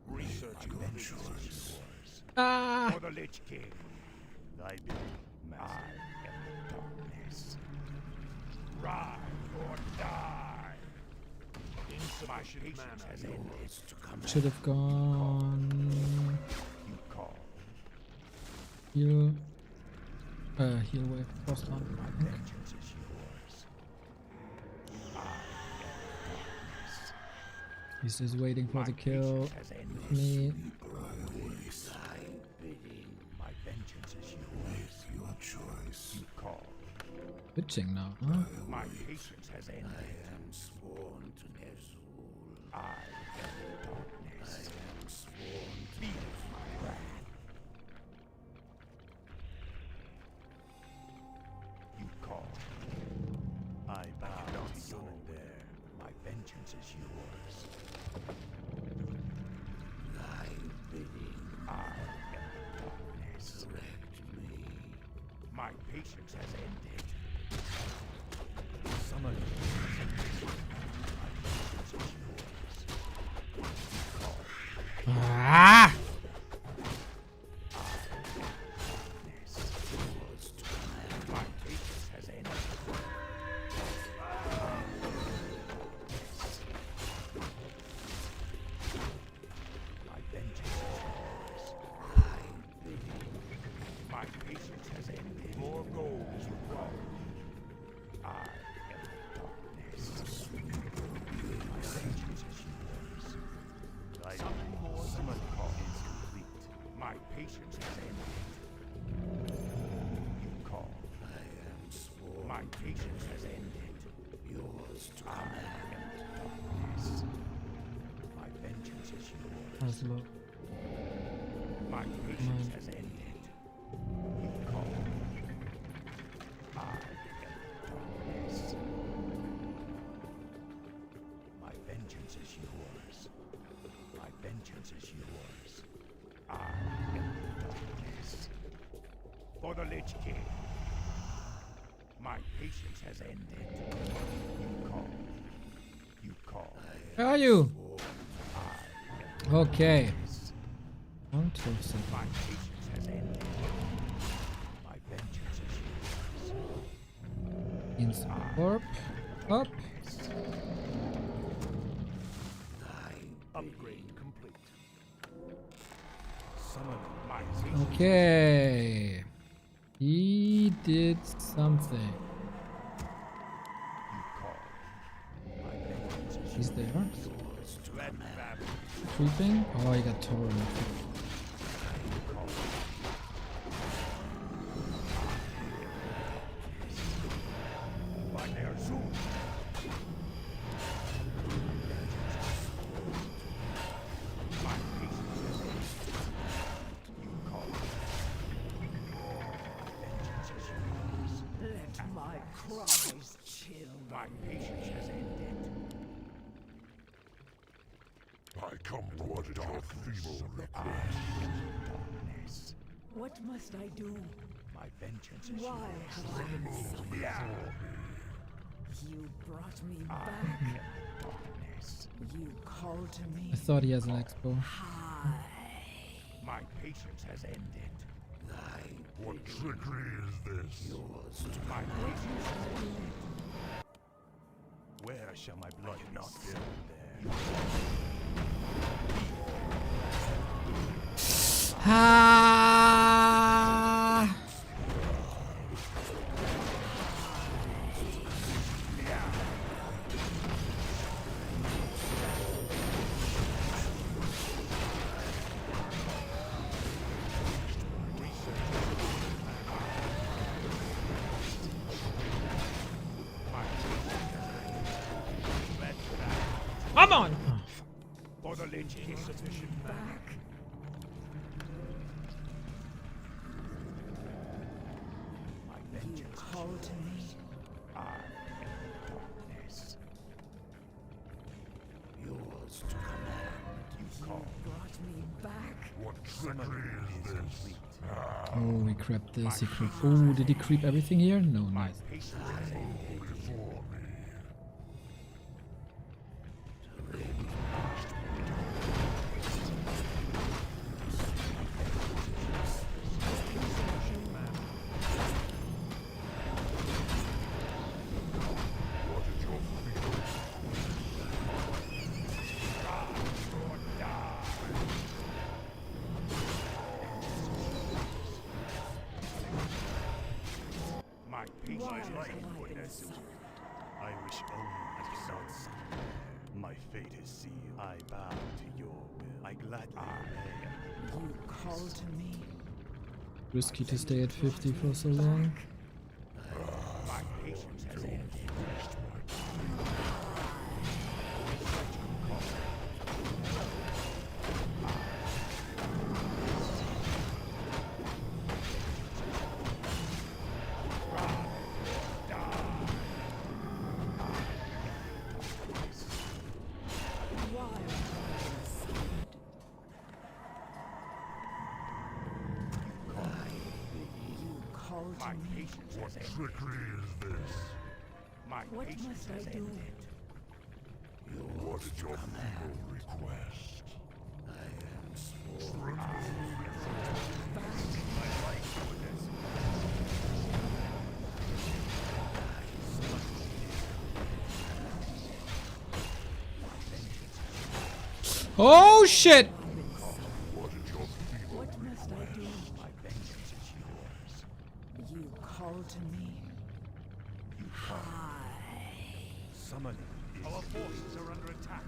Researching Your business. choice. Ah! For the Lich King. Thy bidding, master. I am the darkness. Ride or die. Insufficient Patience mana. has ended to come. Should have gone. You call. Heal. Heal wave. Frost lamp. My vengeance is yours. I am darkness. He's just waiting for the kill. Patience has ended. Me. Thy bidding. My vengeance is yours. Your choice. You call. Bitching now, huh? My patience has ended. I am sworn to Ner'zhul. I am the darkness. I am sworn to feel my wrath. You call. I bow to you there. My vengeance is yours. Thy bidding. I am the darkness. Direct me. My patience has ended. Summon. My vengeance is yours. Call. Ah! My patience has ended. My vengeance is yours. My patience has ended. More gold is required. I am the darkness. My vengeance is yours. Something more summon call is complete. My patience has ended. You call. I am sworn. My patience has ended. Yours to command. I am the darkness. My vengeance is yours. That's low. My patience has ended. You call. I am the darkness. My vengeance is yours. My vengeance is yours. I am the darkness. For the Lich King. My patience has ended. You call. You call. Where are you? I am Okay. One, two, seven. My patience has ended. My vengeance is yours. Instant warp. Up. Upgrade complete. Summon my patience. Okay. He did something. You call. My vengeance is He's there. yours. Red Rabbit. Creeping. Oh, he got torn. By Ner'zhul. My patience has ended. You call. Vengeance is yours. Let my cries chill. My patience has ended. I come to a dark feeble I am the darkness. What must I do? My vengeance is Why yours. have I been summoned? Yeah. You brought me I back. am the darkness. You called to me. I thought he has an expo. Hi. My patience has ended. What trickery is this? Yours to my patience has ended. Where shall my blood not fill there? Ah! Come on! For the Lich King. Insufficient Back. My You vengeance. called to me. I am the darkness. Yours to command. You call. Brought me back. What trickery is this? Oh, he crept this. He crept. Oh, did he creep everything here? No, My nice. patience has ended. Before me. I wish only to serve. My fate is sealed. I bow to your will. I gladly obey. You call to me. Risky to stay at 50 for so long. My patience has ended. My patience has ended. Trickery is this? My patience has ended. What is your final request? I am sworn. My life would have Oh shit! What is your final What must I do? My vengeance is yours. You call to me. Summoning. Our forces are under attack.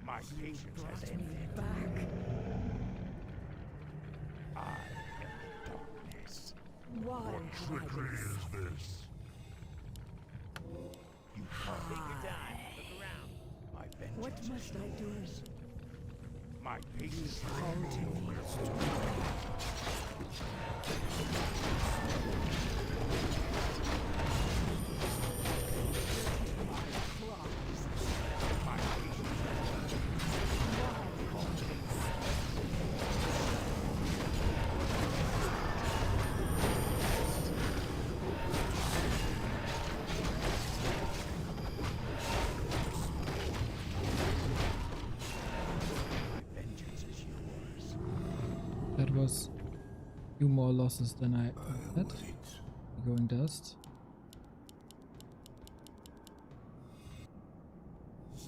My patience has ended. Back. I am the darkness. Why have I trickery been is this? You come. Take your time. Look around. My vengeance What is must I do? yours. My patience has Call to me. That was a few more losses than I had. Going dust.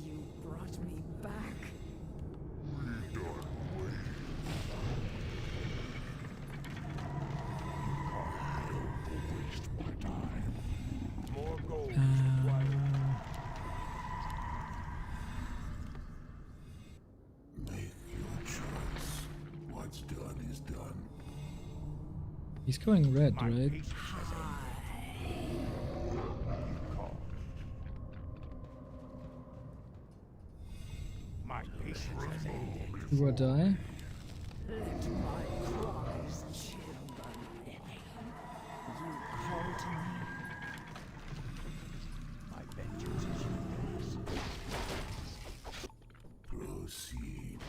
You brought me back. More gold is required. Make your choice. What's done is done. He's going red, My right? patience has ended. You call. My patience has ended. Do or die? Let my cries chill the living. You call to me. My vengeance is yours. Proceed.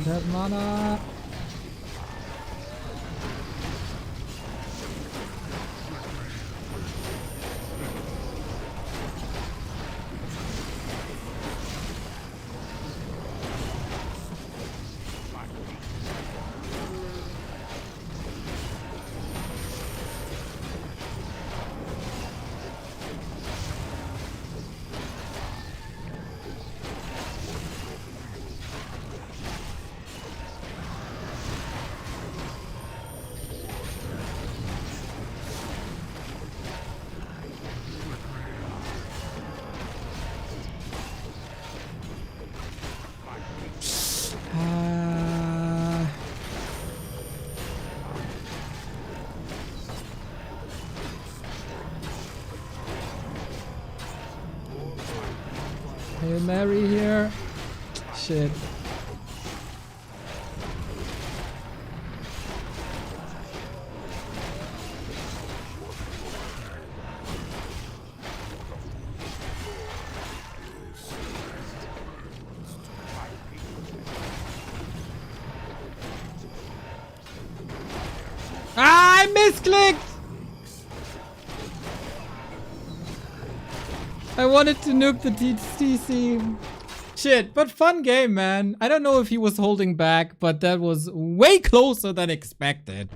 Don't have mana. Hail Mary here. Shit. Ah, I misclicked! I wanted to nuke the TC. Shit, but fun game, man. I don't know if he was holding back, but that was way closer than expected.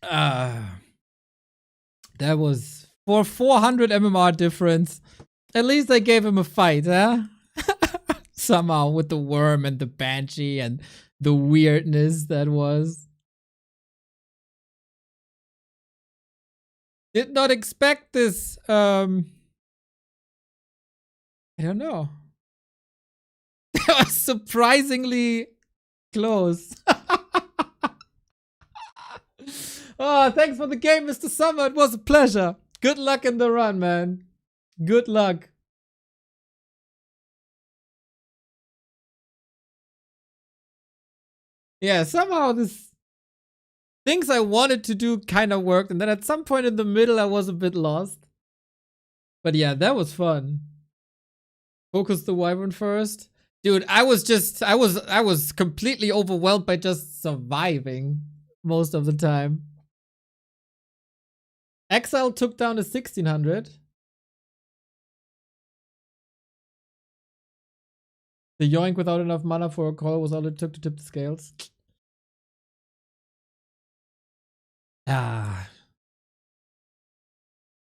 That was for 400 MMR difference. At least I gave him a fight, huh? Somehow with the worm and the banshee and the weirdness that was. Did not expect this. I don't know. That was surprisingly close. Oh, thanks for the game, Mr. Summer. It was a pleasure. Good luck in the run, man. Good luck. Yeah, somehow this things I wanted to do kind of worked, and then at some point in the middle I was a bit lost. But yeah, that was fun. Focus the wyvern first. Dude, I was completely overwhelmed by just surviving most of the time. Exile took down a 1600. The yoink without enough mana for a call was all it took to tip the scales. Ah.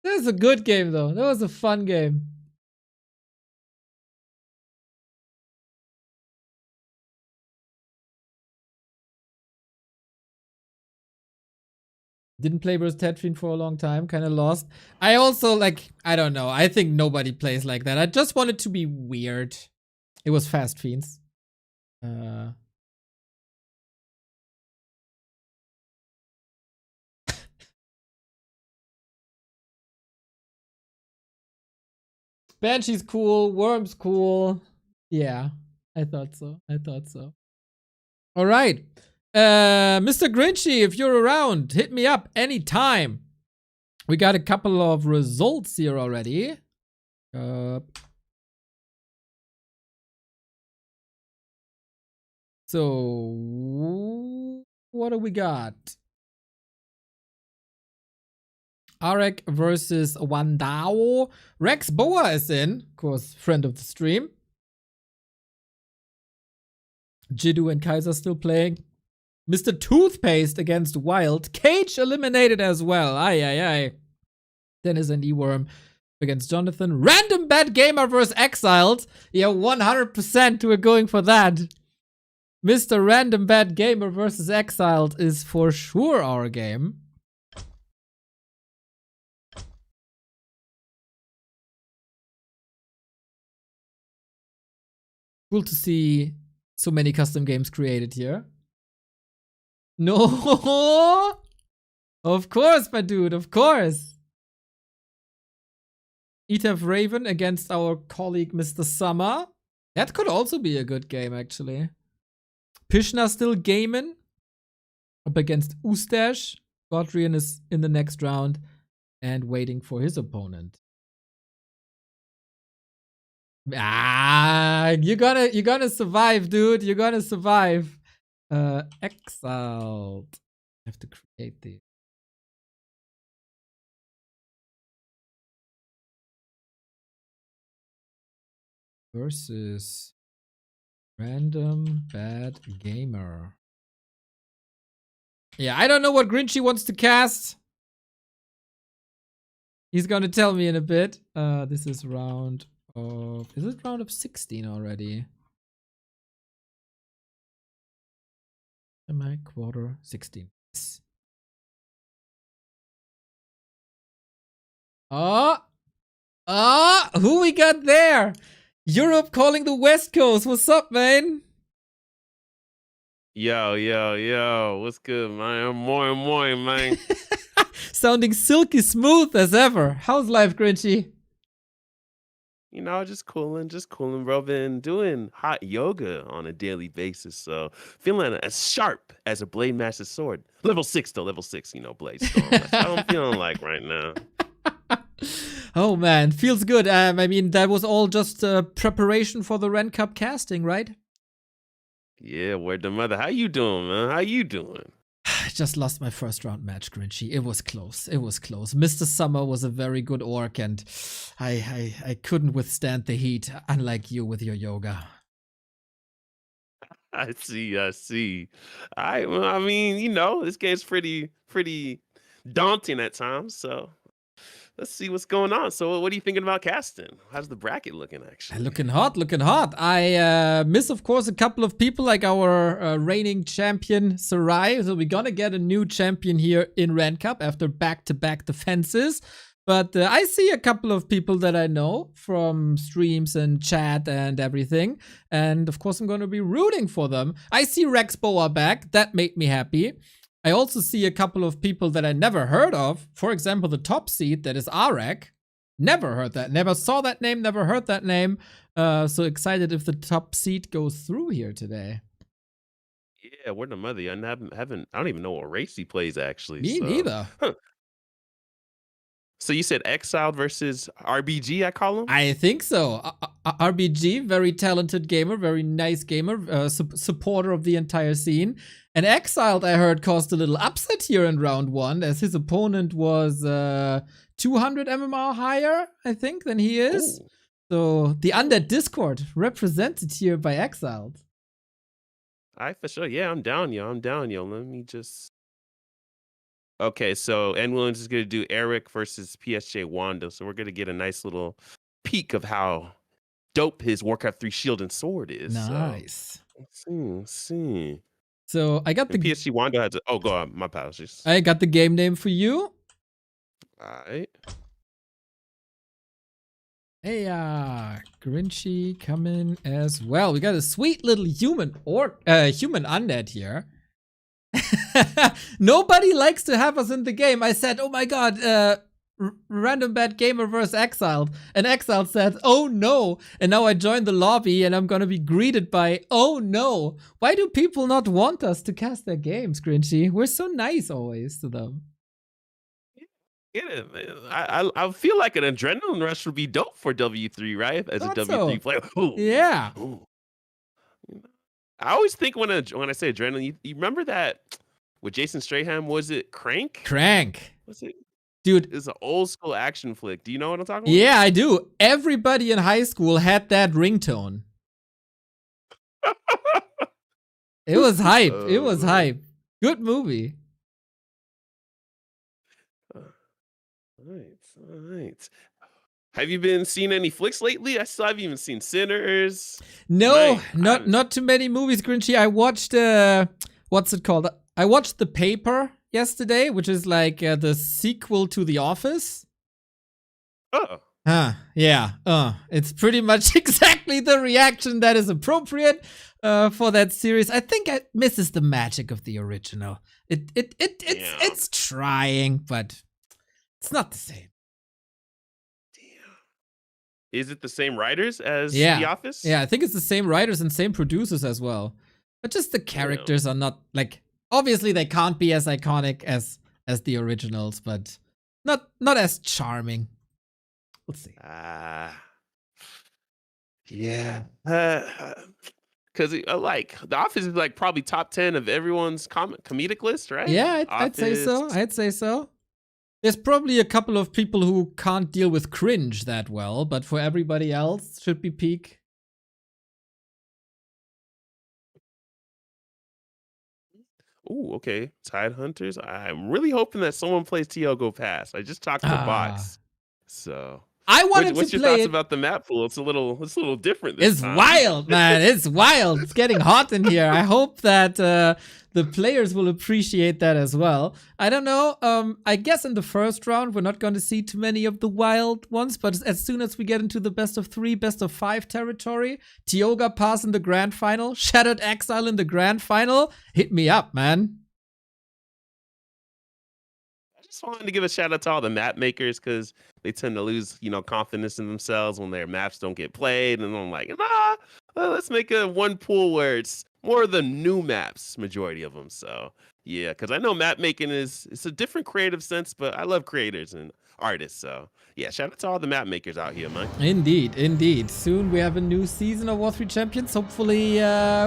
That was a good game though. That was a fun game. Didn't play versus Tetrin for a long time, kind of lost. I also, like, I don't know. I think nobody plays like that. I just wanted to be weird. It was Fast Fiends. Banshee's cool. Worm's cool. Yeah, I thought so. I thought so. All right. Mr. Grinchy, if you're around, hit me up anytime. We got a couple of results here already. So, what do we got? Arek versus Wandao. Rex Boa is in, of course, friend of the stream. Jiddu and Kaiser still playing. Mr. Toothpaste against Wild. Cage eliminated as well. Aye, aye, aye. Dennis and E-Worm against Jonathan. Random Bad Gamer versus Exiled. Yeah, 100% we're going for that. Mr. Random Bad Gamer versus Exiled is for sure our game. Cool to see so many custom games created here. No! Of course, my dude, of course. Etef Raven against our colleague Mr. Summer. That could also be a good game, actually. Pishna still gaming. Up against Ustash. Godrian is in the next round and waiting for his opponent. Ah, you're gonna survive, dude. You're gonna survive. Exiled. I have to create the versus Random Bad Gamer. Yeah, I don't know what Grinchy wants to cast. He's gonna tell me in a bit. This is round of... Is it round of 16 already? Am I quarter 16? Yes. Who we got there? Europe calling the West Coast. What's up, man? Yo. What's good, man? Moin, man. Sounding silky smooth as ever. How's life, Grinchy? You know, just cooling, bro. Been doing hot yoga on a daily basis, so feeling as sharp as a Blade Master sword. Level 6, though. Level 6, you know, Blade Storm. That's how I'm feeling like right now. Oh, man. Feels good. I mean, that was all just preparation for the Ren Cup casting, right? Yeah, word to mother. How you doing, man? How you doing? I just lost my first round match, Grinchy. It was close. It was close. Mr. Summer was a very good orc, and I couldn't withstand the heat, unlike you with your yoga. I see. I see. I mean, you know, this game's pretty daunting at times. So let's see what's going on. So, what are you thinking about casting? How's the bracket looking, actually? Looking hot, looking hot. I miss, of course, a couple of people like our reigning champion, Sarai. So we're gonna get a new champion here in Ren Cup after back-to-back defenses. But I see a couple of people that I know from streams and chat and everything. And of course, I'm going to be rooting for them. I see Rex Boa back. That made me happy. I also see a couple of people that I never heard of. For example, the top seed, that is Arek. Never heard that. Never saw that name. Never heard that name. So excited if the top seed goes through here today. Yeah, word of mother. I don't even know what race he plays, actually. Me neither. Huh. So you said Exiled versus RBG, I call him? I think so. RBG, very talented gamer, very nice gamer, supporter of the entire scene. And Exiled, I heard, caused a little upset here in round 1, as his opponent was 200 MMR higher, I think, than he is. Ooh. So the Undead Discord represented here by Exiled. For sure. Yeah, I'm down, yo. Let me just... Okay, so N Williams is going to do Eric versus PSJ Wanda. So we're going to get a nice little peek of how dope his Warcraft 3 shield and sword is. Nice. So, let's see. So I got the PSJ Wanda has oh, go on. My apologies. I got the game name for you. All right. Hey, Grinchy coming as well. We got a sweet little human undead here. Nobody likes to have us in the game. I said, oh my god, random bad gamer versus Exiled. And Exiled said, oh no. And now I joined the lobby and I'm gonna be greeted by, oh no. Why do people not want us to cast their games, Grinchy? We're so nice always to them. Get it, man. I feel like an adrenaline rush would be dope for W3, right? As a W3 player. Ooh. Yeah. Ooh. I always think when I say adrenaline, you remember that with Jason Strahan, was it Crank? Crank. Was it? Dude. It's an old school action flick. Do you know what I'm talking about? Yeah, I do. Everybody in high school had that ringtone. It was hype. It was hype. Good movie. All right. Have you been seeing any flicks lately? I still haven't even seen Sinners. No, not too many movies, Grinchy. I watched what's it called? I watched The Paper yesterday, which is like the sequel to The Office. Oh. Yeah. It's pretty much exactly the reaction that is appropriate for that series. I think it misses the magic of the original. It's trying, but it's not the same. Is it the same writers as The Office? Yeah, I think it's the same writers and same producers as well. But just the characters are not, like, obviously they can't be as iconic as the originals, but not as charming. Let's see. Yeah. Because like The Office is like probably top 10 of everyone's comedic list, right? Yeah, I'd say so. There's probably a couple of people who can't deal with cringe that well, but for everybody else, should be peak. Ooh, okay. Tidehunters. I'm really hoping that someone plays Tiogo Pass. I just talked to bots, so I wanted to play. What's your thoughts about the map pool? It's a little different this time. It's wild, man. It's wild. It's getting hot in here. I hope that the players will appreciate that as well. I don't know. I guess in the first round, we're not going to see too many of the wild ones, but as soon as we get into the best of 3, best of 5 territory, Tioga Pass in the grand final, Shattered Exile in the grand final, hit me up, man. Just wanted to give a shout out to all the map makers because they tend to lose, confidence in themselves when their maps don't get played. And I'm like, let's make one pool where it's more of the new maps, majority of them. So Yeah, because I know map making it's a different creative sense, but I love creators and artists. So yeah, shout out to all the map makers out here, man. Indeed, indeed. Soon we have a new season of War 3 Champions. Hopefully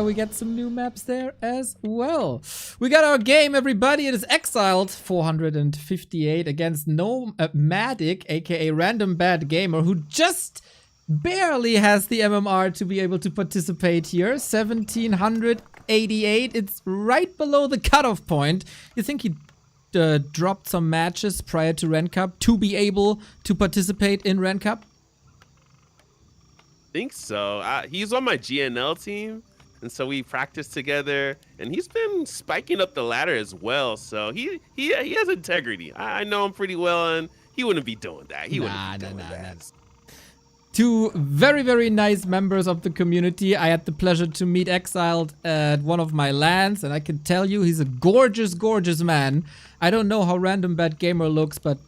we get some new maps there as well. We got our game, everybody. It is Exiled 458 against Nomadic, aka Random Bad Gamer, who just barely has the MMR to be able to participate here. 1788. It's right below the cutoff point. You think he dropped some matches prior to Ren Cup to be able to participate in Ren Cup? Think so. He's on my GNL team, and so we practiced together, and he's been spiking up the ladder as well. So he has integrity. I know him pretty well, and he wouldn't be doing that. He wouldn't be doing that. Two very, very nice members of the community. I had the pleasure to meet Exiled at one of my LANs, and I can tell you he's a gorgeous, gorgeous man. I don't know how Random Bad Gamer looks, but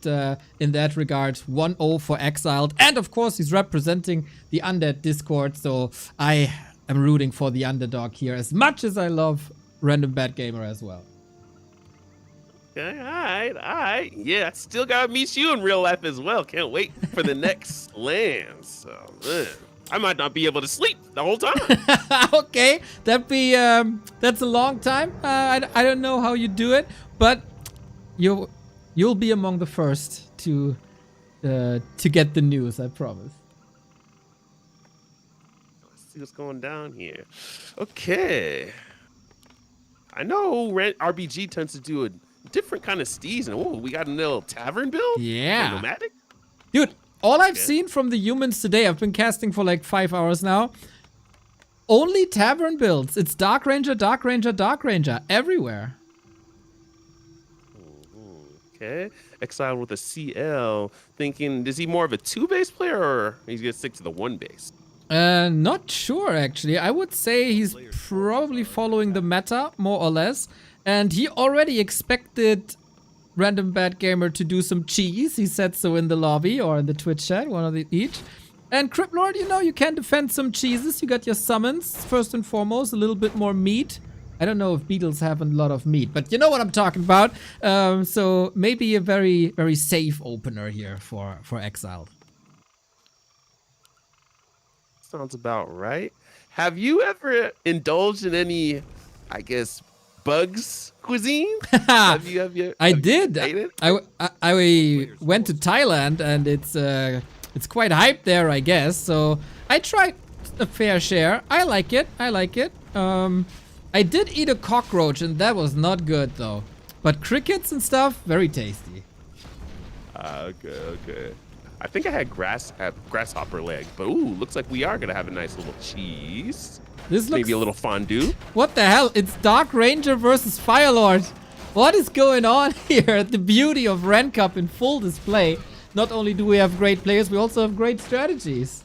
in that regard, 1-0 for Exiled. And of course, he's representing the Undead Discord, so I am rooting for the underdog here as much as I love Random Bad Gamer as well. Okay, all right. Yeah, I still gotta meet you in real life as well. Can't wait for the next LAN. So, I might not be able to sleep the whole time. Okay, that's a long time. I don't know how you do it, but you'll be among the first to get the news. I promise. Let's see what's going down here. Okay, I know RBG tends to do a different kind of steez, and we got a little tavern build. Yeah, nomadic. Dude, all I've seen from the humans today, I've been casting for like 5 hours now. Only tavern builds. It's Dark Ranger, Dark Ranger, Dark Ranger everywhere. Okay, Exiled with a CL. Thinking, is he more of a 2-base player, or he's gonna stick to the 1-base? Not sure actually. I would say he's probably following the meta more or less. And he already expected Random Bad Gamer to do some cheese. He said so in the lobby or in the Twitch chat, one of each. And Cryptlord, you know, you can defend some cheeses. You got your summons, first and foremost, a little bit more meat. I don't know if beetles have a lot of meat, but you know what I'm talking about. So maybe a very, very safe opener here for Exiled. Sounds about right. Have you ever indulged in any, I guess, bugs cuisine? have you I did. I went to Voice. Thailand, and it's quite hyped there, I guess. So I tried a fair share. I like it. I did eat a cockroach, and that was not good though. But crickets and stuff, very tasty. Okay. I think I had grasshopper leg, but looks like we are gonna have a nice little cheese. This looks maybe a little fondue. What the hell? It's Dark Ranger versus Firelord. What is going on here? The beauty of Ren Cup in full display. Not only do we have great players, we also have great strategies.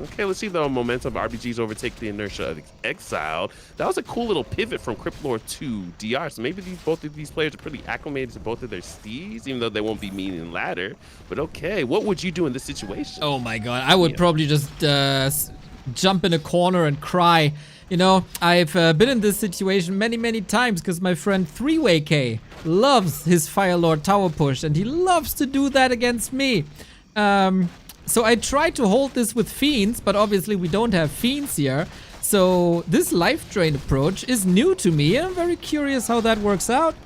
Okay, let's see the momentum. RBGs overtake the inertia of Exiled. That was a cool little pivot from Cryptlord to DR. So maybe both of these players are pretty acclimated to both of their steeds, even though they won't be meaning ladder. But okay, what would you do in this situation? Oh my god, I would probably just jump in a corner and cry. You know, I've been in this situation many, many times because my friend 3-Way K loves his Firelord tower push, and he loves to do that against me. So I tried to hold this with Fiends, but obviously we don't have Fiends here. So this life drain approach is new to me, and I'm very curious how that works out.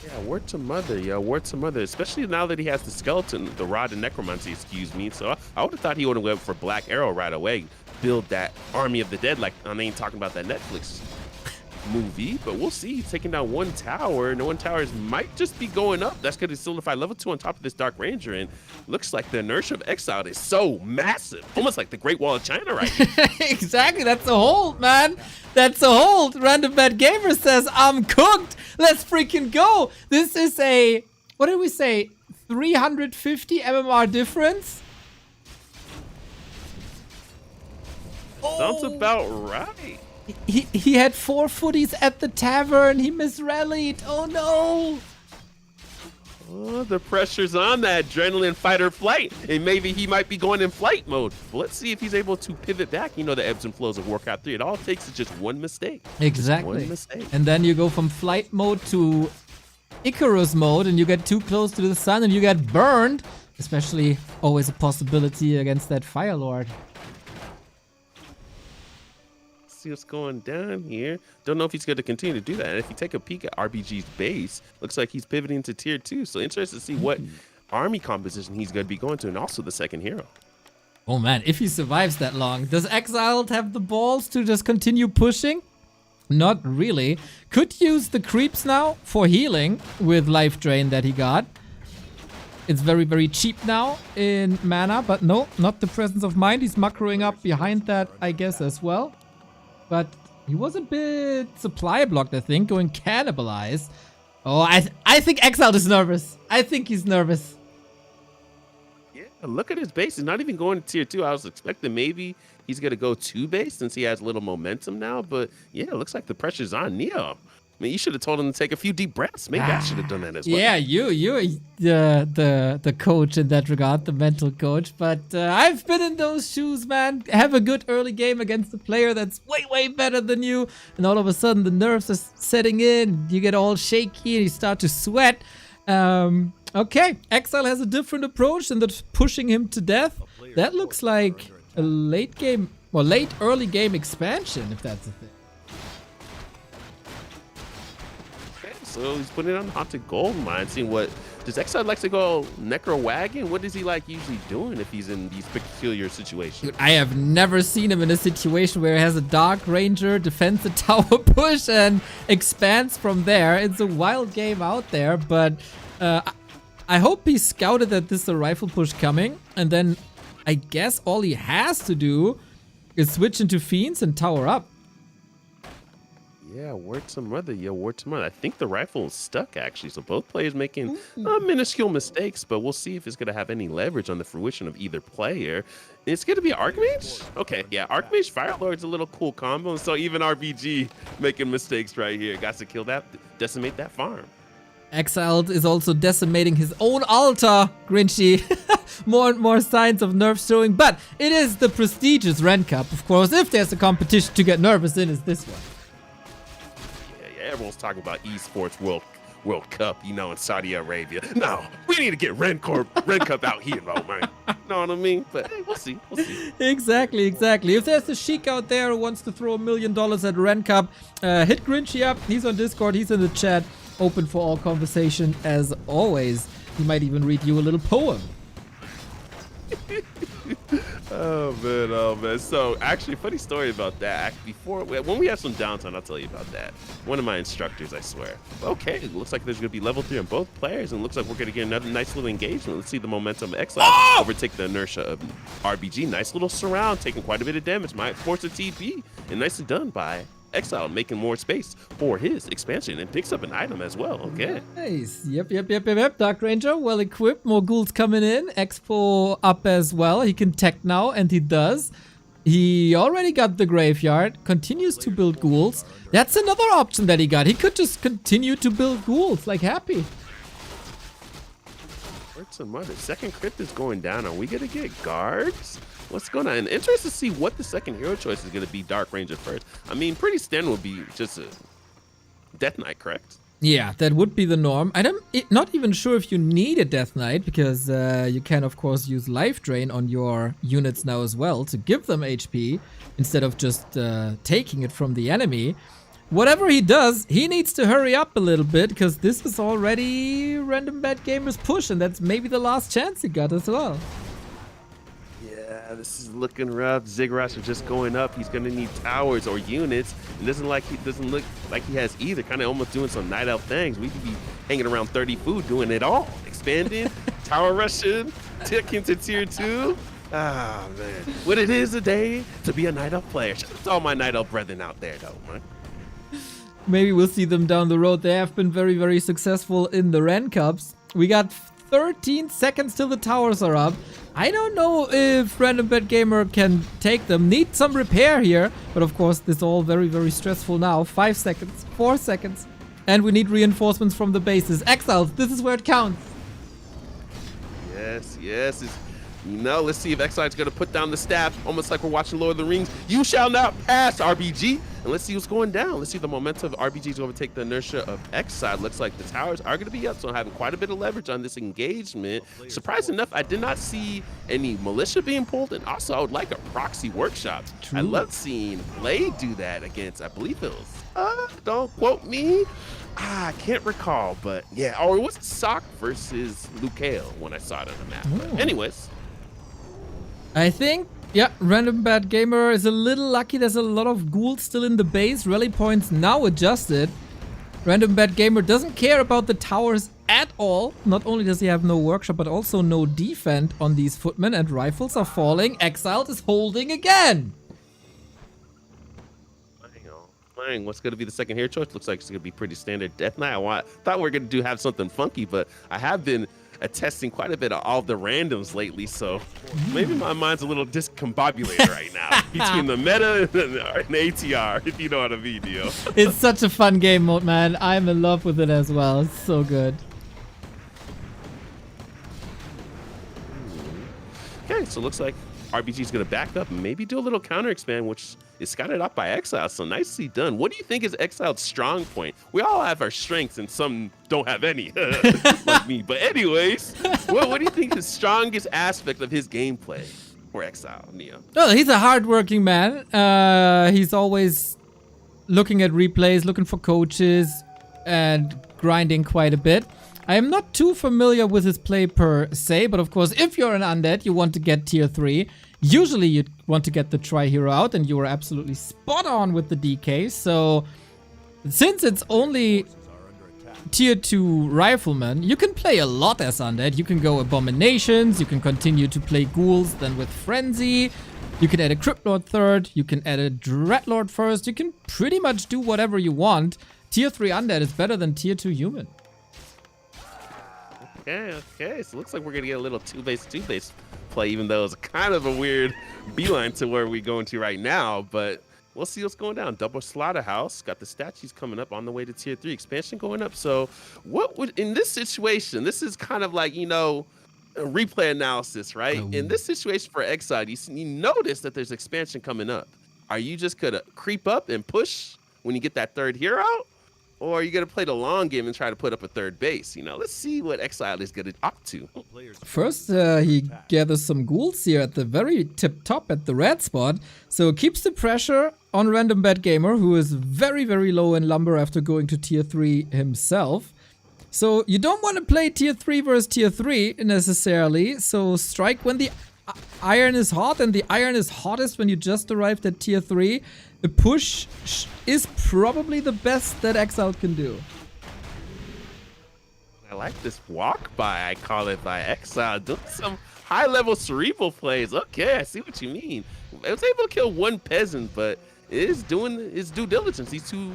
Yeah, word to mother, especially now that he has the skeleton, the rod and necromancy, excuse me. So I would have thought he would have went for Black Arrow right away, build that army of the dead, like I ain't talking about that Netflix movie, but we'll see. He's taking down one tower, and the one tower might just be going up. That's going to solidify level 2 on top of this Dark Ranger, and looks like the inertia of Exiled is so massive, almost like the Great Wall of China right now. Exactly, that's a hold, man. That's a hold. Random Bad Gamer says, I'm cooked. Let's freaking go. This is a, what did we say, 350 MMR difference? Sounds about right. He had 4 footies at the tavern. He misrallied. Oh no. Oh, the pressure's on that adrenaline fight or flight, and maybe he might be going in flight mode. But let's see if he's able to pivot back. You know the ebbs and flows of Warcraft 3. It all takes is just one mistake. Exactly. One mistake. And then you go from flight mode to Icarus mode, and you get too close to the sun and you get burned. Especially always a possibility against that Fire Lord. See what's going down here. Don't know if he's going to continue to do that. And if you take a peek at RBG's base, looks like he's pivoting to tier 2. So interested to see what army composition he's going to be going to, and also the second hero. Oh man, if he survives that long, does Exiled have the balls to just continue pushing? Not really. Could use the creeps now for healing with life drain that he got. It's very, very cheap now in mana, but no, not the presence of mind. He's macroing up behind that, I guess, as well. But he was a bit supply blocked, I think, going cannibalize. Oh, I think Exiled is nervous. I think he's nervous. Yeah, look at his base. He's not even going to tier 2. I was expecting maybe he's going to go 2 base since he has a little momentum now. But yeah, it looks like the pressure's on Neo. I mean, you should have told him to take a few deep breaths. Maybe I should have done that as well. Yeah, you're the coach in that regard, the mental coach. But I've been in those shoes, man. Have a good early game against a player that's way, way better than you. And all of a sudden, the nerves are setting in. You get all shaky and you start to sweat. Okay, Exile has a different approach than the pushing him to death. That looks like a late game, or late early game expansion, if that's a thing. So he's putting it on Haunted Gold Mine, seeing what does Exile like to go Necro Wagon? What is he like usually doing if he's in these peculiar situations? Dude, I have never seen him in a situation where he has a Dark Ranger, defends a tower push, and expands from there. It's a wild game out there, but I hope he scouted that this is a rifle push coming, and then I guess all he has to do is switch into Fiends and tower up. Yeah, word to mother. Yeah, word to mother. I think the rifle is stuck, actually. So both players making minuscule mistakes, but we'll see if it's going to have any leverage on the fruition of either player. It's going to be Archmage? Okay, yeah, Archmage Firelord's a little cool combo. And so even RBG making mistakes right here. Got to kill that, decimate that farm. Exiled is also decimating his own altar, Grinchy. More and more signs of nerfs showing, but it is the prestigious Ren Cup, of course. If there's a competition to get nervous in, it's this one. Everyone's talking about esports World Cup, you know, in Saudi Arabia. No, we need to get Ren Cup out here, though, man. Know what I mean? But hey, we'll see. We'll see. Exactly. If there's a Sheik out there who wants to throw $1 million at Ren Cup, hit Grinchy up. He's on Discord. He's in the chat. Open for all conversation as always. He might even read you a little poem. Oh man. So actually, funny story about that. Before, when we have some downtime, I'll tell you about that. One of my instructors, I swear. Okay, it looks like there's going to be level 3 on both players, and it looks like we're going to get another nice little engagement. Let's see the momentum of Exile overtake the inertia of RBG. Nice little surround, taking quite a bit of damage. Might force a TP, and nicely done by Exile, making more space for his expansion, and picks up an item as well. Okay. Nice. Yep. Dark Ranger, well equipped. More ghouls coming in. Expo up as well. He can tech now, and he does. He already got the graveyard. Continues to build ghouls. That's another option that he got. He could just continue to build ghouls like happy. Where's some mother? Second crypt is going down. Are we gonna get guards? What's going on? Interested to see what the second hero choice is going to be. Dark Ranger first. I mean, pretty standard would be just a Death Knight, correct? Yeah, that would be the norm. Not even sure if you need a Death Knight, because you can, of course, use Life Drain on your units now as well to give them HP instead of just taking it from the enemy. Whatever he does, he needs to hurry up a little bit, because this is already Random Bad Gamer's push, and that's maybe the last chance he got as well. Yeah, this is looking rough. Ziggurats are just going up. He's going to need towers or units. It doesn't look like he has either. Kind of almost doing some Night Elf things. We could be hanging around 30 food doing it all. Expanding, tower rushing, taking to tier 2. Ah, man. What it is a day to be a Night Elf player. Shout out to all my Night Elf brethren out there, though, man. Maybe we'll see them down the road. They have been very, very successful in the Ren Cups. We got 13 seconds till the towers are up. I don't know if Random Bad Gamer can take them. Need some repair here. But of course, this is all very, very stressful now. 5 seconds, 4 seconds. And we need reinforcements from the bases. Exiles, this is where it counts. Yes. Let's see if Exile's going to put down the staff, almost like we're watching Lord of the Rings. You shall not pass, RBG. And let's see what's going down. Let's see if the momentum of RBG is going to take the inertia of Exile. Looks like the towers are going to be up, so I'm having quite a bit of leverage on this engagement. Surprising enough, I did not see any militia being pulled, and also I would like a proxy workshop. True. I love seeing Blade do that against, I believe it was, don't quote me. I can't recall, but yeah. Or it was Sock versus Lucael when I saw it on the map. But anyways. I think, yeah, Random Bad Gamer is a little lucky. There's a lot of ghouls still in the base. Rally points now adjusted. Random Bad Gamer doesn't care about the towers at all. Not only does he have no workshop, but also no defend on these footmen, and rifles are falling. Exiled is holding again. Playing. What's going to be the second hero choice? Looks like it's going to be pretty standard Death Knight. Thought we were going to have something funky, but I have been testing quite a bit of all the randoms lately, so maybe my mind's a little discombobulated right now between the meta and ATR, if you know what I mean, yo. It's such a fun game mode, man. I'm in love with it as well. It's so good. Okay, so looks like RBG's going to back up and maybe do a little counter expand, which is scouted out by Exile, so nicely done. What do you think is Exile's strong point? We all have our strengths and some don't have any, like me. But anyways, what do you think is the strongest aspect of his gameplay for Exile, Neo? Oh, he's a hardworking man. He's always looking at replays, looking for coaches, and grinding quite a bit. I am not too familiar with his play per se, but of course, if you're an undead, you want to get tier 3. Usually you want to get the tri-hero out, and you are absolutely spot on with the DK. So, since it's only tier 2 rifleman, you can play a lot as undead. You can go abominations, you can continue to play ghouls, then with frenzy. You can add a Crypt Lord third, you can add a Dreadlord first. You can pretty much do whatever you want. Tier 3 undead is better than tier 2 human. Okay, so it looks like we're gonna get a little two-base play, even though it's kind of a weird beeline to where we're going to right now, but we'll see what's going down. Double Slaughterhouse, got the statues coming up on the way to tier 3, expansion going up. So what would, in this situation, this is kind of like, a replay analysis, right? In this situation for Exile, you notice that there's expansion coming up. Are you just gonna creep up and push when you get that third hero out? Or are you going to play the long game and try to put up a third base? Let's see what Exile is going to opt to. First, he gathers some ghouls here at the very tip top at the red spot. So keeps the pressure on Random Bad Gamer, who is very, very low in lumber after going to tier 3 himself. So you don't want to play tier 3 versus tier 3 necessarily. So strike when the iron is hot, and the iron is hottest when you just arrived at tier 3. A push is probably the best that Exile can do. I like this walk by, I call it, by Exile. Doing some high-level cerebral plays. Okay, I see what you mean. I was able to kill one peasant, but it is doing its due diligence. These two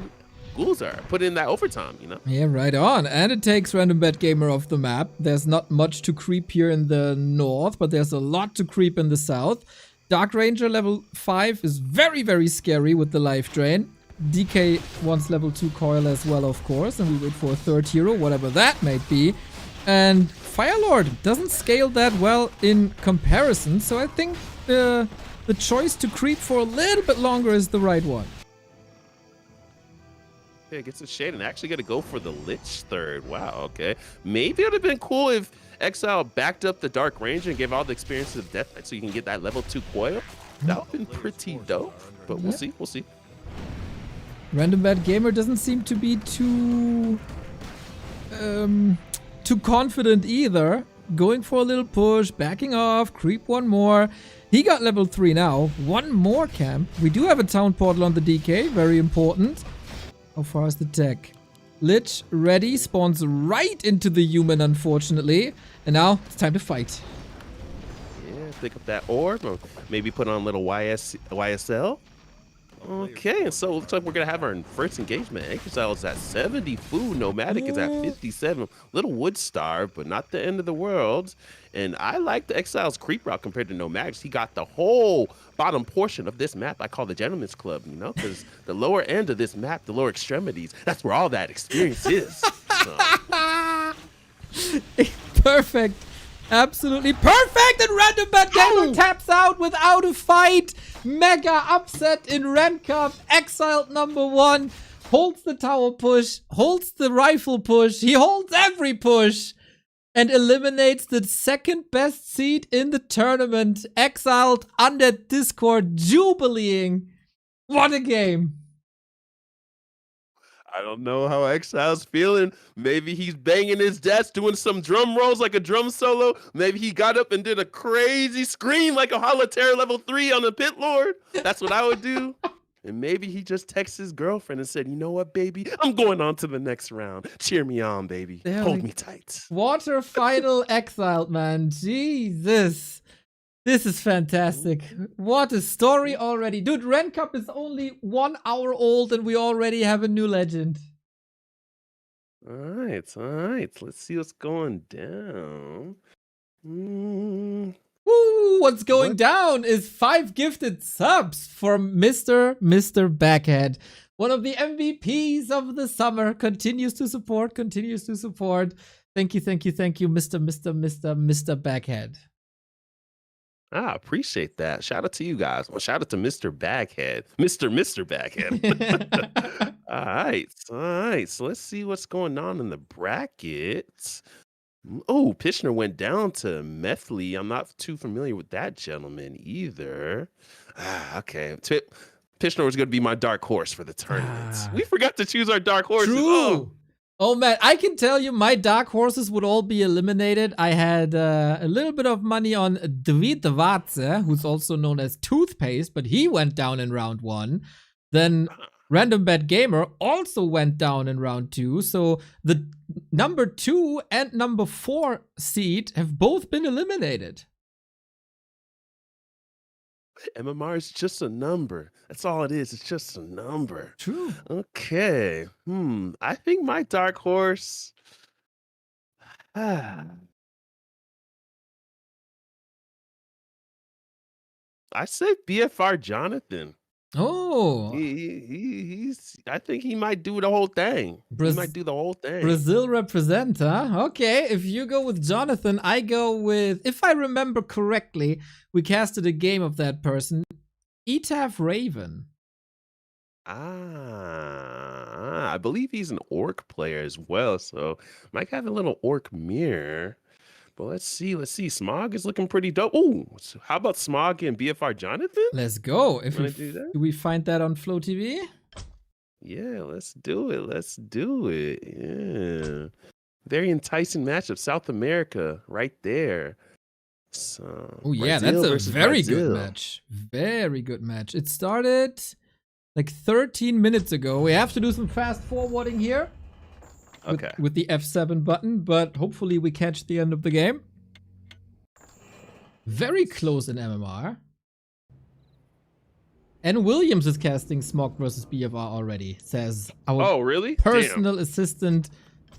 ghouls are putting in that overtime, Yeah, right on. And it takes Random Bad Gamer off the map. There's not much to creep here in the north, but there's a lot to creep in the south. Dark Ranger level 5 is very, very scary with the life drain. DK wants level 2 coil as well, of course, and we wait for a third hero, whatever that may be. And Firelord doesn't scale that well in comparison, so I think the choice to creep for a little bit longer is the right one. Yeah, gets a shade and actually got to go for the Lich third. Wow, okay. Maybe it would have been cool if Exile backed up the Dark Ranger and gave all the experiences of Death Knight so you can get that level 2 coil. That would have been pretty dope, but we'll see. Random Bad Gamer doesn't seem to be too confident either. Going for a little push, backing off, creep one more. He got level 3 now. One more camp. We do have a town portal on the DK, very important. How far is the tech? Lich ready, spawns right into the human, unfortunately. And now it's time to fight. Yeah, pick up that orb, or maybe put on a little YSL. Okay, and so it looks like we're going to have our first engagement. Exile is at 70 food. Nomadic is at 57. Little wood starved, but not the end of the world. And I like the Exile's creep route compared to Nomadic's. He got the whole bottom portion of this map I call the Gentleman's Club, because the lower end of this map, the lower extremities, that's where all that experience is. So. Perfect Absolutely perfect, and Random Bad Gamer taps out without a fight. Mega upset in Ren Cup. Exiled #1. Holds the tower push, holds the rifle push, he holds every push, and eliminates the second best seed in the tournament. Exiled Undead Discord jubileeing. What a game. I don't know how Exile's feeling. Maybe he's banging his desk, doing some drum rolls like a drum solo. Maybe he got up and did a crazy scream like a Holotera level 3 on the Pit Lord. That's what I would do. And maybe he just texted his girlfriend and said, you know what, baby? I'm going on to the next round. Cheer me on, baby. Hold me tight. Water final Exiled, man. Jesus. This is fantastic. What a story already. Dude, Ren Cup is only 1 hour old and we already have a new legend. All right. Let's see what's going down. Woo, what's going down is 5 gifted subs from Mr. Backhead. One of the MVPs of the summer. Continues to support. Thank you, Mr. Backhead. I appreciate that. Shout out to you guys. Well, shout out to Mr. Baghead. Mr. Baghead. All right. So let's see what's going on in the brackets. Oh, Pishner went down to Methley. I'm not too familiar with that gentleman either. Okay. Pishner was going to be my dark horse for the tournament. We forgot to choose our dark horses. True. Oh man, I can tell you my dark horses would all be eliminated. I had a little bit of money on Dvidvatse, who's also known as Toothpaste, but he went down in round 1. Then Random Bad Gamer also went down in round 2. So the number 2 and number 4 seed have both been eliminated. MMR is just a number. That's all it is. It's just a number. True. Okay. I think my dark horse. I said BFR Jonathan. Oh. I think he might do the whole thing. He might do the whole thing. Brazil represent, huh? Okay, if you go with Jonathan, I go with, if I remember correctly, we casted a game of that person, Etaf Raven. I believe he's an orc player as well, so might have a little orc mirror. But let's see. Smog is looking pretty dope. Oh, so how about Smog and BFR Jonathan? Let's go. If do we find that on Flow TV? Yeah, let's do it. Yeah. Very enticing matchup. South America right there. So, oh yeah, Brazil that's a very Brazil. good match. Very good match. It started like 13 minutes ago. We have to do some fast forwarding here. Okay. With the F7 button, but hopefully we catch the end of the game. Very close in MMR. And Williams is casting Smog versus BFR already, says our really? personal assistant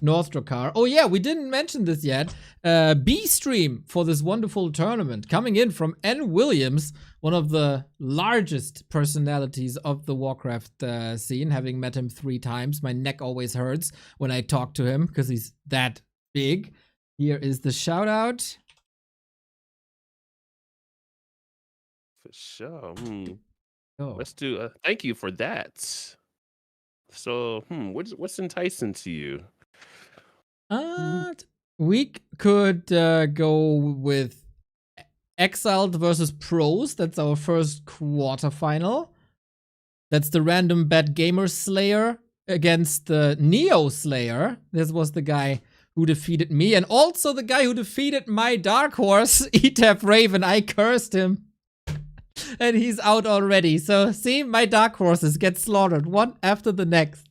Northrokar. Oh yeah, we didn't mention this yet. B-Stream for this wonderful tournament coming in from N. Williams, one of the largest personalities of the Warcraft scene, having met him 3 times. My neck always hurts when I talk to him because he's that big. Here is the shout out. For sure. Oh. Let's do thank you for that. So, what's enticing to you? We could go with Exiled versus Pros. That's our first quarterfinal. That's the Random Bad Gamer Slayer against the Neo Slayer. This was the guy who defeated me, and also the guy who defeated my dark horse, Etaf Raven. I cursed him. And he's out already. So, see, my dark horses get slaughtered one after the next.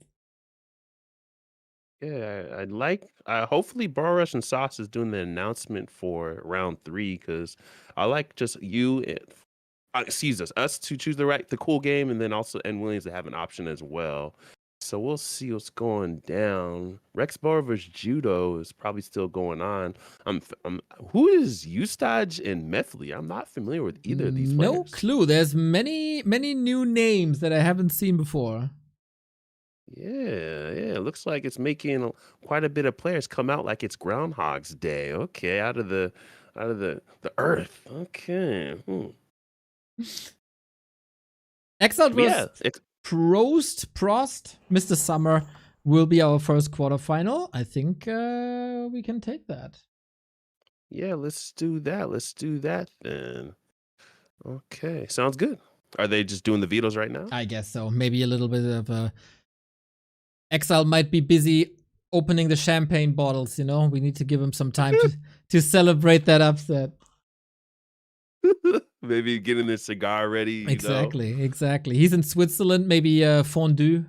Yeah, I'd like. Hopefully, Borush and Sauce is doing the announcement for round 3 because I like just you. Us to choose the cool game, and then also N. Williams to have an option as well. So we'll see what's going down. Rex Bar versus Judo is probably still going on. Who is Ustage and Methley? I'm not familiar with either of these players. No clue. There's many new names that I haven't seen before. Yeah. It looks like it's making quite a bit of players come out like it's Groundhog's Day. Okay, out of the Out of the earth. Okay. Exiled But was yeah, Prost, Mr. Summer will be our first quarterfinal. I think we can take that. yeah, let's do that. Let's do that then. Okay, sounds good. Are they just doing the vetoes right now? I guess so. Maybe a little bit of Exile might be busy opening the champagne bottles, you know? We need to give him some time to celebrate that upset. Maybe getting the cigar ready. You Exactly, know? exactly. He's in Switzerland, maybe fondue.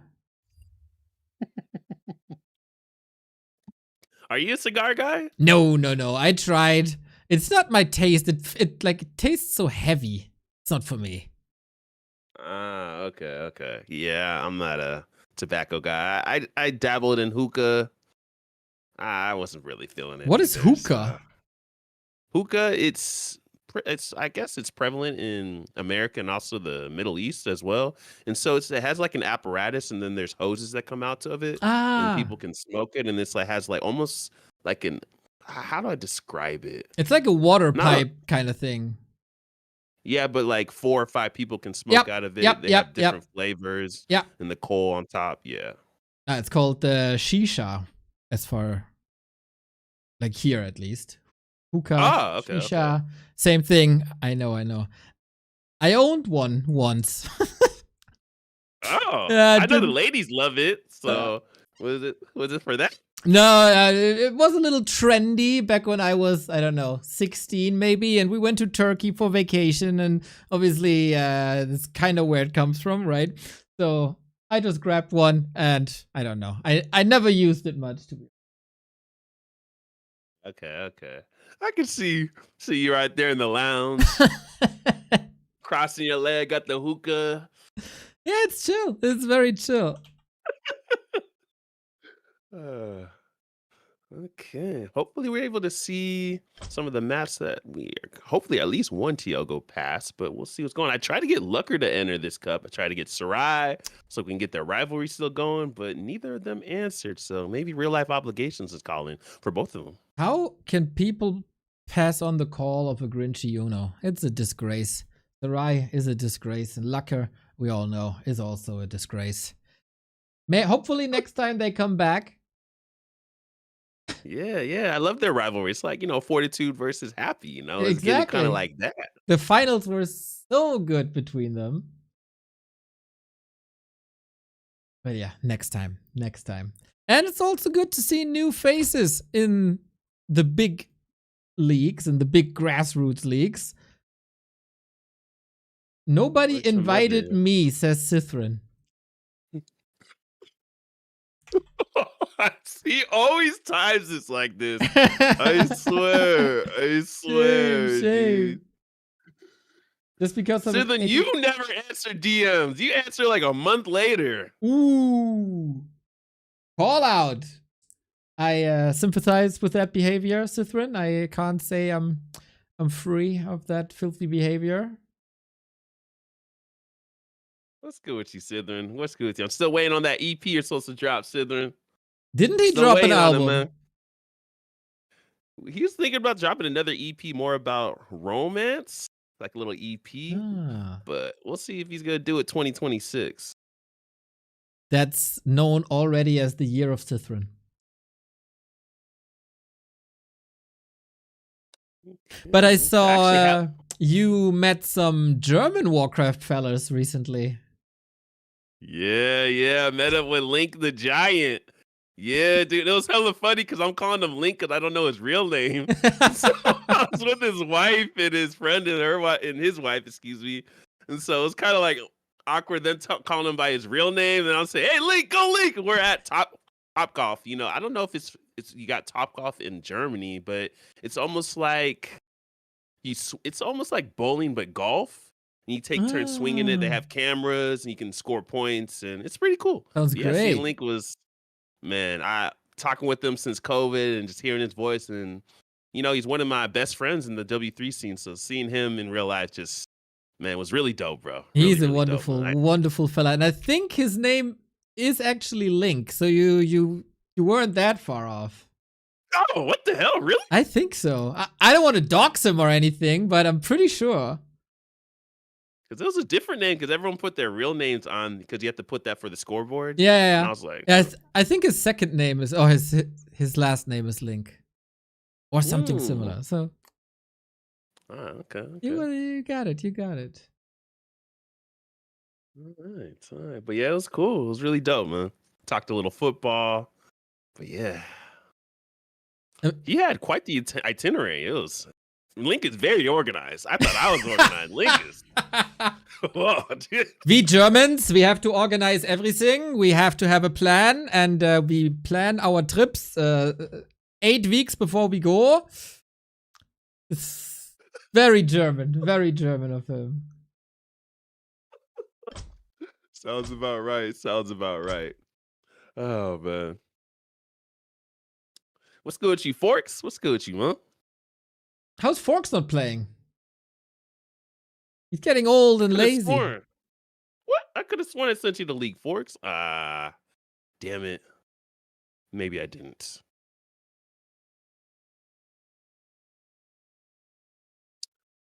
Are you a cigar guy? No. I tried. It's not my taste. It tastes so heavy. It's not for me. Ah, okay. Yeah, I'm not a tobacco guy. I dabbled in hookah. I wasn't really feeling it. What is either, hookah? so. Hookah, it's I guess it's prevalent in America and also the Middle East as well. And so it has like an apparatus, and then there's hoses that come out of it, and people can smoke it, and it's like has like almost like an how do I describe it? It's like a water Not pipe kind of thing. Yeah, but like 4 or 5 people can smoke out of it. They have different flavors. Yeah. And the coal on top. Yeah. It's called shisha, as far like here at least. Hookah, Okay. shisha, same thing. I know. I owned one once. Oh, Yeah, I know the ladies love it. So was it for that? No, it was a little trendy back when I was, I don't know, 16 maybe, and we went to Turkey for vacation, and obviously that's kind of where it comes from, right? So I just grabbed one, and I don't know. I never used it much, to be Okay. I can see you right there in the lounge, crossing your leg, got the hookah. Yeah, it's chill. It's very chill. Okay. Hopefully we're able to see some of the maps that hopefully at least one TL go past, but we'll see what's going on. I tried to get Lucker to enter this cup. I tried to get Sarai so we can get their rivalry still going, but neither of them answered. So maybe Real Life Obligations is calling for both of them. How can people pass on the call of a Grinchy Uno? It's a disgrace. Sarai is a disgrace, and Lucker, we all know, is also a disgrace. Hopefully next time they come back. Yeah. I love their rivalry. It's like, Fortitude versus Happy, It's Exactly. getting kind of like that. The finals were so good between them. But yeah, next time. And it's also good to see new faces in the big leagues and the big grassroots leagues. Nobody invited me, says Cithrin. He always times this like this. I swear. Shame. Dude. Just because of Then you never answer DMs. You answer like a month later. Ooh. Call out. I sympathize with that behavior, Cithrin. I can't say I'm free of that filthy behavior. What's good with you, Cithrin? What's good with you? I'm still waiting on that EP you're supposed to drop, Cithrin. Didn't he drop an album? He was thinking about dropping another EP more about romance, like a little EP. But we'll see if he's going to do it 2026. That's known already as the year of Cithrin. But I saw you met some German Warcraft fellas recently. Yeah. Met up with Link the Giant. Yeah, dude, it was hella funny because I'm calling him Link because I don't know his real name. So I was with his wife and his friend and his wife, excuse me. And so it was kind of like awkward then calling him by his real name. And I'll say, "Hey, Link, go Link!" We're at Topgolf. I don't know if it's you got Topgolf in Germany, but it's almost like it's almost like bowling but golf. And you take turns swinging it. They have cameras and you can score points, and it's pretty cool. Sounds great. Link was. Man, I talking with him since COVID and just hearing his voice, and he's one of my best friends in the W3 scene. So seeing him in real life just was really dope, bro. He's a wonderful fella, and I think his name is actually Link. So you weren't that far off. Oh, what the hell? Really? I think so. I don't want to dox him or anything, but I'm pretty sure. Because it was a different name because everyone put their real names on because you have to put that for the scoreboard. Yeah, yeah, And yeah. I was like, Yeah, I think his second name is, his last name is Link. Or something similar. So, okay. you got it. You got it. All right. But yeah, it was cool. It was really dope, man. Talked a little football. But yeah. He had quite the itinerary. Link is very organized. I thought I was organized. Link is. Whoa, dude. We Germans, we have to organize everything. We have to have a plan, and we plan our trips 8 weeks before we go. It's very German of him. Sounds about right. Oh, man. What's good with you, Forks? What's good with you, man? How's Forks not playing? He's getting old and lazy. What? I could have sworn I sent you the league, Forks. Damn it. Maybe I didn't.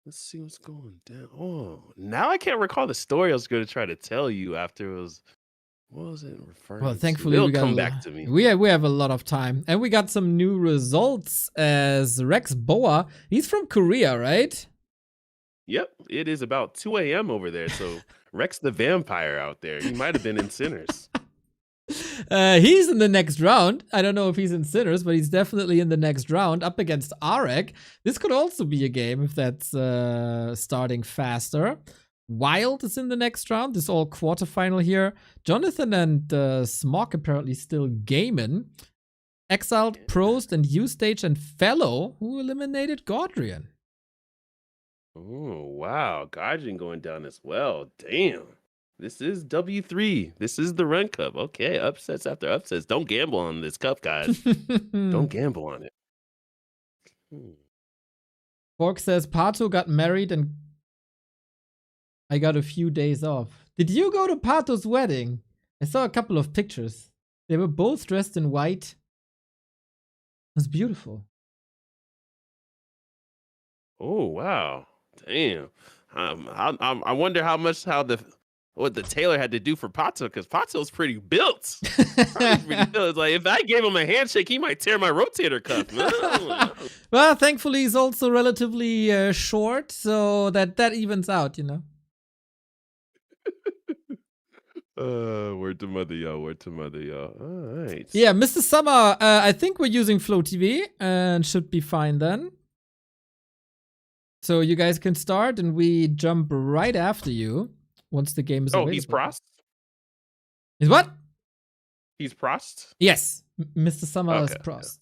Let's see what's going down. Oh, now I can't recall the story I was going to try to tell you after it was. What was it referring Well, to? thankfully, It'll we got come back to me. We have a lot of time, and we got some new results. As Rex Boa, he's from Korea, right? Yep, it is about 2 a.m. over there. So Rex the vampire out there. He might have been in Sinners. He's in the next round. I don't know if he's in Sinners, but he's definitely in the next round up against Arek. This could also be a game if that's starting faster. Wild is in the next round. This all quarterfinal here. Jonathan and Smok apparently still gaming. Exiled, Prost, and U-Stage and Fellow who eliminated Godrian. Oh, wow. Gaijin going down as well. Damn. This is W3. This is the Ren Cup. Okay, upsets after upsets. Don't gamble on this cup, guys. Don't gamble on it. Borg says, Pato got married and I got a few days off. Did you go to Pato's wedding? I saw a couple of pictures. They were both dressed in white. It was beautiful. Oh, wow. Damn. I wonder what the tailor had to do for Pato, because Pato's pretty built. It's like if I gave him a handshake, he might tear my rotator cuff. Well, thankfully he's also relatively short, so that evens out, you know. Word to mother, y'all. All right. Yeah, Mr. Summer, I think we're using Flow TV and should be fine then. So you guys can start and we jump right after you once the game is available. Oh, he's Prost? He's what? He's Prost? Yes, Mr. Summer is Prost.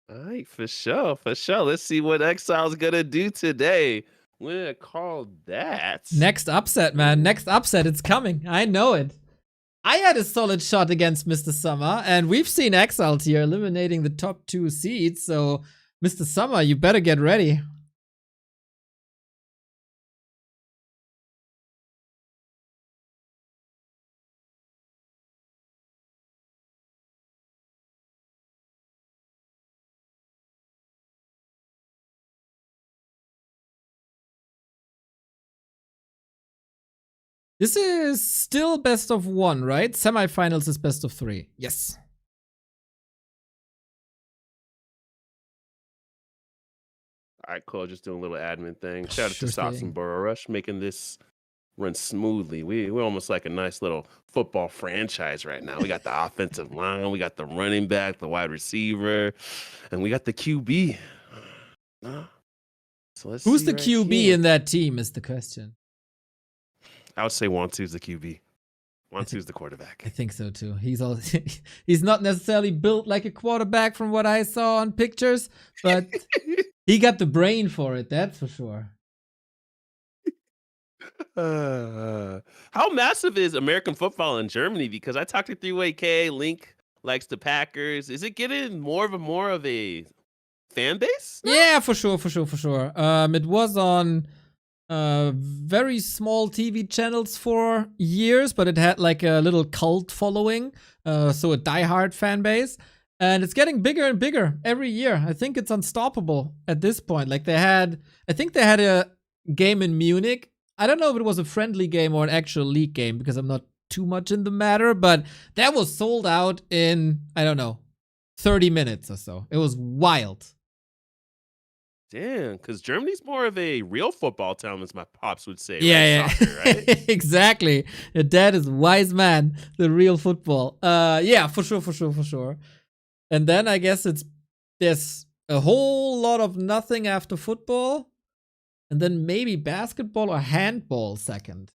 All right, for sure. Let's see what Exile's gonna do today. We're gonna call that. Next upset, man. Next upset. It's coming. I know it. I had a solid shot against Mr. Summer, and we've seen Exiled here eliminating the top 2 seeds. So, Mr. Summer, you better get ready. This is still best of 1, right? Semifinals is best of 3. Yes. All right, cool. Just doing a little admin thing. Shout out to Sauce and Borough Rush making this run smoothly. We're almost like a nice little football franchise right now. We got the offensive line, we got the running back, the wide receiver, and we got the QB. So let's Who's see the right QB here. in that team is the question. I would say Wantu's the QB. Wantu's the quarterback. I think so too. He's not necessarily built like a quarterback from what I saw on pictures, but he got the brain for it, that's for sure. How massive is American football in Germany? Because I talked to 3-Way Link likes the Packers. Is it getting more of a fan base? Yeah, for sure. It was on very small TV channels for years, but it had like a little cult following, so a diehard fan base. And it's getting bigger and bigger every year. I think it's unstoppable at this point. Like I think they had a game in Munich. I don't know if it was a friendly game or an actual league game because I'm not too much in the matter, but that was sold out in, I don't know, 30 minutes or so. It was wild. Damn, because Germany's more of a real football town, as my pops would say. Yeah, right? yeah. Soccer, right? Exactly. Your dad is a wise man, the real football. Yeah, for sure. And then I guess there's a whole lot of nothing after football. And then maybe basketball or handball second.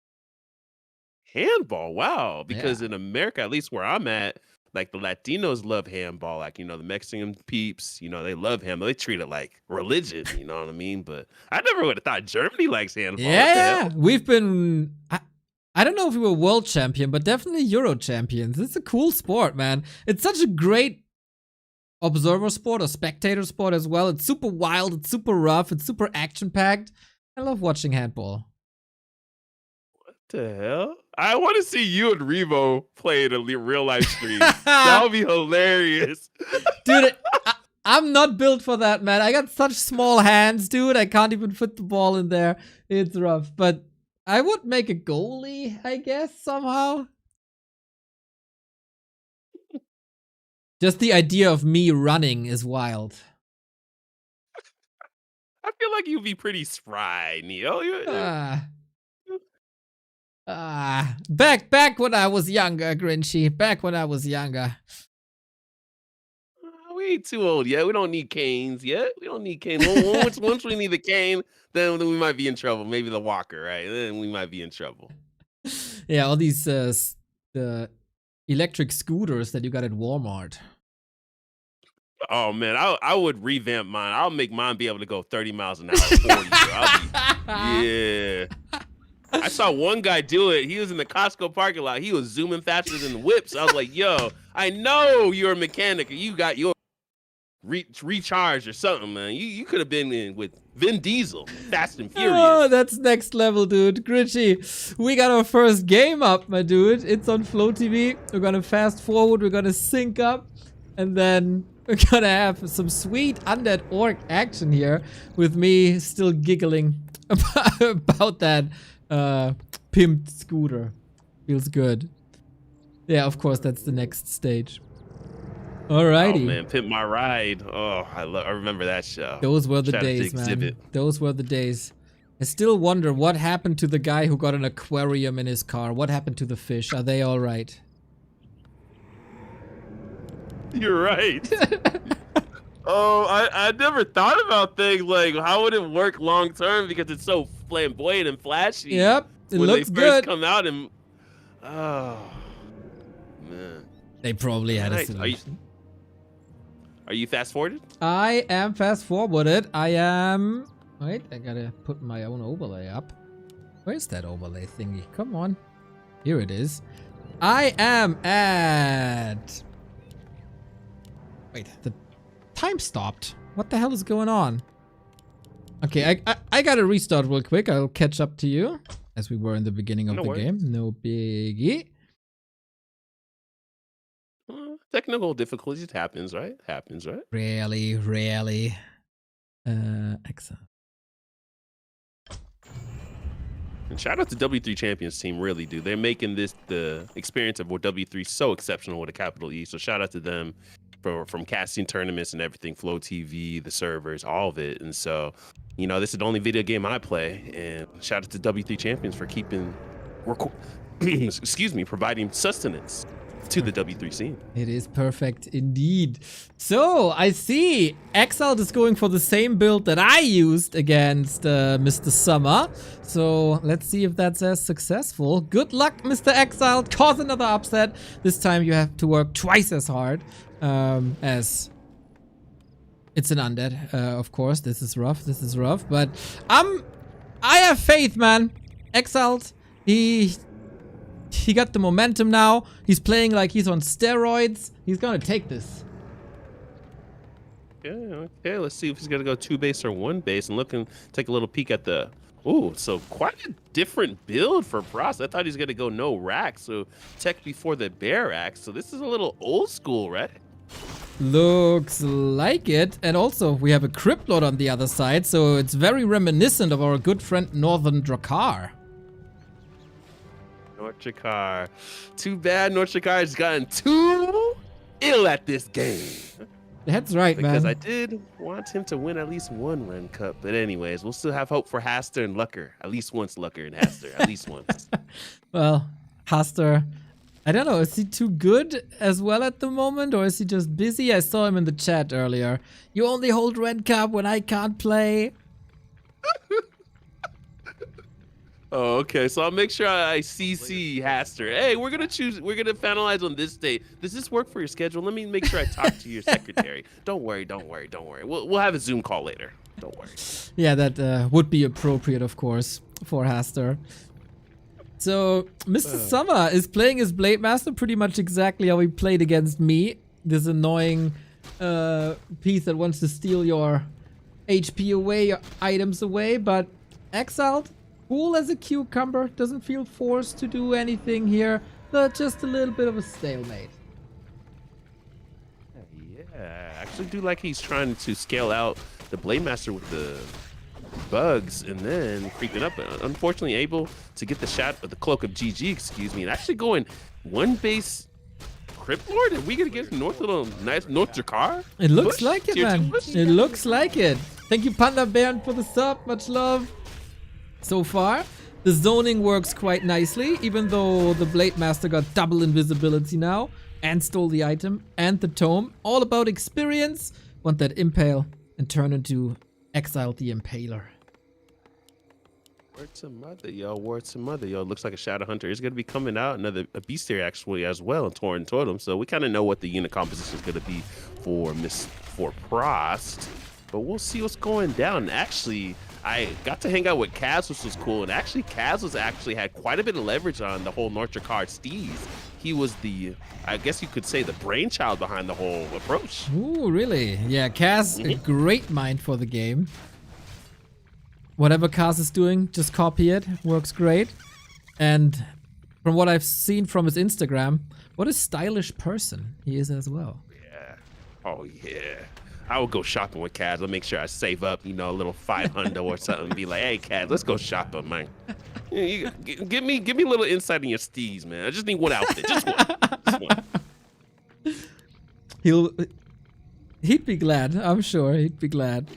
Handball, wow. Because in America, at least where I'm at, like the Latinos love handball. Like, the Mexican peeps, they love handball. They treat it like religion, you know what I mean? But I never would have thought Germany likes handball. Yeah. We've been, I don't know if we were world champion, but definitely Euro champions. It's a cool sport, man. It's such a great observer sport or spectator sport as well. It's super wild, it's super rough, it's super action packed. I love watching handball. What the hell? I want to see you and Revo play in a real life stream. That would be hilarious. Dude, I'm not built for that, man. I got such small hands, dude. I can't even fit the ball in there. It's rough. But I would make a goalie, I guess, somehow. Just the idea of me running is wild. I feel like you'd be pretty spry, Neo. Back when I was younger, Grinchy. Back when I was younger. We ain't too old yet. We don't need canes yet. We don't need canes. Once we need the cane, then we might be in trouble. Maybe the walker, right? Then we might be in trouble. Yeah, all these the electric scooters that you got at Walmart. Oh man, I would revamp mine. I'll make mine be able to go 30 miles an hour. 40, yeah. I saw one guy do it. He was in the Costco parking lot. He was zooming faster than the whips. I was like, yo, I know you're a mechanic. You got your recharge or something, man. You could have been in with Vin Diesel, Fast and Furious. Oh, that's next level, dude. Grinchy, we got our first game up, my dude. It's on Flow TV. We're gonna fast forward. We're gonna sync up. And then we're gonna have some sweet undead orc action here with me still giggling about that pimped scooter. Feels good. Yeah, of course, that's the next stage. Alrighty. Oh man, Pimp My Ride. Oh, I remember that show. Those were the Shout out to days, man. Exhibit. Those were the days. I still wonder what happened to the guy who got an aquarium in his car. What happened to the fish? Are they all right? You're right. Oh, I never thought about things like how would it work long term because it's so flamboyant and flashy. Yep, it when looks they first good. come out and oh man, They probably had a Right. solution. Are you fast forwarded? I am fast forwarded. I am. Wait, I gotta put my own overlay up. Where's that overlay thingy? Come on. Here it is. I am at. Wait, the time stopped. What the hell is going on? Okay, I gotta restart real quick. I'll catch up to you as we were in the beginning of No the worries. game. No biggie. Technical difficulties happens, right? Happens, right? Rarely. Excellent. And shout out to W3 Champions team, really, dude. They're making this the experience of W3 so exceptional with a capital E. So shout out to them from casting tournaments and everything, Flow TV, the servers, all of it. And so, this is the only video game I play. And shout out to W3 Champions for keeping, providing sustenance to the W3 scene. It is perfect indeed. So, I see Exiled is going for the same build that I used against Mr. Summer. So, let's see if that's as successful. Good luck, Mr. Exiled. Cause another upset. This time you have to work twice as hard as it's an undead. Of course, this is rough. But I have faith, man. Exiled, he got the momentum now. He's playing like he's on steroids. He's gonna take this. Yeah, okay. Let's see if he's gonna go 2 base or 1 base, and take a little peek at the Ooh, so quite a different build for Frost. I thought he was gonna go no rack, so tech before the bear axe. So this is a little old school, right? Looks like it. And also, we have a Crypt Lord on the other side, so it's very reminiscent of our good friend Northern Drakkar. North Drakkar. Too bad North Drakkar has gotten too ill at this game. That's right, Because man. I did want him to win at least one Ren Cup. But anyways, we'll still have hope for Haster and Lucker. At least once Lucker and Haster. At least once. Well, Haster, I don't know, is he too good as well at the moment, or is he just busy? I saw him in the chat earlier. You only hold Ren Cup when I can't play. Oh, okay. So I'll make sure I CC Haster. Hey, we're gonna finalize on this date. Does this work for your schedule? Let me make sure I talk to your secretary. Don't worry. We'll have a Zoom call later. Don't worry. Yeah, that would be appropriate, of course, for Haster. So, Mr. Summer is playing his Blade Master pretty much exactly how he played against me. This annoying piece that wants to steal your HP away, your items away, but exiled, cool as a cucumber, doesn't feel forced to do anything here, but just a little bit of a stalemate. Yeah, I actually do like he's trying to scale out the Blade Master with the bugs and then creeping up. Unfortunately, able to get the shot of the Cloak of GG, excuse me, and actually going one base Crypt Lord. Are we gonna get North little nice North Drakkar? It looks Push? like it, Tier two man. push? It looks like it. Thank you, Panda Baron, for the sub. Much love. So far, the zoning works quite nicely, even though the Blade Master got double invisibility now and stole the item and the tome. All about experience. Want that impale and turn into Exile the Impaler. Word to mother, yo. Word to mother, yo. Looks like a Shadow Hunter is going to be coming out. Another a Bestiary actually as well in Torn Totem. So we kind of know what the unit composition is going to be for Prost. But we'll see what's going down. Actually, I got to hang out with Kaz, which was cool. And actually, Kaz was had quite a bit of leverage on the whole North Drakkar steez. He was the, I guess you could say, the brainchild behind the whole approach. Ooh, really? Yeah, Kaz, a great mind for the game. Whatever Kaz is doing, just copy it. Works great. And from what I've seen from his Instagram, what a stylish person he is as well. Yeah. Oh, yeah. I would go shopping with Kaz. I'll make sure I save up, a little 500 or something. And be like, hey, Kaz, let's go shopping, man. Give me a little insight in your steez, man. I just need one outfit. Just one. He'd be glad. I'm sure he'd be glad.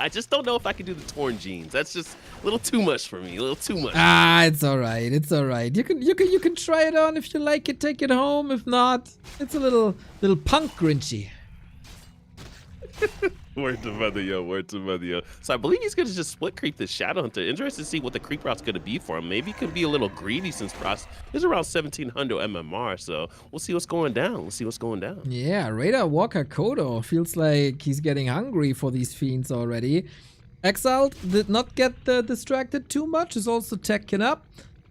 I just don't know if I can do the torn jeans. That's just a little too much for me. A little too much. Ah, it's all right. It's all right. You can try it on if you like it. Take it home. If not, it's a little punk Grinchy. Word to mother, yo. Word to mother, yo. So I believe he's going to just split creep this Shadow Hunter. Interested to see what the creep route's going to be for him. Maybe he could be a little greedy since Frost is around 1700 MMR. So we'll see what's going down. Yeah, Radar Walker Kodo feels like he's getting hungry for these fiends already. Exiled did not get distracted too much. Is also teching up.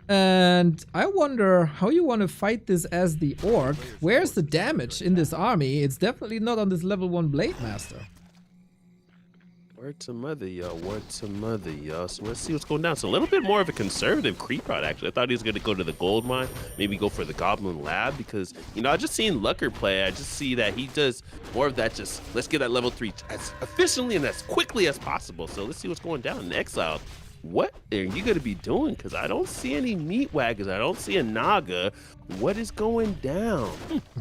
And I wonder how you want to fight this as the Orc. Where's the damage in this army? It's definitely not on this level 1 Blade Master. Word to mother, yo. Word to mother, yo. So let's see what's going down. So a little bit more of a conservative creep route, actually. I thought he was going to go to the gold mine, maybe go for the Goblin Lab, because, I just seen Lucker play. I just see that he does more of that, just let's get that level 3 as efficiently and as quickly as possible. So let's see what's going down in Exile. What are you going to be doing? Because I don't see any meat wagons. I don't see a Naga. What is going down?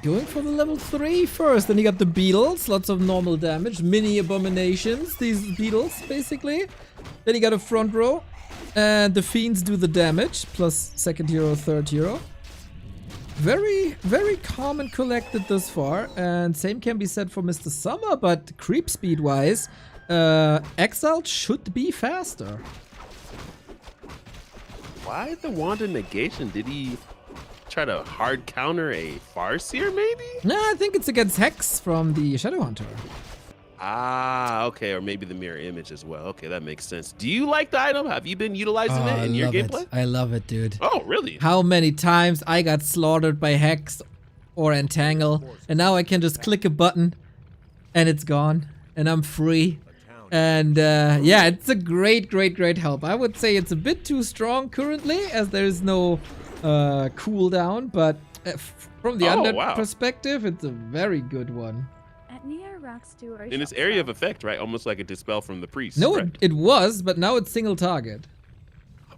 Going for the level 3 first. Then you got the beetles. Lots of normal damage. Mini abominations. These beetles, basically. Then you got a front row. And the fiends do the damage. Plus second hero, third hero. Very, very calm and collected thus far. And same can be said for Mr. Summer. But creep speed wise, Exiled should be faster. Why the Wand of Negation? Did he try to hard counter a Farseer, maybe? No, I think it's against Hex from the Shadow Hunter. Ah, okay, or maybe the mirror image as well. Okay, that makes sense. Do you like the item? Have you been utilizing it in your gameplay? I love it, dude. Oh, really? How many times I got slaughtered by Hex or Entangle, and now I can just click a button and it's gone, and I'm free. And yeah, it's a great help. I would say it's a bit too strong currently, as there is no cooldown, but from the undead perspective, it's a very good one. At near rocks to or In its area of effect, right? Almost like a dispel from the priest. No, right? it was, but now it's single target.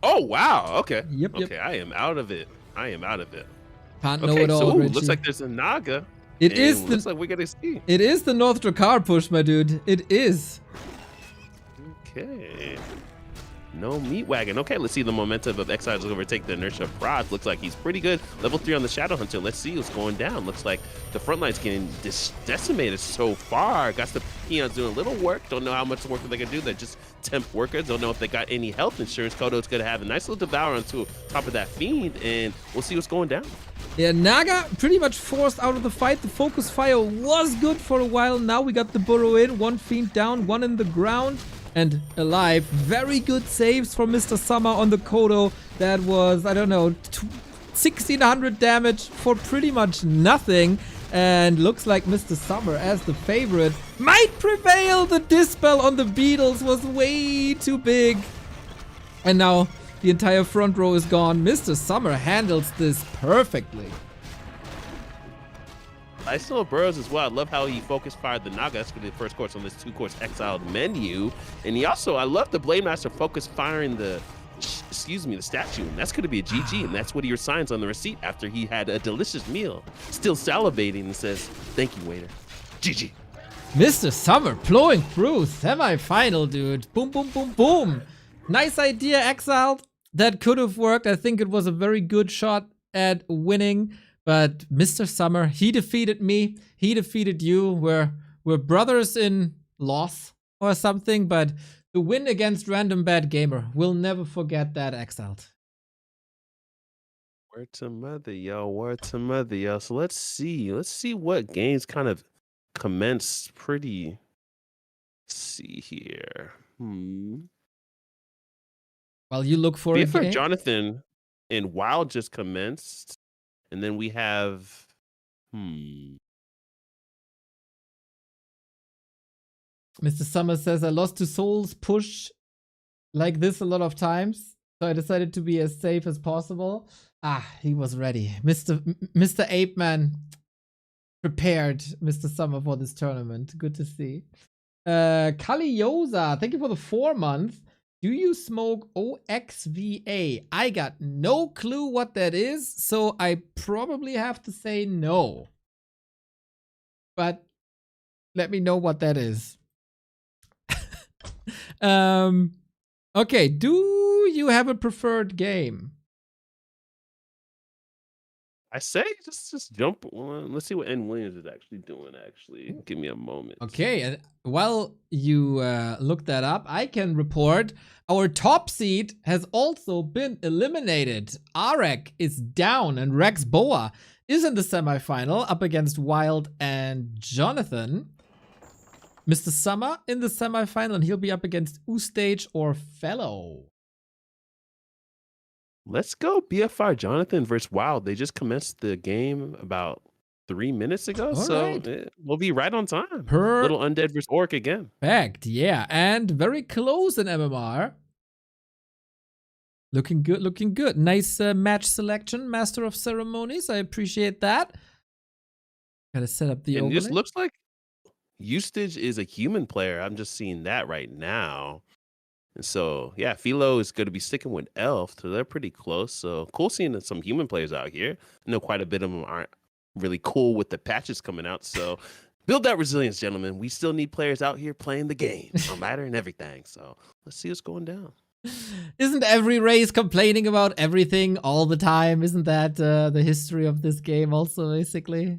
Oh wow! Okay. Yep. Okay, I am out of it. Can't know Okay, it all. so Grinchy. looks like there's a Naga. It is looks like we're gonna see. It is the North Drakkar push, my dude. It is. Okay. No meat wagon. Okay, let's see the momentum of Exiles overtake the inertia of Prod. Looks like he's pretty good. Level 3 on the Shadow Hunter. Let's see what's going down. Looks like the front line's getting decimated so far. Got the peons doing a little work. Don't know how much work they can do. They're just temp workers. Don't know if they got any health insurance. Kodo's gonna have a nice little devour on top of that fiend, and we'll see what's going down. Yeah, Naga pretty much forced out of the fight. The focus fire was good for a while. Now we got the burrow in. One fiend down, one in the ground. And alive. Very good saves from Mr. Summer on the Kodo. That was, I don't know, 1600 damage for pretty much nothing. And looks like Mr. Summer, as the favorite, might prevail. The dispel on the Beetles was way too big. And now the entire front row is gone. Mr. Summer handles this perfectly. I still have burrows as well. I love how he focus fired the Naga for the first course on this 2-course exiled menu. And he also, I love the Blade Master focus firing the statue. And that's going to be a GG. And that's what he signs on the receipt after he had a delicious meal. Still salivating and says, thank you, waiter. GG. Mr. Summer plowing through semi-final, dude. Boom, boom, boom, boom. Nice idea, Exiled. That could have worked. I think it was a very good shot at winning. But Mr. Summer, he defeated me. He defeated you. We're brothers in loss or something. But the win against Random Bad Gamer, we'll never forget that, Exiled. Word to mother, yo. Word to mother, yo. So let's see what games kind of commenced pretty. Let's see here. While you look for a game. Jonathan and Wild just commenced. And then we have, Mr. Summer says, I lost to Souls push like this a lot of times, so I decided to be as safe as possible. He was ready. Mr. Ape Man prepared Mr. Summer for this tournament. Good to see. Kalioza, thank you for the 4 months. Do you smoke OXVA? I got no clue what that is, so I probably have to say no. But let me know what that is. Okay, do you have a preferred game? I say just jump on. Let's see what N. Williams is actually doing. Give me a moment. Okay, and while you look that up, I can report our top seed has also been eliminated. Arek is down, and Rex Boa is in the semifinal up against Wild and Jonathan. Mr. Summer in the semifinal, and he'll be up against Ustage or Fellow. Let's go BFR Jonathan versus Wild. They just commenced the game about 3 minutes ago, we'll be right on time. Little Undead versus Orc again. Fact, yeah, and very close in MMR. Looking good, looking good. Nice match selection, Master of Ceremonies. I appreciate that. Gotta set up the overlay. This looks like Ustage is a human player. I'm just seeing that right now. And so, yeah, Philo is going to be sticking with Elf, so they're pretty close. So cool seeing some human players out here. I know quite a bit of them aren't really cool with the patches coming out. So build that resilience, gentlemen. We still need players out here playing the game, no matter and everything. So let's see what's going down. Isn't every race complaining about everything all the time? Isn't that the history of this game also, basically?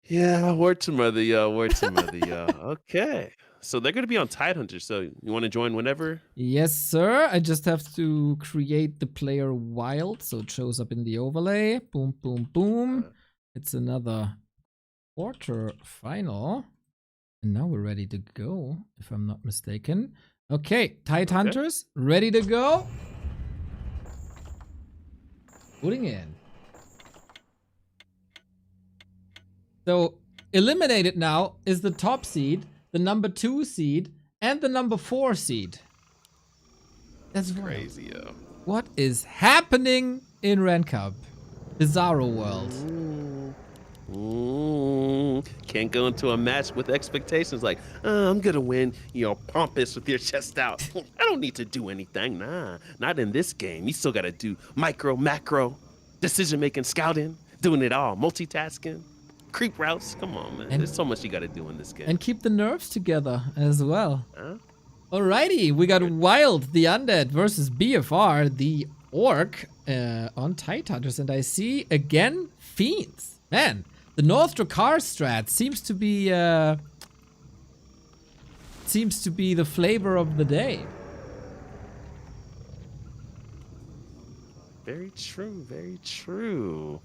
Yeah, word to mother, yo. Word to mother, yo. Okay. So they're going to be on Tidehunter. So you want to join whenever? Yes, sir. I just have to create the player Wild, so it shows up in the overlay. Boom, boom, boom. It's another quarter final. And now we're ready to go, if I'm not mistaken. Okay, Tidehunters, ready to go. Putting in. So eliminated now is the top seed, the number 2 seed, and the number 4 seed. That's Crazy, yo. What is happening in Ren Cup? Bizarro world. Can't go into a match with expectations like, I'm gonna win, pompous with your chest out. I don't need to do anything. Nah, not in this game. You still gotta do micro, macro, decision-making, scouting, doing it all, multitasking, creep routes. Come on, man. There's so much you gotta do in this game. And keep the nerves together as well. Huh? Alrighty, we got Wild, the Undead, versus BFR, the Orc, on Tidehunters. And I see, again, Fiends. Man. The North Drakkar strat seems to be the flavor of the day. Very true, very true.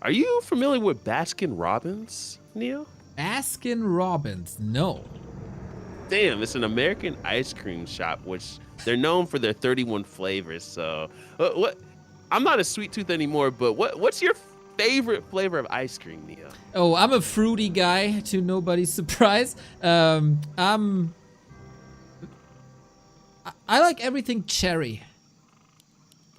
Are you familiar with Baskin Robbins, Neil? Baskin Robbins, no. Damn, it's an American ice cream shop, which they're known for their 31 flavors. So, what? I'm not a sweet tooth anymore, but what's your favorite flavor of ice cream, Neo? Oh, I'm a fruity guy, to nobody's surprise. I like everything cherry.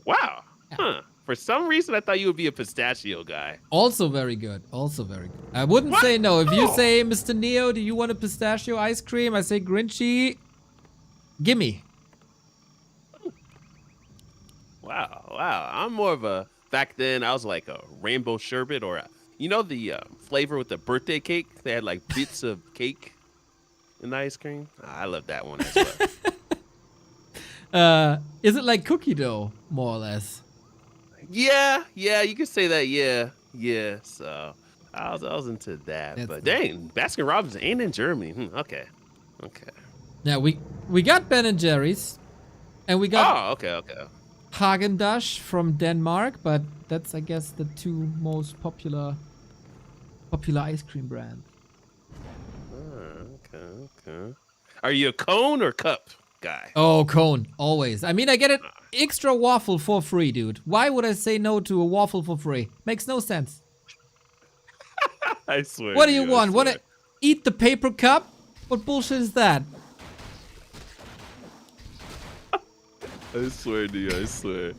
Wow. Huh. For some reason, I thought you would be a pistachio guy. Also very good. Also very good. I wouldn't say no. If you say, Mr. Neo, do you want a pistachio ice cream? I say, Grinchy, gimme. Wow. I'm more of a... Back then, I was like a rainbow sherbet or the flavor with the birthday cake? They had like bits of cake in the ice cream. I love that one as well. Is it like cookie dough, more or less? Yeah, you could say that. Yeah. So I was into that. But dang, Baskin Robbins ain't in Germany. Okay. Now we got Ben & Jerry's, and we got okay. Häagen-Dazs from Denmark, but that's, I guess, the 2 most popular ice cream brands. Okay. Are you a cone or cup guy? Oh, cone, always. I mean, I get an extra waffle for free, dude. Why would I say no to a waffle for free? Makes no sense. I swear. What do you want? Want to eat the paper cup? What bullshit is that? I swear to you, I swear.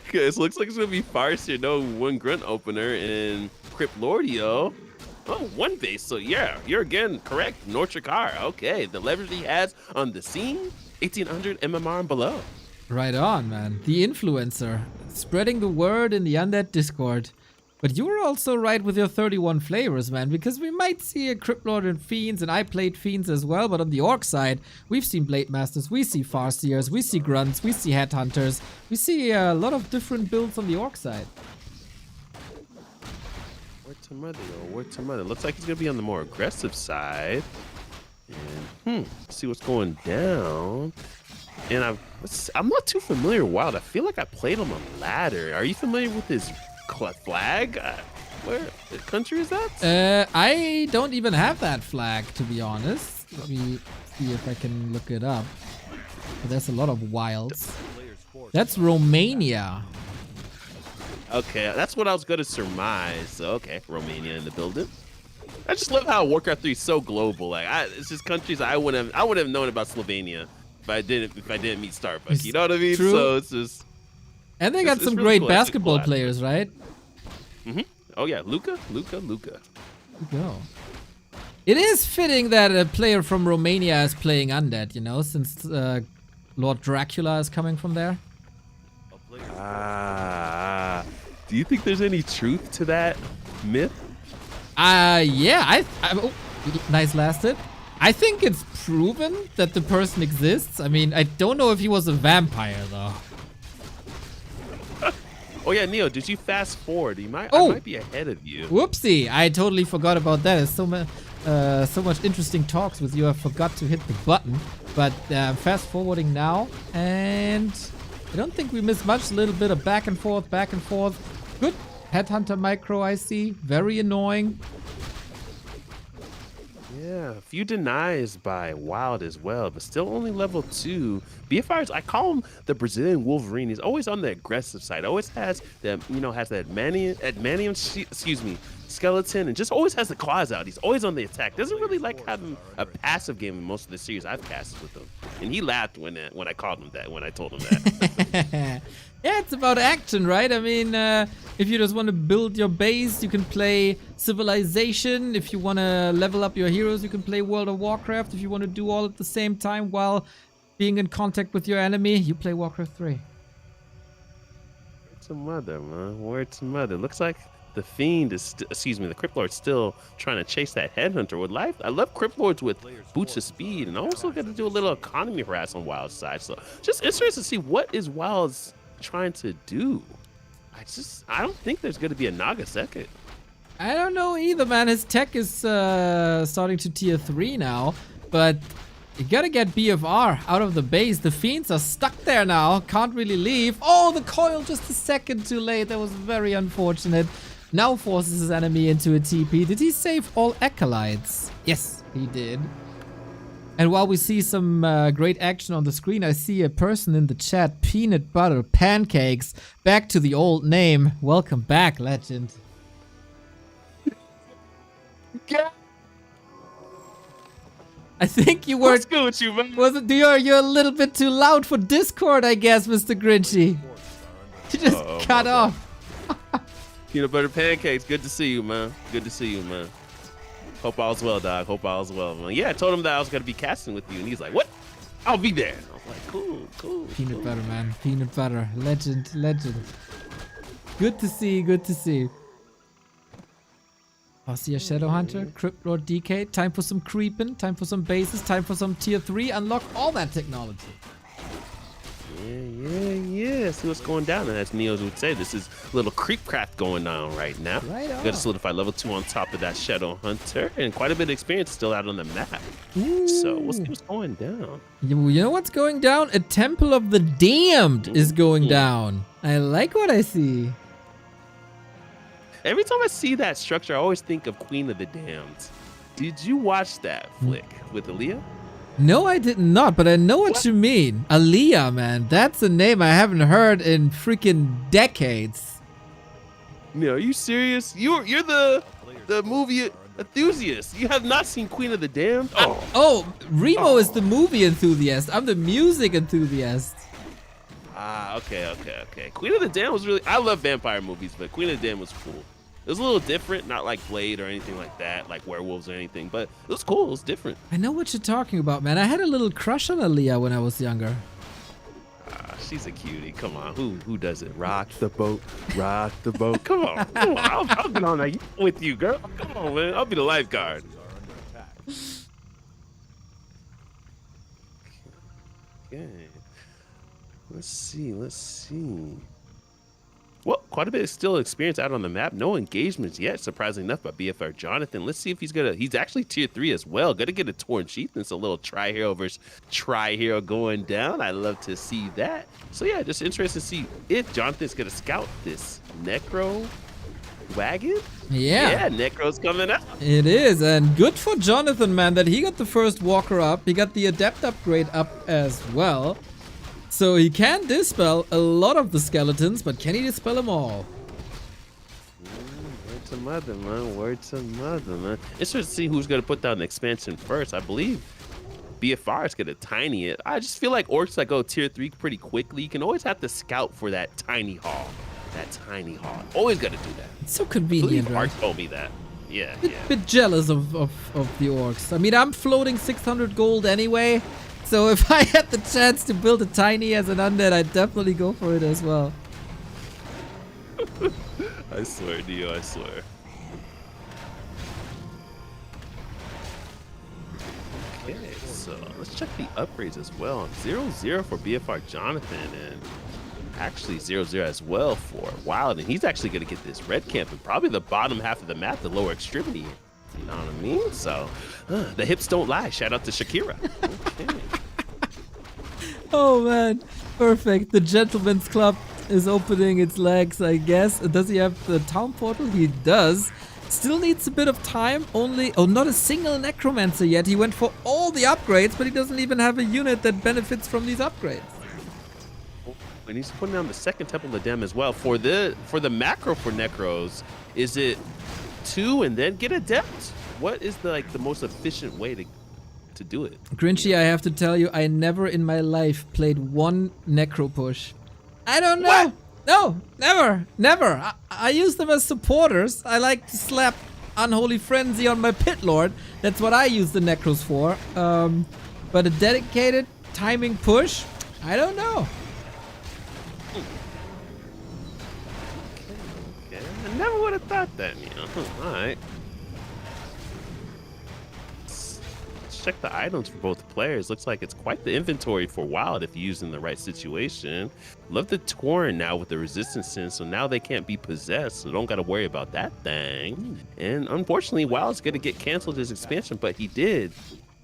Okay, so it looks like it's gonna be Farseer, no 1 grunt opener, and Crypt Lordio. Oh, 1 base. So yeah, you're again correct. North Drakkar. Okay, the leverage he has on the scene, 1800 MMR and below. Right on, man. The influencer, spreading the word in the Undead Discord. But you were also right with your 31 flavors, man, because we might see a Crypt Lord and Fiends, and I played Fiends as well, but on the Orc side, we've seen Blade Masters, we see Farseers, we see Grunts, we see Headhunters, we see a lot of different builds on the Orc side. Word to mother. Looks like he's gonna be on the more aggressive side. And see what's going down. And I'm not too familiar with Wild. I feel like I played him on ladder. Are you familiar with his flag? Where country is that? I don't even have that flag, to be honest. Let me see if I can look it up. But there's a lot of wilds. That's Romania. Okay, that's what I was gonna surmise. So, okay, Romania in the building. I just love how Warcraft 3 is so global. Like, it's just countries I would have known about Slovenia if I didn't meet Starbucks. You know what I mean? True. So it's just. And they got some really great cool. basketball players, right? Oh yeah, Luka. There you go. It is fitting that a player from Romania is playing Undead, you know, since Lord Dracula is coming from there. Do you think there's any truth to that myth? Yeah. Oh, nice last hit. I think it's proven that the person exists. I mean, I don't know if he was a vampire though. Oh yeah, Neo, did you fast forward? I might be ahead of you. Whoopsie! I totally forgot about that. There's so much interesting talks with you. I forgot to hit the button. But fast forwarding now, and I don't think we missed much. A little bit of back and forth. Good. Headhunter micro, I see. Very annoying. Yeah, a few denies by Wild as well, but still only level 2. BFRs, I call him the Brazilian Wolverine. He's always on the aggressive side. Always has that, has that skeleton and just always has the claws out. He's always on the attack. Doesn't really like having a passive game in most of the series I've casted with him. And he laughed when I called him that, when I told him that. Yeah, it's about action, right? I mean, if you just want to build your base, you can play Civilization. If you want to level up your heroes, you can play World of Warcraft. If you want to do all at the same time while being in contact with your enemy, you play Warcraft 3. Word to mother, man. Word to mother. Looks like the Fiend is, the Crypt Lord's still trying to chase that Headhunter with life. I love Crypt Lords with boots of speed, and also got to do a little economy harass on Wild's side. So just interested to see what is Wild's trying to do. I don't think there's going to be a Naga second. I don't know either, man. His tech is starting to tier 3 now, but you gotta get BFR out of the base. The Fiends are stuck there now, can't really leave. Oh, the coil just a second too late. That was very unfortunate. Now forces his enemy into a TP. Did he save all acolytes? Yes, he did. And while we see some great action on the screen, I see a person in the chat. Peanut Butter Pancakes. Back to the old name. Welcome back, legend. I think you were. What's good with you, man? Was it? You're a little bit too loud for Discord, I guess, Mr. Grinchy. You just cut off. Peanut Butter Pancakes, good to see you, man. Good to see you, man. Hope all's well, dog. Hope all's well, man. Yeah, I told him that I was gonna be casting with you, and he's like, "What? I'll be there." I was like, "Cool." Peanut butter, man. Peanut butter. Legend. Good to see. Good to see. Oh, see a Shadow Hunter, Crypt Lord DK. Time for some creeping. Time for some bases. Time for some tier 3. Unlock all that technology. Yeah. See what's going down, and as Neos would say, this is a little creep craft going on right now. Right on. Got to solidify level 2 on top of that Shadow Hunter, and quite a bit of experience still out on the map. Ooh. So we'll see what's going down. You know what's going down? A Temple of the Damned is going down. I like what I see. Every time I see that structure, I always think of Queen of the Damned. Did you watch that flick with Aaliyah? No, I did not, but I know what you mean. Aaliyah, man. That's a name I haven't heard in freaking decades. No, are you serious? You're the movie enthusiast. You have not seen Queen of the Damned? Remo is the movie enthusiast. I'm the music enthusiast. Okay. Queen of the Damned was really... I love vampire movies, but Queen of the Damned was cool. It was a little different, not like Blade or anything like that, like werewolves or anything, but it was cool. It was different. I know what you're talking about, man. I had a little crush on Aaliyah when I was younger. She's a cutie. Come on. Who does it? Rock the boat. Rock the boat. Come on. I'll get on that with you, girl. Come on, man. I'll be the lifeguard. Okay. Let's see. Well, quite a bit of still experience out on the map. No engagements yet, surprisingly enough, by BFR Jonathan. Let's see if he's actually tier 3 as well. Gonna get a Torn Sheath. It's a little Tri-Hero versus Tri-Hero going down. I love to see that. So yeah, just interested to see if Jonathan's gonna scout this Necro wagon. Yeah, Necro's coming up. It is, and good for Jonathan, man, that he got the first Walker up. He got the Adept upgrade up as well. So he can dispel a lot of the skeletons, but can he dispel them all? Word to mother, man. Interesting to see who's going to put down the expansion first. I believe BFR is going to tiny it. I just feel like orcs that go tier 3 pretty quickly, you can always have to scout for that tiny haul. Always got to do that. It's so convenient, right? Art told me that. Yeah. Bit jealous of the orcs. I mean, I'm floating 600 gold anyway. So if I had the chance to build a tiny as an undead, I'd definitely go for it as well. I swear, Neo, I swear. Okay, so let's check the upgrades as well. 0-0 for BFR Jonathan, and actually 0-0 as well for Wild. And he's actually going to get this red camp in probably the bottom half of the map, the lower extremity. You know what I mean? So, the hips don't lie. Shout out to Shakira. Okay. Oh man, perfect. The Gentleman's Club is opening its legs, I guess. Does he have the town portal? He does. Still needs a bit of time. Not a single Necromancer yet. He went for all the upgrades, but he doesn't even have a unit that benefits from these upgrades. And he's putting down the second Temple of the Dam as well. For the macro for Necros, is it 2 and then get adept? What is the most efficient way to do it? Grinchy, I have to tell you, I never in my life played one necro push. I don't know. What? No, never. I use them as supporters. I like to slap Unholy Frenzy on my Pit Lord. That's what I use the necros for. But a dedicated timing push, I don't know. Okay. I never would have thought that, you know. All right. Let's check the items for both players. Looks like it's quite the inventory for Wild if used in the right situation. Love the Torrent now with the resistance in, so now they can't be possessed, so don't got to worry about that thing. And unfortunately, Wild's going to get canceled his expansion, but he did,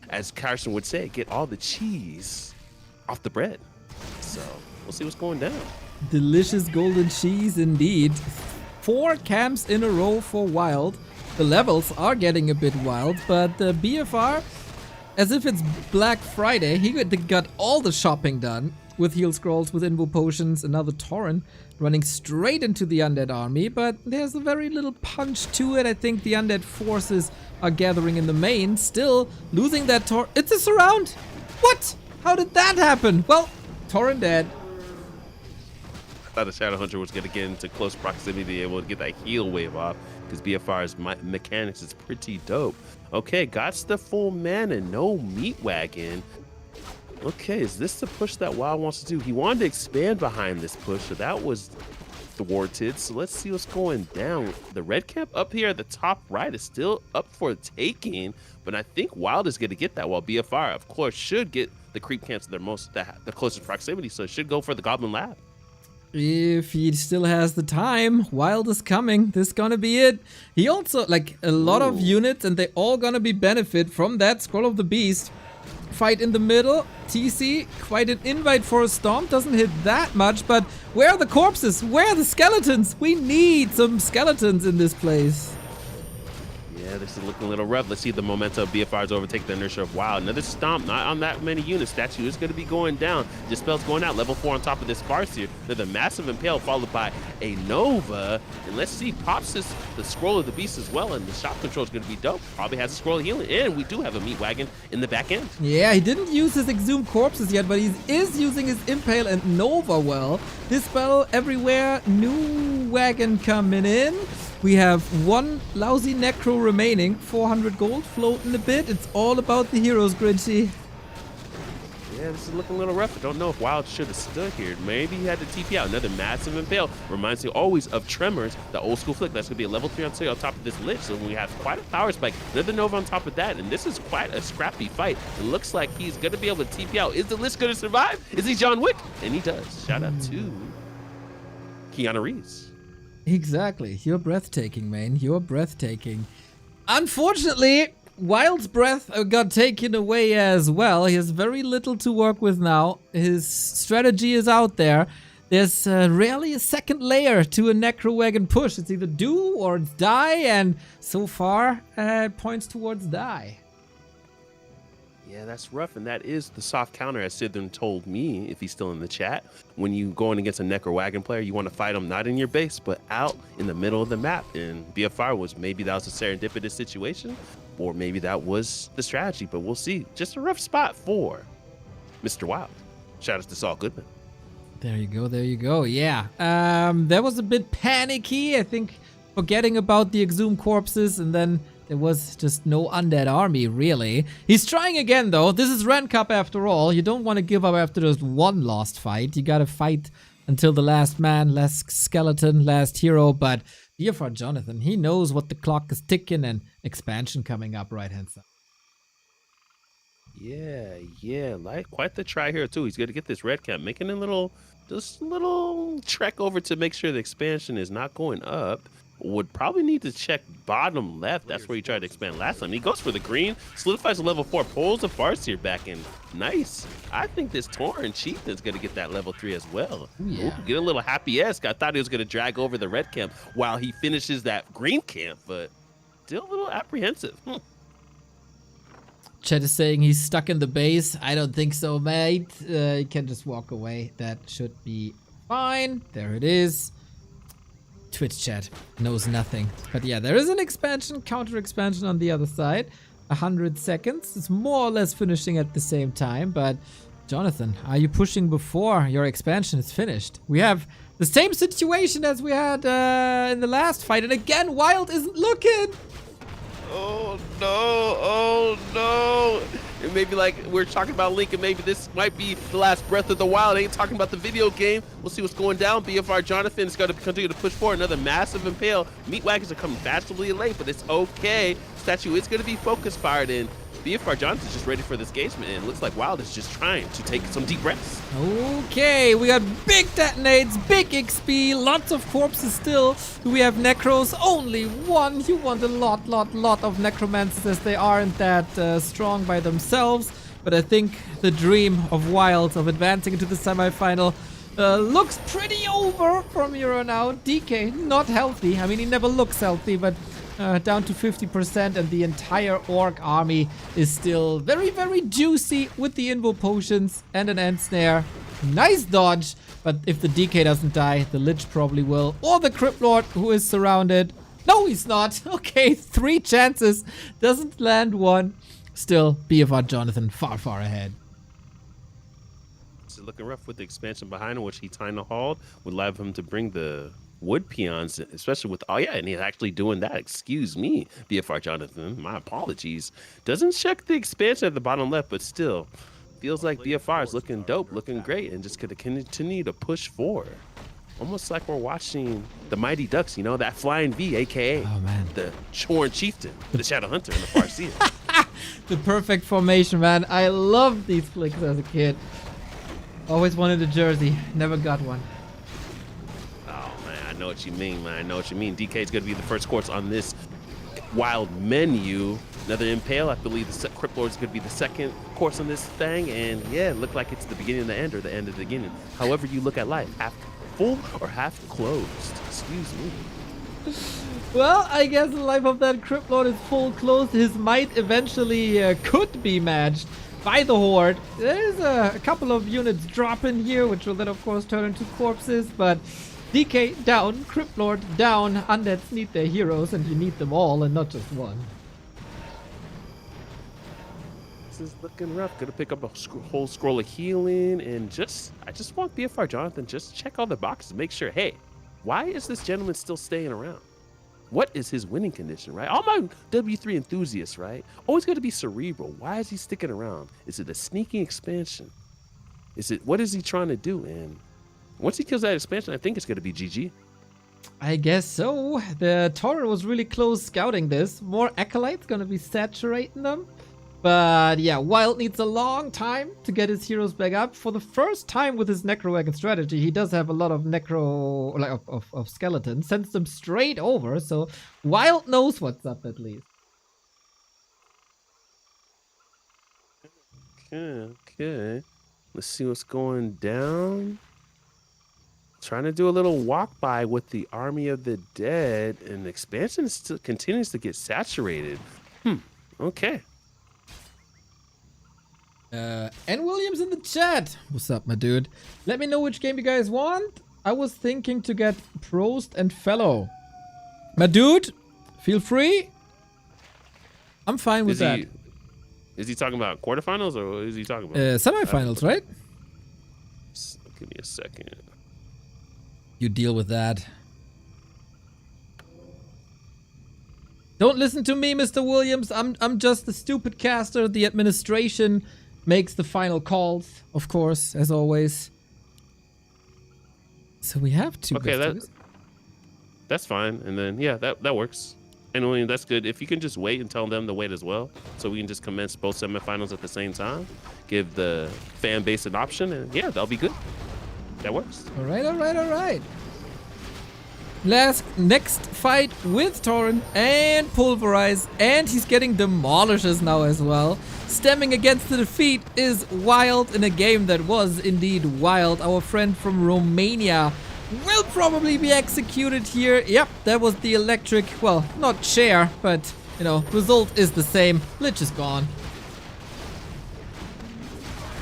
as Carson would say, get all the cheese off the bread. So we'll see what's going down. Delicious golden cheese indeed. 4 camps in a row for Wild. The levels are getting a bit wild, but the BFR, as if it's Black Friday, he got all the shopping done with heal scrolls, with invo potions, another torrent running straight into the undead army, but there's a very little punch to it. I think the undead forces are gathering in the main, still losing that torrent. It's a surround! What? How did that happen? Well, torrent dead. I thought the Shadow Hunter was going to get into close proximity to be able to get that heal wave off, because BFR's mechanics is pretty dope. Okay, got the full mana, no meat wagon. Okay, is this the push that Wild wants to do? He wanted to expand behind this push, so that was thwarted. So let's see what's going down. The red camp up here at the top right is still up for taking, but I think Wild is going to get that, while BFR, of course, should get the creep camps to the closest proximity, so it should go for the Goblin Lab. If he still has the time, Wild is coming. This is gonna be it. He also, like, a lot of units, and they all gonna be benefit from that Scroll of the Beast. Fight in the middle, TC, quite an invite for a Storm, doesn't hit that much, but where are the corpses? Where are the skeletons? We need some skeletons in this place. Yeah, this is looking a little rough. Let's see the momentum of BFR's overtake the inertia of Wild. Another Stomp, not on that many units. Statue is going to be going down. Dispel's going out. Level 4 on top of this Farseer. Then the massive Impale followed by a Nova. And let's see, pops the Scroll of the Beast as well. And the shot control is going to be dope. Probably has a Scroll of Healing. And we do have a Meat Wagon in the back end. Yeah, he didn't use his Exhumed Corpses yet, but he is using his Impale and Nova well. Dispel everywhere. New Wagon coming in. We have 1 lousy Necro remaining, 400 gold floating a bit. It's all about the heroes, Grinchy. Yeah, this is looking a little rough. I don't know if Wild should have stood here. Maybe he had to TP out. Another massive Impale. Reminds me always of Tremors, the old school flick. That's going to be a level 3 on top of this Lich. So we have quite a power spike. Another Nova on top of that. And this is quite a scrappy fight. It looks like he's going to be able to TP out. Is the Lich going to survive? Is he John Wick? And he does. Shout out to Keanu Reeves. Exactly. You're breathtaking, man. You're breathtaking. Unfortunately, Wild's breath got taken away as well. He has very little to work with now. His strategy is out there. There's rarely a second layer to a Necro Wagon push. It's either do or it's die, and so far, it points towards die. Yeah, that's rough, and that is the soft counter, as Sidon told me, if he's still in the chat. When you going against a Necro Wagon player, you want to fight him not in your base, but out in the middle of the map. And BFR was, maybe that was a serendipitous situation, or maybe that was the strategy, but we'll see. Just a rough spot for Mr. Wild. Shout out to Saul Goodman. There you go, there you go. Yeah, that was a bit panicky, I think, forgetting about the Exhumed Corpses, and then there was just no undead army, really. He's trying again, though. This is Ren Cup after all. You don't want to give up after just one lost fight. You gotta fight until the last man, last skeleton, last hero. But BFR Jonathan, he knows what the clock is ticking, and expansion coming up right-hand side. Yeah, like quite the try here, too. He's gonna get this red cap, making a just a little trek over to make sure the expansion is not going up. Would probably need to check bottom left. That's where he tried to expand last time. He goes for the green, solidifies a level 4, pulls the Farseer back in. Nice. I think this Torrent Chieftain's going to get that level 3 as well. Yeah. Ooh, get a little happy-esque. I thought he was going to drag over the red camp while he finishes that green camp, but still a little apprehensive. Chet is saying he's stuck in the base. I don't think so, mate. He can just walk away. That should be fine. There it is. Twitch chat knows nothing. But yeah, there is an expansion, counter expansion on the other side. 100 seconds. It's more or less finishing at the same time. But Jonathan, are you pushing before your expansion is finished? We have the same situation as we had in the last fight. And again, Wild isn't looking. Oh no, oh no. And maybe like we're talking about Link, and maybe this might be the last Breath of the Wild. Ain't talking about the video game. We'll see what's going down. BFR Jonathan is going to continue to push forward. Another massive impale. Meat wagons are coming fashionably late, but it's okay. Statue is going to be focus fired in. BFR Jonathan's just ready for this engagement, and it looks like Wild is just trying to take some deep breaths. Okay, we got big detonates, big XP, lots of corpses still. Do we have Necros? Only one. You want a lot of Necromancers, as they aren't that strong by themselves. But I think the dream of Wild of advancing into the semifinal looks pretty over from here on out. DK, not healthy. I mean, he never looks healthy, but down to 50%, and the entire Orc army is still very, very juicy with the Invo potions and an End Snare. Nice dodge, but if the DK doesn't die, the Lich probably will. Or the Crypt Lord, who is surrounded. No, he's not. Okay, 3 chances. Doesn't land one. Still, BFR Jonathan far ahead. It's looking rough with the expansion behind him, which he kind of hauled. Would allow him to bring the wood peons, especially with, oh yeah, and he's actually doing that. Excuse me, BFR Jonathan, my apologies. Doesn't check the expansion at the bottom left, but still feels like BFR is looking dope, looking great, and just gonna continue to push forward. Almost like we're watching the Mighty Ducks, you know, that flying V, aka the Chorn Chieftain, the Shadow Hunter in the far sea. The perfect formation, man. I loved these flicks as a kid. Always wanted a jersey, never got one. I know what you mean, man. I know what you mean. DK is going to be the first course on this Wild menu. Another Impale. I believe the Crypt Lord is going to be the second course on this thing. And yeah, it looked like it's the beginning of the end or the end of the beginning. However you look at life, half full or half closed. Excuse me. Well, I guess the life of that Crypt Lord is full closed. His might eventually could be matched by the Horde. There's a couple of units dropping here, which will then of course turn into corpses, but DK down, Crypt Lord down. Undeads need their heroes, and you need them all and not just one. This is looking rough. Gonna pick up a whole scroll of healing, and I just want BFR Jonathan just check all the boxes, make sure, hey, why is this gentleman still staying around? What is his winning condition, right? All my W3 enthusiasts, right? Always got to be cerebral. Why is he sticking around? Is it a sneaking expansion? What is he trying to do? And once he kills that expansion, I think it's going to be GG. I guess so. The Tauren was really close scouting this. More Acolytes going to be saturating them. But yeah, Wild needs a long time to get his heroes back up. For the first time with his Necro Wagon strategy, he does have a lot of Necro, like of skeletons. Sends them straight over, so Wild knows what's up at least. Okay. Let's see what's going down. Trying to do a little walk by with the Army of the Dead, and the expansion still continues to get saturated. Okay. N Williams in the chat. What's up, my dude? Let me know which game you guys want. I was thinking to get Prost and Fellow. My dude, feel free. I'm fine with that. Is he talking about quarterfinals, or what is he talking about? Semifinals, right? Give me a second. You deal with that. Don't listen to me, Mr. Williams. I'm just the stupid caster. The administration makes the final calls, of course, as always. So we have two. Okay, that's fine. And then yeah, that works. And I mean, that's good. If you can just wait and tell them to wait as well, so we can just commence both semifinals at the same time, give the fan base an option, and yeah, that'll be good. That works. All right. Next fight with Tauren and Pulverize, and he's getting Demolishes now as well. Stemming against the defeat is Wild in a game that was indeed wild. Our friend from Romania will probably be executed here. Yep, that was the electric, well, not chair, but, you know, result is the same. Lich is gone.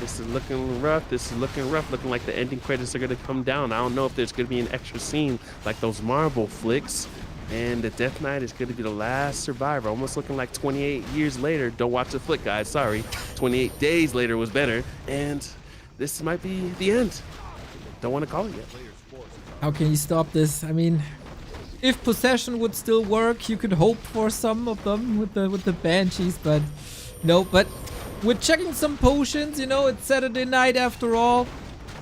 This is looking rough. This is looking rough. Looking like the ending credits are gonna come down. I don't know if there's gonna be an extra scene like those Marvel flicks. And the Death Knight is gonna be the last survivor. Almost looking like 28 years later. Don't watch the flick, guys. Sorry. 28 days later was better. And this might be the end. Don't want to call it yet. How can you stop this? I mean, if possession would still work, you could hope for some of them with the banshees, but no. But we're checking some potions. You know, it's Saturday night after all.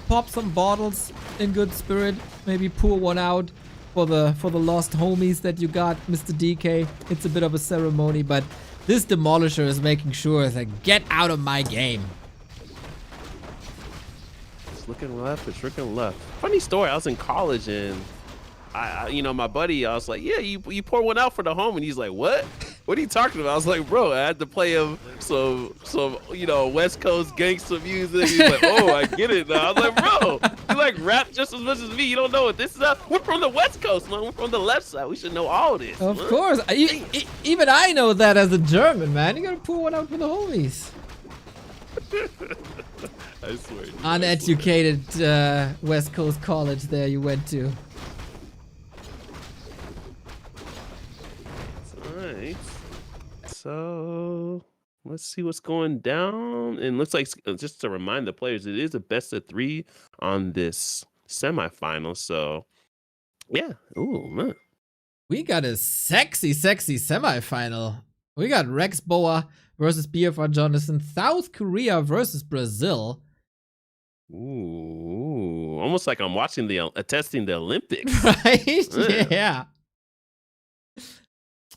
Pop some bottles in good spirit. Maybe pour one out for the lost homies that you got, Mr. DK. It's a bit of a ceremony, but this Demolisher is making sure that get out of my game. It's looking rough. It's looking rough. Funny story. I was in college and I you know, my buddy, I was like, yeah, you pour one out for the home, and he's like, what? What are you talking about? I was like, bro, I had to play him some you know, West Coast gangster music. He's like, oh, I get it now. I was like, bro, you like rap just as much as me. You don't know what this is. We're from the West Coast, man. We're from the left side. We should know all this. Of man. course. Even I know that as a German, man. You gotta pour one out for the homies. I swear. Uneducated West Coast college there you went to. Alright. So let's see what's going down. And looks like, just to remind the players, it is a best of 3 on this semifinal. So yeah. Ooh, man. We got a sexy semifinal. We got Rex Boa versus BFR Jonathan. South Korea versus Brazil. Ooh, almost like I'm watching attesting the Olympics. Right? Yeah.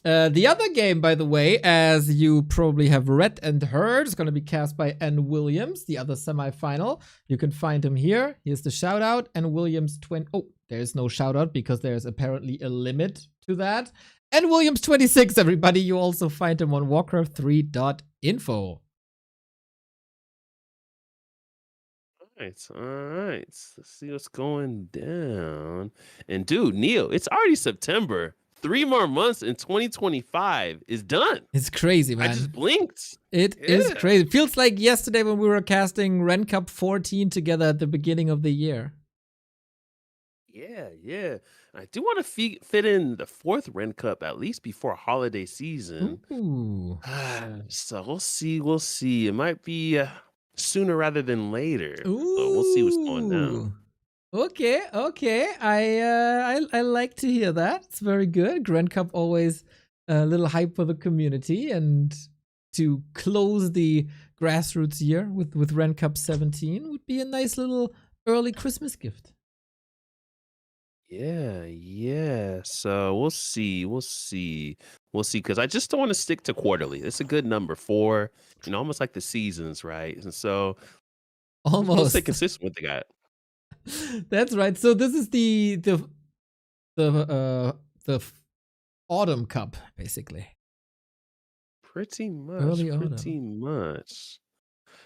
The other game, by the way, as you probably have read and heard, is going to be cast by N. Williams, the other semifinal. You can find him here. Here's the shout out. N. Williams Oh, there's no shout out because there's apparently a limit to that. N. Williams 26, everybody. You also find him on warcraft3.info. All right. Let's see what's going down. And dude, Neo, it's already September. 3 more months in 2025 is done. It's crazy, man. I just blinked. It is crazy. It feels like yesterday when we were casting Ren Cup 14 together at the beginning of the year. Yeah. I do want to fit in the 4th Ren Cup at least before holiday season. Ooh. So we'll see. It might be sooner rather than later. Ooh. So we'll see what's going down. Okay. I like to hear that. It's very good. Grand Cup always a little hype for the community, and to close the grassroots year with Ren Cup 17 would be a nice little early Christmas gift. Yeah. So we'll see. Because I just don't want to stick to quarterly. It's a good number 4, almost like the seasons, right? And so almost we'll stay consistent with the guy. That's right. So this is the autumn cup, basically. Pretty much. Early Pretty much.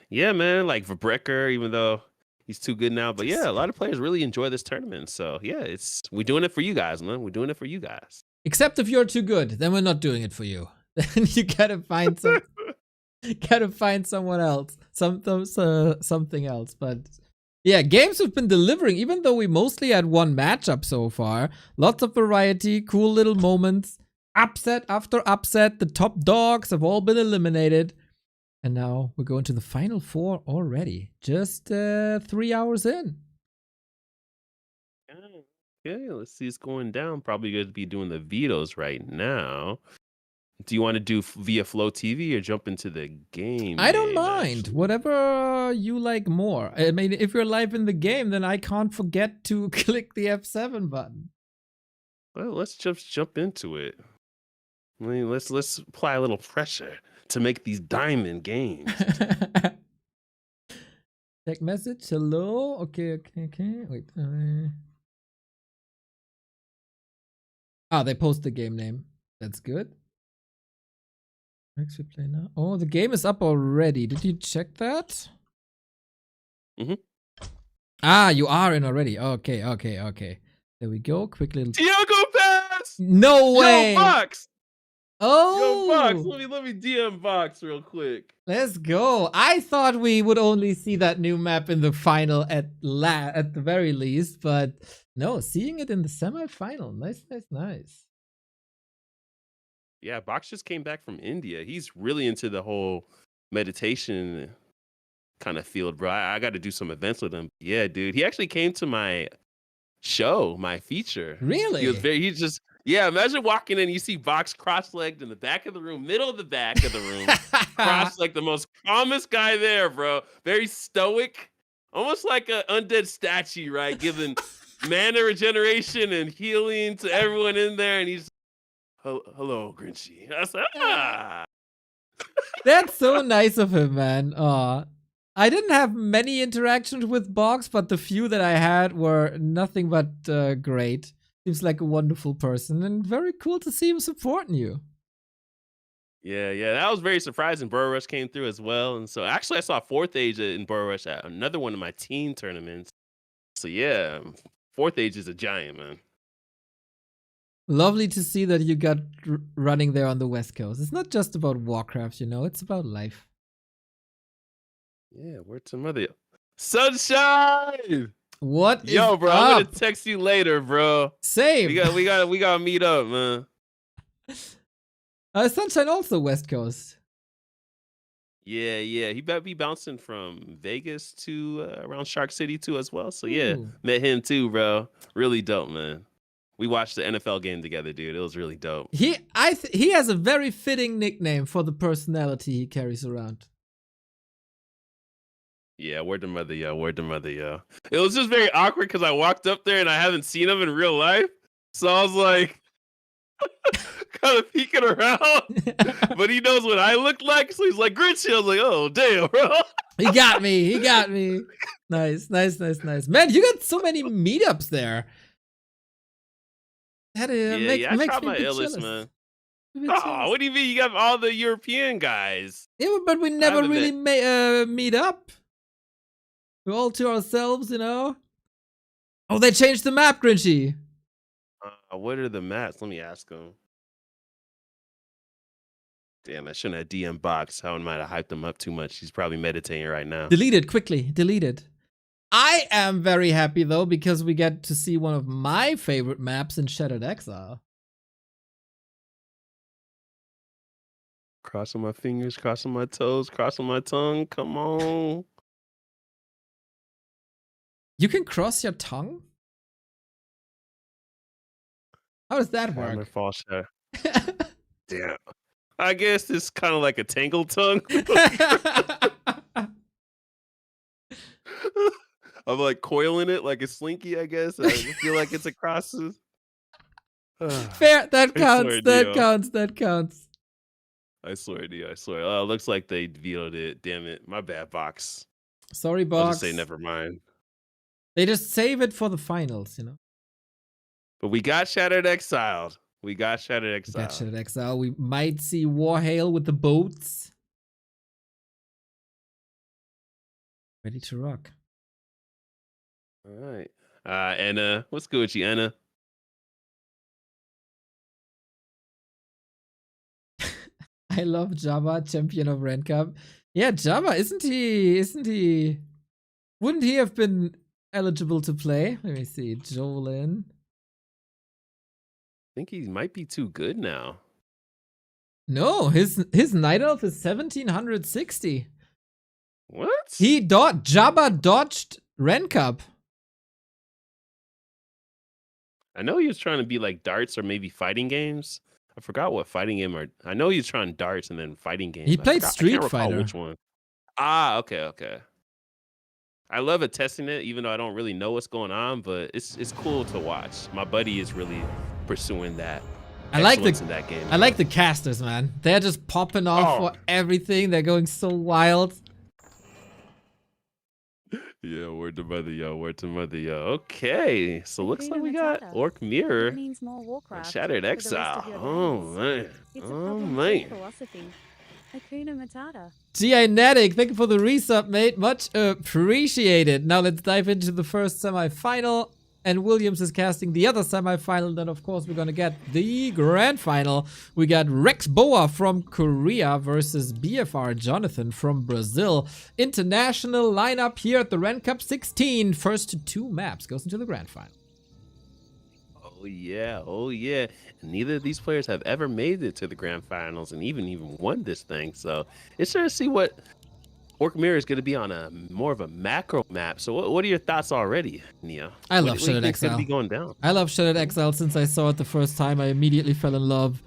Yeah, man. Like Verbrecher, even though he's too good now, but yeah, a lot of players really enjoy this tournament. So yeah, we're doing it for you guys, man. We're doing it for you guys. Except if you're too good, then we're not doing it for you. Then you gotta find someone else, something else. But yeah, games have been delivering, even though we mostly had one matchup so far. Lots of variety, cool little moments. Upset after upset. The top dogs have all been eliminated. And now we're going to the final 4 already. Just 3 hours in. Okay, let's see what's going down. Probably going to be doing the vetoes right now. Do you want to do via Flow TV or jump into the game? I don't mind. Actually, whatever you like more. I mean, if you're live in the game, then I can't forget to click the F7 button. Well, let's just jump into it. I mean, let's apply a little pressure to make these diamond games. Check message. Hello. Okay. Wait. They post the game name. That's good. Next we play now. Oh, the game is up already. Did you check that? You are in already. Okay. There we go. Quick little Diego pass. No way. Yo, Fox. Yo, Box, Oh, let me DM Box real quick. let's go. I thought we would only see that new map in the final at the very least, but no, seeing it in the semi-final. Nice, nice, nice. Yeah, Box just came back from India. He's really into the whole meditation kind of field, bro. I got to do some events with him. Yeah, dude. He actually came to my show, my feature. Really? He's just, yeah, imagine walking in, you see Box cross-legged in the back of the room, middle of the back of the room, like the most calmest guy there, bro. Very stoic, almost like an undead statue, right? Giving mana regeneration and healing to everyone in there, and he's, hello, Grinchy. I was like, ah. That's so nice of him, man. Aw. I didn't have many interactions with Box, but the few that I had were nothing but great. Seems like a wonderful person and very cool to see him supporting you. Yeah, that was very surprising. Burrow Rush came through as well. And so actually I saw 4th Age in Burrow Rush at another one of my teen tournaments. So yeah, 4th Age is a giant, man. Lovely to see that you got running there on the West Coast. It's not just about Warcraft, you know, it's about life. Yeah, where's some other Sunshine? What is Yo, bro, up? I'm gonna text you later, bro. Same. We gotta meet up, man. Sunshine also West Coast. Yeah. He better be bouncing from Vegas to around Shark City too as well. So yeah, Ooh. met him too, bro. Really dope, man. We watched the NFL game together, dude. It was really dope. He has a very fitting nickname for the personality he carries around. Yeah, word to mother, yo. Word to mother, yo. It was just very awkward because I walked up there and I haven't seen him in real life. So I was like, kind of peeking around. But he knows what I look like. So he's like, Grinchy. I was like, oh, damn, bro. He got me. Nice. Man, you got so many meetups there. I tried my illest, man. Jealous. Oh, what do you mean? You got all the European guys. Yeah, but we never really meet up. We're all to ourselves, you know? Oh, they changed the map, Grinchy. What are the maps? Let me ask him. Damn, I shouldn't have DM Box. How might have hyped him up too much? He's probably meditating right now. Delete it quickly. Delete it. I am very happy, though, because we get to see one of my favorite maps in Shattered Exile. Crossing my fingers, crossing my toes, crossing my tongue. Come on. You can cross your tongue? How does that work? Hammer fall shot. Damn. I guess it's kind of like a tangled tongue. I'm like coiling it like a slinky, I guess. I feel like it's a cross. Fair. That counts. That counts. I swear to you. I swear. Oh, it looks like they vetoed it. Damn it. My bad, Box. Sorry, Box. I'll just say never mind. They just save it for the finals, you know? But we got Shattered Exiled. We got Shattered Exile. We might see Warhail with the boats. Ready to rock. All right. Anna. What's good with you, Anna? I love Jabba, champion of Ren Cup. Yeah, Jabba, isn't he? Wouldn't he have been eligible to play? Let me see. Jolin. I think he might be too good now. No, his Night Elf is 1760. What? Jabba dodged Ren Cup. I know he was trying to be like darts or maybe fighting games. I forgot what fighting game I know he was trying darts and then fighting games. He played Street Fighter. Which one? Ah, okay. I love testing it, even though I don't really know what's going on, but it's cool to watch. My buddy is really pursuing that. I like that game. I like the casters, man. They're just popping off for everything. They're going so wild. Yeah, word to mother, yo. Okay, so looks like we got Orc Mirror. Means more Warcraft Shattered for the rest Exile. of your Oh days. man. It's a Oh problem-free man. philosophy. Hakuna Matata. GI Natic, thank you for the resub, mate. Much appreciated. Now let's dive into the first semi-final. and Williams is casting the other semifinal. Then, of course, we're going to get the grand final. We got Rex Boa from Korea versus BFR Jonathan from Brazil. International lineup here at the Ren Cup 16. First 2 maps goes into the grand final. Oh yeah, oh yeah. And neither of these players have ever made it to the grand finals and even won this thing. So it's sure to see what Orc Mirror is going to be on a more of a macro map. So what are your thoughts already, Neo? I love Shattered What's going to Exile. be going down? I love Shattered Exile. Since I saw it the first time, I immediately fell in love.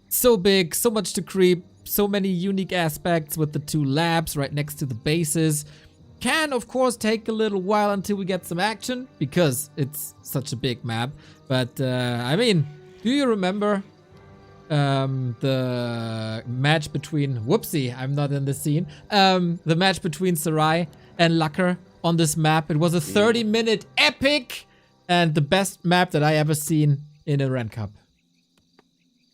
So big, so much to creep, so many unique aspects with the 2 labs right next to the bases. Can, of course, take a little while until we get some action because it's such a big map. But, I mean, do you remember the match between... Whoopsie, I'm not in the scene. The match between Sarai and Lucker on this map. It was a 30-minute epic and the best map that I ever seen in a Ren Cup.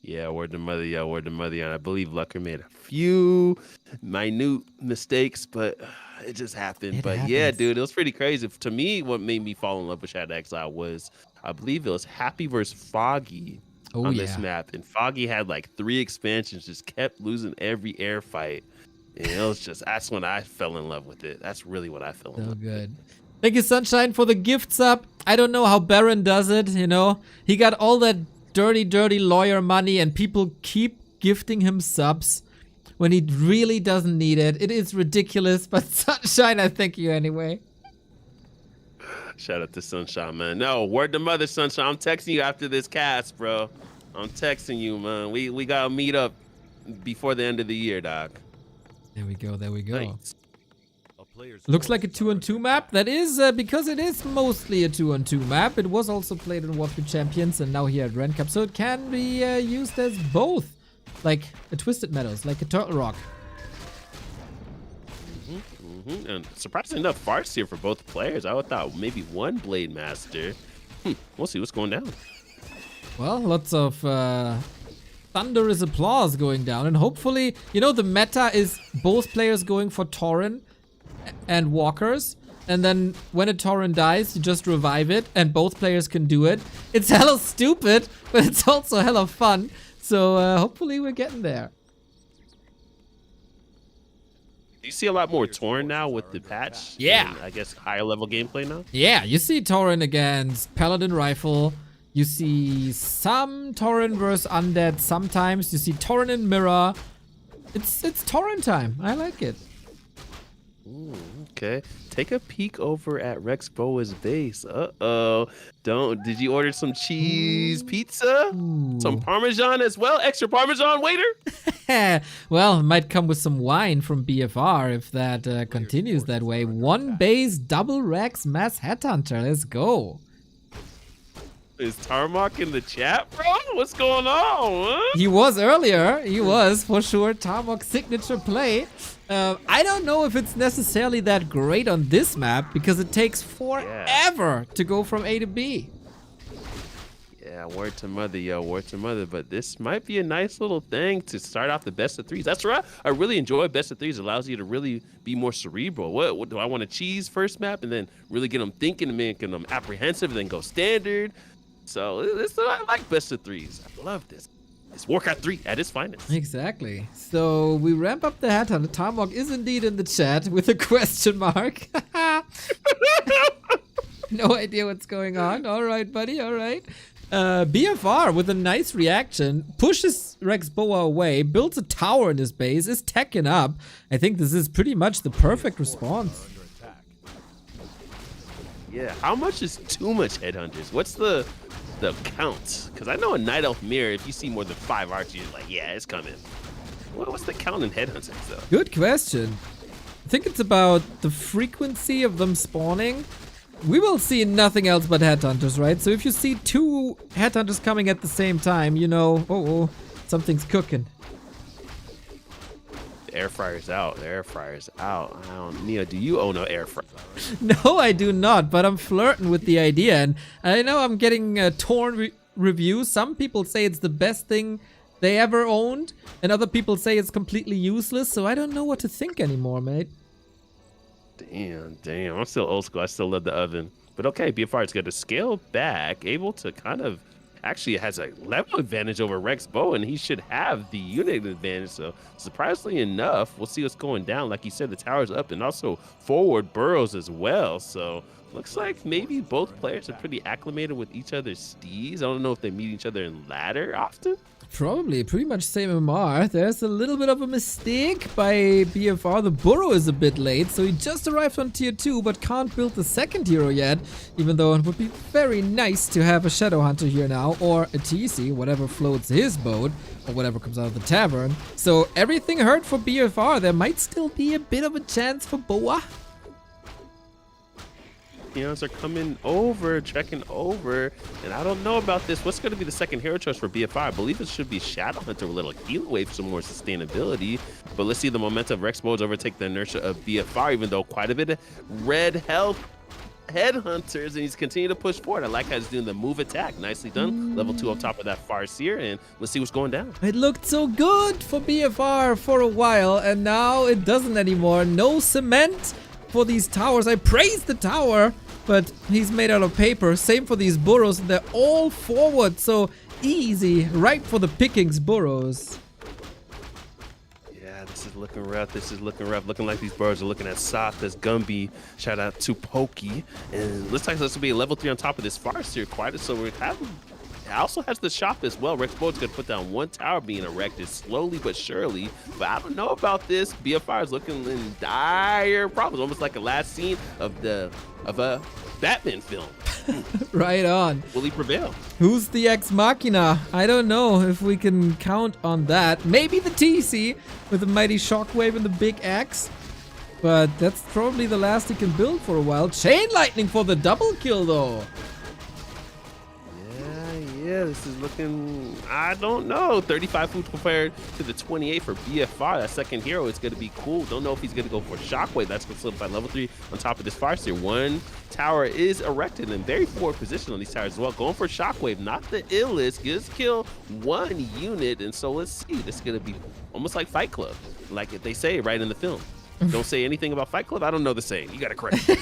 Yeah, word to mother, yeah, word to mother. And I believe Lucker made a few minute mistakes, but it just happened. Yeah, dude, it was pretty crazy. To me, what made me fall in love with Shattered Exile was, I believe it was Happy versus Foggy on this map. And Foggy had like 3 expansions, just kept losing every air fight. And it was just, that's when I fell in love with it. That's really what I fell in love with. So good. Thank you, Sunshine, for the gifts up. I don't know how Baron does it, you know. He got all that dirty lawyer money and people keep gifting him subs when he really doesn't need it. It is ridiculous, but Sunshine, I thank you anyway. Shout out to Sunshine, man. No, word to mother, Sunshine. I'm texting you after this cast, bro. I'm texting you, man. We gotta meet up before the end of the year, dog. There we go, there we go. Nice. Looks like a 2-on-2 map. That is because it is mostly a 2-on-2 map. It was also played in Warcraft Champions and now here at Ren Cup, so it can be used as both. Like a Twisted Meadows, like a Turtle Rock. And surprisingly enough, farts here for both players. I would thought maybe one Blade Master. We'll see what's going down. Well, lots of thunderous applause going down. And hopefully, you know, the meta is both players going for Tauren and Walkers. And then when a Tauren dies, you just revive it. And both players can do it. It's hella stupid, but it's also hella fun. So hopefully we're getting there. Do you see a lot more Tauren now with the patch? Yeah. And I guess higher level gameplay now? Yeah, you see Tauren against Paladin Rifle. You see some Tauren versus Undead sometimes. You see Tauren in Mirror. It's Tauren time. I like it. Ooh, okay. Take a peek over at Rex Boa's base. Did you order some cheese pizza? Ooh. Some Parmesan as well? Extra Parmesan, waiter? Well, it might come with some wine from BFR if that continues that way. 1 base, double Rex, mass headhunter. Let's go. Is Tarmok in the chat, bro? What's going on? Huh? He was earlier. He was, for sure, Tarmok's signature play. I don't know if it's necessarily that great on this map because it takes forever to go from A to B. Yeah, word to mother, yo, word to mother. But this might be a nice little thing to start off the best of 3s. That's right. I really enjoy best of 3s. It allows you to really be more cerebral. What do I want to cheese first map and then really get them thinking and making them apprehensive and then go standard? So I like best of 3s. I love this. It's Warcraft 3 at its finest. Exactly. So we ramp up the headhunter. Tarmok is indeed in the chat with a question mark. No idea what's going on. All right, buddy. All right. BFR with a nice reaction pushes Rex Boa away, builds a tower in his base, is teching up. I think this is pretty much the perfect response. Yeah, how much is too much headhunters? What's the count? Because I know in Night Elf Mirror, if you see more than 5 archers, you're like, yeah, it's coming. What's the count in headhunters, though? Good question. I think it's about the frequency of them spawning. We will see nothing else but headhunters, right? So if you see 2 headhunters coming at the same time, you know, something's cooking. The air fryer's out. The air fryer's out. Neo, do you own an air fryer? No, I do not, but I'm flirting with the idea. And I know I'm getting torn reviews. Some people say it's the best thing they ever owned, and other people say it's completely useless. So I don't know what to think anymore, mate. Damn. I'm still old school. I still love the oven. But okay, BFR is going to scale back, able to kind of actually has a level advantage over Rex Bow, and he should have the unit advantage. So surprisingly enough, we'll see what's going down. Like you said, the tower's up and also forward burrows as well. So looks like maybe both players are pretty acclimated with each other's steeds. I don't know if they meet each other in ladder often. Probably pretty much same MR. There's a little bit of a mistake by BFR. The burrow is a bit late, so he just arrived on tier 2 but can't build the second hero yet, even though it would be very nice to have a Shadow Hunter here now, or a TC, whatever floats his boat, or whatever comes out of the tavern. So everything hurt for BFR. There might still be a bit of a chance for Boa. Peons are coming over, trekking over, and I don't know about this. What's going to be the second hero choice for BFR? I believe it should be Shadow Hunter with a little healing wave for some more sustainability. But let's see the momentum of Rex Bows overtake the inertia of BFR, even though quite a bit of red health headhunters, and he's continuing to push forward. I like how he's doing the move attack. Nicely done. Level 2 on top of that Farseer, and let's see what's going down. It looked so good for BFR for a while, and now it doesn't anymore. No cement for these towers. I praise the tower, but he's made out of paper. Same for these burrows. They're all forward, so easy. Right for the pickings burrows. Yeah, this is looking rough. This is looking rough. Looking like these birds are looking as soft as Gumby. Shout out to Pokey. And looks like this will be a level 3 on top of this Farseer. Quite so we're having. It also has the shop as well. Rex Boat's going to put down one tower being erected slowly but surely. But I don't know about this. BFR is looking in dire problems. Almost like a last scene of a Batman film. Right on. Will he prevail? Who's the ex machina? I don't know if we can count on that. Maybe the TC with the mighty shockwave and the big axe. But that's probably the last he can build for a while. Chain lightning for the double kill though. Yeah, this is looking, I don't know. 35 food compared to the 28 for BFR. That second hero is going to be cool. Don't know if he's going to go for Shockwave. That's going to solidify level 3 on top of this Farseer. One tower is erected in very forward position on these towers as well. Going for Shockwave, not the illest. Just kill one unit. And so let's see. This is going to be almost like Fight Club, like they say right in the film. Don't say anything about Fight Club. I don't know the saying. You got to correct me.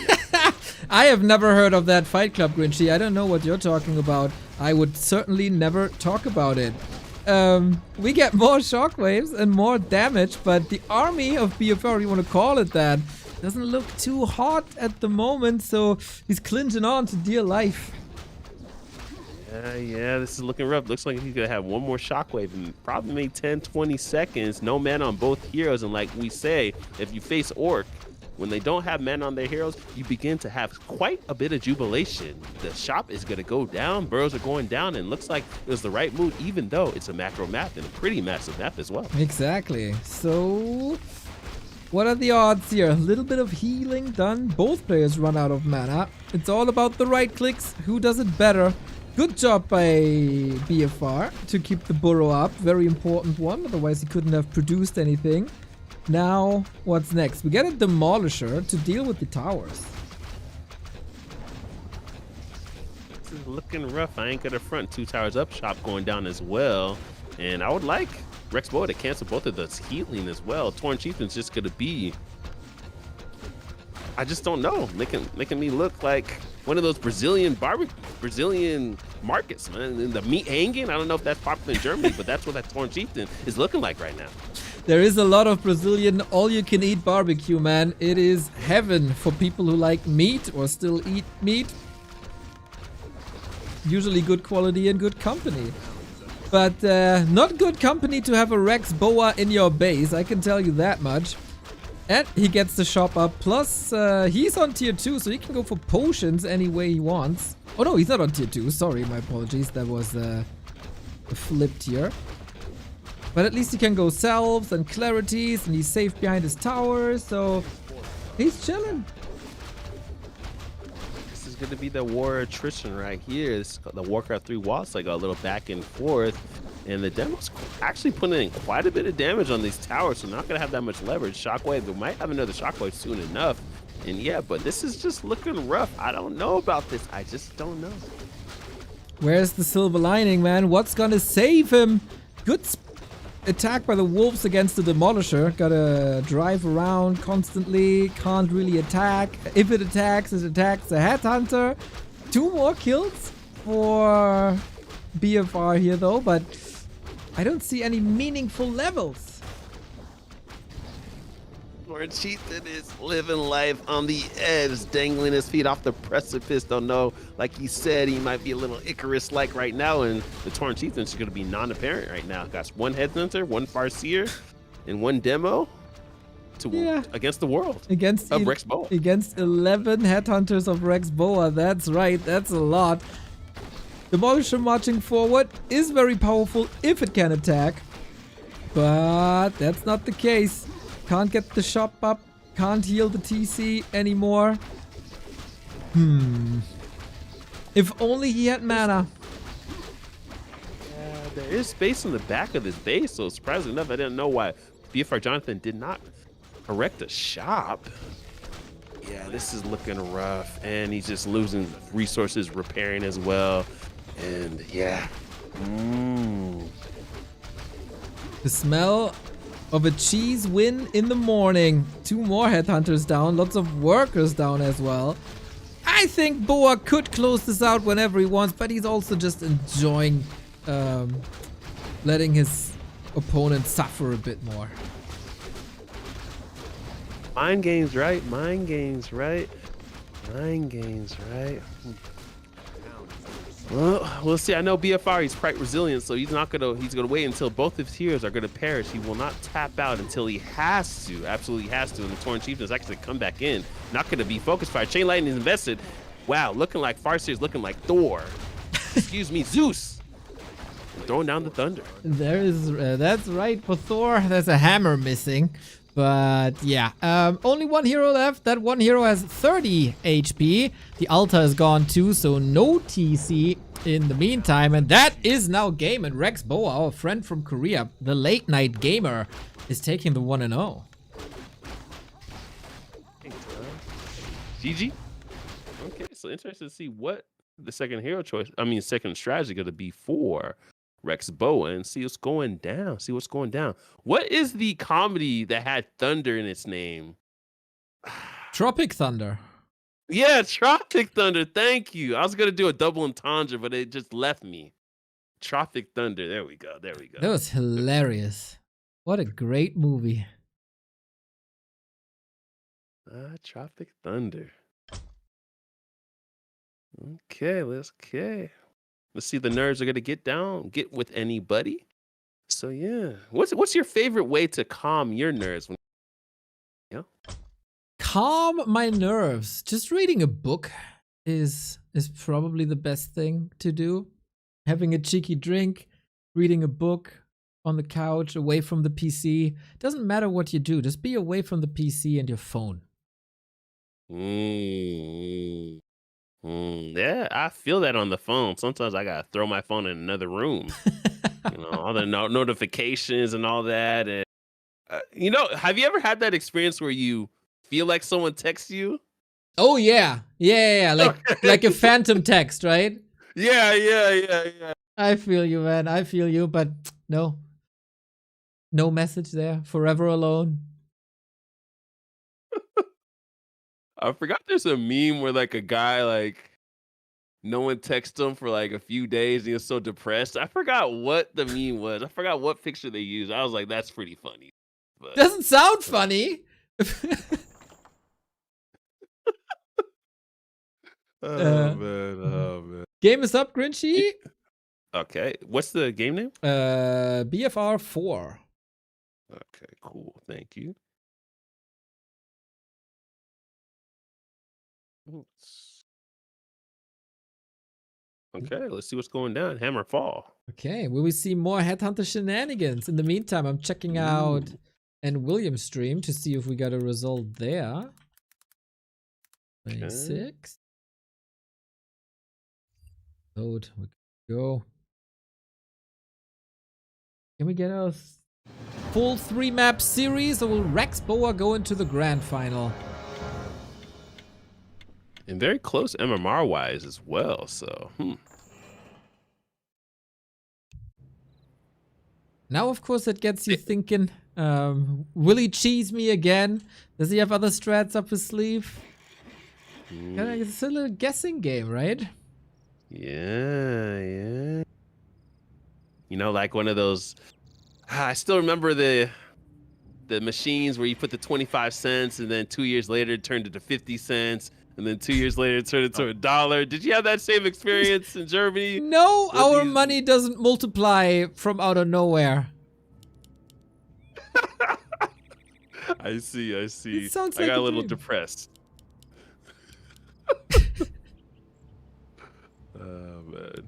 I have never heard of that Fight Club, Grinchy. I don't know what you're talking about. I would certainly never talk about it. We get more shockwaves and more damage, but the army of BFR, you want to call it that, doesn't look too hot at the moment, so he's clinging on to dear life. Yeah, this is looking rough. Looks like he's going to have one more shockwave and probably make 10, 20 seconds. No mana on both heroes. And like we say, if you face Orc, when they don't have mana on their heroes, you begin to have quite a bit of jubilation. The shop is going to go down. Burrows are going down. And looks like it was the right move, even though it's a macro map and a pretty massive map as well. Exactly. So what are the odds here? A little bit of healing done. Both players run out of mana. It's all about the right clicks. Who does it better? Good job by BFR to keep the burrow up. Very important one, otherwise he couldn't have produced anything. Now, what's next? We get a Demolisher to deal with the towers. This is looking rough. I ain't gonna front. 2 towers up, shop going down as well. And I would like Rex Boa to cancel both of those healing as well. Torn Chieftain's just gonna be, I just don't know, making me look like one of those Brazilian markets, man. And the meat hanging, I don't know if that's popular in Germany, but that's what that Torn Chieftain is looking like right now. There is a lot of Brazilian all-you-can-eat barbecue, man. It is heaven for people who like meat or still eat meat. Usually good quality and good company. But not good company to have a Rex Boa in your base, I can tell you that much. And he gets the shop up, plus he's on tier 2, so he can go for potions any way he wants. Oh no, he's not on tier 2, sorry, my apologies, that was flipped here. But at least he can go salves and clarities, and he's safe behind his tower, so he's chilling. This is going to be the war attrition right here. This is the Warcraft 3 walls, like a little back and forth. And the demo's actually putting in quite a bit of damage on these towers, so not going to have that much leverage. Shockwave, we might have another Shockwave soon enough. And yeah, but this is just looking rough. I don't know about this. I just don't know. Where's the silver lining, man? What's going to save him? Good attacked by the wolves against the Demolisher. Gotta drive around constantly. Can't really attack. If it attacks the Headhunter. 2 more kills for BFR here though, but I don't see any meaningful levels. Lord Chieftain is living life on the edge, dangling his feet off the precipice. Don't know, like he said, he might be a little Icarus-like right now, and the Torn Chieftain is going to be non-apparent right now. Got 1 Headhunter, 1 Farseer, and 1 Demo against the world of Rex Boa. Against 11 Headhunters of Rex Boa. That's right, that's a lot. Demolisher marching forward is very powerful if it can attack, but that's not the case. Can't get the shop up. Can't heal the TC anymore. If only he had mana. Yeah, there is space in the back of this base, so surprisingly enough, I didn't know why BFR Jonathan did not correct the shop. Yeah, this is looking rough, and he's just losing resources repairing as well. And yeah. The smell of a cheese win in the morning. 2 more Headhunters down. Lots of workers down as well. I think Boa could close this out whenever he wants, but he's also just enjoying letting his opponent suffer a bit more. Mind games, right? Mind games, right? Mind games, right? Well, we'll see. I know BFR, he's quite resilient, so he's gonna wait until both his heroes are gonna perish. He will not tap out until he has to, absolutely has to. And the Torn Chieftain is actually come back in. Not gonna be focused fire. Chain Lightning is invested. Wow, looking like Farseer is looking like Thor. Excuse me, Zeus. Throwing down the thunder. There is, that's right, for Thor, there's a hammer missing. But yeah, only 1 hero left. That 1 hero has 30 HP. The Altar is gone too, so no TC in the meantime. And that is now game. And Rex Boa, our friend from Korea, the late night gamer, is taking the 1-0. GG. Okay, so interested to see what the second strategy going to be for Rex Boa and see what's going down. What is the comedy that had thunder in its name? Tropic Thunder. Yeah, Tropic Thunder. Thank you. I was going to do a double entendre, but it just left me. Tropic Thunder. There we go. That was hilarious. What a great movie. Tropic Thunder. Okay, let's see the nerds are gonna get with anybody. So yeah, what's your favorite way to calm your nerves? Calm my nerves. Just reading a book is probably the best thing to do. Having a cheeky drink, reading a book on the couch, away from the PC. Doesn't matter what you do, just be away from the PC and your phone. Yeah, I feel that on the phone. Sometimes I gotta throw my phone in another room. All the notifications and all that. And have you ever had that experience where you feel like someone texts you? Oh yeah. Like a phantom text, right? Yeah. I feel you, man. I feel you, but no message there. Forever alone. I forgot there's a meme where like a guy, like no one texts him for like a few days and he was so depressed. I forgot what the meme was. I forgot what picture they used. I was like, that's pretty funny. But doesn't sound funny. Oh man. Game is up, Grinchy. Okay. What's the game name? BFR 4. Okay, cool. Thank you. Okay, let's see what's going down. Hammer Fall. Okay, will we see more Headhunter shenanigans? In the meantime, I'm checking out and William's stream to see if we got a result there. 26. Load. We go. Can we get a full 3-map series, or will Rex Boa go into the grand final? And very close MMR wise as well, so Now, of course, it gets you thinking, will he cheese me again? Does he have other strats up his sleeve? It's a little guessing game, right? Yeah. You know, like one of those. I still remember the machines where you put the 25 cents and then 2 years later it turned into 50 cents. And then 2 years later, it turned into $1. Did you have that same experience in Germany? No, our money doesn't multiply from out of nowhere. I see. It sounds I like got a a little dream. depressed. Oh, man.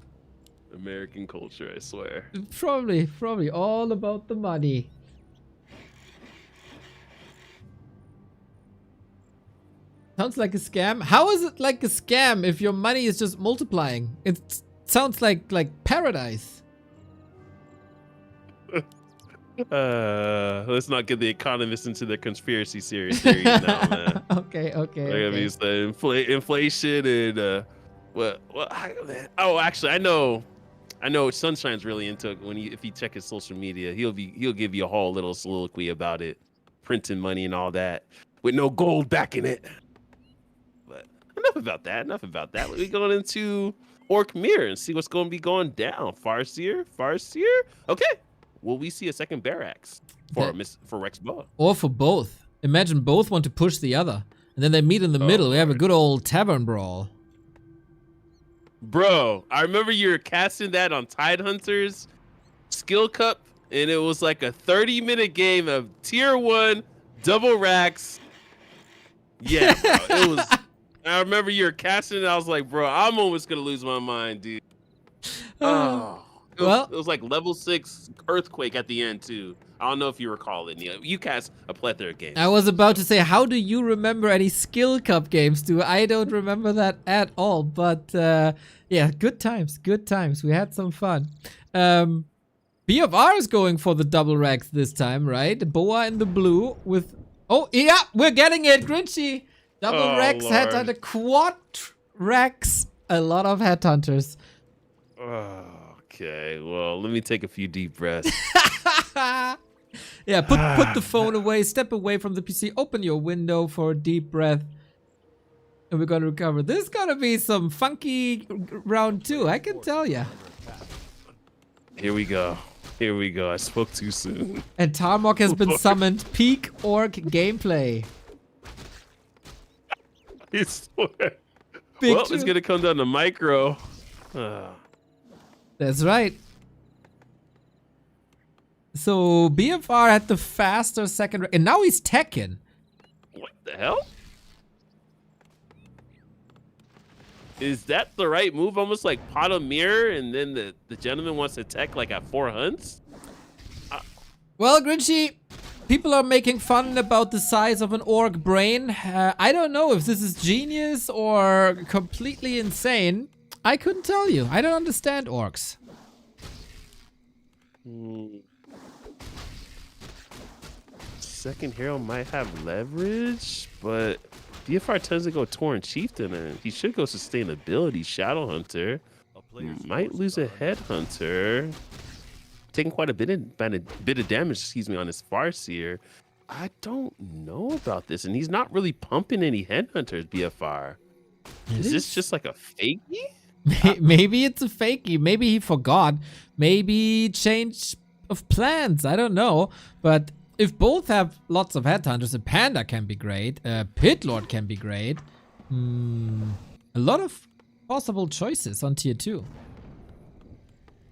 American culture, I swear. Probably all about the money. Sounds like a scam. How is it like a scam if your money is just multiplying? It sounds like paradise. Let's not get the economists into their conspiracy theories now, man. Okay. They're gonna be saying inflation and actually, I know Sunshine's really into it. If you check his social media, he'll give you a whole little soliloquy about it, printing money and all that with no gold backing it. But enough about that. We're going into Orc Mirror and see what's going to be going down. Farseer. Okay. Will we see a second Barracks for Rex Boa? Or for both. Imagine both want to push the other, and then they meet in the middle. We have a good old tavern brawl. Bro, I remember you were casting that on Tidehunters Skill Cup, and it was like a 30-minute game of tier 1 double racks. Yeah, bro, it was. I remember you were casting it. I was like, bro, I'm almost gonna lose my mind, dude. It was like level 6 earthquake at the end too. I don't know if you recall it, Neil. You cast a plethora of games. I was about to say, how do you remember any Skill Cup games, dude? I don't remember that at all. But yeah, good times. We had some fun. BFR is going for the double racks this time, right? Boa in the blue with... Oh, yeah, we're getting it, Grinchy. Double racks, headhunter, quad racks. A lot of headhunters. Okay, well, let me take a few deep breaths. Yeah, put the phone away, step away from the PC, open your window for a deep breath. And we're gonna recover. This is gonna be some funky round 2, I can tell ya. Here we go. I spoke too soon. And Tarmok has been summoned. Peak Orc gameplay. I swear. It's gonna come down to micro. That's right. So BFR had the faster second, and now he's teching. What the hell? Is that the right move? Almost like pot of mirror, and then the gentleman wants to tech like at 4 hunts? Well, Grinchy, people are making fun about the size of an orc brain. I don't know if this is genius or completely insane. I couldn't tell you. I don't understand orcs. Second hero might have leverage, but BFR tends to go Tauren Chieftain, and he should go sustainability Shadow Hunter. Might lose a Headhunter. Taking quite a bit of damage, on his Farseer. I don't know about this, and he's not really pumping any Headhunters, BFR. Is this just like a fakey? Maybe it's a fakey. Maybe he forgot. Maybe change of plans. I don't know. But if both have lots of headhunters, a panda can be great. A pit lord can be great. A lot of possible choices on tier 2.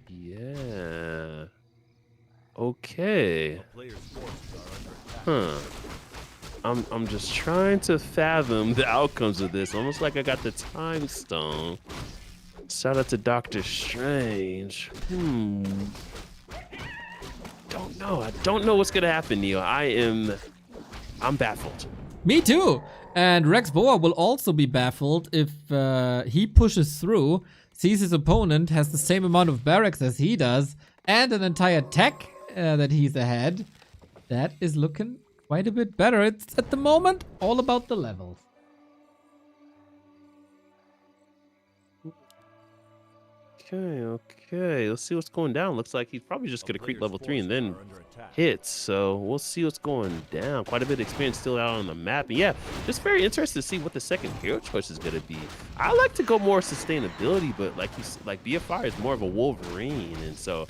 Yeah. Okay. I'm just trying to fathom the outcomes of this. Almost like I got the time stone. Shout out to Doctor Strange. Don't know. I don't know what's gonna happen, Neo. I'm baffled. Me too. And Rex Boa will also be baffled if he pushes through, sees his opponent has the same amount of barracks as he does, and an entire tech that he's ahead. That is looking quite a bit better. It's at the moment all about the levels. Okay. Let's see what's going down. Looks like he's probably just gonna creep level 3 and then hits. So we'll see what's going down. Quite a bit of experience still out on the map. And yeah, just very interested to see what the second hero choice is gonna be. I like to go more sustainability, but like BFR is more of a Wolverine, and so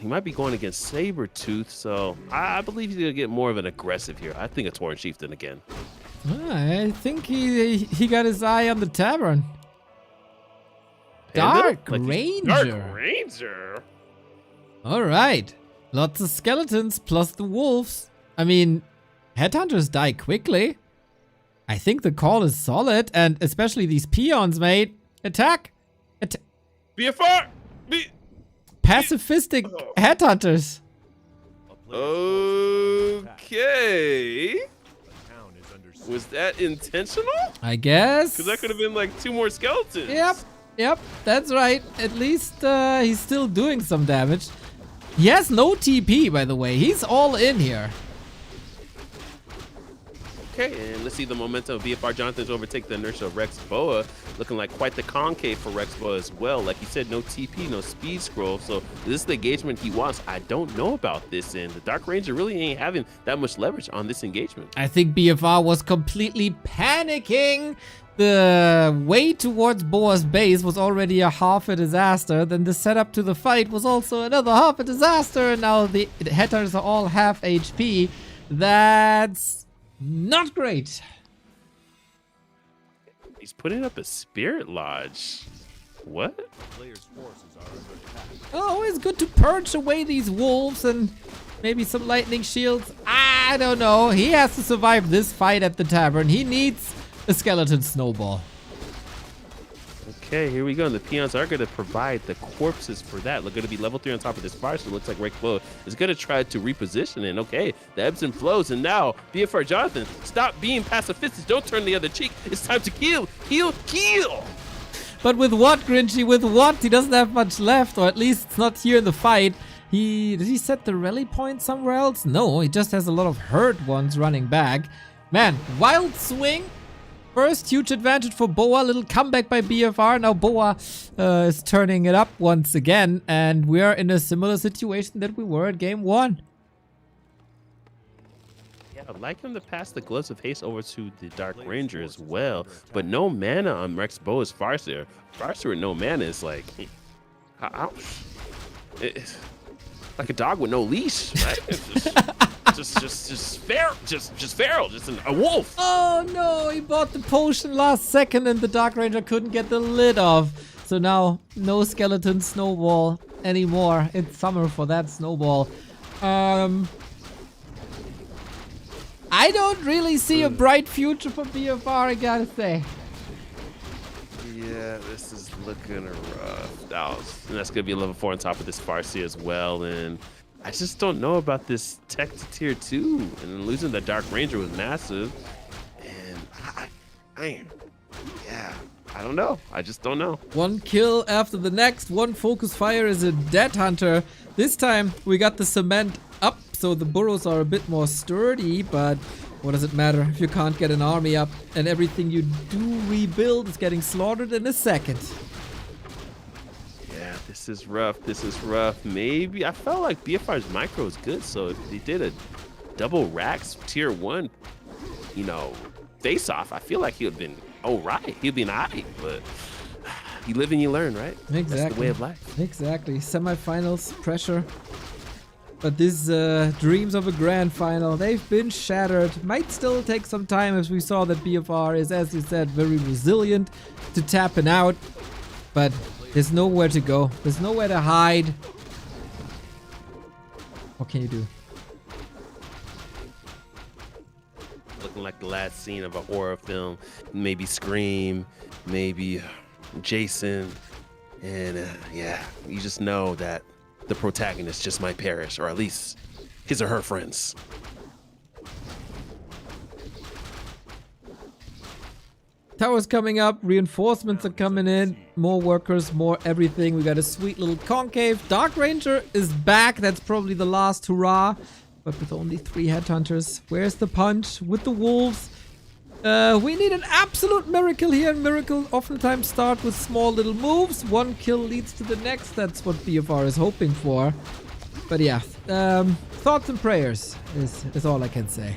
he might be going against Sabretooth. So I believe he's gonna get more of an aggressive here. I think a Tauren Chieftain again. I think he got his eye on the tavern. Panda? Dark Ranger. Dark Ranger. All right. Lots of skeletons plus the wolves. I mean, headhunters die quickly. I think the call is solid, and especially these peons, mate. Attack. BFR. Pacifistic headhunters. Okay. Was that intentional? I guess. Because that could have been like 2 more skeletons. Yep, that's right. At least he's still doing some damage. He has no TP, by the way. He's all in here. Okay, and let's see the momentum of BFR Jonathan's overtake the inertia of Rex Boa. Looking like quite the concave for Rex Boa as well. Like you said, no TP, no speed scroll. So this is the engagement he wants. I don't know about this, and the Dark Ranger really ain't having that much leverage on this engagement. I think BFR was completely panicking. The way towards Boa's base was already a half a disaster. Then the setup to the fight was also another half a disaster. And now the headhunters are all half HP. That's not great. He's putting up a Spirit Lodge. What? Always good to purge away these wolves and maybe some lightning shields. I don't know. He has to survive this fight at the tavern. He needs a skeleton snowball. Okay, here we go. And the peons are going to provide the corpses for that. They're going to be level 3 on top of this fire, so it looks like Rex Boa is going to try to reposition it. Okay, the ebbs and flows, and now BFR Jonathan, stop being pacifistic. Don't turn the other cheek. It's time to kill, heal, kill. But with what, Grinchy? With what? He doesn't have much left, or at least it's not here in the fight. Did he set the rally point somewhere else? No, he just has a lot of hurt ones running back. Man, wild swing. First huge advantage for Boa, little comeback by BFR. Now Boa is turning it up once again, and we are in a similar situation that we were at game 1. Yeah, I'd like him to pass the Gloves of Haste over to the Dark Ranger as well, but no mana on Rex Boa's Farseer. Farseer with no mana is like, it's like a dog with no leash, right? just feral, just a wolf. Oh no, he bought the potion last second and the Dark Ranger couldn't get the lid off. So now, no skeleton snowball anymore. It's summer for that snowball. I don't really see a bright future for BFR, I gotta say. Yeah, this is looking rough. That's gonna be a level 4 on top of this Farseer as well, and I just don't know about this tech to tier 2, and losing the Dark Ranger was massive. And I don't know. I just don't know. One kill after the next. One focus fire is a dead hunter. This time we got the cement up, so the burrows are a bit more sturdy, but what does it matter if you can't get an army up and everything you do rebuild is getting slaughtered in a second. This is rough. This is rough. Maybe I felt like BFR's micro is good, so if they did a double racks tier 1, face off, I feel like he would have been alright. He'd been alright, but you live and you learn, right? Exactly. That's the way of life. Exactly. Semifinals pressure, but these dreams of a grand final, they've been shattered. Might still take some time, as we saw that BFR is, as you said, very resilient to tapping out, but there's nowhere to go. There's nowhere to hide. What can you do? Looking like the last scene of a horror film. Maybe Scream, maybe Jason. And you just know that the protagonist just might perish, or at least his or her friends. Towers coming up, reinforcements are coming in, more workers, more everything. We got a sweet little concave. Dark Ranger is back. That's probably the last hurrah, but with only 3 headhunters. Where's the punch with the wolves? We need an absolute miracle here, and miracles oftentimes start with small little moves. One kill leads to the next. That's what BFR is hoping for. But yeah, thoughts and prayers is all I can say.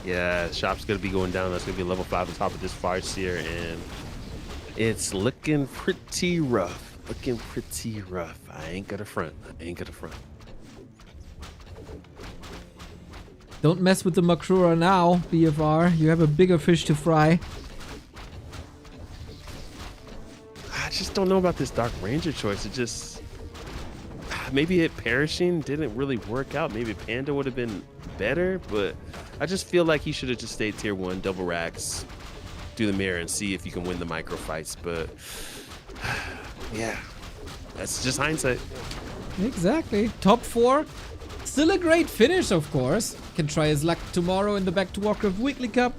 Yeah, shop's gonna be going down. That's gonna be level 5 on top of this fire seer, and it's looking pretty rough. Looking pretty rough. I ain't gonna front. Don't mess with the Makrura now, BFR. You have a bigger fish to fry. I just don't know about this Dark Ranger choice. It just... Maybe it perishing didn't really work out. Maybe Panda would have been better, but I just feel like he should have just stayed tier 1, double racks, do the mirror, and see if you can win the micro fights. But yeah, that's just hindsight. Exactly. Top 4. Still a great finish, of course. Can try his luck tomorrow in the Back to Warcraft Weekly Cup.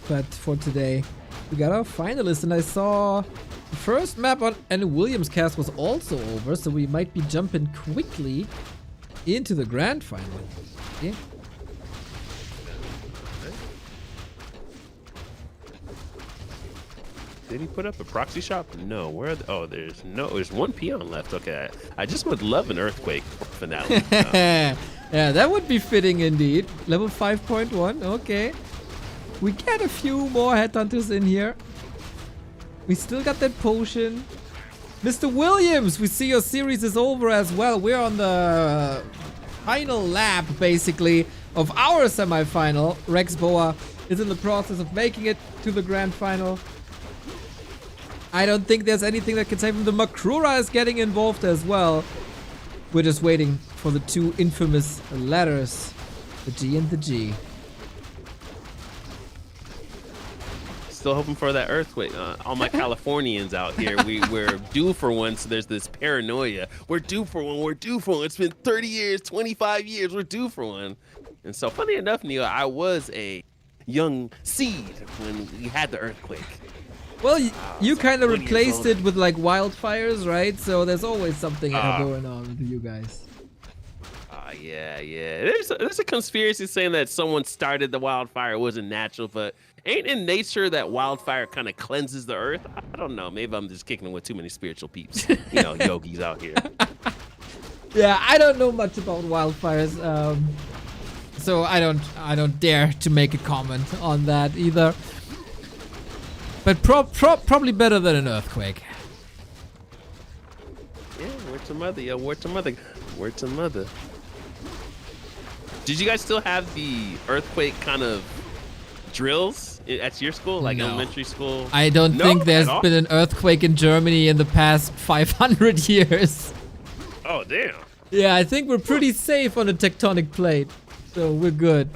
But for today, we got our finalist, and I saw the first map on Annie Williams' cast was also over, so we might be jumping quickly into the grand final. Okay. Did he put up a proxy shop? No. Where? Oh, there's one peon left. Okay, I just would love an earthquake finale. Yeah, that would be fitting indeed. Level 5.1. Okay. We get a few more headhunters in here. We still got that potion. Mr. Williams, we see your series is over as well. We're on the final lap, basically, of our semi-final. Rex Boa is in the process of making it to the grand final. I don't think there's anything that can save him. The Makrura is getting involved as well. We're just waiting for the 2 infamous letters, the G and the G. Still hoping for that earthquake. All my Californians out here, we're due for one. So there's this paranoia. We're due for one. It's been 30 years, 25 years. We're due for one. And so, funny enough, Neil, I was a young seed when we had the earthquake. Well, you kind of replaced it with like wildfires, right? So there's always something going on with you guys. Yeah. There's a conspiracy saying that someone started the wildfire. It wasn't natural, but ain't in nature that wildfire kind of cleanses the earth? I don't know. Maybe I'm just kicking it with too many spiritual peeps, yogis out here. Yeah, I don't know much about wildfires, so I don't dare to make a comment on that either. But probably better than an earthquake. Yeah, word to mother, yo, word to mother, word to mother. Did you guys still have the earthquake kind of drills at your school, like elementary school? I don't think there's been an earthquake in Germany in the past 500 years. Oh, damn. Yeah, I think we're pretty safe on a tectonic plate, so we're good.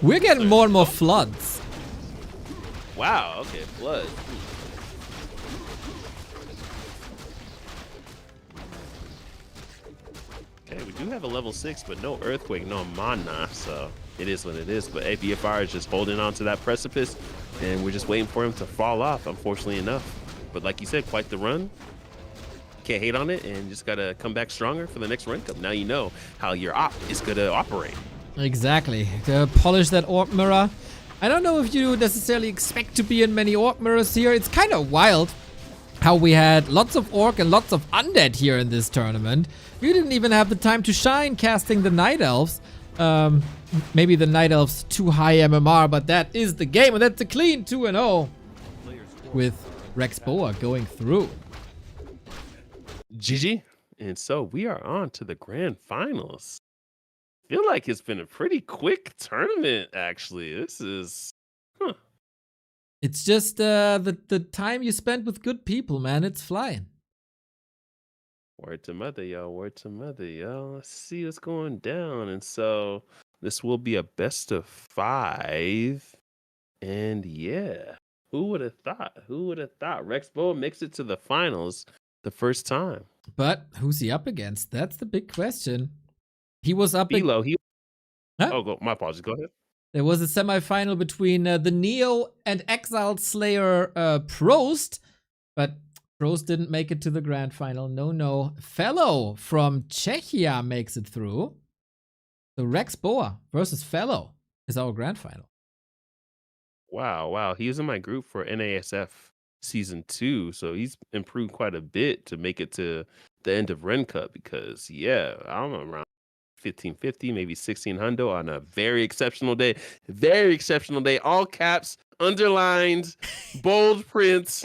We're getting more and more floods. Wow, okay, flood. Okay, we do have a level 6, but no earthquake, no mana, so it is what it is. But ABFR is just holding on to that precipice, and we're just waiting for him to fall off, unfortunately enough. But like you said, quite the run. Can't hate on it, and just gotta come back stronger for the next Ren Cup. Now you know how your op is gonna operate. Exactly. To polish that orc mirror. I don't know if you necessarily expect to be in many orc mirrors here. It's kind of wild how we had lots of orc and lots of undead here in this tournament. You didn't even have the time to shine casting the Night Elves. Maybe the Night Elves too high MMR, but that is the game, and that's a clean 2-0 with Rex Boa going through. GG. And so we are on to the grand finals. Feel like it's been a pretty quick tournament, actually. This is It's just the time you spent with good people, man. It's flying. Word to mother, y'all. Word to mother, y'all. Let's see what's going down. And so this will be a best of 5. And yeah, who would have thought? Who would have thought? Rex Boa makes it to the finals the first time. But who's he up against? That's the big question. He was up Elo, Huh? Oh, my apologies. Go ahead. There was a semifinal between the Neo and Exiled Slayer Prost, but Prost didn't make it to the grand final. No. Fellow from Czechia makes it through. So Rex Boa versus Fellow is our grand final. Wow. He was in my group for NASF season 2, so he's improved quite a bit to make it to the end of Ren Cup because I'm around 1550, maybe 1600 on a very exceptional day. Very exceptional day. All caps, underlined, bold prints,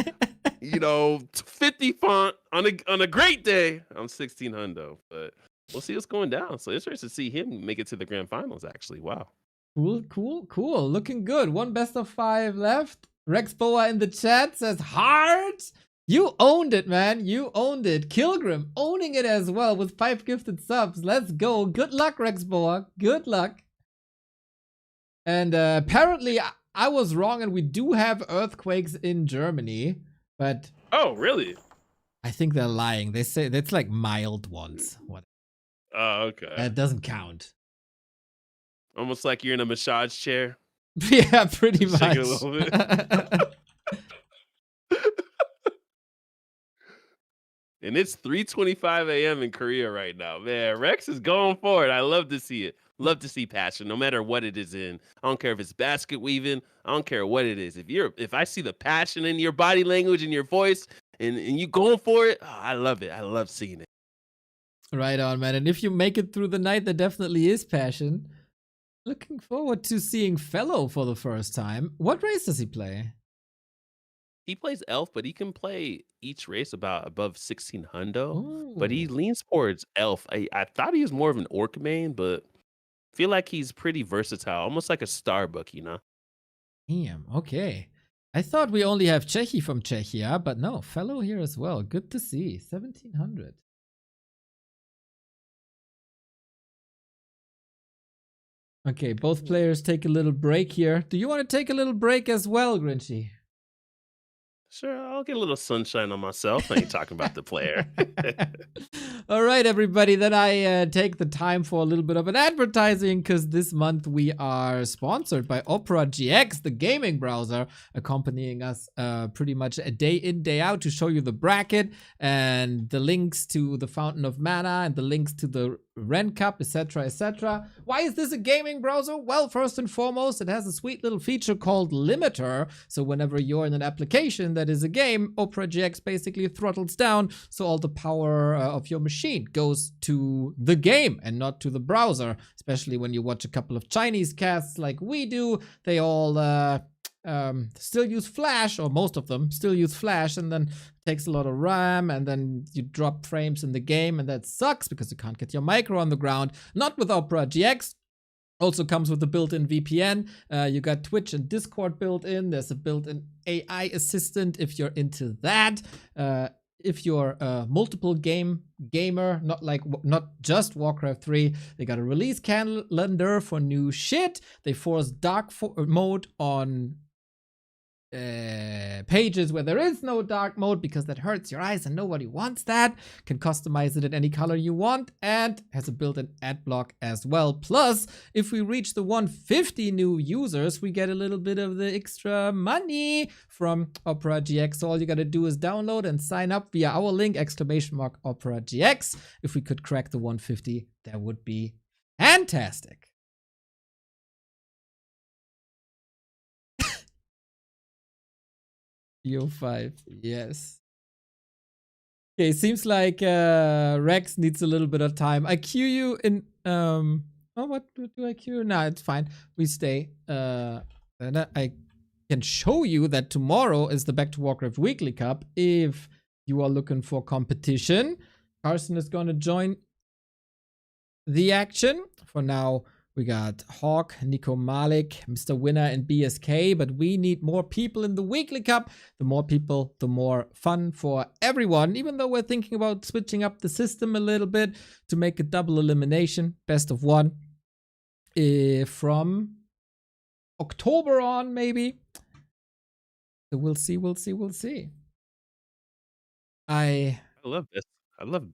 50 font on a great day. I'm 1600, but we'll see what's going down. So it's interesting to see him make it to the grand finals, actually. Wow. Cool. Looking good. One best of 5 left. Rex Boa in the chat says, hard. You owned it, man. You owned it. Kilgrim owning it as well with 5 gifted subs. Let's go. Good luck, Rex Boa. Good luck. And apparently I was wrong and we do have earthquakes in Germany. But oh, really? I think they're lying. They say that's like mild ones. What? Oh, okay. That doesn't count. Almost like you're in a massage chair. Yeah, pretty much. Shake it a little bit. And it's 3:25 a.m. in Korea right now. Man, Rex is going for it. I love to see it. Love to see passion, no matter what it is in. I don't care if it's basket weaving. I don't care what it is. If I see the passion in your body language and your voice, and you going for it, I love it. I love seeing it. Right on, man. And if you make it through the night, there definitely is passion. Looking forward to seeing Fellow for the first time. What race does he play? He plays elf, but he can play each race about above 1600. Ooh. But he leans towards elf. I thought he was more of an orc main, but feel like he's pretty versatile, almost like a Starbuck, Damn, okay. I thought we only have Czechi from Czechia, but no, Fellow here as well. Good to see. 1700. Okay, both players take a little break here. Do you want to take a little break as well, Grinchy? Sure, I'll get a little sunshine on myself. I ain't talking about the player. All right, everybody. Then I take the time for a little bit of an advertising because this month we are sponsored by operagx, the gaming browser, accompanying us pretty much a day in, day out to show you the bracket and the links to the Fountain of Mana and the links to the Ren Cup, etc., etc. Why is this a gaming browser? Well, first and foremost, it has a sweet little feature called Limiter. So whenever you're in an application that is a game, operagx basically throttles down, so all the power of your machine goes to the game and not to the browser. Especially when you watch a couple of Chinese casts like we do, they all still use Flash, or most of them still use Flash, and then takes a lot of RAM, and then you drop frames in the game, and that sucks because you can't get your micro on the ground. Not with operagx. Also comes with a built-in VPN. You got Twitch and Discord built in. There's a built-in AI assistant if you're into that. If you're a multiple gamer, not just Warcraft 3, they got a release calendar for new shit. They force dark mode on pages where there is no dark mode because that hurts your eyes and nobody wants that. Can customize it in any color you want, and has a built-in ad block as well. Plus, if we reach the 150 new users, we get a little bit of the extra money from operagx. So all you gotta do is download and sign up via our link, !operagx. If we could crack the 150, that would be fantastic. Yo5, yes. Okay, seems like Rex needs a little bit of time. I queue you in oh, what do I queue? No, it's fine. We stay. And I can show you that tomorrow is the Back to Warcraft Weekly Cup if you are looking for competition. Carson is gonna join the action. For now, we got Hawk, Nico Malik, Mr. Winner, and BSK, but we need more people in the Weekly Cup. The more people, the more fun for everyone, even though we're thinking about switching up the system a little bit to make a double elimination, best of one, from October on, maybe. So we'll see. I love this. I love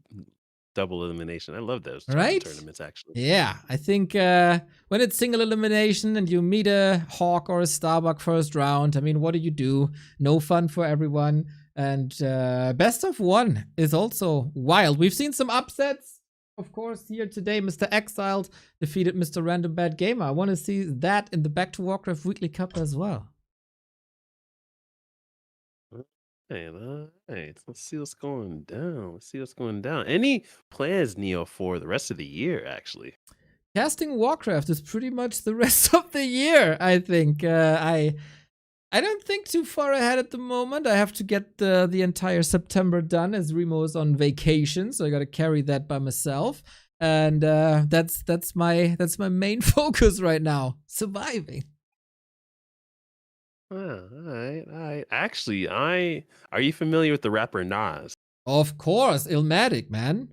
double elimination. I love those right? tournaments, actually. Yeah, I think when it's single elimination and you meet a Hawk or a Starbuck first round, I mean, what do? No fun for everyone. And best of one is also wild. We've seen some upsets Of course, here today, Mr. Exiled defeated Mr. Random Bad Gamer. I want to see that in the Back to Warcraft Weekly Cup as well. Hey, all right. Let's see what's going down. Let's see what's going down. Any plans, Neo, for the rest of the year, actually? Casting Warcraft is pretty much the rest of the year, I think. I don't think too far ahead at the moment. I have to get the entire September done as Remo is on vacation, so I gotta carry that by myself. And that's my main focus right now. Surviving. All right, all right. Actually, are you familiar with the rapper Nas? Of course, Illmatic, man.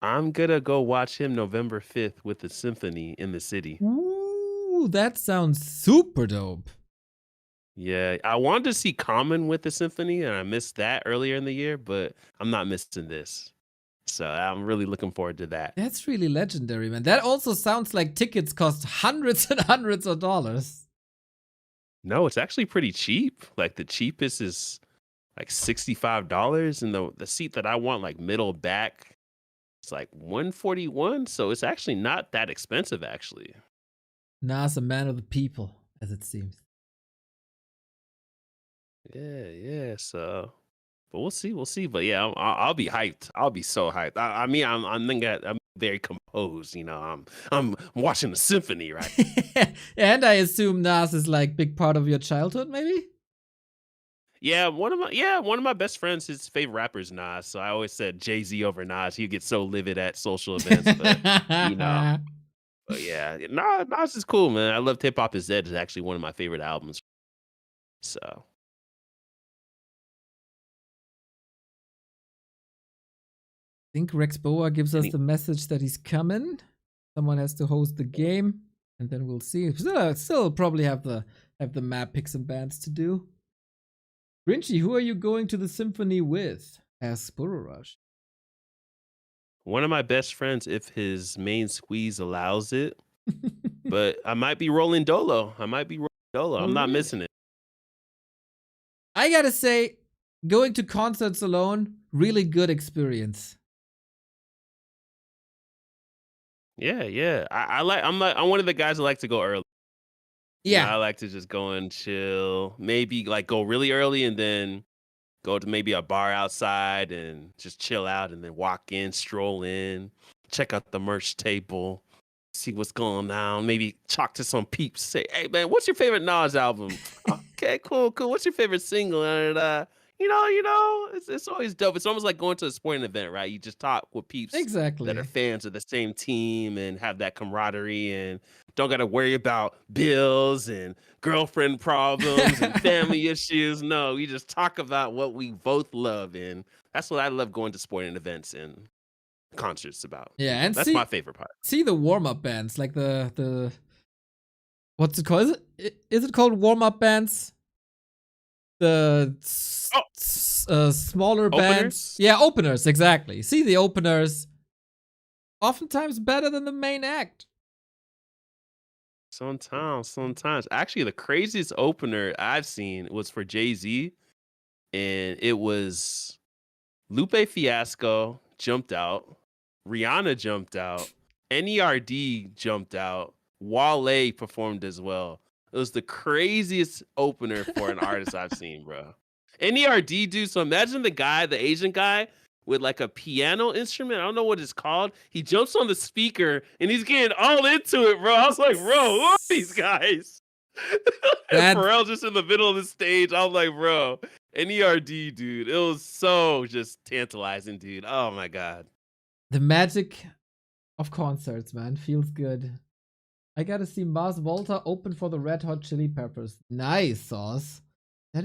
I'm gonna go watch him November 5th with the symphony in the city. Ooh, that sounds super dope. Yeah, I wanted to see Common with the symphony, and I missed that earlier in the year, but I'm not missing this. So I'm really looking forward to that. That's really legendary, man. That also sounds like tickets cost hundreds and hundreds of dollars. No, it's actually pretty cheap. Like the cheapest is like $65, and the seat that I want, like middle back, it's like $141. So it's actually not that expensive, actually. Nas, a man of the people, as it seems. Yeah. So, but we'll see. But yeah, I'll be hyped. I'll be so hyped. I mean, I'm very composed. You know, I'm watching the symphony, right? And I assume Nas is like big part of your childhood, maybe. Yeah, one of my best friends, his favorite rapper is Nas. So I always said Jay-Z over Nas. He'd get so livid at social events, but you know. But yeah, Nas is cool, man. I loved Hip Hop Is Dead. Is actually one of my favorite albums. So. I think Rex Boa gives us the message that he's coming. Someone has to host the game, and then we'll see. Still probably have the map picks and bans to do. Grinchy, who are you going to the symphony with? Asks Burrow Rush. One of my best friends, if his main squeeze allows it. But I might be rolling Dolo. I'm not missing it. I gotta say, going to concerts alone, really good experience. Yeah. I'm one of the guys that like to go early. Yeah. You know, I like to just go and chill. Maybe like go really early and then go to maybe a bar outside and just chill out and then walk in, stroll in, check out the merch table, see what's going on. Maybe talk to some peeps. Say, hey man, what's your favorite Nas album? Okay, cool. What's your favorite single? And you know, it's always dope. It's almost like going to a sporting event, right? You just talk with peeps Exactly. that are fans of the same team and have that camaraderie and don't got to worry about bills and girlfriend problems and family issues. No, we just talk about what we both love. And that's what I love going to sporting events and concerts about. Yeah, and that's my favorite part. See the warm-up bands, like the what's it called? Is it called warm-up bands? The smaller openers? bands. Yeah, openers, exactly. See the openers. Oftentimes better than the main act. Sometimes. Actually, the craziest opener I've seen was for Jay-Z, and it was Lupe Fiasco jumped out, Rihanna jumped out, NERD jumped out, Wale performed as well. It was the craziest opener for an artist I've seen, bro. NERD, dude. So imagine the Asian guy with like a piano instrument. I don't know what it's called. He jumps on the speaker and he's getting all into it, bro. I was like, bro, who are these guys? And Pharrell just in the middle of the stage. I was like, bro, NERD, dude. It was so just tantalizing, dude. Oh my God. The magic of concerts, man. Feels good. I gotta see Mars Volta open for the Red Hot Chili Peppers. Nice, Sauce. That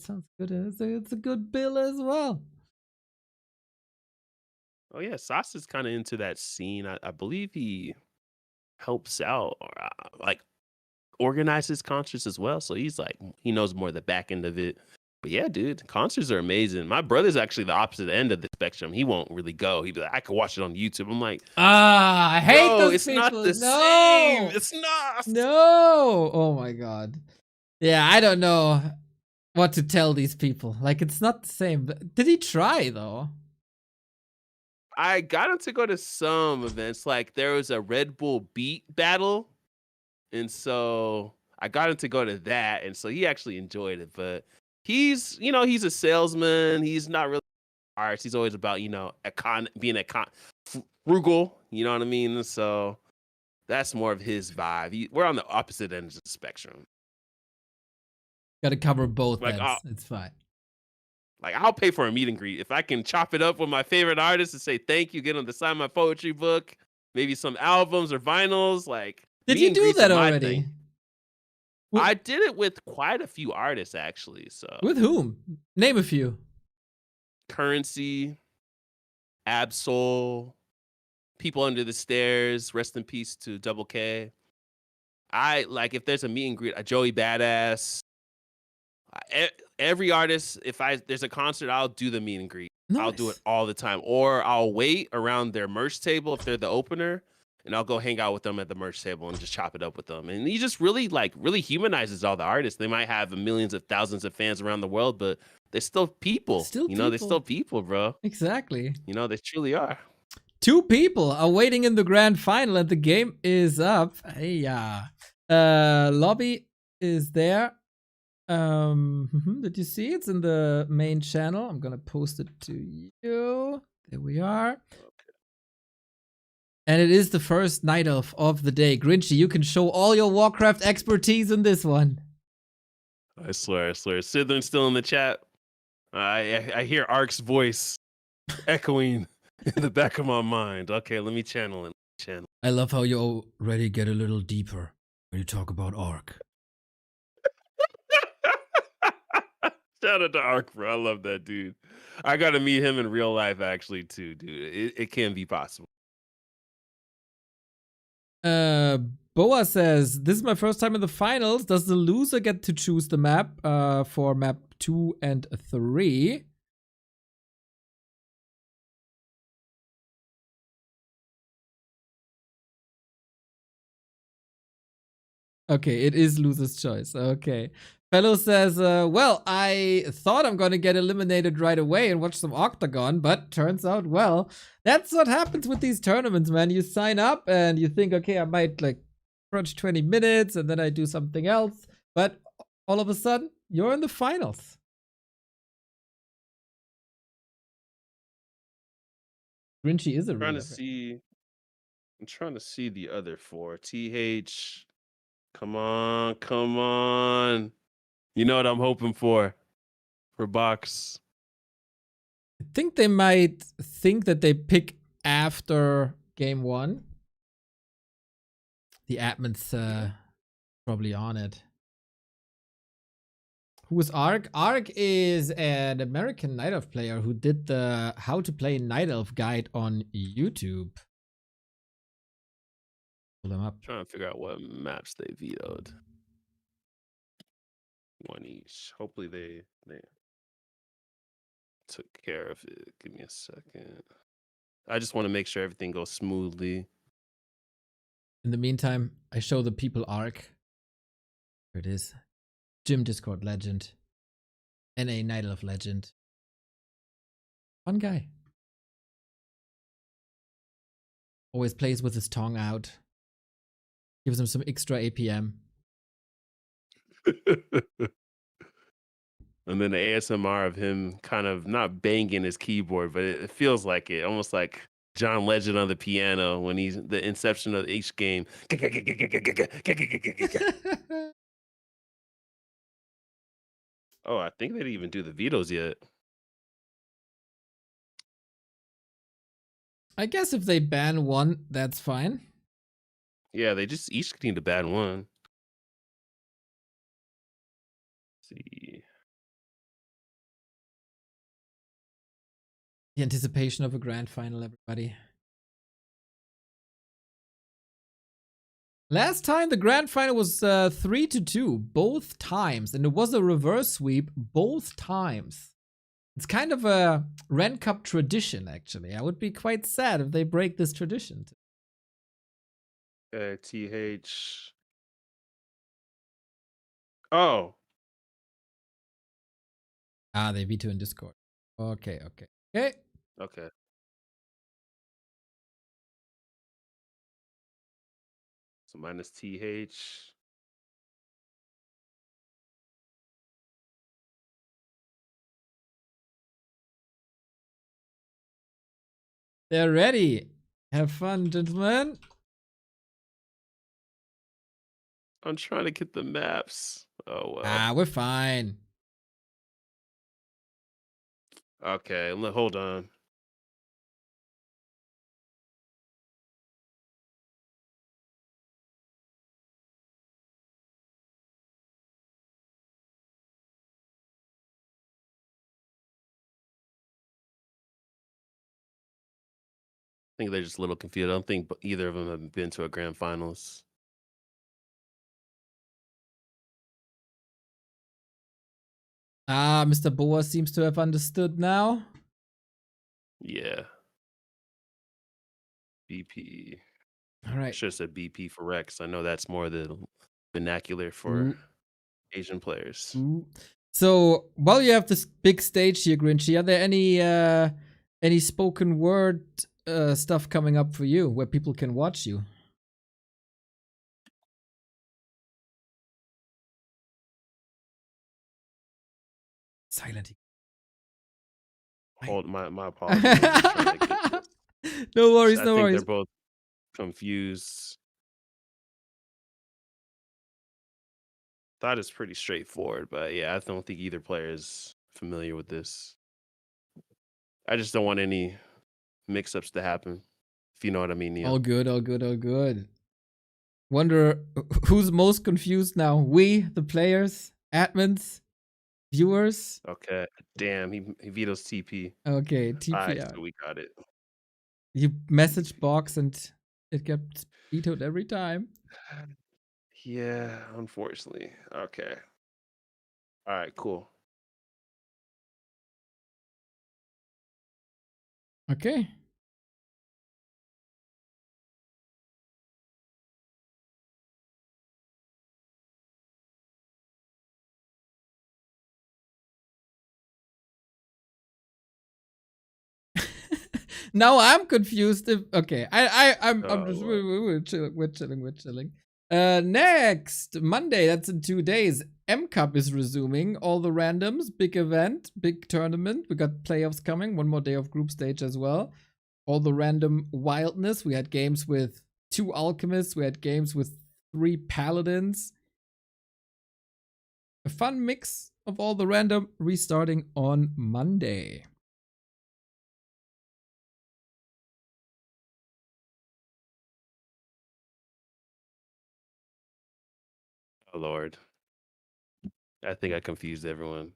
sounds good. It's a good bill as well. Oh yeah, Sauce is kind of into that scene. I believe he helps out or like organizes concerts as well. So he knows more of the back end of it. But yeah, dude, concerts are amazing. My brother's actually the opposite end of the spectrum. He won't really go. He'd be like, I could watch it on YouTube. I'm like, I hate those it's people. not the same. It's not. No. Oh my God. Yeah, I don't know what to tell these people. Like, it's not the same. Did he try though? I got him to go to some events. Like there was a Red Bull Beat battle, and so I got him to go to that, and so he actually enjoyed it. But he's a salesman. He's not really arts. He's always about being frugal. You know what I mean? So that's more of his vibe. We're on the opposite ends of the spectrum. Got to cover both Like, ends. It's fine. Like I'll pay for a meet and greet if I can chop it up with my favorite artists and say thank you, get them to sign my poetry book, maybe some albums or vinyls. Like, did you do that already? I did it with quite a few artists actually. So with whom? Name a few. Currency, Absol, People Under the Stairs. Rest in peace to Double K. I like if there's a meet and greet, a Joey Badass. Every artist, if there's a concert, I'll do the meet and greet. Nice. I'll do it all the time, or I'll wait around their merch table if they're the opener, and I'll go hang out with them at the merch table and just chop it up with them. And he just really humanizes all the artists. They might have millions of thousands of fans around the world, but they're still people. They're still people, bro. Exactly. They truly are. 2 people are waiting in the grand final, and the game is up. Hey, yeah. Lobby is there. Did you see? It's in the main channel. I'm gonna post it to you. There we are. And it is the first night elf of the day. Grinchy, you can show all your Warcraft expertise in this one. I swear. Slytherin's still in the chat. I hear Ark's voice echoing in the back of my mind. Okay, let me channel it. I love how you already get a little deeper when you talk about Ark. Shout out to Ark, bro. I love that dude. I got to meet him in real life, actually, too, dude. It can be possible. Boa says, this is my first time in the finals. Does the loser get to choose the map for map 2 and 3? Okay, it is loser's choice. Okay. Fellow says, well, I thought I'm gonna get eliminated right away and watch some Octagon, but turns out, well, that's what happens with these tournaments, man. You sign up and you think, okay, I might like crunch 20 minutes and then I do something else, but all of a sudden, you're in the finals. Grinchy is a real. I'm trying to see the other 4. TH. Come on. You know what I'm hoping for box. I think they might think that they pick after game 1. The admin's probably on it. Who is Ark? Ark is an American Night Elf player who did the How to Play Night Elf guide on YouTube. Pull them up. Trying to figure out what maps they vetoed. One each. Hopefully they took care of it. Give me a second. I just want to make sure everything goes smoothly. In the meantime, I show the people Ark. Here it is. Gym Discord legend. NA Night Elf legend. Fun guy. Always plays with his tongue out. Gives him some extra APM. And then the ASMR of him kind of not banging his keyboard, but it feels like it. Almost like John Legend on the piano when he's the inception of each game. Oh, I think they didn't even do the vetoes yet. I guess if they ban one, that's fine. Yeah, they just each need to ban one. Let's see. The anticipation of a grand final, everybody. Last time the grand final was 3-2 both times, and it was a reverse sweep both times. It's kind of a Ren Cup tradition, actually. I would be quite sad if they break this tradition. TH. Oh. Ah, they veto in Discord. Okay. Okay. So minus TH. They're ready. Have fun, gentlemen. I'm trying to get the maps. Oh well. Ah, we're fine. Okay, hold on. I think they're just a little confused. I don't think either of them have been to a grand finals. Ah, Mr. Boa seems to have understood now. Yeah. BP. All I right. should have said BP for Rex. I know that's more the vernacular for Ooh. Asian players. Ooh. So while you have this big stage here, Grinchy, are there any spoken word stuff coming up for you where people can watch you? Silent. Hold my apologies. I'm just trying to get this. No worries, I no think worries. they're both confused. Thought it's pretty straightforward, but yeah, I don't think either player is familiar with this. I just don't want any mix-ups to happen, if you know what I mean, Neil. All good, all good, all good. Wonder who's most confused now? We, the players, admins, viewers. Okay, damn, he vetoes TP. Okay, All TP right, out. so we got it. You message box and it gets vetoed every time. Yeah, unfortunately. Okay. All right, cool. Okay. Now I'm confused. Okay, I'm just we're chilling. Next Monday, that's in 2 days. M Cup is resuming. All the randoms, big event, big tournament. We got playoffs coming. One more day of group stage as well. All the random wildness. We had games with 2 alchemists. We had games with 3 paladins. A fun mix of all the random restarting on Monday. Oh Lord. I think I confused everyone.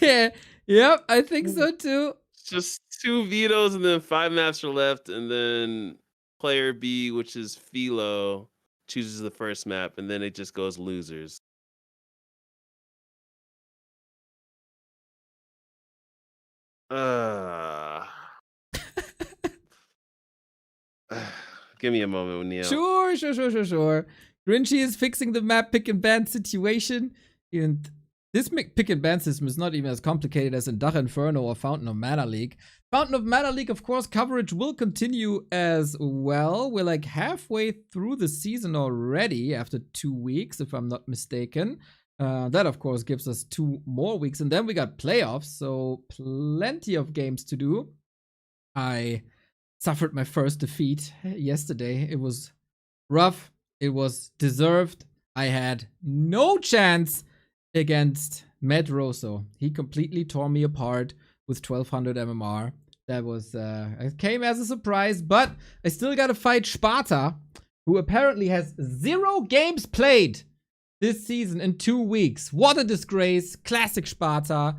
Yep, I think so too. Just 2 vetoes and then 5 maps are left, and then player B, which is Philo, chooses the first map, and then it just goes losers. Give me a moment, Neil. Sure. Grinchy is fixing the map pick and ban situation. And this pick and ban system is not even as complicated as in Dach Inferno or Fountain of Mana League. Fountain of Mana League, of course, coverage will continue as well. We're like halfway through the season already after 2 weeks, if I'm not mistaken. That, of course, gives us 2 more weeks. And then we got playoffs, so plenty of games to do. I suffered my first defeat yesterday. It was rough. It was deserved. I had no chance against Matt Rosso. He completely tore me apart with 1200 MMR. That was, it came as a surprise, but I still gotta fight Sparta, who apparently has 0 games played this season in 2 weeks. What a disgrace. Classic Sparta.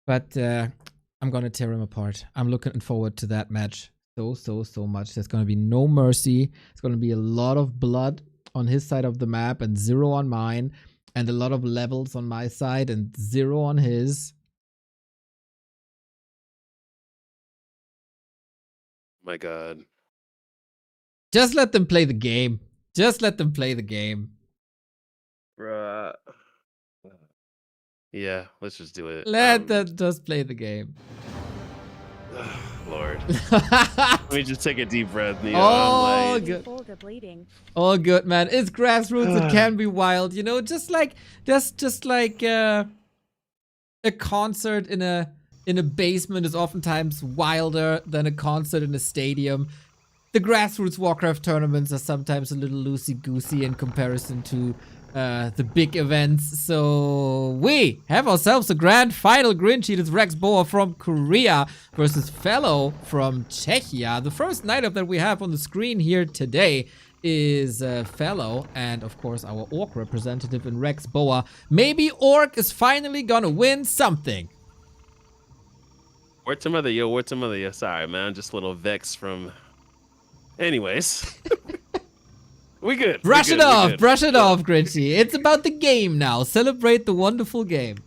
But I'm gonna tear him apart. I'm looking forward to that match so much. There's gonna be no mercy. It's gonna be a lot of blood on his side of the map and 0 on mine, and a lot of levels on my side and 0 on his. My God. Just let them play the game. Just let them play the game. Bruh. Yeah, let's just do it. Let them just play the game. Lord. Let me just take a deep breath, Neil. I'm like, All did. good. Folder bleeding. All good, man. It's grassroots. It can be wild, you know. Just like a concert in a basement is oftentimes wilder than a concert in a stadium. The grassroots Warcraft tournaments are sometimes a little loosey-goosey in comparison to the big events. So we have ourselves a grand final. Grinchy, this Rex Boa from Korea versus Fellow from Czechia. The first night that we have on the screen here today is Fellow, and of course our Orc representative in Rex Boa. Maybe Orc is finally gonna win something. Word to mother, yo. Word to mother, yo. Sorry, man. Just a little vex from. Anyways. We good. Brush it off, Grinchy. It's about the game now. Celebrate the wonderful game.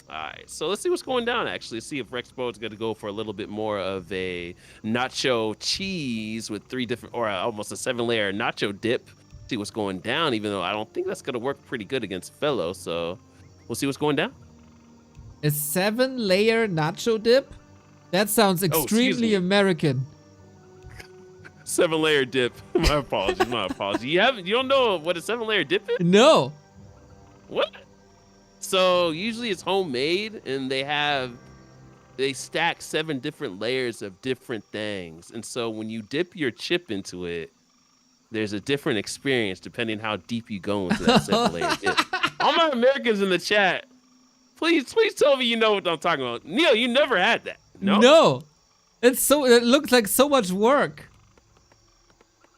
Alright, so let's see what's going down actually. See if Rexpo is gonna go for a little bit more of a nacho cheese with 3 different, or almost a 7-layer nacho dip. See what's going down, even though I don't think that's gonna work pretty good against Fellow, so we'll see what's going down. A 7-layer nacho dip? That sounds extremely American. 7-layer dip. My apologies. My apologies. You don't know what a 7-layer dip is? No. What? So usually it's homemade, and they stack 7 different layers of different things. And so when you dip your chip into it, there's a different experience depending how deep you go into that 7-layer dip. All my Americans in the chat, please tell me you know what I'm talking about. Neil, you never had that. No. No. It looks like so much work.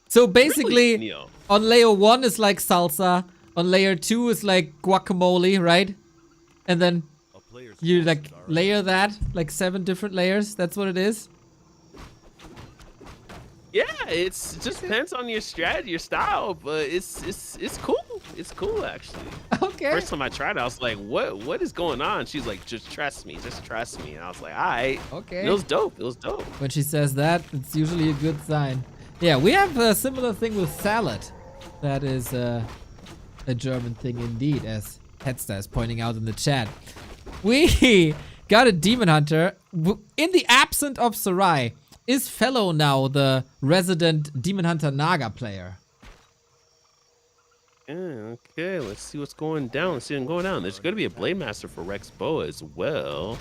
So basically, really, on layer 1 is like salsa, on layer 2 is like guacamole, right? And then you like layer that, like 7 different layers. That's what it is. Yeah, it just depends on your strategy, your style, but it's cool. It's cool actually. Okay. First time I tried it, I was like, what is going on? She's like, just trust me. And I was like, all right. Okay. It was dope. When she says that, it's usually a good sign. Yeah, we have a similar thing with salad. That is a German thing indeed, as Headster is pointing out in the chat. We got a Demon Hunter. In the absence of Sarai, is Fellow now the resident Demon Hunter Naga player? Yeah, okay, let's see what's going down. There's going to be a Blade Master for Rex Boa as well.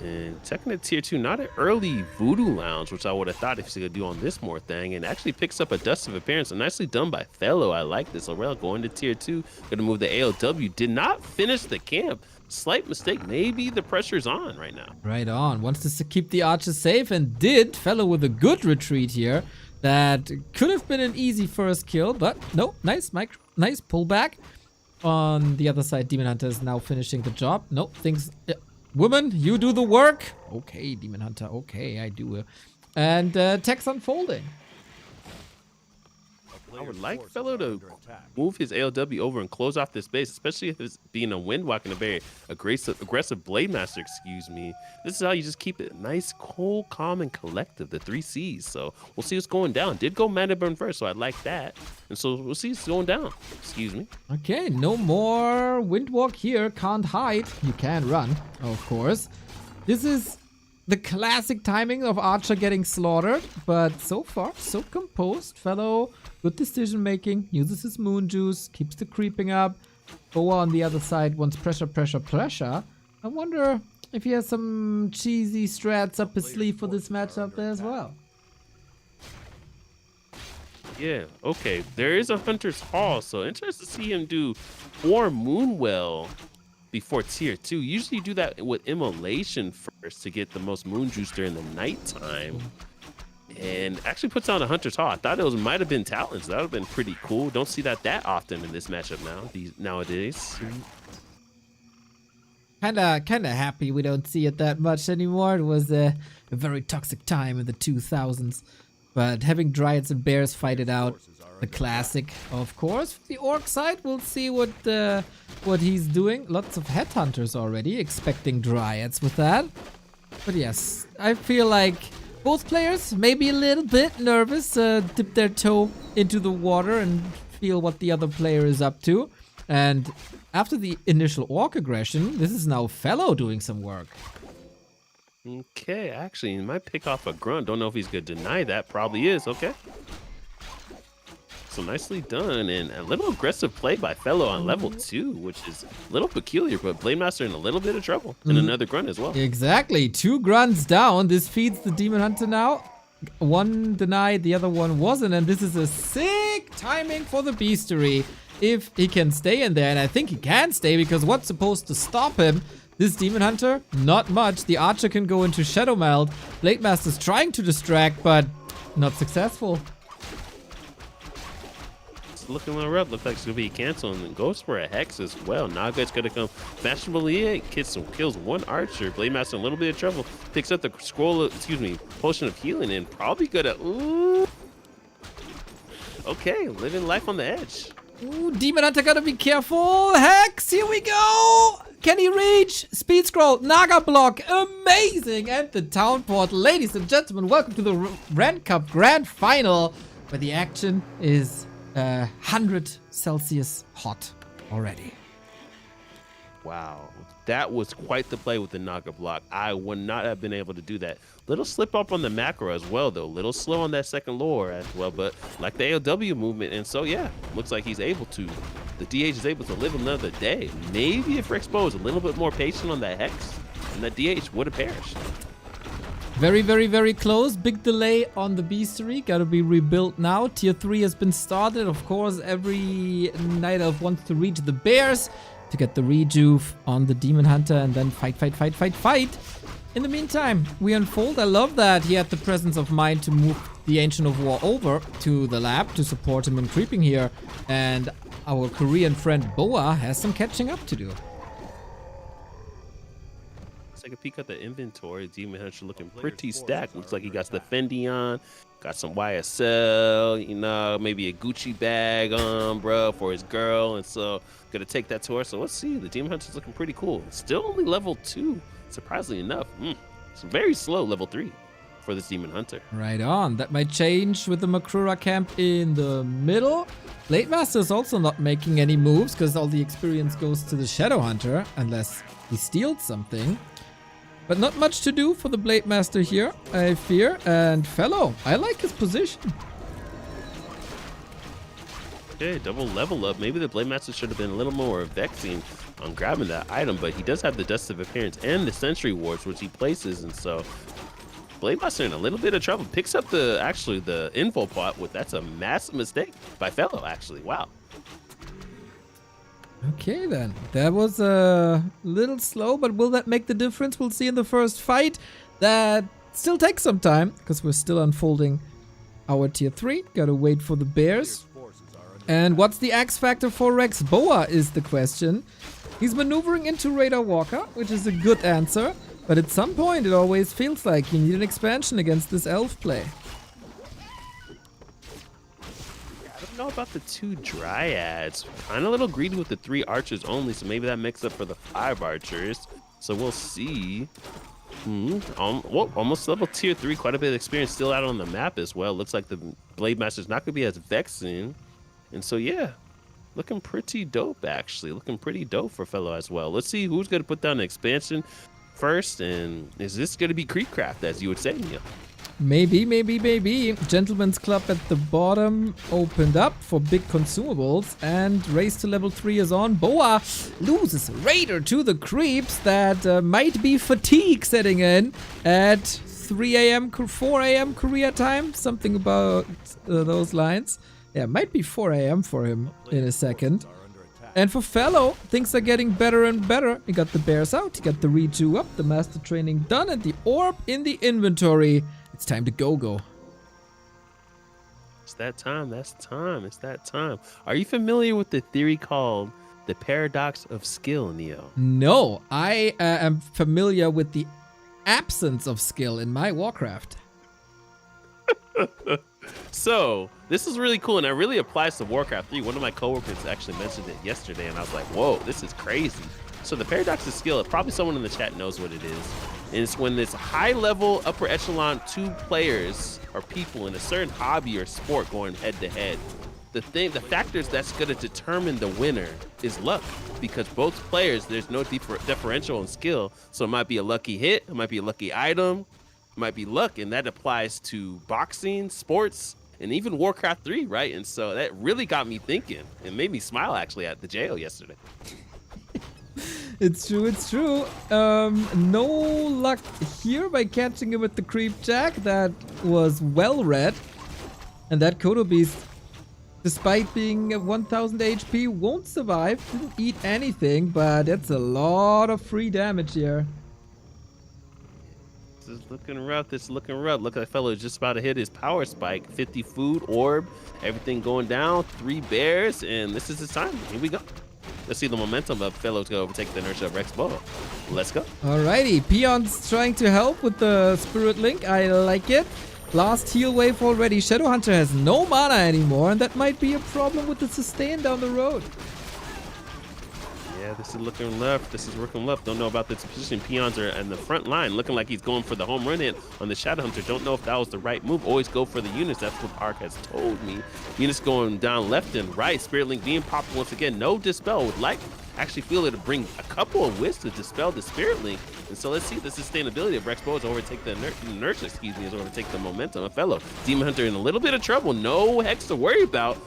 And technically tier 2, not an early Voodoo Lounge, which I would have thought if he's gonna do on this more thing, and actually picks up a Dust of Appearance. So nicely done by Fellow. I like this. Aurel going to tier 2, gonna move the AOW. Did not finish the camp. Slight mistake. Maybe the pressure's on right now. Right on. Wants to keep the archers safe, and did. Fellow with a good retreat here. That could have been an easy first kill, but no. Nice pullback. On the other side, Demon Hunter is now finishing the job. No, things... Woman, you do the work. Okay, Demon Hunter. Okay, I do it. And tech's unfolding. I would like Fellow to move his ALW over and close off this base, especially if it's being a Windwalk and a very aggressive Blade Master, excuse me. This is how you just keep it nice, cool, calm, and collective, the 3 C's. So we'll see what's going down. Did go Mana Burn first, so I like that. And so we'll see what's going down. Excuse me. Okay, no more Windwalk here. Can't hide. You can run, of course. This is the classic timing of Archer getting slaughtered, but so far, so composed. Fellow, good decision making, uses his moon juice, keeps the creeping up. Boa on the other side wants pressure. I wonder if he has some cheesy strats up his sleeve for this matchup as well. Yeah, okay. There is a Hunter's Hall, so interested to see him do 4 Moonwell before tier 2. Usually you do that with Immolation first to get the most moon juice during the nighttime. And actually puts on a Hunter's Hall. I thought it might have been Talons. That would have been pretty cool. Don't see that often in this matchup nowadays. Kinda happy we don't see it that much anymore. It was a very toxic time in the 2000s. But having Dryads and Bears fight it out, the classic, of course. The Orc side, we'll see what he's doing. Lots of Headhunters already, expecting Dryads with that. But yes, I feel like both players maybe a little bit nervous, dip their toe into the water and feel what the other player is up to. And after the initial Orc aggression, this is now Fellow doing some work. Okay, actually, he might pick off a Grunt. Don't know if he's going to deny that. Probably is, okay. So nicely done, and a little aggressive play by Fellow on level 2, which is a little peculiar, but Blade Master in a little bit of trouble. And another grunt as well. Exactly. 2 grunts down. This feeds the Demon Hunter now. One denied, the other one wasn't, and this is a sick timing for the Beastery if he can stay in there. And I think he can stay, because what's supposed to stop him? This Demon Hunter? Not much. The Archer can go into Shadow Meld. Blade Master's trying to distract, but not successful. It's looking a little rough. Looks like it's going to be canceled, and goes for a Hex as well. Naga's going to come fashionably in. Kills one Archer. Blade Master in a little bit of trouble. Picks up the potion of healing, and probably good at... Ooh. Okay, living life on the edge. Ooh, Demon Hunter gotta be careful. Hex, here we go. Can he reach? Speed scroll, Naga block, amazing. And the town port. Ladies and gentlemen, welcome to the Ren Cup Grand Final, where the action is 100 Celsius hot already. Wow, that was quite the play with the Naga block. I would not have been able to do that. Little slip up on the macro as well, though. Little slow on that second lore as well, but like the AOW movement. And so, yeah, looks like he's able to. The DH is able to live another day. Maybe if Rexpo was a little bit more patient on that Hex, and that DH would have perished. Very, very, very close. Big delay on the Beastery. Gotta be rebuilt now. Tier 3 has been started. Of course, every Night Elf wants to reach the Bears to get the rejuve on the Demon Hunter and then fight. In the meantime, we unfold. I love that he had the presence of mind to move the Ancient of War over to the lab to support him in creeping here. And our Korean friend Boa has some catching up to do. Let's take a peek at the inventory. Demon Hunter looking pretty stacked. Looks like he got the Fendi on, got some YSL, you know, maybe a Gucci bag on, bro, for his girl. And so gonna take that to her. So let's see. The Demon Hunter's looking pretty cool. Still only level 2. Surprisingly enough, it's very slow level 3 for this Demon Hunter. Right on. That might change with the Makrura camp in the middle. Blade Master is also not making any moves because all the experience goes to the Shadow Hunter unless he steals something. But not much to do for the Blade Master here, I fear. And Fellow, I like his position. Okay, double level up. Maybe the Blade Master should have been a little more vexing on grabbing that item, but he does have the Dust of Appearance and the Sentry Wards, which he places, and so Blade Master in a little bit of trouble. Picks up the info pot with that's a massive mistake by Fellow, actually. Wow. Okay then, that was a little slow, but will that make the difference? We'll see in the first fight. That still takes some time because we're still unfolding our tier 3. Gotta wait for the Bears. And what's the X factor for Rex Boa is the question. He's maneuvering into Radar Walker, which is a good answer. But at some point, it always feels like you need an expansion against this elf play. I don't know about the 2 Dryads. Kind of a little greedy with the 3 Archers only, so maybe that makes up for the 5 Archers. So we'll see. Well, almost level tier 3. Quite a bit of experience still out on the map as well. Looks like the Blade Master's not going to be as vexing. And so, yeah, looking pretty dope, actually. Looking pretty dope for Fellow as well. Let's see who's going to put down the expansion first. And is this going to be Creepcraft, as you would say, Neil? Maybe. Gentleman's Club at the bottom opened up for big consumables. And race to level 3 is on. Boa loses Raider to the creeps. That might be fatigue setting in at 3 a.m., 4 a.m. Korea time. Something about those lines. Yeah, it might be 4 a.m. for him in a second. And for Fellow, things are getting better and better. He got the Bears out, he got the redo up, the Master Training done, and the Orb in the inventory. It's time to go. It's that time, it's that time. Are you familiar with the theory called the paradox of skill, Neo? No, I am familiar with the absence of skill in my Warcraft. So this is really cool, and it really applies to Warcraft 3. One of my coworkers actually mentioned it yesterday, and I was like, whoa, this is crazy. So the paradox of skill, probably someone in the chat knows what it is. And it's when this high-level, upper echelon 2 players or people in a certain hobby or sport going head-to-head. The factors that's going to determine the winner is luck, because both players, there's no differential in skill. So it might be a lucky hit, it might be a lucky item, it might be luck, and that applies to boxing, sports, and even Warcraft 3, right? And so that really got me thinking. It made me smile actually at the jail yesterday. It's true, it's true. No luck here by catching him with the creep jack. That was well read. And that Kodo Beast, despite being at 1000 HP, won't survive. Didn't eat anything, but that's a lot of free damage here. This is looking rough. This is looking rough. Look, that fellow is just about to hit his power spike. 50 food, orb, everything going down. 3 bears, and this is his time. Here we go. Let's see the momentum of fellows go overtake the inertia of Rex Boa. Let's go. Alrighty, Peon's trying to help with the Spirit Link. I like it. Last heal wave already. Shadowhunter has no mana anymore, and that might be a problem with the sustain down the road. Yeah, this is looking left. This is looking left. Don't know about this position. Peons are in the front line, looking like he's going for the home run hit on the Shadowhunter. Don't know if that was the right move. Always go for the units. That's what Ark has told me. Units going down left and right. Spirit Link being popped once again. No dispel. Would like actually feel it to bring a couple of whiffs to dispel the Spirit Link. And so let's see the sustainability of Rex Boa to overtake the inertia, as overtake the momentum. A fellow Demon Hunter in a little bit of trouble. No Hex to worry about.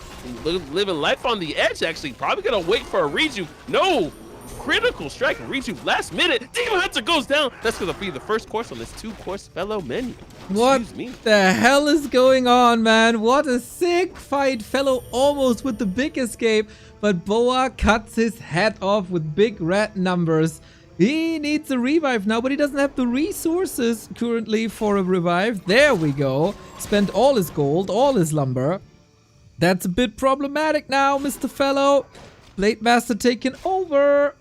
Living life on the edge, actually. Probably gonna wait for a rejuve. No! Critical strike and rejuve last minute. Demon Hunter goes down. That's gonna be the first course on this 2-course fellow menu. What Excuse me. the hell is going on, man? What a sick fight. Fellow almost with the big escape, but Boa cuts his head off with big red numbers. He needs a revive now, but he doesn't have the resources currently for a revive. There we go. Spent all his gold, all his lumber. That's a bit problematic now, Mr. Fellow. Blade Master taking over.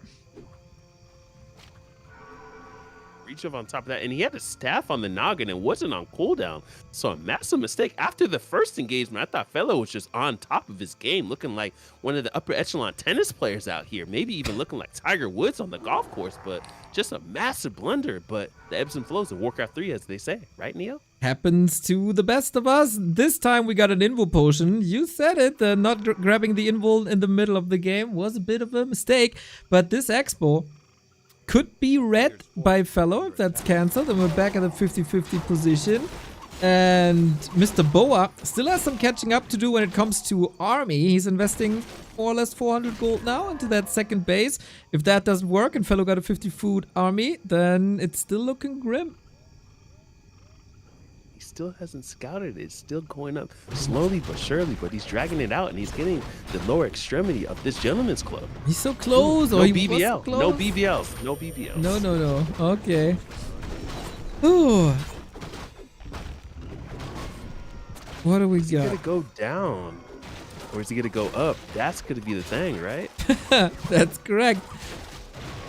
Rejuve on top of that, and he had a staff on the noggin and wasn't on cooldown. So a massive mistake. After the first engagement, I thought Fellow was just on top of his game, looking like one of the upper echelon tennis players out here. Maybe even looking like Tiger Woods on the golf course, but just a massive blunder. But the ebbs and flows of Warcraft 3, as they say, right, Neo? Happens to the best of us. This time we got an Invo potion. You said it. Not grabbing the Invo in the middle of the game was a bit of a mistake. But this Expo could be read by Fellow if that's cancelled. And we're back at a 50-50 position. And Mr. Boa still has some catching up to do when it comes to army. He's investing more or less 400 gold now into that second base. If that doesn't work and Fellow got a 50 food army, then it's still looking grim. Still hasn't scouted it. It's still going up slowly but surely, but he's dragging it out and he's getting the lower extremity of this gentleman's club. He's so close. No he BBL. was close. No BBLs. No BBLs. No. Okay. Ooh. What do we got? Is he gonna go down or is he gonna go up? That's gonna be the thing, right? That's correct.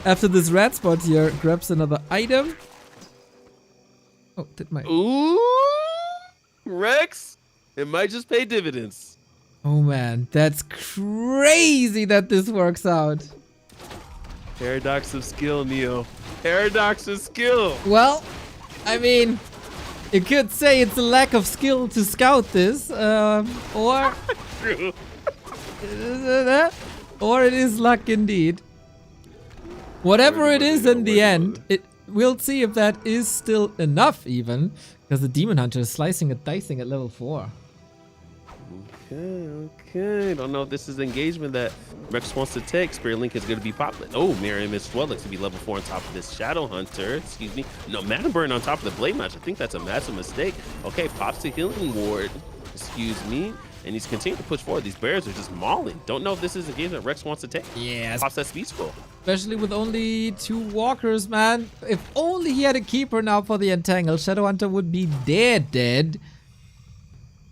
After this red spot here, grabs another item. Oh, did my... Ooh, Rex, it might just pay dividends. Oh man, that's crazy that this works out. Paradox of skill, Neo. Paradox of skill. Well, I mean, you could say it's a lack of skill to scout this, or... True. or it is luck indeed. Whatever it is in the end, we'll see if that is still enough even, because the Demon Hunter is slicing and dicing at level 4. Okay. Don't know if this is engagement that Rex wants to take. Spirit Link is going to be popular. Oh, Miriam as well looks to be level 4 on top of this Shadow Hunter. Excuse me. No, Mana Burn on top of the Blade Match. I think that's a massive mistake. Okay, pops the Healing Ward. Excuse me. And he's continuing to push forward. These bears are just mauling. Don't know if this is a game that Rex wants to take. Yes. Pops that speed scroll. Especially with only 2 walkers, man. If only he had a keeper now for the Entangle, Shadowhunter would be dead.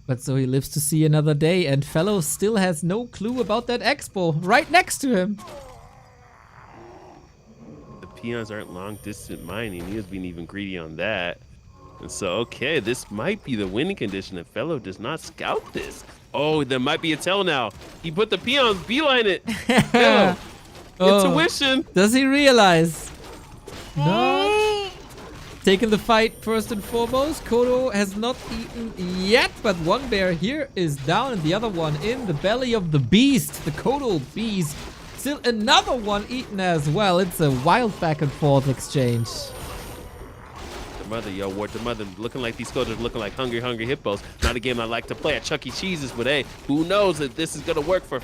But so he lives to see another day, and Fellow still has no clue about that Expo right next to him. The peons aren't long distant mining. He was being even greedy on that. And so, okay, this might be the winning condition if Fellow does not scout this. Oh, there might be a tell now. He put the peons, beeline it. Fellow, intuition. Does he realize? No. Taking the fight first and foremost. Kodo has not eaten yet, but one bear here is down and the other one in the belly of the beast. The Kodo beast. Still another one eaten as well. It's a wild back and forth exchange. The yo, Ward the Mother. Looking like these soldiers looking like hungry hippos. Not a game I like to play at Chuck E. Cheese's, but hey, who knows if this is going to work for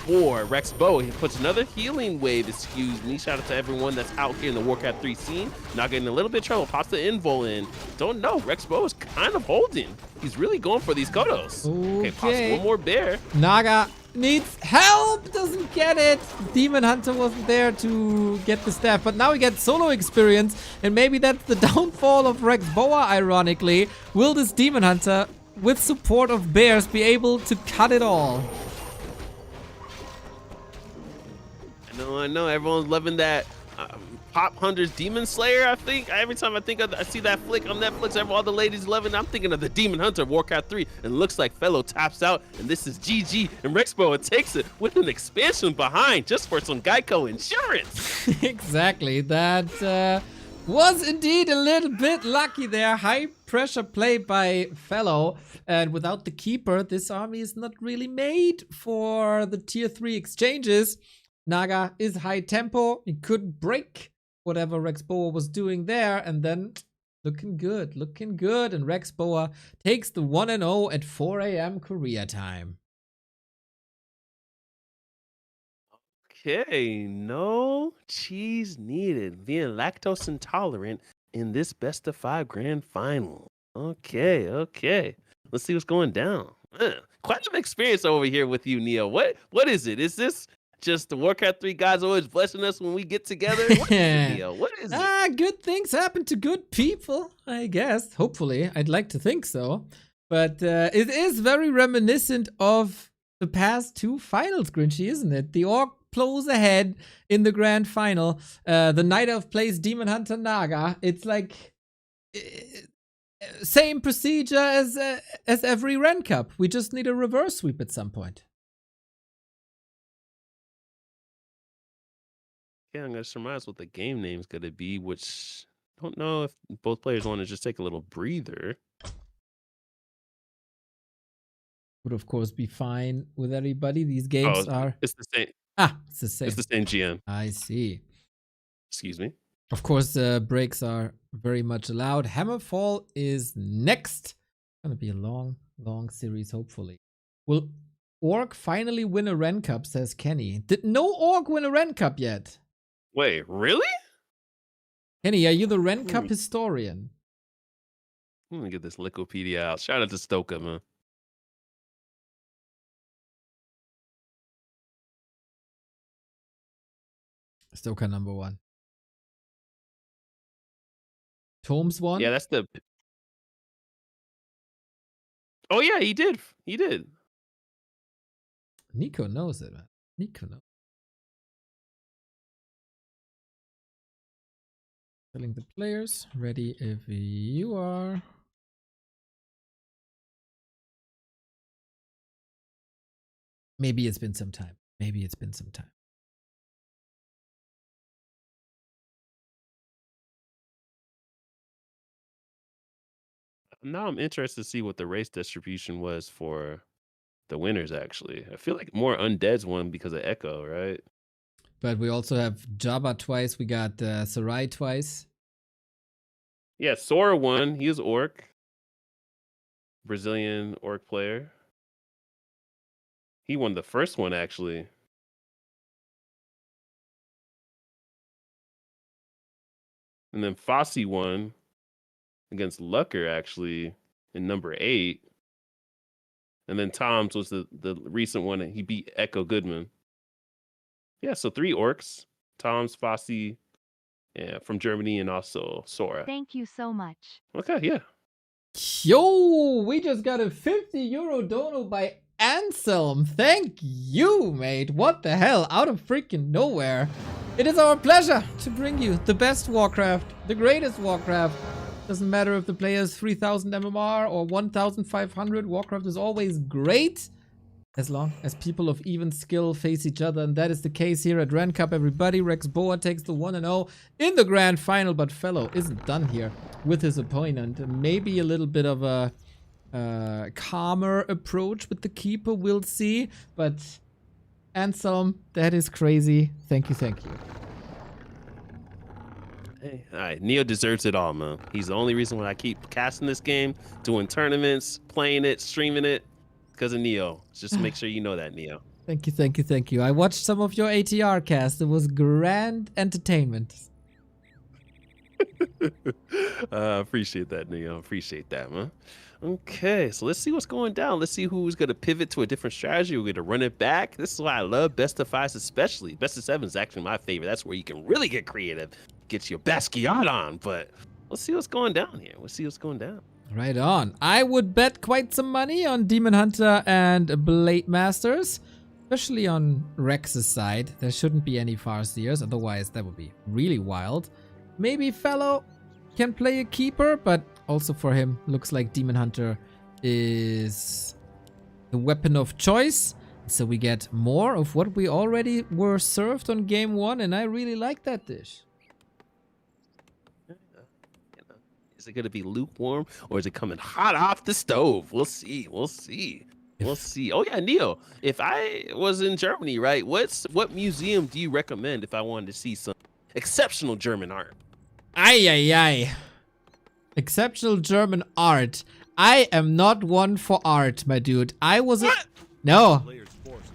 Rex Bow. He puts another healing wave, excuse me. Shout out to everyone that's out here in the Warcraft 3 scene. Not getting a little bit of trouble. Pops the invul in. Don't know. Rex Bow is kind of holding. He's really going for these Kodos. Okay, pops one more bear. Naga needs help, doesn't get it. Demon Hunter wasn't there to get the staff, but now we get solo experience, and maybe that's the downfall of Rex Boa, ironically. Will this Demon Hunter, with support of bears, be able to cut it all? I know. Everyone's loving that Pop Hunter's Demon Slayer, I think. Every time I see that flick on Netflix, all the ladies loving it. I'm thinking of the Demon Hunter, Warcraft 3. And it looks like Fellow taps out, and this is GG. And Rexboa takes it with an expansion behind just for some Geico insurance. Exactly. That was indeed a little bit lucky there. High pressure play by Fellow. And without the Keeper, this army is not really made for the tier 3 exchanges. Naga is high tempo. He could break whatever Rex Boa was doing there, and then looking good. And Rex Boa takes the 1-0 at 4 a.m. Korea time. Okay, no cheese needed. Being lactose intolerant in this best of 5 grand final. Okay. Let's see what's going down. Quite an experience over here with you, Neo. What is it? Is this just the Warcraft 3 guys always blessing us when we get together? What is it, Neo? What is it? Good things happen to good people, I guess. Hopefully. I'd like to think so. But it is very reminiscent of the past 2 finals, Grinchy, isn't it? The Orc blows ahead in the grand final. The Night Elf plays Demon Hunter Naga. It's like same procedure as every Ren Cup. We just need a reverse sweep at some point. Yeah, I'm gonna surmise what the game name's gonna be, which I don't know if both players want to just take a little breather. Would of course be fine with everybody. These games are. It's the same. It's the same. It's the same GM. I see. Excuse me. Of course, breaks are very much allowed. Hammerfall is next. Gonna be a long series, hopefully. Will Orc finally win a Ren Cup? Says Kenny. Did no Orc win a Ren Cup yet? Wait, really? Kenny, are you the Ren Cup historian? Let me get this Licopedia out. Shout out to Stoka, man. Stoka number 1. Tomes 1? Yeah, that's the... Oh, yeah, he did. Nico knows it, man. Nico knows. Telling the players. Ready if you are. Maybe it's been some time. Now I'm interested to see what the race distribution was for the winners, actually. I feel like more Undead's won because of Echo, right? But we also have Jabba twice. We got Sarai twice. Yeah, Sora won. He was Orc. Brazilian Orc player. He won the first one, actually. And then Fossey won against Lucker, actually, in number 8. And then Tom's was the recent one, and he beat Echo Goodman. Yeah, so 3 Orcs. Tom's, Fossey, from Germany, and also Sora. Thank you so much. Okay, yeah. Yo, we just got a 50 euro dono by Anselm. Thank you, mate. What the hell? Out of freaking nowhere. It is our pleasure to bring you the best Warcraft, the greatest Warcraft. Doesn't matter if the player is 3000 MMR or 1500, Warcraft is always great. As long as people of even skill face each other, and that is the case here at Ren Cup, everybody. Rex Boa takes the 1-0 in the grand final, but Fellow isn't done here with his opponent. Maybe a little bit of a calmer approach with the Keeper, we'll see. But Anselm, that is crazy. Thank you. Hey, all right, Neo deserves it all, man. He's the only reason why I keep casting this game, doing tournaments, playing it, streaming it, because of Neo. Just to make sure you know that, Neo. Thank you, thank you, thank you. I watched some of your ATR cast. It was grand entertainment. Appreciate that, Neo. Appreciate that, man. Okay, so let's see what's going down. Let's see who's going to pivot to a different strategy. We're going to run it back. This is why I love best of fives, especially. Best of seven is actually my favorite. That's where you can really get creative, get your Basquiat on. But let's see what's going down here. Let's see what's going down. Right on. I would bet quite some money on Demon Hunter and Blade Masters, especially on Rex's side. There shouldn't be any Farseers, otherwise that would be really wild. Maybe Fellow can play a keeper, but also for him, looks like Demon Hunter is the weapon of choice. So we get more of what we already were served on game one, and I really like that dish. Is it going to be lukewarm, or is it coming hot off the stove? We'll see. We'll see. We'll see. Oh yeah, Neo. If I was in Germany, right? What museum do you recommend if I wanted to see some exceptional German art? Ay, ay, ay. Exceptional German art. I am not one for art, my dude. I was a... No.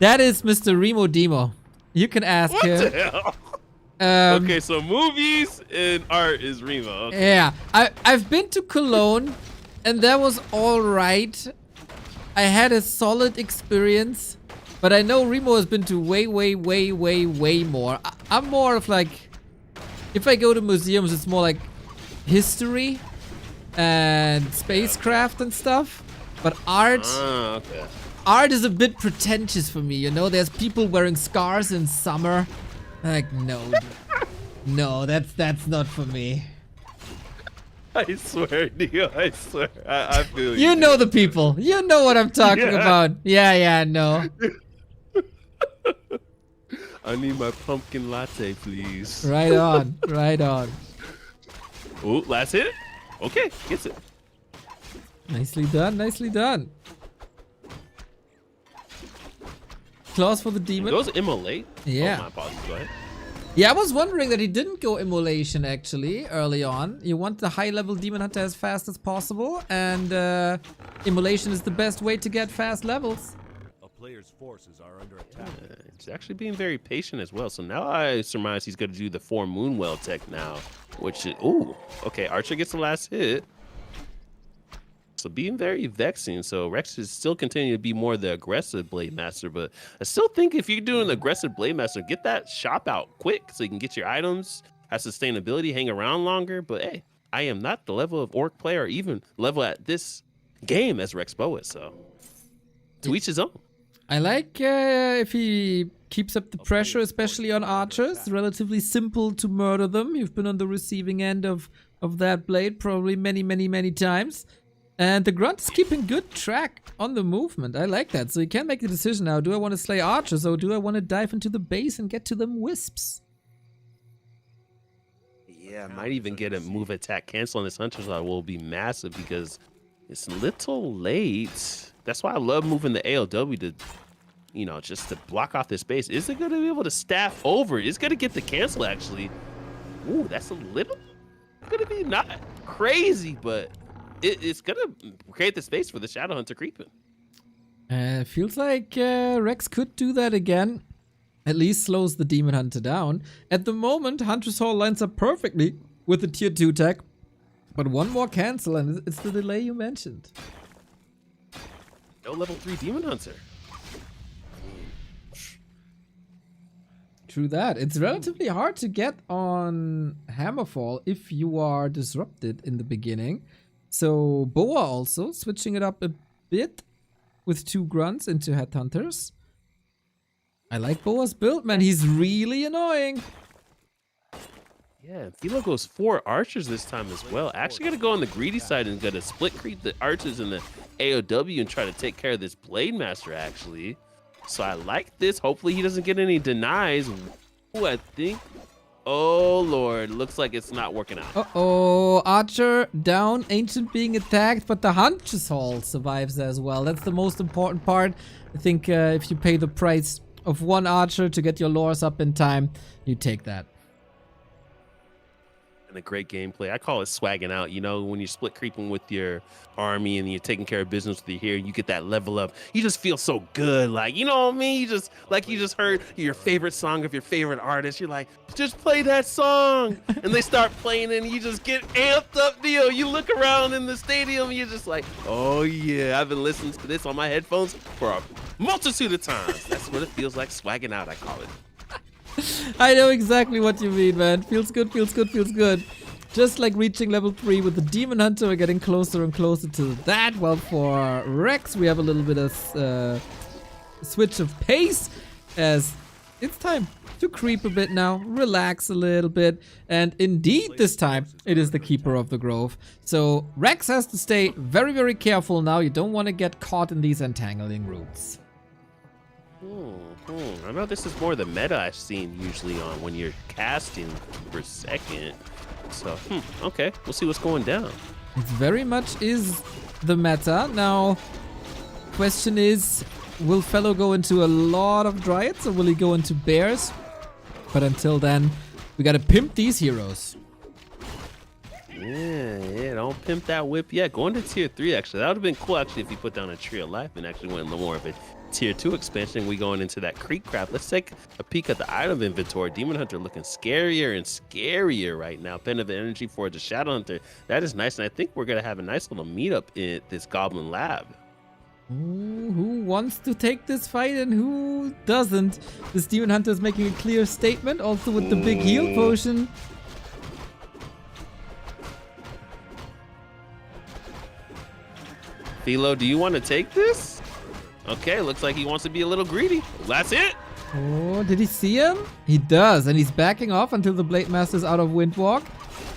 That is Mr. Remo Demo. You can ask What him. the hell? Okay, so movies and art is Remo. Okay. Yeah. I've been to Cologne, and that was alright. I had a solid experience. But I know Remo has been to way, way, way, way, way more. I'm more of like... If I go to museums, it's more like history and spacecraft and stuff. But art, Okay. art is a bit pretentious for me, you know? There's people wearing scarves in summer. Like, no. No, that's not for me. I swear, Neo, I swear. I feel You know the people. You know what I'm talking about. Yeah, no. I need my pumpkin latte, please. Right on, right on. Oh, last hit. Okay, gets it. Nicely done, nicely done. Claws for the demon. Goes immolate. Yeah. Oh, my apologies. Go ahead. Yeah, I was wondering that he didn't go immolation actually early on. You want the high level demon hunter as fast as possible, and immolation is the best way to get fast levels. A player's forces are under attack. He's actually being very patient as well. So now I surmise he's going to do the 4 Moonwell tech now, which is... Ooh, okay, Archer gets the last hit. So being very vexing. So Rex is still continuing to be more the aggressive Blade Master, but I still think if you're doing the aggressive Blade Master, get that shop out quick so you can get your items, have sustainability, hang around longer. But hey, I am not the level of Orc player or even level at this game as Rex Bow is, so to each his own. I like if he keeps up the pressure, especially on archers. Relatively simple to murder them. You've been on the receiving end of that blade probably many times. And the grunt is keeping good track on the movement. I like that. So you can make the decision now. Do I want to slay archers or do I want to dive into the base and get to them wisps? Yeah, might even get a move attack cancel on this hunter slot will be massive because it's a little late. That's why I love moving the ALW to, you know, just to block off this space. Is it going to be able to staff over? It's going to get the cancel actually. Ooh, that's a little going to be not crazy, but it's going to create the space for the Shadow Hunter creeping. Feels like Rex could do that again. At least slows the Demon Hunter down. At the moment, Hunter's Hall lines up perfectly with the tier 2 tech. But one more cancel and it's the delay you mentioned. No level 3 Demon Hunter. True that. It's relatively hard to get on Hammerfall if you are disrupted in the beginning. So Boa also switching it up a bit with 2 grunts into Headhunters. I like Boa's build, man. He's really annoying. Yeah, Philo goes 4 archers this time as well. Actually gonna go on the greedy side and gonna split creep the archers in the AOW and try to take care of this Blade Master actually. So I like this. Hopefully he doesn't get any denies. Ooh, I think. Oh lord, looks like it's not working out. Uh-oh, Archer down, Ancient being attacked, but the Hunter's Hall survives as well. That's the most important part. I think if you pay the price of 1 Archer to get your lores up in time, you take that. And a great gameplay. I call it swagging out. You know, when you're split creeping with your army and you're taking care of business with your hero, you get that level up. You just feel so good. Like, you know what I mean? You just like you just heard your favorite song of your favorite artist. You're like, just play that song. And they start playing and you just get amped up, deal. You look around in the stadium, you're just like, oh yeah, I've been listening to this on my headphones for a multitude of times. That's what it feels like, swagging out, I call it. I know exactly what you mean, man. Feels good, feels good, feels good. Just like reaching level 3 with the Demon Hunter, we're getting closer and closer to that. Well, for Rex, we have a little bit of switch of pace as it's time to creep a bit now, relax a little bit. And indeed, this time, it is the Keeper of the Grove. So Rex has to stay very, very careful now. You don't want to get caught in these entangling roots. I know this is more the meta I've seen usually on when you're casting per second. So, okay, we'll see what's going down. It very much is the meta. Now, question is, will Fellow go into a lot of Dryads or will he go into Bears? But until then, we gotta pimp these heroes. Yeah, don't pimp that whip yet. Going to tier 3, actually. That would have been cool, actually, if he put down a Tree of Life and actually went a little more of a tier 2 expansion. We going into that creep crap. Let's take a peek at the item inventory. Demon Hunter looking scarier and scarier right now. Pen of Energy for the Shadow Hunter. That is nice, and I think we're gonna have a nice little meetup in this Goblin Lab. Ooh, who wants to take this fight and who doesn't? This Demon Hunter is making a clear statement, also with the big heal potion. Philo, do you want to take this? Okay, looks like he wants to be a little greedy. That's it. Oh, did he see him? He does, and he's backing off until the Blade Master's out of Windwalk.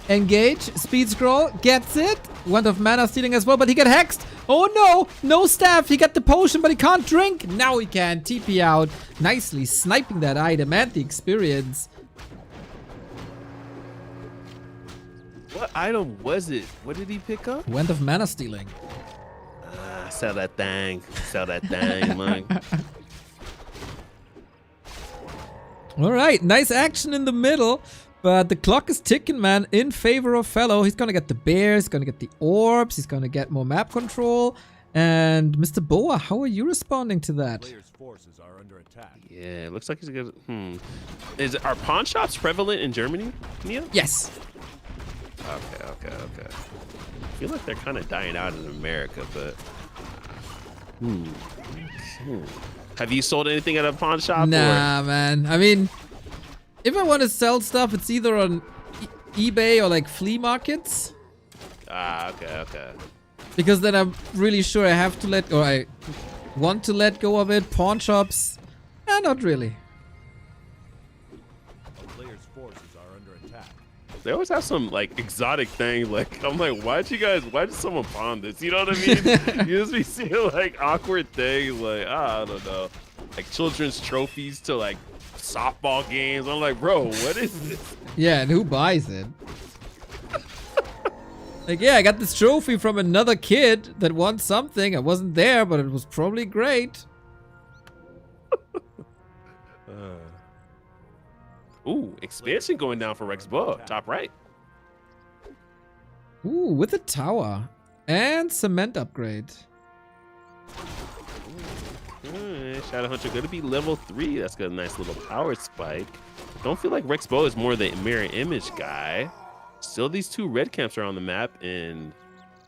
Engage, speed scroll, gets it. Wand of Mana stealing as well, but he got hexed. Oh no, no staff. He got the potion, but he can't drink. Now he can. TP out. Nicely sniping that item and the experience. What item was it? What did he pick up? Wand of Mana stealing. Sell that thing. Sell that thing, man. All right, nice action in the middle. But the clock is ticking, man, in favor of Fellow. He's going to get the bears, he's going to get the orbs, he's going to get more map control. And Mr. Boa, how are you responding to that? Players' forces are under attack. Yeah, it looks like he's gonna. Are pawn shops prevalent in Germany, Nia? Yes. Okay. I feel like they're kind of dying out in America, but. Have you sold anything at a pawn shop? Nah, man. I mean, if I want to sell stuff, it's either on eBay or like flea markets. Okay. Because then I'm really sure I have to I want to let go of it. Pawn shops, not really. Players' forces are under attack. They always have some like exotic thing. Like I'm like, why did someone pawn this? You know what I mean? You just be seeing like awkward things, like I don't know, like children's trophies to like softball games. I'm like, bro, what is this? Yeah, and who buys it? Like, yeah, I got this trophy from another kid that won something. I wasn't there, but it was probably great. Ooh, expansion going down for Rex Boa, top right. Ooh, with a tower and cement upgrade. Shadow Hunter gonna be level 3. That's got a nice little power spike. Don't feel like Rex Boa is more the mirror image guy. Still, these 2 red camps are on the map, and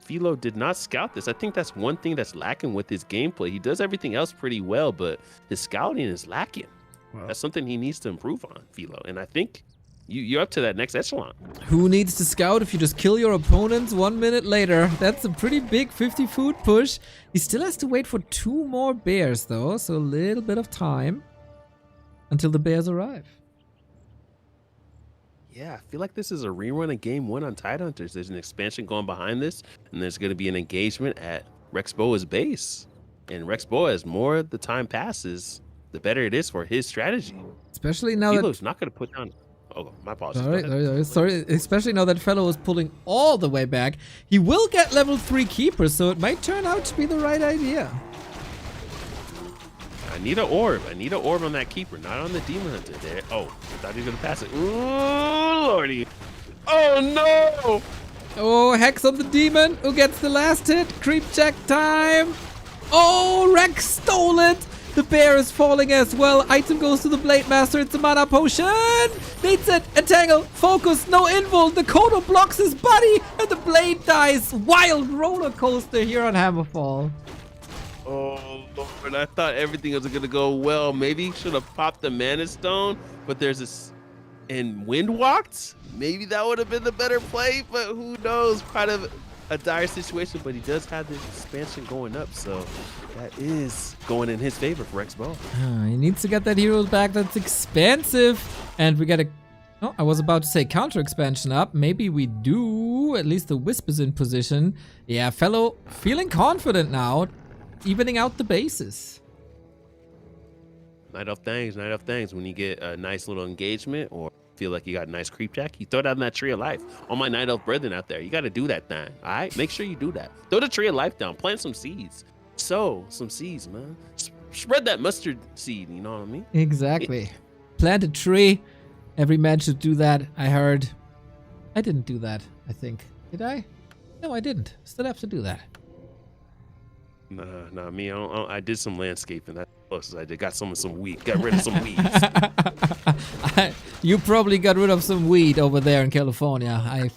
Philo did not scout this. I think that's one thing that's lacking with his gameplay. He does everything else pretty well, but his scouting is lacking. Wow. That's something he needs to improve on, Philo. And I think you're up to that next echelon. Who needs to scout if you just kill your opponents 1 minute later? That's a pretty big 50 food push. He still has to wait for 2 more bears, though, so a little bit of time until the bears arrive. Yeah, I feel like this is a rerun of Game 1 on Tidehunters. There's an expansion going behind this, and there's going to be an engagement at Rex Boa's base. And Rex Boa, as more the time passes, the better it is for his strategy. Especially now Philo's not going to put down... Oh, my apologies. Sorry. Especially now that Fellow is pulling all the way back. He will get level 3 keeper, so it might turn out to be the right idea. I need an orb. I need an orb on that keeper, not on the Demon Hunter there. Oh, I thought he was going to pass it. Ooh, lordy. Oh no! Oh, Hex on the demon. Who gets the last hit? Creep check time. Oh, Rex stole it. The bear is falling as well. Item goes to the Blade Master. It's a mana potion. Needs it. Entangle. Focus. No invul. The Kodo blocks his body. And the blade dies. Wild roller coaster here on Hammerfall. Oh Lord, I thought everything was gonna go well. Maybe should have popped the Mana Stone, but there's this and wind walked. Maybe that would have been the better play, but who knows? Kind of a dire situation, but he does have the expansion going up, so that is going in his favor for X-Bow. He needs to get that hero back. That's expensive. And we got a... Oh, I was about to say counter expansion up. Maybe we do. At least the Wisp is in position. Yeah, fellow feeling confident now. Evening out the bases. Night of things. When you get a nice little engagement or feel like you got a nice creep jack, you throw down that Tree of Life. All my Night Elf brethren out there, you got to do that thing. All right, make sure you do that. Throw the Tree of Life down. Plant some seeds. Sow some seeds, man. Spread that mustard seed. You know what I mean? Exactly. Plant a tree. Every man should do that. I heard. I didn't do that. I think. Did I? No, I didn't. Still have to do that. Nah, me. I did some landscaping. That's the closest I did. Got some weed. Got rid of some weeds. You probably got rid of some weed over there in California.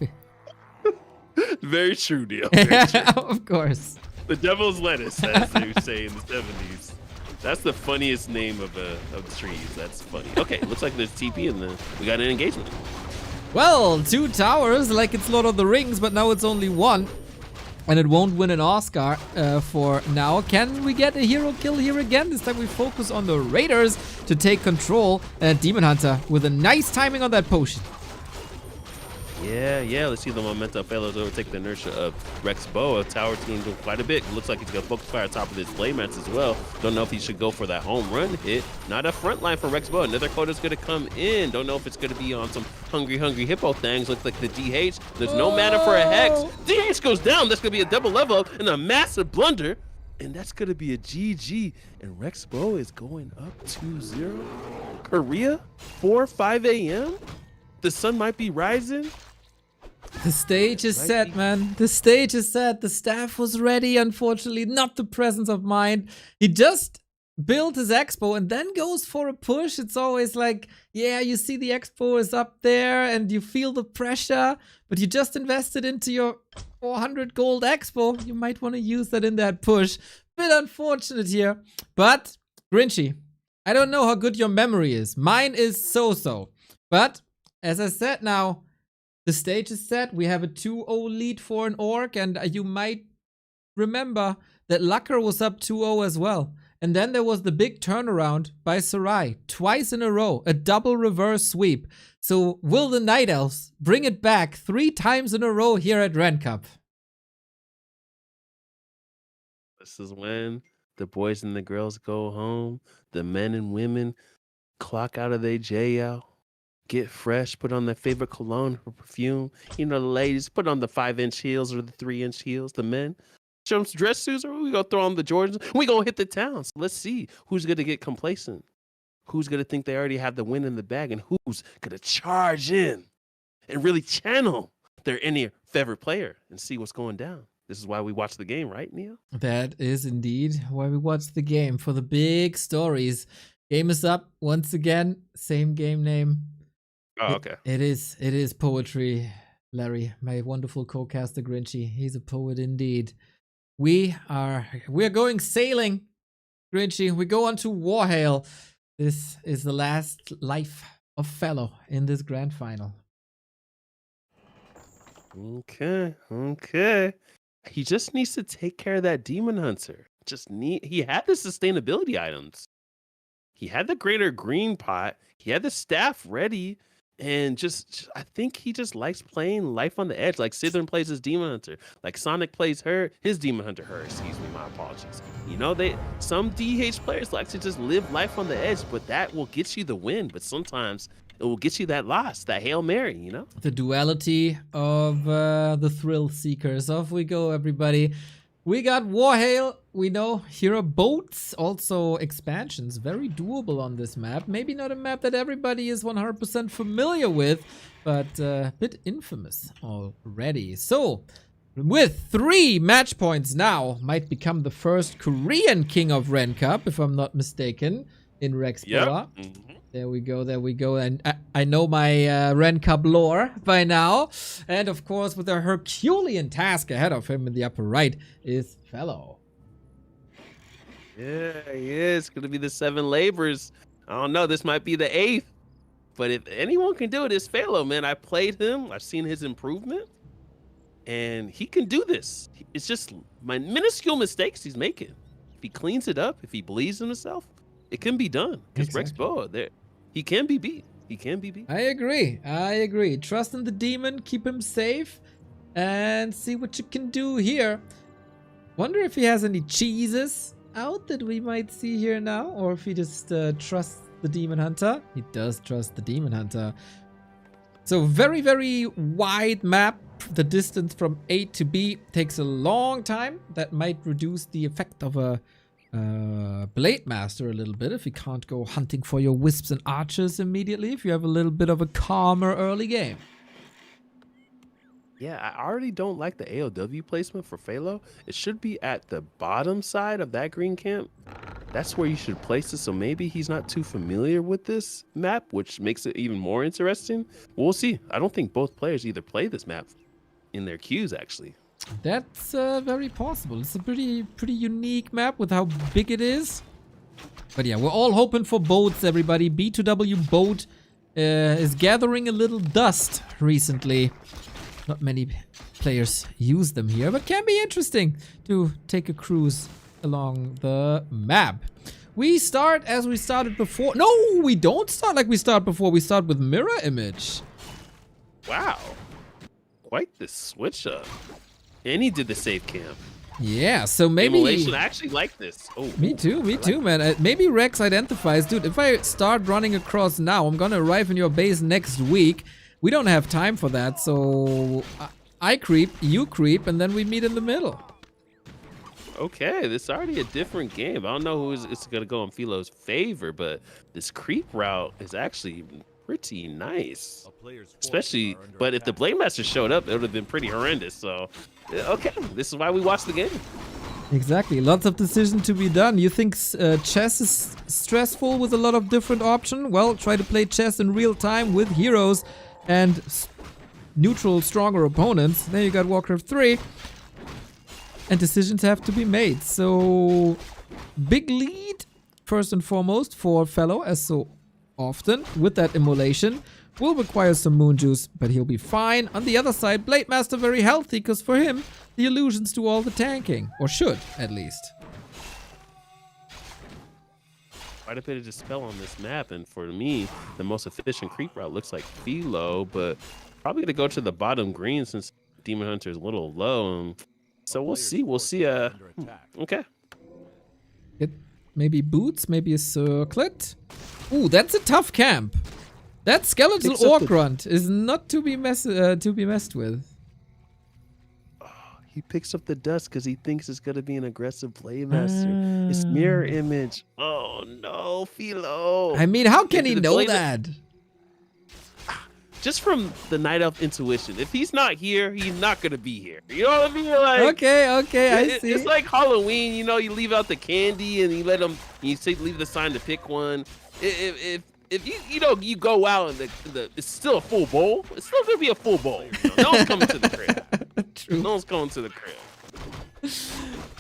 Very true, Neil. Very true. Of course. The devil's lettuce, as they would say in the 70s. That's the funniest name of the trees. That's funny. Okay, looks like there's TP and we got an engagement. Well, 2 towers like it's Lord of the Rings, but now it's only 1. And it won't win an Oscar for now. Can we get a hero kill here again? This time we focus on the Raiders to take control. Demon Hunter with a nice timing on that potion. Yeah. Let's see the momentum failures overtake the inertia of Rex Boa. Tower team doing quite a bit. Looks like he's got focus fire on top of his blade mats as well. Don't know if he should go for that home run hit. Not a front line for Rex Boa. Another Coda's gonna come in. Don't know if it's gonna be on some hungry hippo things. Looks like the DH. There's no mana for a Hex. DH goes down. That's gonna be a double level up and a massive blunder. And that's gonna be a GG. And Rex Boa is going up 2-0. Korea, 5 a.m. The sun might be rising. The stage is set, man. The stage is set. The staff was ready, unfortunately. Not the presence of mind. He just built his expo and then goes for a push. It's always like, yeah, you see the expo is up there and you feel the pressure, but you just invested into your 400 gold expo. You might want to use that in that push. Bit unfortunate here. But, Grinchy, I don't know how good your memory is. Mine is so-so. But, as I said now, the stage is set. We have a 2-0 lead for an orc, and you might remember that Lucker was up 2-0 as well. And then there was the big turnaround by Sarai, twice in a row, a double reverse sweep. So will the Night Elves bring it back 3 times in a row here at Ren Cup? This is when the boys and the girls go home. The men and women clock out of their JL. Get fresh, put on their favorite cologne or perfume. You know, the ladies put on the 5-inch heels or the 3-inch heels. The men show them some dress suits, or we gonna throw on the Jordans. We gonna hit the town. So let's see who's gonna get complacent, who's gonna think they already have the win in the bag, and who's gonna charge in and really channel their any favorite player and see what's going down. This is why we watch the game, right, Neil? That is indeed why we watch the game, for the big stories. Game is up once again. Same game name. Oh, okay. It is poetry, Larry, my wonderful co-caster Grinchy. He's a poet indeed. We're going sailing, Grinchy. We go on to Warhail. This is the last life of Fellow in this grand final. Okay. He just needs to take care of that Demon Hunter. He had the sustainability items. He had the greater green pot. He had the staff ready. And I think he just likes playing life on the edge. Like Slytherin plays his Demon Hunter. Like Sonic plays his Demon Hunter, excuse me, my apologies. You know, some DH players like to just live life on the edge, but that will get you the win. But sometimes it will get you that loss, that Hail Mary, you know? The duality of the thrill seekers. Off we go, everybody. We got Warhail. We know hero boats, also expansions. Very doable on this map. Maybe not a map that everybody is 100% familiar with, but a bit infamous already. So, with 3 match points now, might become the first Korean king of Ren Cup, if I'm not mistaken, in Rex Boa. There we go, there we go. And I know my Ren Cup lore by now. And of course, with a Herculean task ahead of him in the upper right is Fellow. Yeah, he is. Going to be the 7 labors. I don't know. This might be the 8th. But if anyone can do it, it's Fellow, man. I played him. I've seen his improvement. And he can do this. It's just my minuscule mistakes he's making. If he cleans it up, if he believes in himself, it can be done. Because Rex Boa, he can be beat. He can be beat. I agree. I agree. Trust in the demon. Keep him safe. And see what you can do here. Wonder if he has any cheeses out that we might see here now. Or if he just trusts the demon hunter. He does trust the demon hunter. So very, very wide map. The distance from A to B takes a long time. That might reduce the effect of a Blade Master a little bit if you can't go hunting for your wisps and archers immediately, if you have a little bit of a calmer early game. Yeah, I already don't like the AOW placement for Phalo. It should be at the bottom side of that green camp. That's where you should place it, so maybe he's not too familiar with this map, which makes it even more interesting. We'll see. I don't think both players either play this map in their queues, actually. That's very possible. It's a pretty unique map with how big it is. But yeah, we're all hoping for boats, everybody. B2W boat is gathering a little dust recently. Not many players use them here, but can be interesting to take a cruise along the map. We start as we started before. No, we don't start like we started before. We start with mirror image. Wow. Quite the switch up. And he did the safe camp. Yeah, so maybe... Immolation, I actually like this. Oh, me too, man. Maybe Rex identifies, dude, if I start running across now, I'm gonna arrive in your base next week. We don't have time for that, so I creep, you creep, and then we meet in the middle. Okay, this is already a different game. I don't know who it's gonna go in Philo's favor, but this creep route is actually pretty nice. Especially, but if the Blade Master showed up, it would have been pretty horrendous. So, okay, this is why we watch the game. Exactly, lots of decision to be done. You think chess is stressful with a lot of different options? Well, try to play chess in real time with heroes and neutral, stronger opponents. There you got Warcraft 3. And decisions have to be made. So, big lead, first and foremost, for Fellow, as so often, with that immolation. Will require some moon juice, but he'll be fine. On the other side, Blade Master very healthy, because for him, the illusions do all the tanking. Or should, at least. Quite a bit of dispel on this map, and for me, the most efficient creep route looks like Philo, but probably gonna go to the bottom green since Demon Hunter is a little low. So we'll see. Okay. Get maybe boots, maybe a circlet. Ooh, that's a tough camp. That skeletal orc grunt is not to be messed with. He picks up the dust because he thinks it's gonna be an aggressive Blade Master. It's mirror image. Oh no, Philo. I mean, how can he know that? Just from the Night Elf intuition. If he's not here, he's not gonna be here. You know what I mean? Like, okay, I see. It's like Halloween. You know, you leave out the candy and you let them. You say leave the sign to pick one. If you go out and it's still a full bowl, it's still gonna be a full bowl. You know? No one's coming to the crib. True. No one's going to the crib.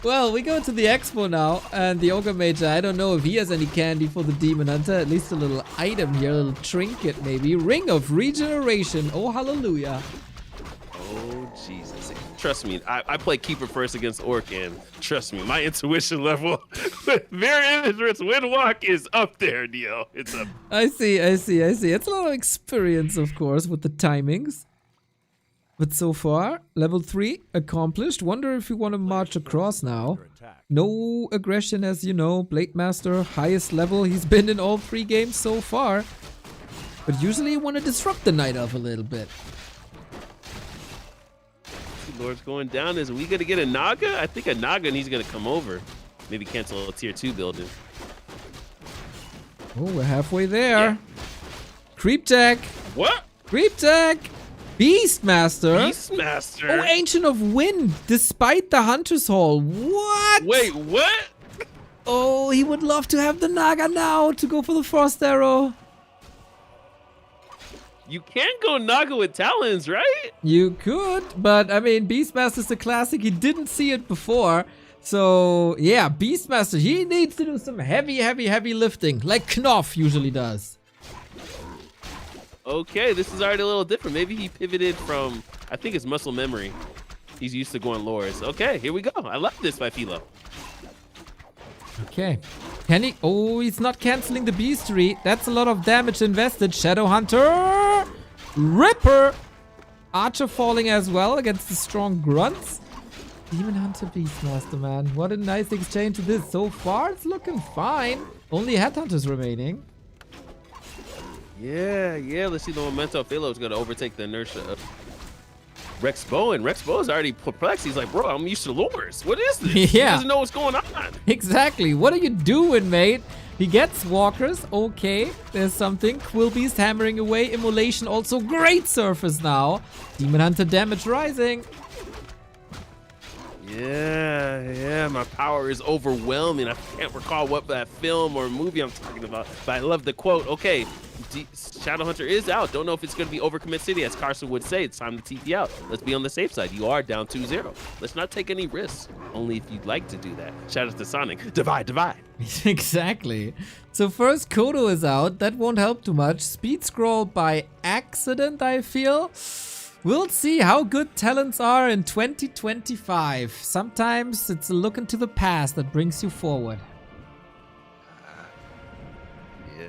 Well, we go to the expo now, and the Ogre Mage, I don't know if he has any candy for the Demon Hunter, at least a little item here, a little trinket maybe. Ring of Regeneration, oh hallelujah. Oh Jesus. Trust me, I play Keeper first against Orc, and trust me, my intuition level with Mirror Image Windwalk is up there, Neo. It's up. I see. It's a lot of experience, of course, with the timings. But so far, level 3 accomplished. Wonder if you want to march across now. No aggression, as you know. Blade Master, highest level he's been in all 3 games so far. But usually you want to disrupt the Night Elf a little bit. Lord's going down. Is we gonna get a Naga? I think a Naga and he's gonna come over. Maybe cancel a tier 2 building. Oh, we're halfway there. Yeah. Creep tech. What? Creep tech. Beastmaster. Beastmaster. Oh, Ancient of Wind, despite the Hunter's Hall. What? Wait, what? Oh, he would love to have the Naga now to go for the Frost Arrow. You can't go Naga with Talons, right? You could, but I mean, Beastmaster's a classic. He didn't see it before. So, yeah, Beastmaster, he needs to do some heavy lifting, like Knopf usually does. Okay, this is already a little different. Maybe he pivoted from, I think it's muscle memory. He's used to going lures. Okay, here we go. I love this by Philo. Okay. Can he? Oh, he's not canceling the Beastery. That's a lot of damage invested. Shadow Hunter. Ripper. Archer falling as well against the strong grunts. Demon Hunter Beastmaster, man. What a nice exchange to this. So far, it's looking fine. Only Headhunters remaining. Yeah. Let's see the momentum. Philo is going to overtake the inertia of Rex Bow, and Rex Bow is already perplexed. He's like, bro, I'm used to lures. What is this? He doesn't know what's going on. Exactly. What are you doing, mate? He gets walkers. Okay, there's something. Quillbeast hammering away. Immolation also great surface now. Demon Hunter damage rising. Yeah, my power is overwhelming. I can't recall what that film or movie I'm talking about, but I love the quote. Okay, Shadow Hunter is out. Don't know if it's going to be overcommit city, as Carson would say. It's time to TP out. Let's be on the safe side. You are down 2-0. Let's not take any risks, only if you'd like to do that. Shout out to Sonic. Divide. Exactly. So first Kodo is out. That won't help too much. Speed scroll by accident, I feel. We'll see how good talents are in 2025. Sometimes it's a look into the past that brings you forward. Yeah,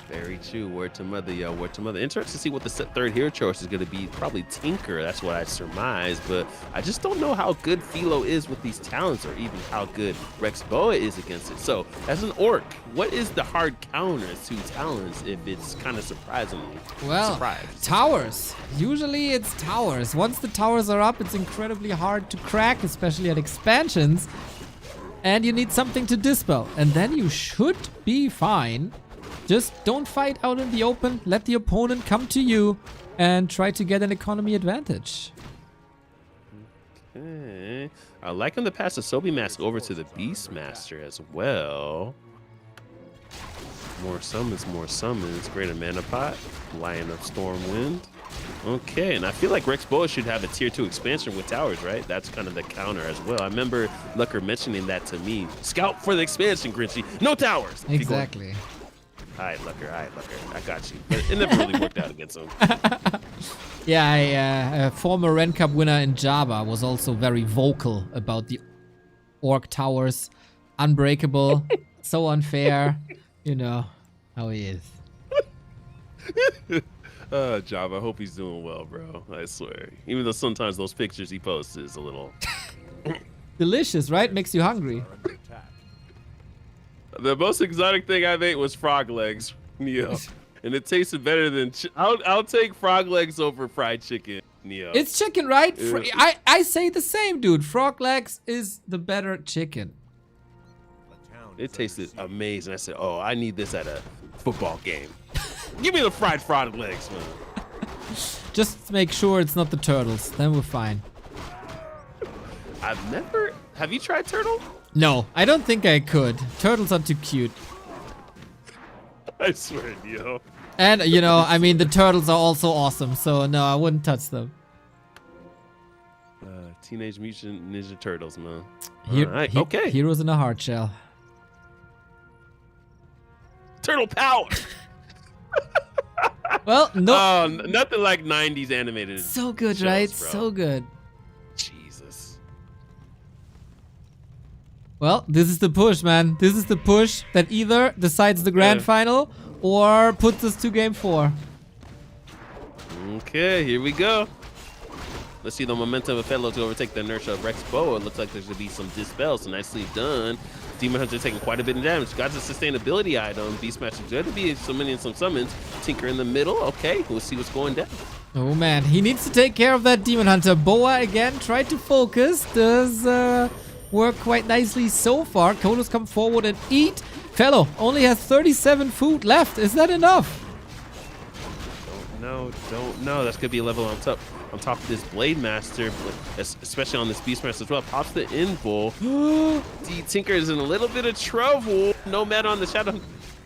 very true. Word to mother, yo. Word to mother. Interesting to see what the third hero choice is going to be. Probably Tinker. That's what I surmise. But I just don't know how good Philo is with these talents, or even how good Rex Boa is against it. So, as an orc, what is the hard counter to talents if it's kind of surprisingly? Well, towers. Usually it's towers. Once the towers are up, it's incredibly hard to crack, especially at expansions. And you need something to dispel. And then you should be fine. Just don't fight out in the open. Let the opponent come to you and try to get an economy advantage. Okay. I like him to pass the Sobi Mask over to the Beastmaster as well. More summons. Greater Mana Pot. Lion of Stormwind. Okay, and I feel like Rex Boa should have a tier 2 expansion with towers, right? That's kind of the counter as well. I remember Lucker mentioning that to me. Scout for the expansion, Grinchy. No towers. Exactly. All right, Lucker. I got you. But it never really worked out against him. Yeah, a former Ren Cup winner in Java was also very vocal about the orc towers. Unbreakable. So unfair. You know how he is. Java, I hope he's doing well, bro. I swear. Even though sometimes those pictures he posts is a little... Delicious, right? Makes you hungry. The most exotic thing I've ate was frog legs, Neo. And it tasted better than... I'll take frog legs over fried chicken, Neo. It's chicken, right? I say the same, dude. Frog legs is the better chicken. It tasted amazing. I said, oh, I need this at a football game. Give me the fried frog legs, man. Just make sure it's not the turtles. Then we're fine. Have you tried turtle? No, I don't think I could. Turtles are too cute. I swear, Neo. And, you know, I mean, the turtles are also awesome. So, no, I wouldn't touch them. Teenage Mutant Ninja Turtles, man. Right, okay. Heroes in a hard shell. Turtle power. Well, no. Oh, nothing like 90s animated. So good, shows, right? Bro. So good. Jesus. Well, this is the push, man. This is the push that either decides the grand final or puts us to game 4. Okay, here we go. Let's see the momentum of Fellow to overtake the inertia of Rex Boa. It looks like there's going to be some dispel, so nicely done. Demon Hunter taking quite a bit of damage. Got the sustainability item. Beastmaster good to be summoning some summons. Tinker in the middle. Okay, we'll see what's going down. Oh man, he needs to take care of that Demon Hunter. Boa again tried to focus. Does work quite nicely so far. Kolos come forward and eat. Fellow only has 37 food left. Is that enough? Don't know. That's gonna be a level on top of this Blade Master, especially on this Beastmaster as well. Pops the Invul. D Tinker is in a little bit of trouble. No mana on the Shadow.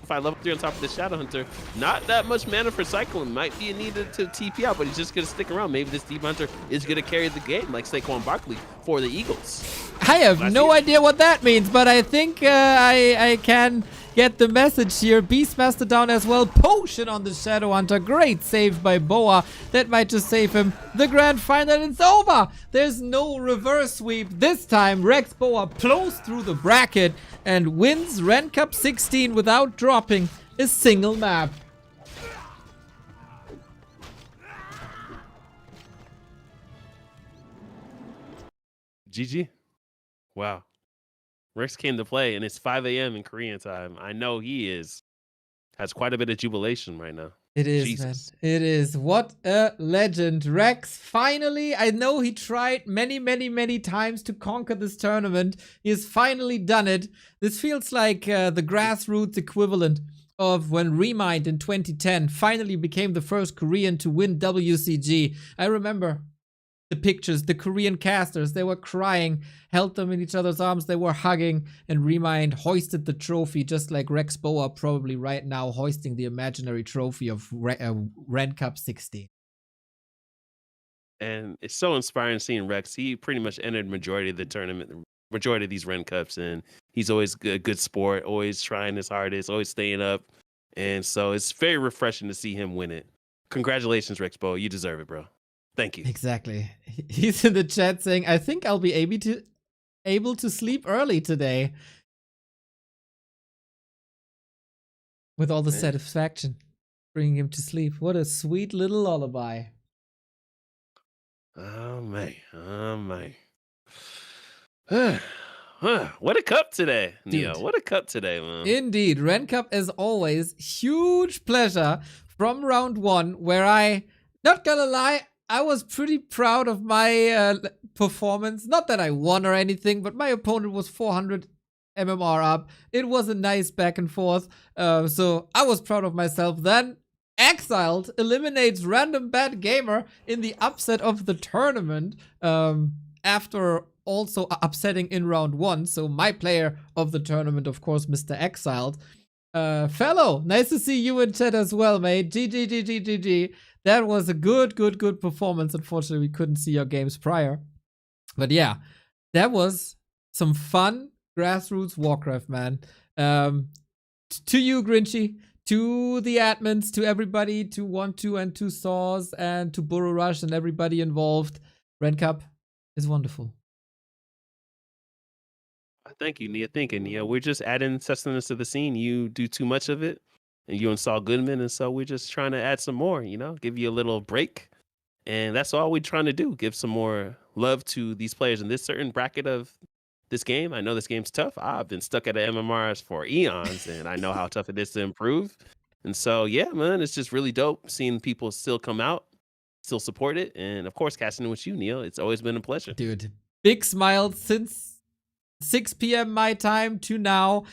Level 3 on top of the Shadow Hunter. Not that much mana for Cyclone. Might be needed to TP out, but he's just gonna stick around. Maybe this Demon Hunter is gonna carry the game like Saquon Barkley for the Eagles. I have no idea what that means, but I think I can get the message here. Beastmaster down as well. Potion on the Shadow Hunter. Great save by Boa. That might just save him. The grand final, it's over. There's no reverse sweep. This time, Rex Boa plows through the bracket and wins Ren Cup 16 without dropping a single map. GG. Wow. Rex came to play, and it's 5 a.m. in Korean time. I know he has quite a bit of jubilation right now. It is, Jesus. man. It is. What a legend. Rex, finally, I know he tried many times to conquer this tournament. He has finally done it. This feels like the grassroots equivalent of when Remind in 2010 finally became the first Korean to win WCG. I remember the pictures, the Korean casters, they were crying, held them in each other's arms, they were hugging, and Remind hoisted the trophy just like Rex Boa probably right now hoisting the imaginary trophy of Ren Cup 16. And it's so inspiring seeing Rex. He pretty much entered majority of the tournament, majority of these Ren Cups, and he's always good sport, always trying his hardest, always staying up. And so it's very refreshing to see him win it. Congratulations, Rex Boa. You deserve it, bro. Thank you. Exactly. He's in the chat saying, I think I'll be able to sleep early today. With all the satisfaction. Bringing him to sleep. What a sweet little lullaby. Oh, man. Oh, man. What a cup today, Neo. What a cup today, man. Indeed. Ren Cup, as always, huge pleasure from round one, where I, not gonna lie, I was pretty proud of my performance. Not that I won or anything, but my opponent was 400 MMR up. It was a nice back and forth. So I was proud of myself. Then Exiled eliminates Random Bad Gamer in the upset of the tournament. After also upsetting in round one. So my player of the tournament, of course, Mr. Exiled. Fellow, nice to see you in chat as well, mate. GG. That was a good performance. Unfortunately, we couldn't see your games prior. But yeah, that was some fun grassroots Warcraft, man. To you, Grinchy, to the admins, to everybody, to 1, 2, and 2 Saws, and to Burrow Rush and everybody involved. Ren Cup is wonderful. Thank you, Nia. Thank you, Nia. We're just adding sustenance to the scene. You do too much of it, and you and Saul Goodman, and so we're just trying to add some more, give you a little break. And that's all we're trying to do, give some more love to these players in this certain bracket of this game. I know this game's tough. I've been stuck at the MMRs for eons, and I know how tough it is to improve. And so, yeah, man, it's just really dope seeing people still come out, still support it. And, of course, casting in with you, Neil. It's always been a pleasure. Dude, big smile since 6 p.m. my time to now,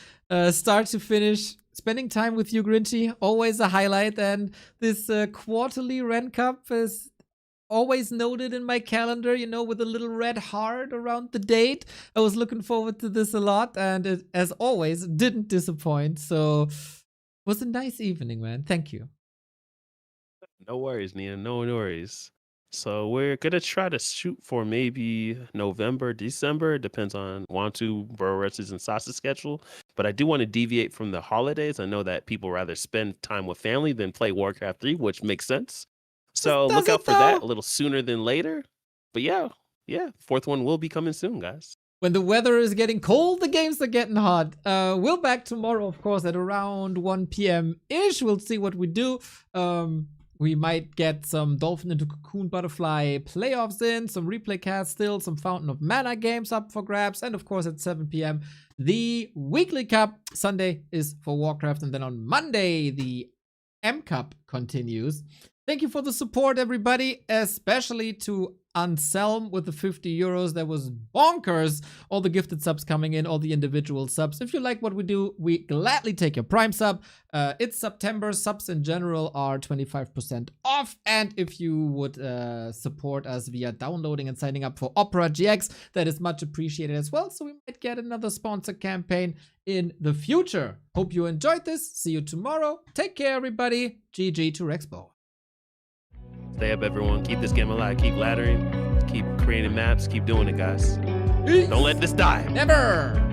start to finish. Spending time with you, Grinchy, always a highlight. And this quarterly Ren Cup is always noted in my calendar, with a little red heart around the date. I was looking forward to this a lot, and it, as always, didn't disappoint. So it was a nice evening, man. Thank you. No worries, Nia. No worries. So we're going to try to shoot for maybe November, December. Depends on Wantu, Burrow Rush's, and Sasha's schedule. But I do want to deviate from the holidays. I know that people rather spend time with family than play Warcraft 3, which makes sense. So look out for that a little sooner than later. But yeah, fourth one will be coming soon, guys. When the weather is getting cold, the games are getting hot. We'll back tomorrow, of course, at around 1 p.m. ish. We'll see what we do. We might get some Dolphin into Cocoon Butterfly playoffs in, some replay cast still, some Fountain of Mana games up for grabs, and of course at 7 p.m. the weekly cup. Sunday is for Warcraft, and then on Monday the M Cup continues. Thank you for the support, everybody, especially to Anselm with the 50 euros. That was bonkers. All the gifted subs coming in, all the individual subs. If you like what we do, we gladly take your Prime sub. It's September. Subs in general are 25% off. And if you would support us via downloading and signing up for operagx, that is much appreciated as well. So we might get another sponsor campaign in the future. Hope you enjoyed this. See you tomorrow. Take care, everybody. GG to Rexpo. Stay up, everyone. Keep this game alive. Keep laddering. Keep creating maps. Keep doing it, guys. Don't let this die. Never.